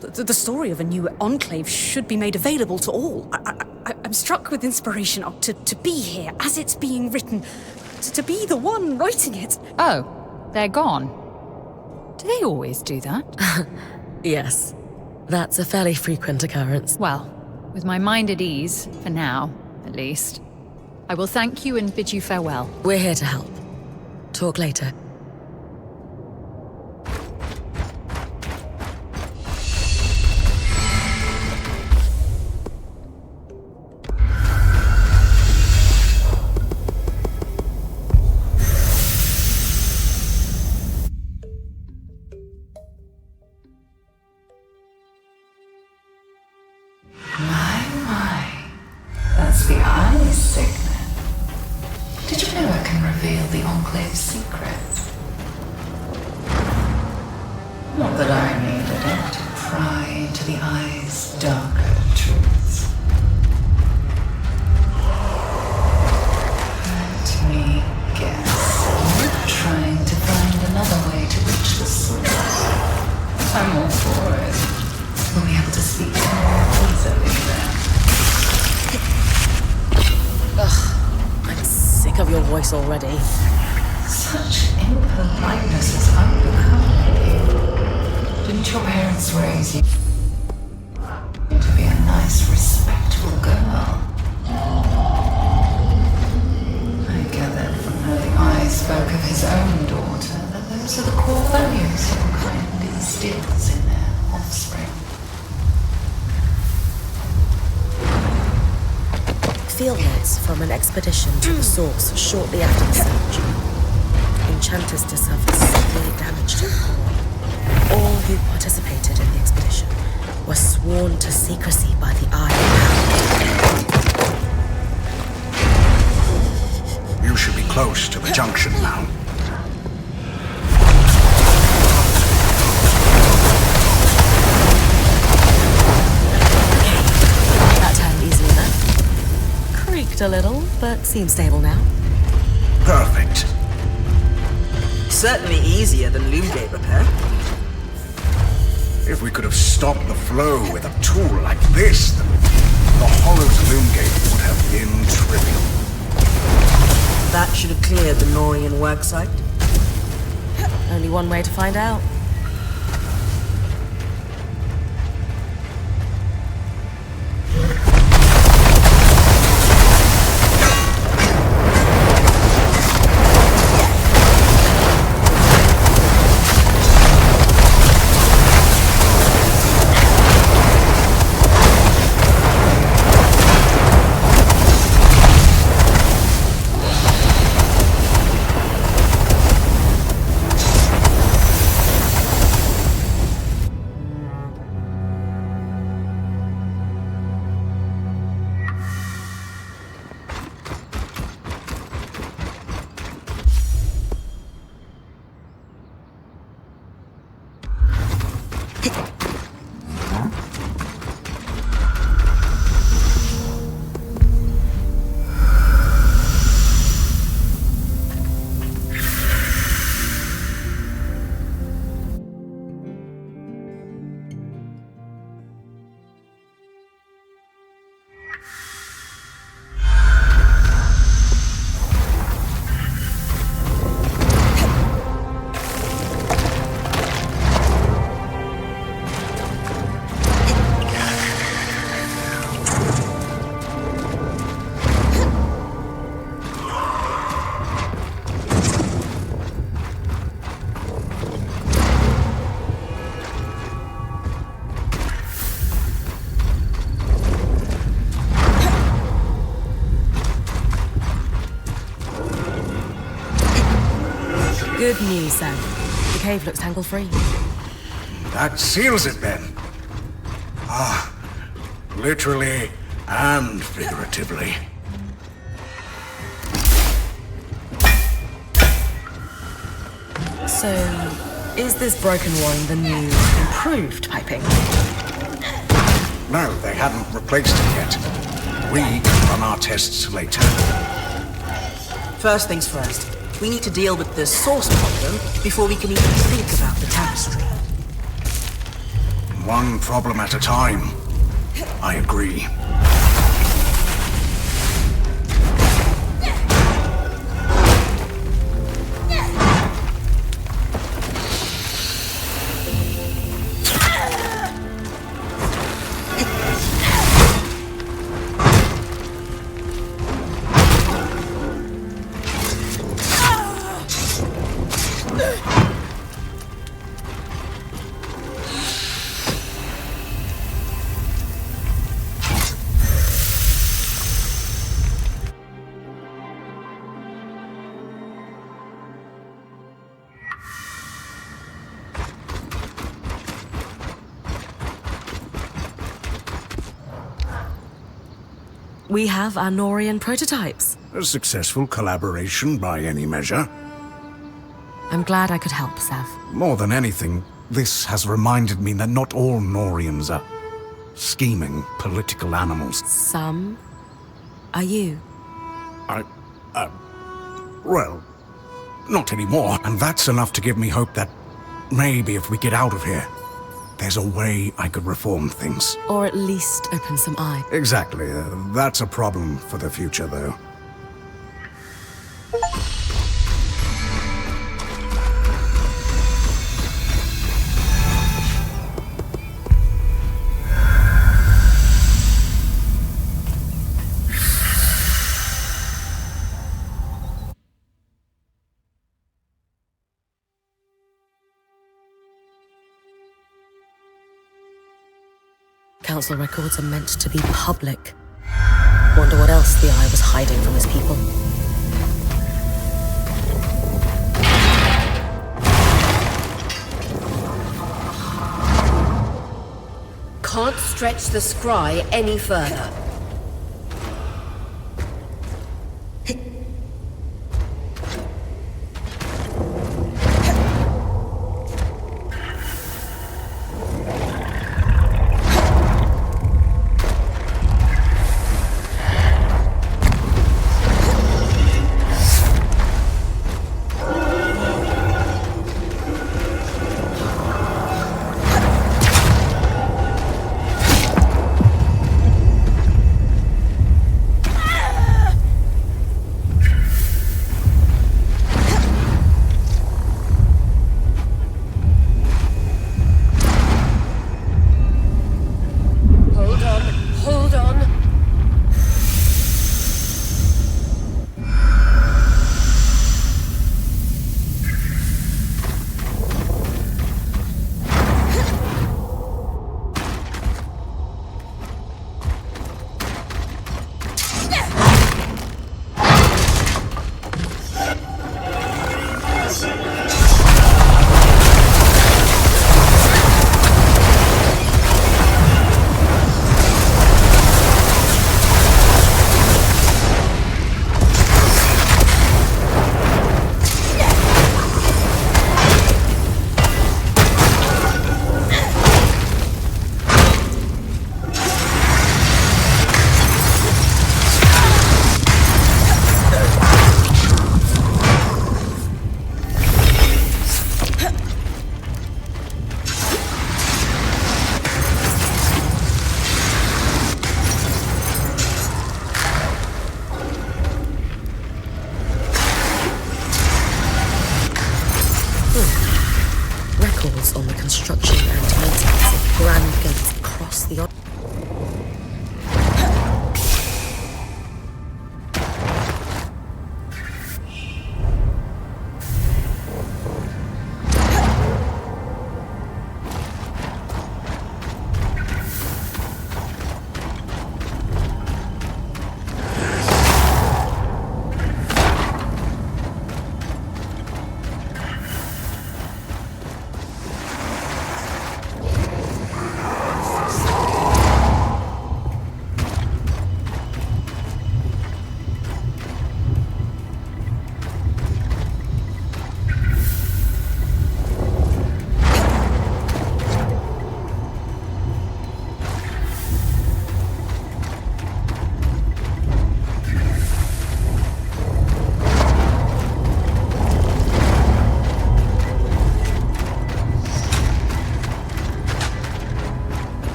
The story of a new enclave should be made available to all. I'm struck with inspiration to be here as it's being written, to be the one writing it. Oh, they're gone. Do they always do that? Yes, that's a fairly frequent occurrence. Well, with my mind at ease, for now, at least, I will thank you and bid you farewell. We're here to help. Talk later. That's the eye signet. Did you know I can reveal the Enclave's secrets? Not that I needed it to pry into the eye's darker truths. Let me guess. You're trying to find another way to reach the source. I'm all for it. We'll be able to speak more easily then. Ugh, I'm sick of your voice already. Such impoliteness is unbecoming. Didn't your parents raise you to be a nice, respectable girl? I gathered from how the eye spoke of his own daughter that those are the core values your kind instills in their offspring. Field notes from an expedition to the source shortly after the siege. Enchantresses have severely damaged her core. All who participated in the expedition were sworn to secrecy by the Eye. You should be close to the junction now. That turned easily enough. Creaked a little, but seems stable now. Perfect. Certainly easier than Loomgate repair. If we could have stopped the flow with a tool like this, then the Hollow's Loomgate would have been trivial. That should have cleared the Norian worksite. Only one way to find out. Good news, then. The cave looks tangle-free. That seals it then. Ah, literally and figuratively. So, is this broken one the new, improved piping? No, they hadn't replaced it yet. We can run our tests later. First things first, we need to deal with the source problem before we can even think about the tapestry. One problem at a time. I agree. We have our Norian prototypes. A successful collaboration by any measure. I'm glad I could help, Sav. More than anything, this has reminded me that not all Norians are scheming political animals. Some are you. Well, not anymore. And that's enough to give me hope that maybe if we get out of here, there's a way I could reform things. Or at least open some eyes. Exactly. That's a problem for the future, though. Council records are meant to be public. Wonder what else the Eye was hiding from his people. Can't stretch the scry any further.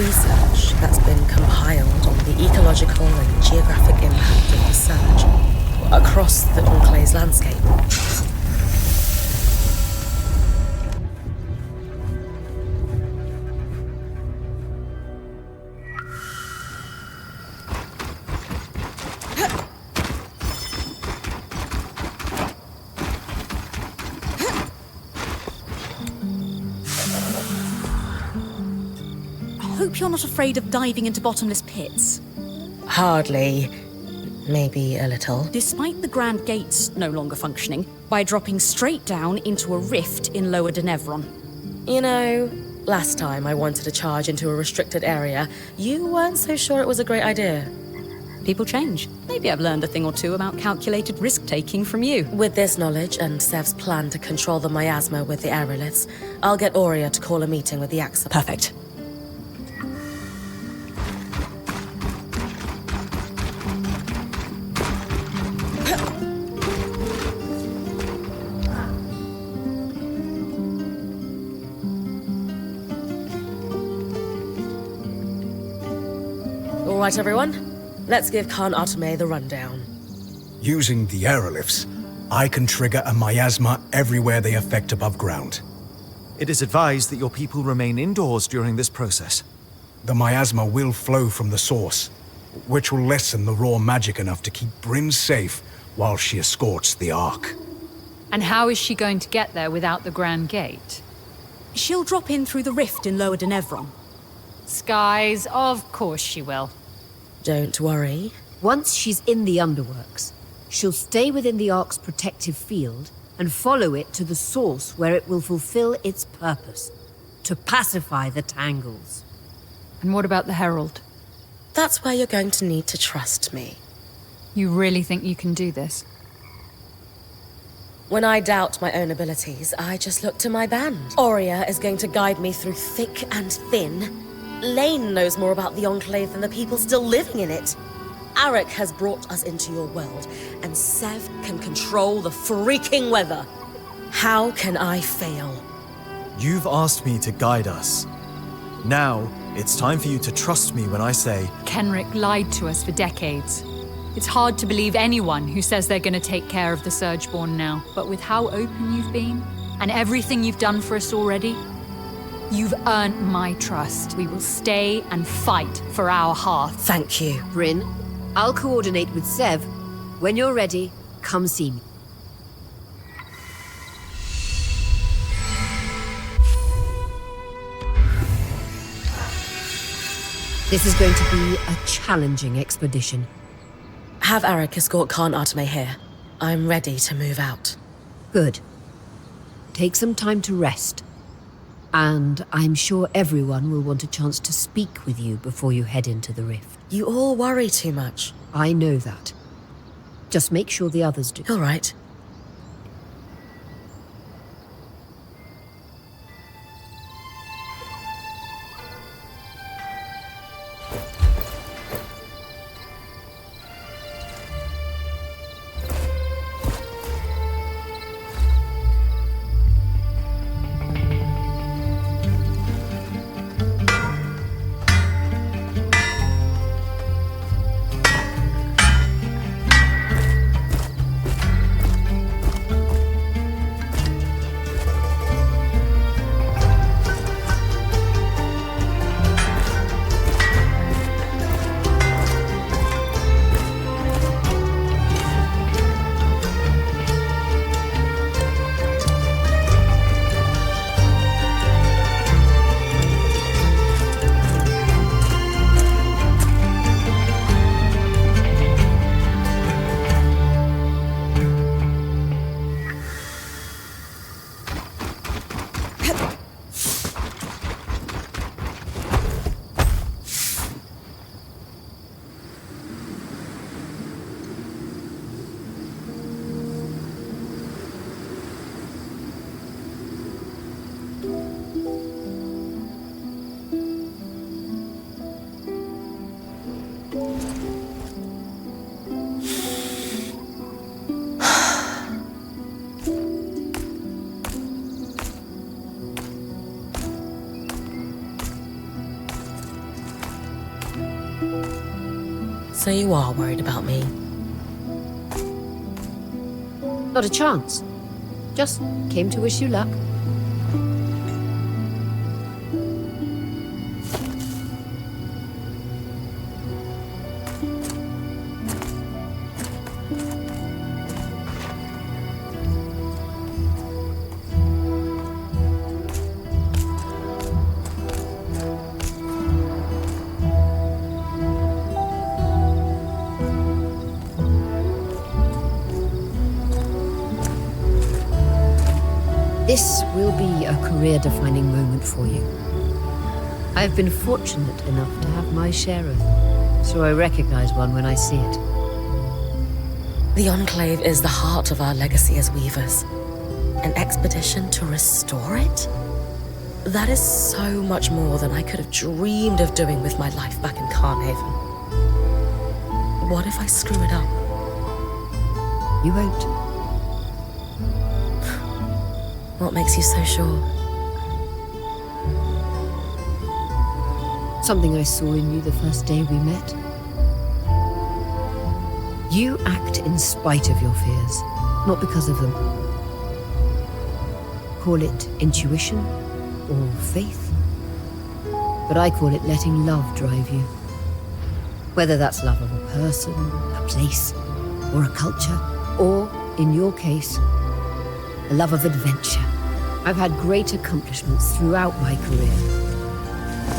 research that's been compiled on the ecological and geographic impact of the surge across the Enclave's landscape. I hope you're not afraid of diving into bottomless pits. Hardly. Maybe a little. Despite the Grand Gates no longer functioning, by dropping straight down into a rift in Lower Denevron. You know, last time I wanted to charge into a restricted area, you weren't so sure it was a great idea. People change. Maybe I've learned a thing or two about calculated risk-taking from you. With this knowledge and Sev's plan to control the miasma with the aeroliths, I'll get Aurea to call a meeting with the Axel. Perfect. All right, everyone. Let's give Khan Arteme the rundown. Using the aeroliths, I can trigger a miasma everywhere they affect above ground. It is advised that your people remain indoors during this process. The miasma will flow from the source, which will lessen the raw magic enough to keep Bryn safe while she escorts the Ark. And how is she going to get there without the Grand Gate? She'll drop in through the rift in Lower Denevron. Skies, of course she will. Don't worry. Once she's in the underworks, she'll stay within the Ark's protective field and follow it to the source where it will fulfill its purpose, to pacify the Tangles. And what about the Herald? That's where you're going to need to trust me. You really think you can do this? When I doubt my own abilities, I just look to my band. Aurea is going to guide me through thick and thin. Lane knows more about the Enclave than the people still living in it. Arik has brought us into your world, and Sev can control the freaking weather. How can I fail? You've asked me to guide us. Now, it's time for you to trust me when I say... Kenrick lied to us for decades. It's hard to believe anyone who says they're going to take care of the Surgeborn now, but with how open you've been, and everything you've done for us already, you've earned my trust. We will stay and fight for our hearth. Thank you. Bryn, I'll coordinate with Sev. When you're ready, come see me. This is going to be a challenging expedition. Have Arik escort Khan Arteme here. I'm ready to move out. Good. Take some time to rest. And I'm sure everyone will want a chance to speak with you before you head into the rift. You all worry too much. I know that. Just make sure the others do. All right. So you are worried about me? Not a chance. Just came to wish you luck. This will be a career-defining moment for you. I've been fortunate enough to have my share of it, so I recognize one when I see it. The Enclave is the heart of our legacy as weavers. An expedition to restore it? That is so much more than I could have dreamed of doing with my life back in Carnhaven. What if I screw it up? You won't. What makes you so sure? Something I saw in you the first day we met. You act in spite of your fears, not because of them. Call it intuition or faith, but I call it letting love drive you. Whether that's love of a person, a place, or a culture, or, in your case, a love of adventure. I've had great accomplishments throughout my career.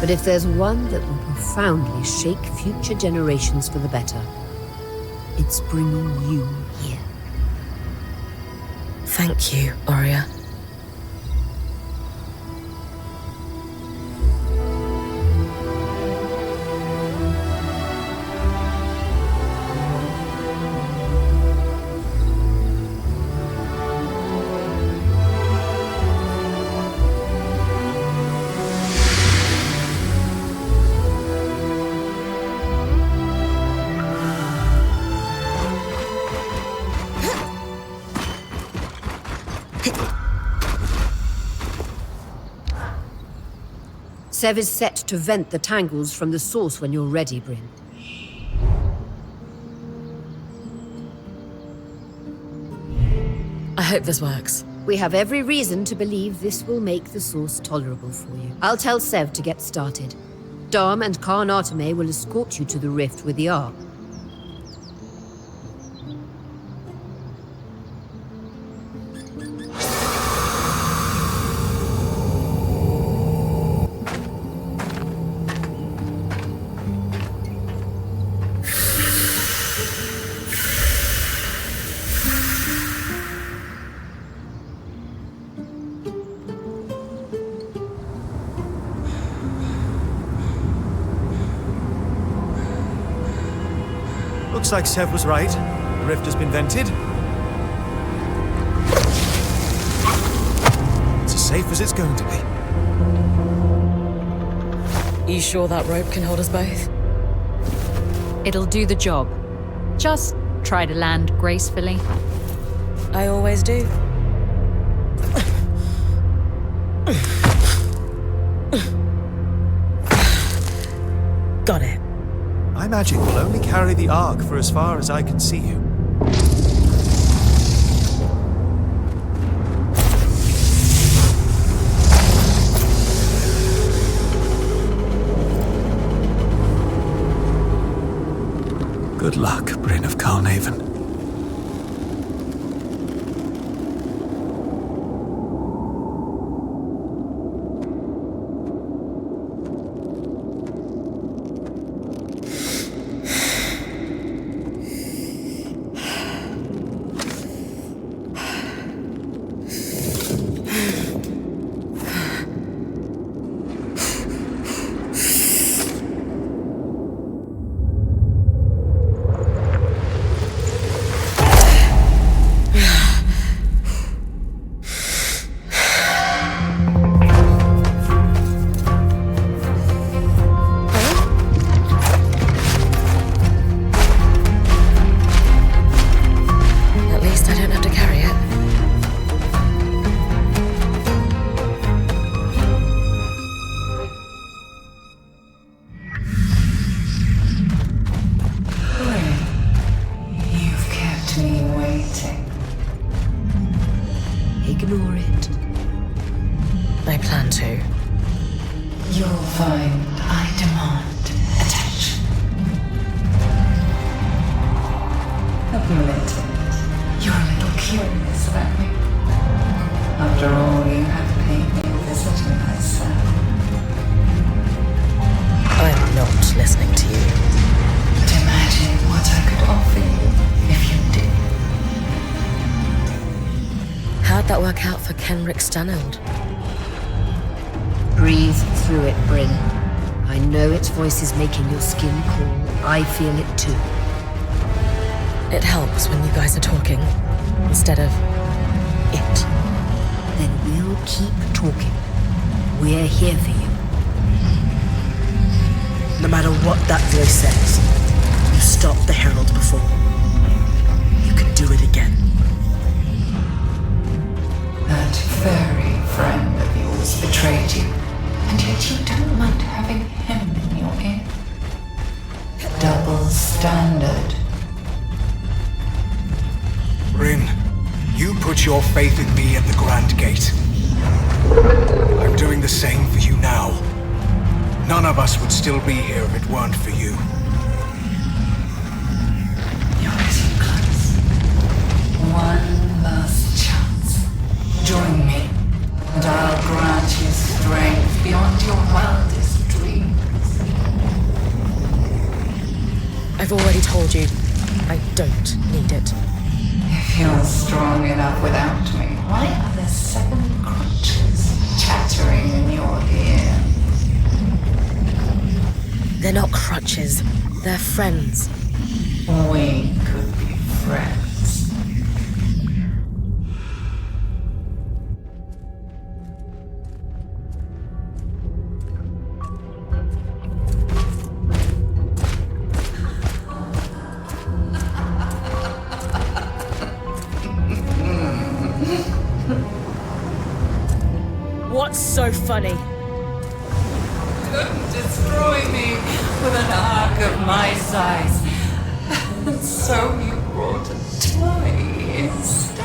But if there's one that will profoundly shake future generations for the better, it's bringing you here. Thank you, Aurea. Sev is set to vent the tangles from the source when you're ready, Bryn. I hope this works. We have every reason to believe this will make the source tolerable for you. I'll tell Sev to get started. Dom and Khan Arteme will escort you to the rift with the Ark. Looks like Sev was right. The rift has been vented. It's as safe as it's going to be. You sure that rope can hold us both? It'll do the job. Just try to land gracefully. I always do. Got it. My magic will only carry the Ark for as far as I can see you. Good luck, Bryn of Carnhaven. ignore it? I plan to. You'll find I demand attention. Admit it. You're a little curious about me. After all, you have paid me a visit in my cell. I'm not listening to you. But imagine what I could offer you if you did. How'd that work out for Kenrick Stannard? Breathe through it, Bryn. I know its voice is making your skin crawl. I feel it too. It helps when you guys are talking, instead of it. Then we'll keep talking. We're here for you. No matter what that voice says, you stopped the Herald before. You can do it again. That fairy friend of yours betrayed you, and yet you don't mind having him in your ear. Double standard. Bryn, you put your faith in me at the Grand Gate. I'm doing the same for you now. None of us would still be here if it weren't for you. You're getting close. One last chance. Join me, and I'll grant you strength beyond your wildest dreams. I've already told you, I don't need it. If you're strong enough without me, why are there 7 crutches chattering in your ear? They're not crutches, they're friends. We could be friends. What's so funny? Couldn't destroy me with an arc of my size. And so you brought a toy instead.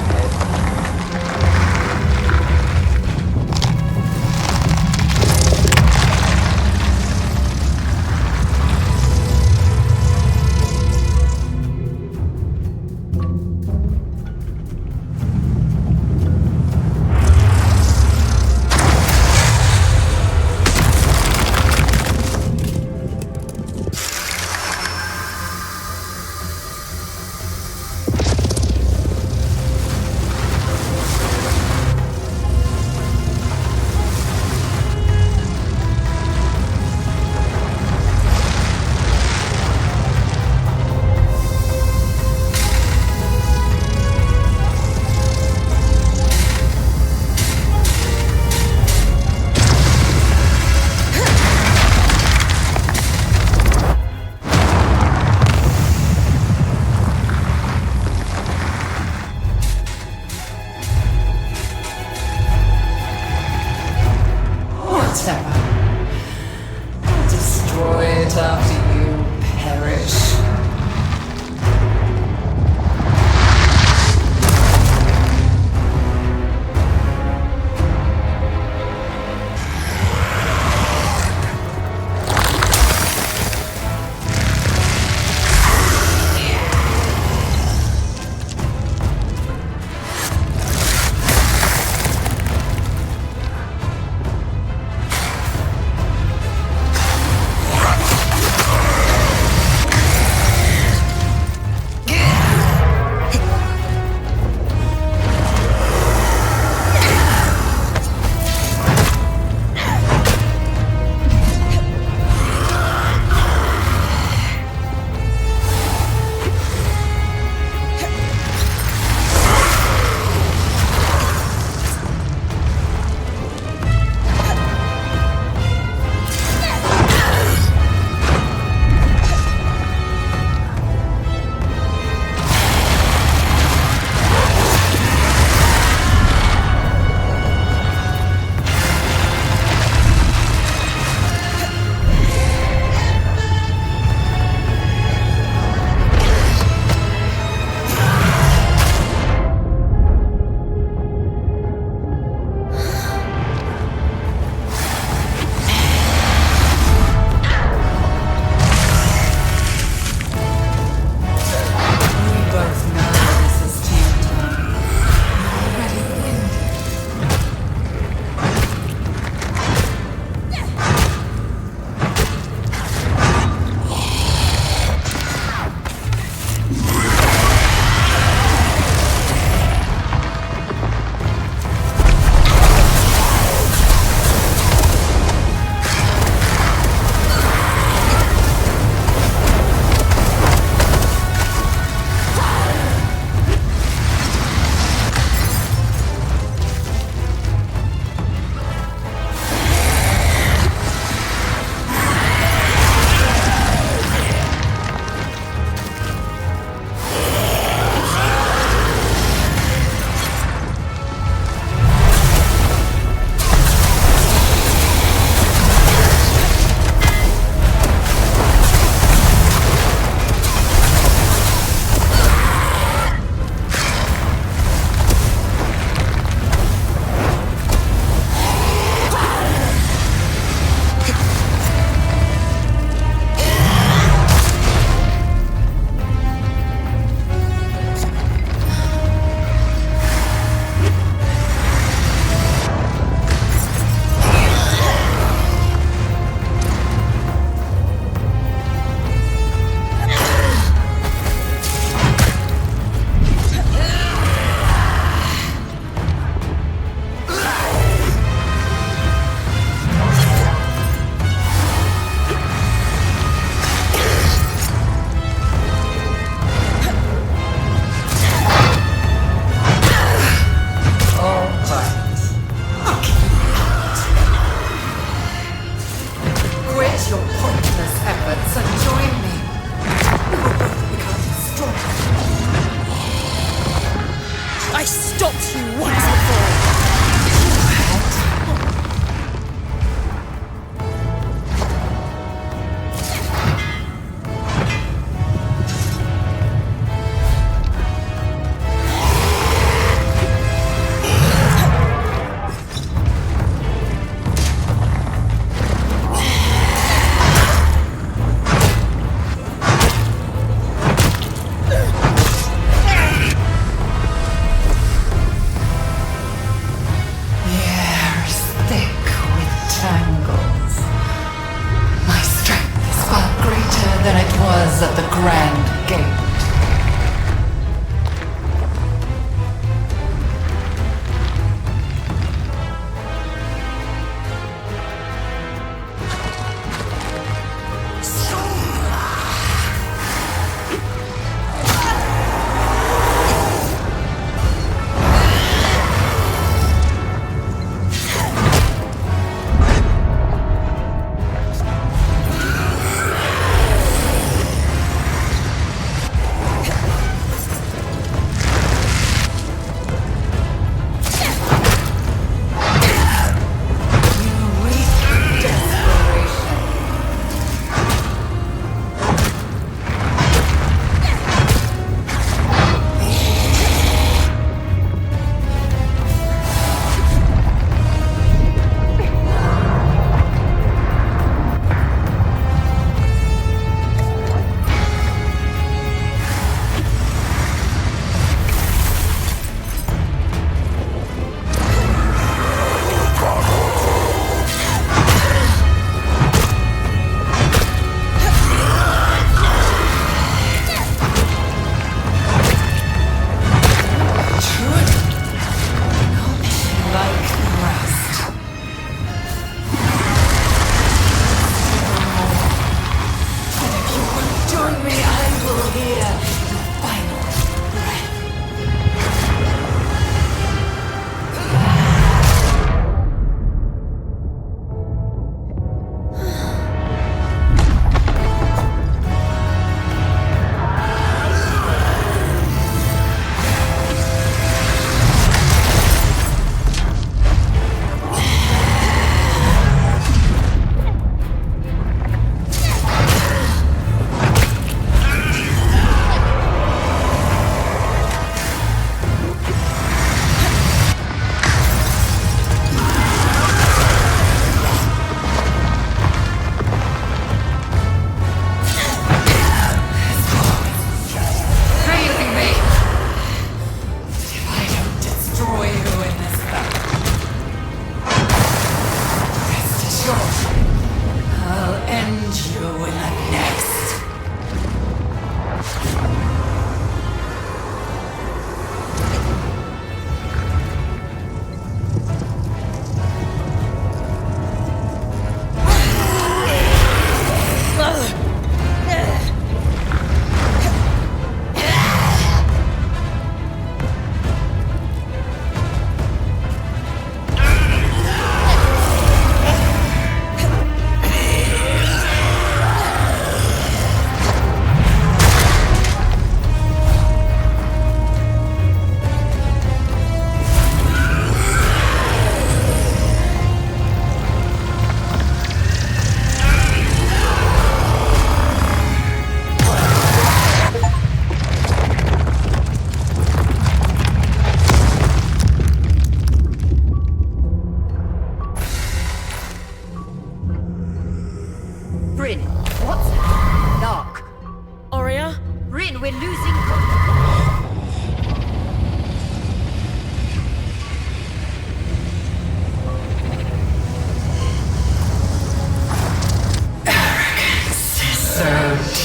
got you once and for all. At the Grand Gate.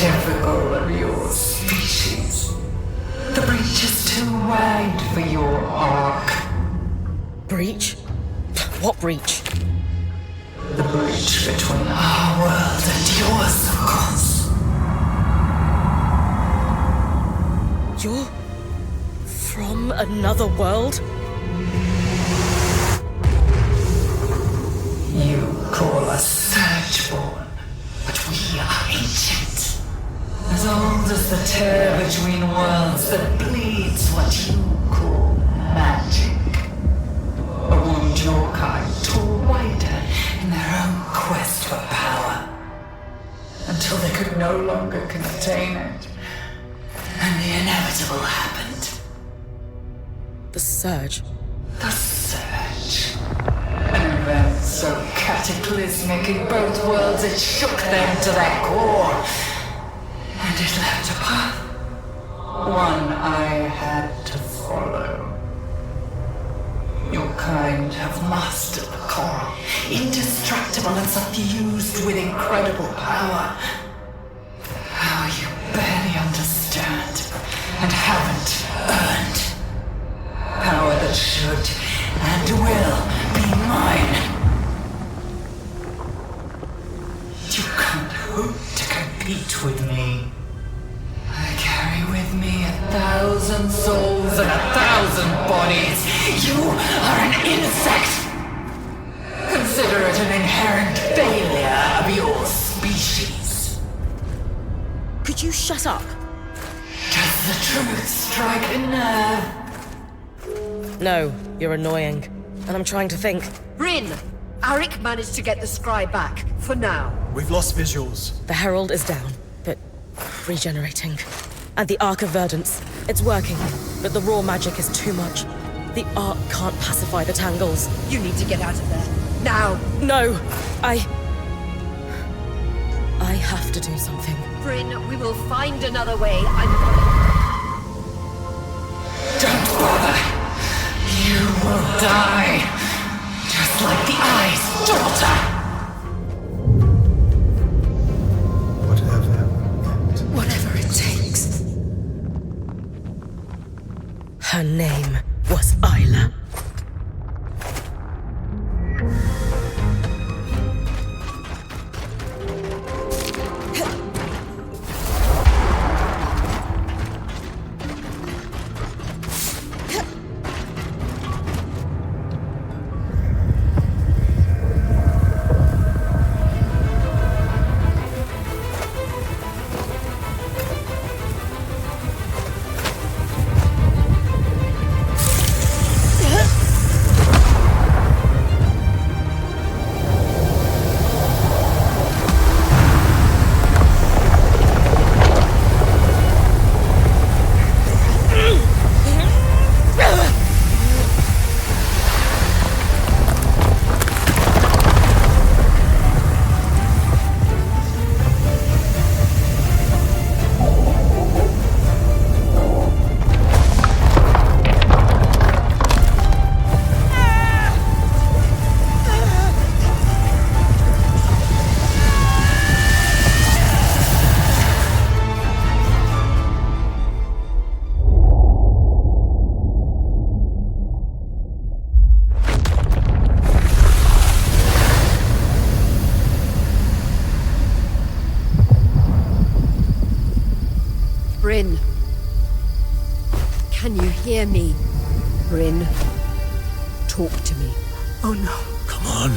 typical of your species. The breach is too wide for your arc. Breach? What breach? The breach between our world and yours, of course. You're from another world? You call us SURGEBORN, but we are ancient. As old as the tear between worlds that bleeds what you call magic. A wound your kind tore wider in their own quest for power, until they could no longer contain it, and the inevitable happened. The surge. The Surge. An event so cataclysmic in both worlds it shook them to their core. And it left a path. One I had to follow. Your kind have mastered the coral, indestructible and suffused with incredible power. How you barely understand and haven't earned. Power that should and will be mine. You can't hope to compete with me. I carry with me 1,000 souls and 1,000 bodies. You are an insect. Consider it an inherent failure of your species. Could you shut up? Does the truth strike a nerve? No, you're annoying. And I'm trying to think. Bryn! Arik managed to get the scry back, for now. We've lost visuals. The Herald is down, but regenerating. And the Arc of Verdance. It's working, but the raw magic is too much. The Arc can't pacify the tangles. You need to get out of there. Now! No! I have to do something. Bryn, we will find another way. Don't bother! You will die! Just like the Eye's daughter! Whatever it takes. Her name was Isla. Bryn. Can you hear me? Bryn. Talk to me. Oh no. Come on.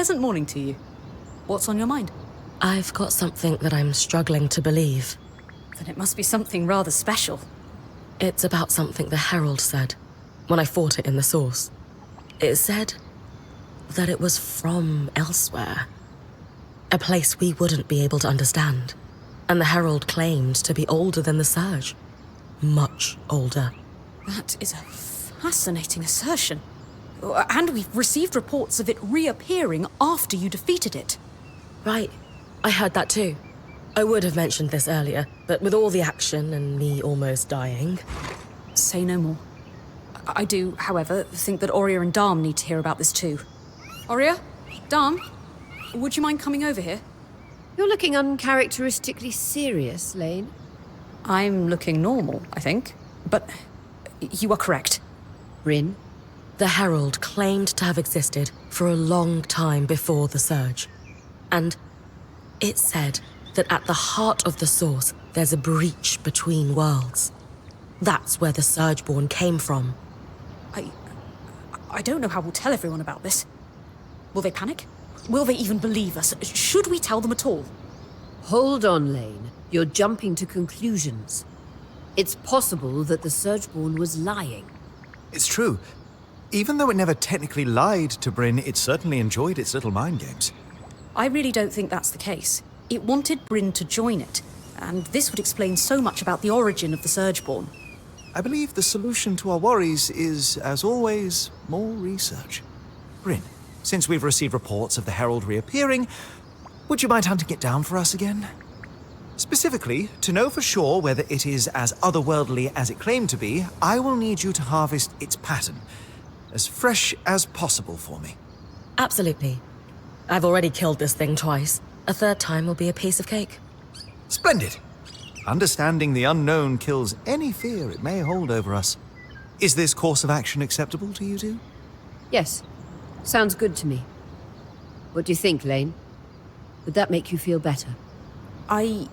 pleasant morning to you. What's on your mind? I've got something that I'm struggling to believe. Then it must be something rather special. It's about something the Herald said when I fought it in the source. It said that it was from elsewhere. A place we wouldn't be able to understand. And the Herald claimed to be older than the Surge. Much older. That is a fascinating assertion. And we've received reports of it reappearing after you defeated it. Right. I heard that too. I would have mentioned this earlier, but with all the action and me almost dying... Say no more. I do, however, think that Aurea and Dam need to hear about this too. Aurea? Dam? Would you mind coming over here? You're looking uncharacteristically serious, Lane. I'm looking normal, I think. But you are correct. Rin? The Herald claimed to have existed for a long time before the Surge. And it said that at the heart of the source, there's a breach between worlds. That's where the Surgeborn came from. I don't know how we'll tell everyone about this. Will they panic? Will they even believe us? Should we tell them at all? Hold on, Lane. You're jumping to conclusions. It's possible that the Surgeborn was lying. It's true. Even though it never technically lied to Bryn, it certainly enjoyed its little mind games. I really don't think that's the case. It wanted Bryn to join it, and this would explain so much about the origin of the Surgeborn. I believe the solution to our worries is, as always, more research. Bryn, since we've received reports of the Herald reappearing, would you mind hunting it down for us again? Specifically, to know for sure whether it is as otherworldly as it claimed to be, I will need you to harvest its pattern, as fresh as possible for me. Absolutely. I've already killed this thing twice. A third time will be a piece of cake. Splendid! Understanding the unknown kills any fear it may hold over us. Is this course of action acceptable to you two? Yes. Sounds good to me. What do you think, Lane? Would that make you feel better? I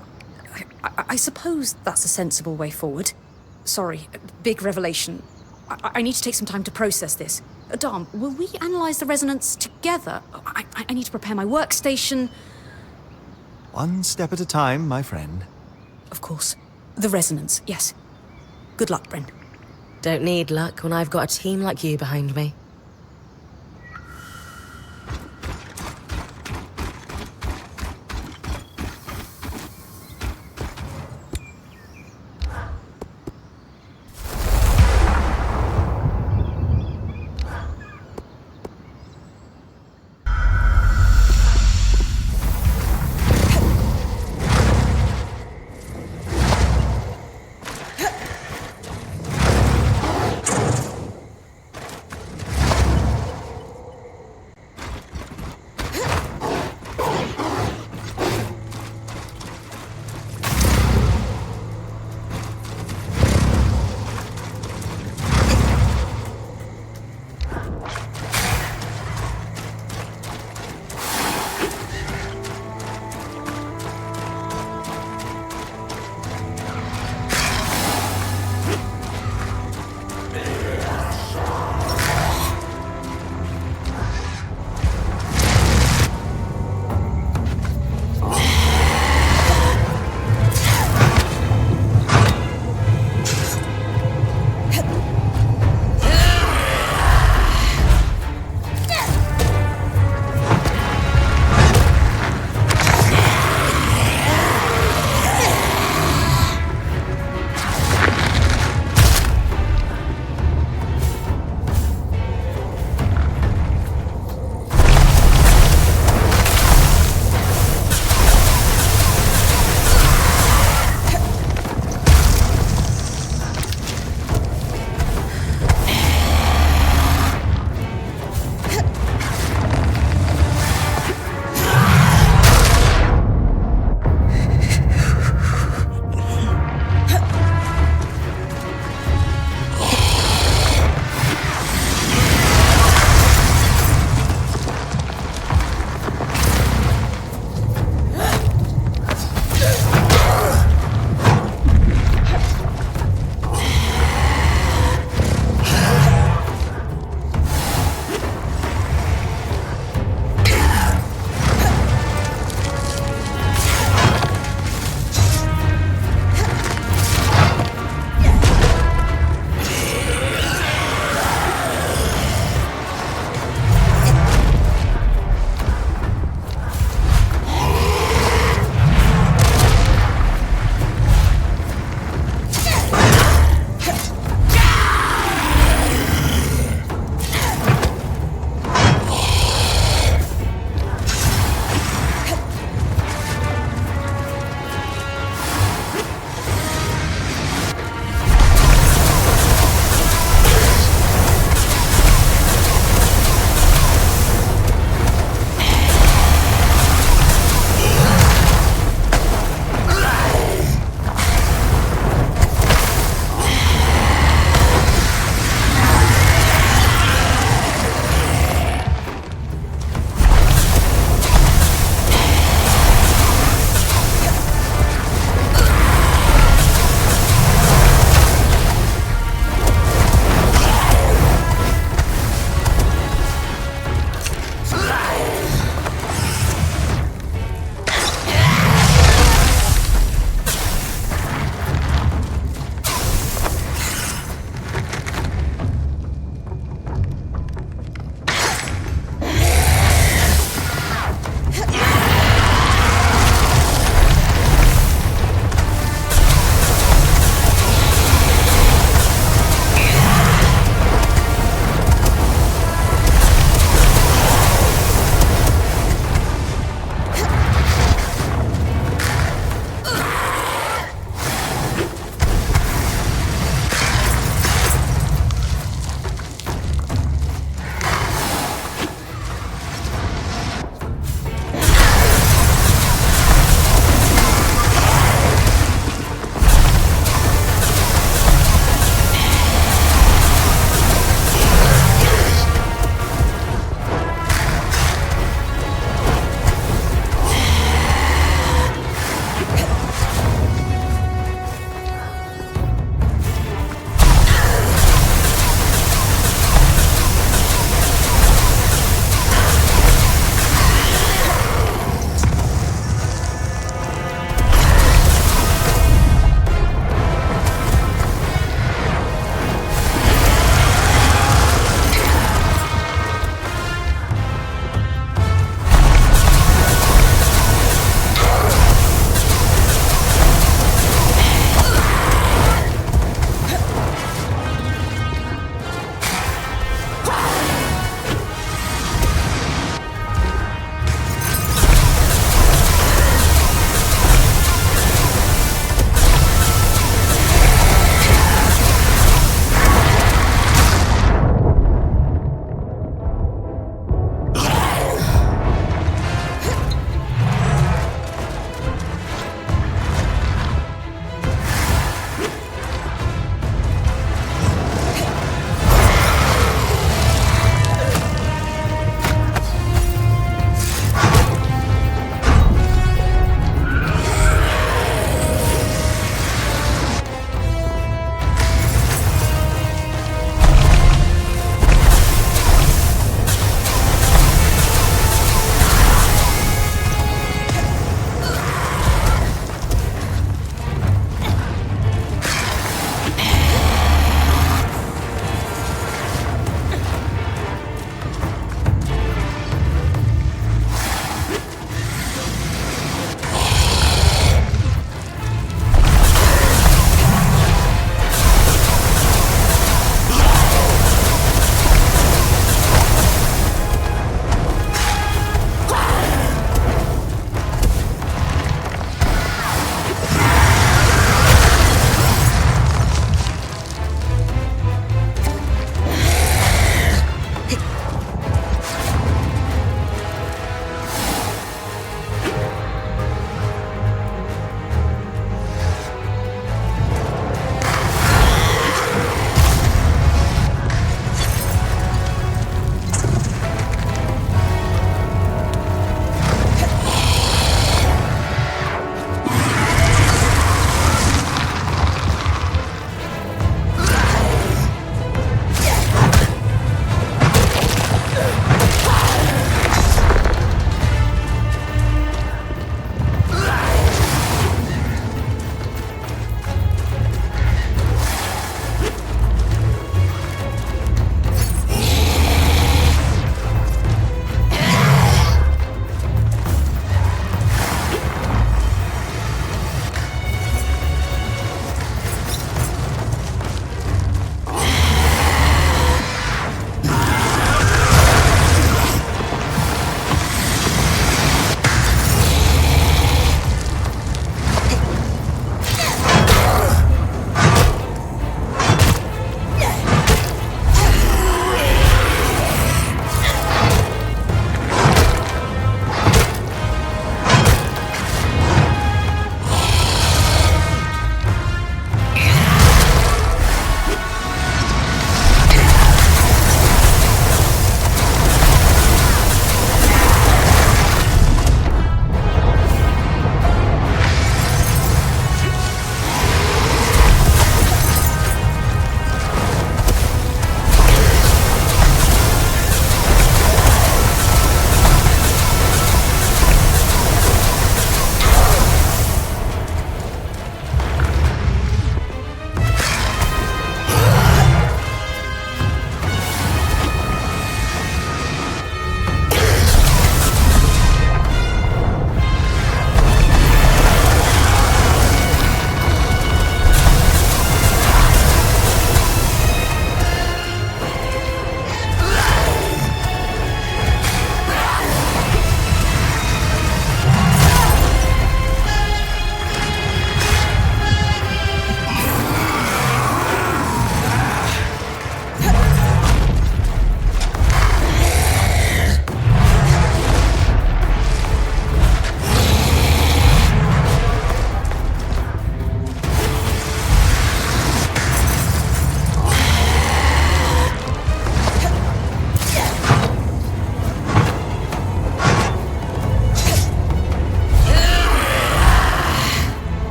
suppose that's a sensible way forward. Sorry, big revelation. I need to take some time to process this. Dam, will we analyze the resonance together? I need to prepare my workstation. One step at a time, my friend. Of course. The resonance, yes. Good luck, Bryn. Don't need luck when I've got a team like you behind me.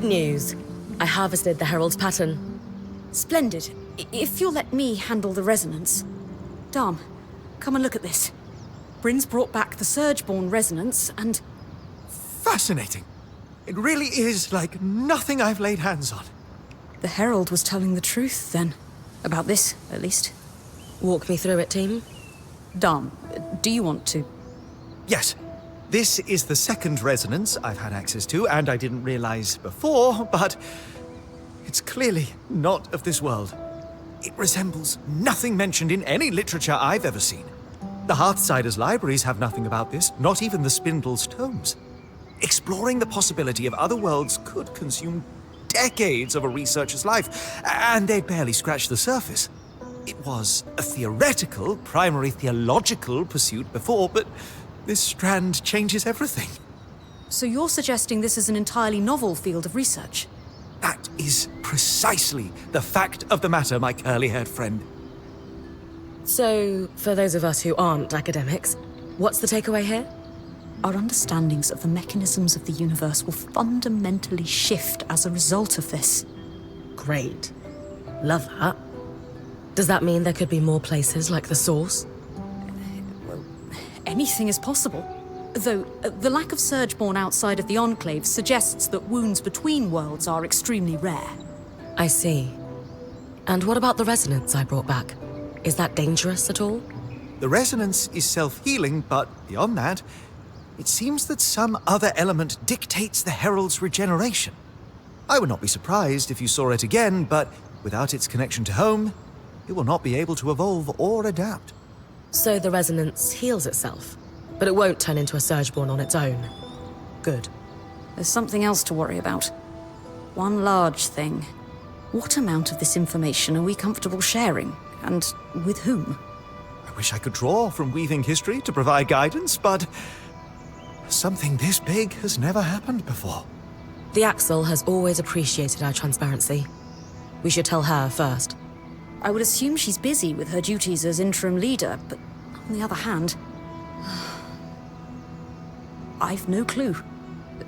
Good news. I harvested the Herald's pattern. Splendid. If you'll let me handle the resonance. Dom, come and look at this. Bryn's brought back the Surgeborn resonance and... Fascinating. It really is like nothing I've laid hands on. The Herald was telling the truth, then. About this, at least. Walk me through it, team. Dom, do you want to? Yes. This is the second resonance I've had access to, and I didn't realize before, but it's clearly not of this world. It resembles nothing mentioned in any literature I've ever seen. The Hearthsiders' libraries have nothing about this, not even the Spindle's tomes. Exploring the possibility of other worlds could consume decades of a researcher's life, and they'd barely scratched the surface. It was a theoretical, primary theological pursuit before, but this strand changes everything. So you're suggesting this is an entirely novel field of research? That is precisely the fact of the matter, my curly-haired friend. So, for those of us who aren't academics, what's the takeaway here? Our understandings of the mechanisms of the universe will fundamentally shift as a result of this. Great. Love that. Does that mean there could be more places like the Source? Well, anything is possible. Though, the lack of Surgeborn outside of the Enclave suggests that wounds between worlds are extremely rare. I see. And what about the resonance I brought back? Is that dangerous at all? The resonance is self-healing, but beyond that, it seems that some other element dictates the Herald's regeneration. I would not be surprised if you saw it again, but without its connection to home, it will not be able to evolve or adapt. So the resonance heals itself, but it won't turn into a Surgeborn on its own. Good. There's something else to worry about. One large thing. What amount of this information are we comfortable sharing? And with whom? I wish I could draw from weaving history to provide guidance, but something this big has never happened before. The Axel has always appreciated our transparency. We should tell her first. I would assume she's busy with her duties as interim leader, but on the other hand, I've no clue.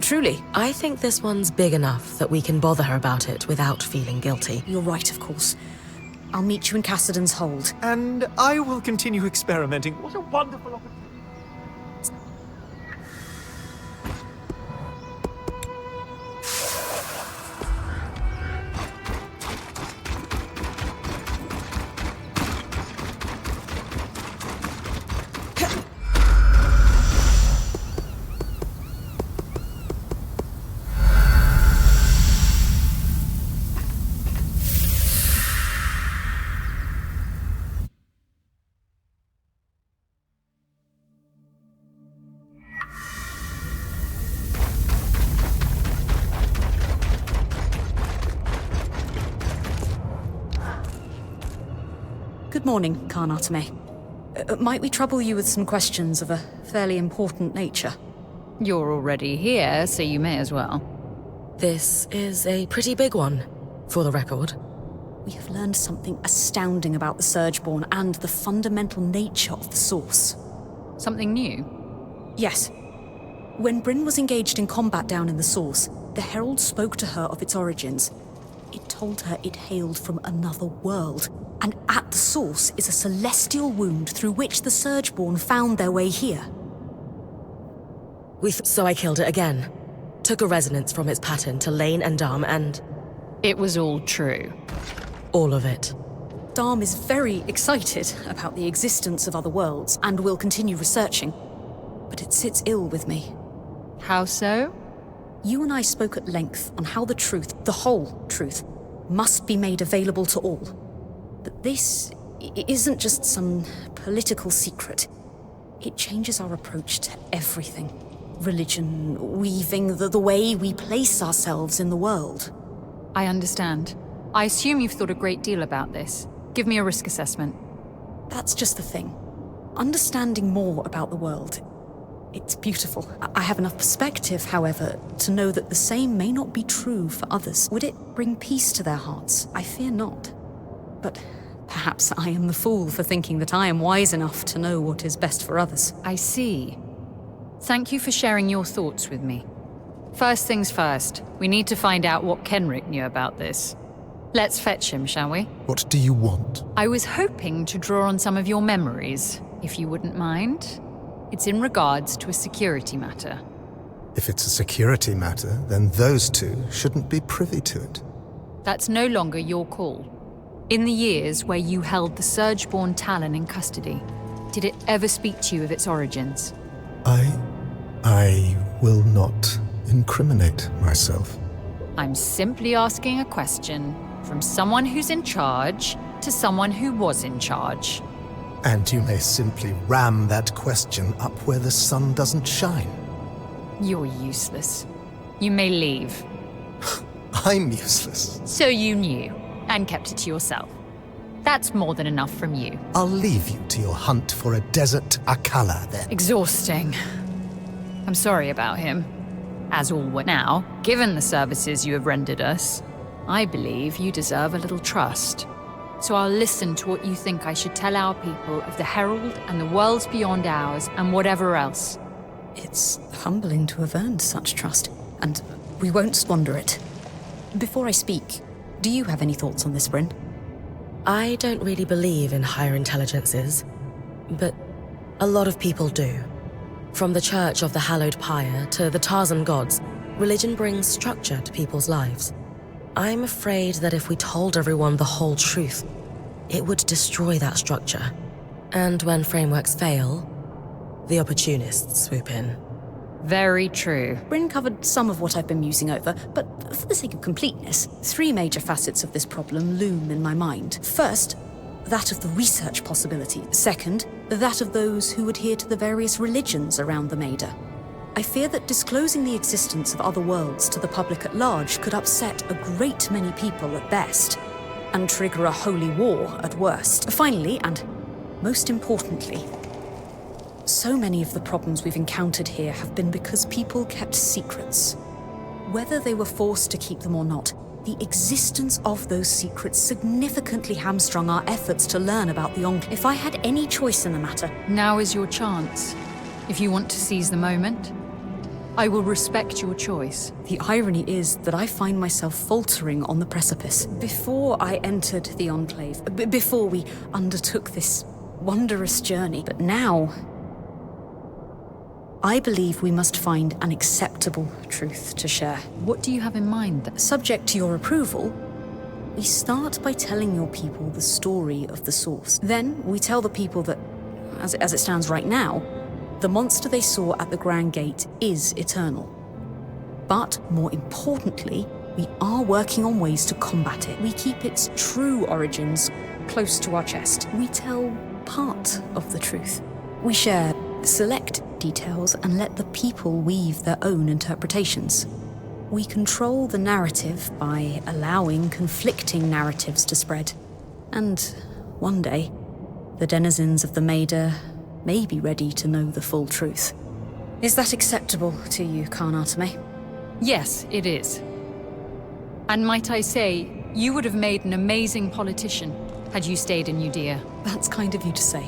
Truly. I think this one's big enough that we can bother her about it without feeling guilty. You're right, of course. I'll meet you in Cassidon's hold. And I will continue experimenting. What a wonderful opportunity. Good morning, Carnatame. Might we trouble you with some questions of a fairly important nature? You're already here, so you may as well. This is a pretty big one, for the record. We have learned something astounding about the Surgeborn and the fundamental nature of the Source. Something new? Yes. When Bryn was engaged in combat down in the Source, the Herald spoke to her of its origins. It told her it hailed from another world, and at the Source is a celestial wound through which the Surgeborn found their way here. So I killed it again. Took a resonance from its pattern to Lane and Dom and... It was all true. All of it. Dom is very excited about the existence of other worlds and will continue researching. But it sits ill with me. How so? You and I spoke at length on how the truth, the whole truth, must be made available to all. But this isn't just some political secret. It changes our approach to everything. Religion, weaving, the way we place ourselves in the world. I understand. I assume you've thought a great deal about this. Give me a risk assessment. That's just the thing. Understanding more about the world, it's beautiful. I have enough perspective, however, to know that the same may not be true for others. Would it bring peace to their hearts? I fear not. But perhaps I am the fool for thinking that I am wise enough to know what is best for others. I see. Thank you for sharing your thoughts with me. First things first, we need to find out what Kenrick knew about this. Let's fetch him, shall we? What do you want? I was hoping to draw on some of your memories, if you wouldn't mind. It's in regards to a security matter. If it's a security matter, then those two shouldn't be privy to it. That's no longer your call. In the years where you held the SURGEBORN Talon in custody, did it ever speak to you of its origins? I will not incriminate myself. I'm simply asking a question from someone who's in charge to someone who was in charge. And you may simply ram that question up where the sun doesn't shine. You're useless. You may leave. I'm useless. So you knew, and kept it to yourself. That's more than enough from you. I'll leave you to your hunt for a desert Akala then. Exhausting. I'm sorry about him. As all were now, given the services you have rendered us, I believe you deserve a little trust. So I'll listen to what you think I should tell our people of the Herald and the worlds beyond ours and whatever else. It's humbling to have earned such trust, and we won't squander it. Before I speak, do you have any thoughts on this, Bryn? I don't really believe in higher intelligences, but a lot of people do. From the Church of the Hallowed Pyre to the Tarzan gods, religion brings structure to people's lives. I'm afraid that if we told everyone the whole truth, it would destroy that structure. And when frameworks fail, the opportunists swoop in. Very true. Bryn covered some of what I've been musing over, but for the sake of completeness, 3 major facets of this problem loom in my mind. First, that of the research possibility. Second, that of those who adhere to the various religions around the Maida. I fear that disclosing the existence of other worlds to the public at large could upset a great many people at best, and trigger a holy war at worst. Finally, and most importantly, so many of the problems we've encountered here have been because people kept secrets. Whether they were forced to keep them or not, the existence of those secrets significantly hamstrung our efforts to learn about the Enclave. If I had any choice in the matter... Now is your chance. If you want to seize the moment, I will respect your choice. The irony is that I find myself faltering on the precipice. Before I entered the Enclave, before we undertook this wondrous journey, but now... I believe we must find an acceptable truth to share. What do you have in mind? Subject to your approval, we start by telling your people the story of the source. Then we tell the people that, as it stands right now, the monster they saw at the Grand Gate is eternal. But more importantly, we are working on ways to combat it. We keep its true origins close to our chest. We tell part of the truth. We share select details and let the people weave their own interpretations. We control the narrative by allowing conflicting narratives to spread. And one day, the denizens of the Maida may be ready to know the full truth. Is that acceptable to you, Karnatame? Yes, it is. And might I say, you would have made an amazing politician had you stayed in Udea. That's kind of you to say.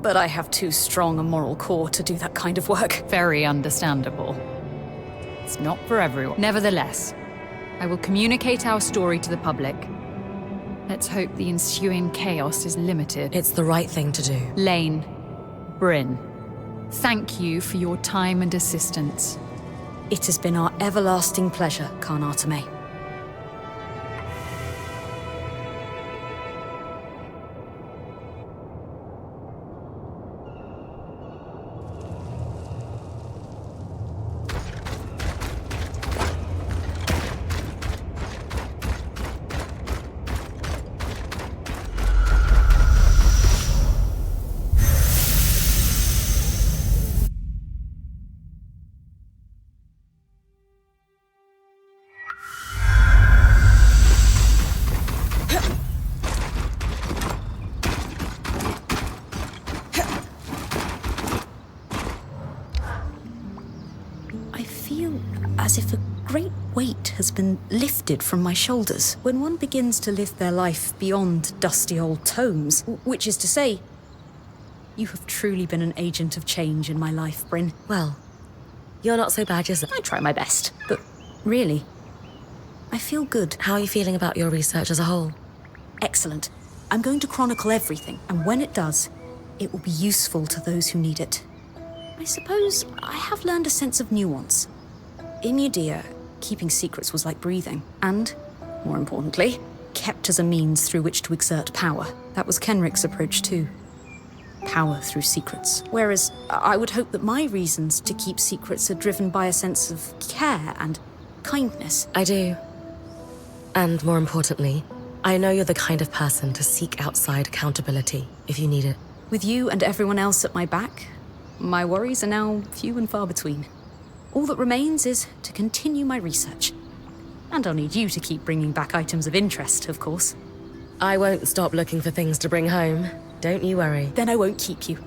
But I have too strong a moral core to do that kind of work. Very understandable. It's not for everyone. Nevertheless, I will communicate our story to the public. Let's hope the ensuing chaos is limited. It's the right thing to do. Lane, Bryn, thank you for your time and assistance. It has been our everlasting pleasure, Karnatame. As if a great weight has been lifted from my shoulders. When one begins to live their life beyond dusty old tomes, which is to say, you have truly been an agent of change in my life, Bryn. Well, You're not so bad yourself. I try my best, but really, I feel good. How are you feeling about your research as a whole? Excellent. I'm going to chronicle everything, and when it does, it will be useful to those who need it. I suppose I have learned a sense of nuance. In Judea, keeping secrets was like breathing, and, more importantly, kept as a means through which to exert power. That was Kenrick's approach too. Power through secrets. Whereas I would hope that my reasons to keep secrets are driven by a sense of care and kindness. I do. And more importantly, I know you're the kind of person to seek outside accountability if you need it. With you and everyone else at my back, my worries are now few and far between. All that remains is to continue my research. And I'll need you to keep bringing back items of interest, of course. I won't stop looking for things to bring home. Don't you worry. Then I won't keep you.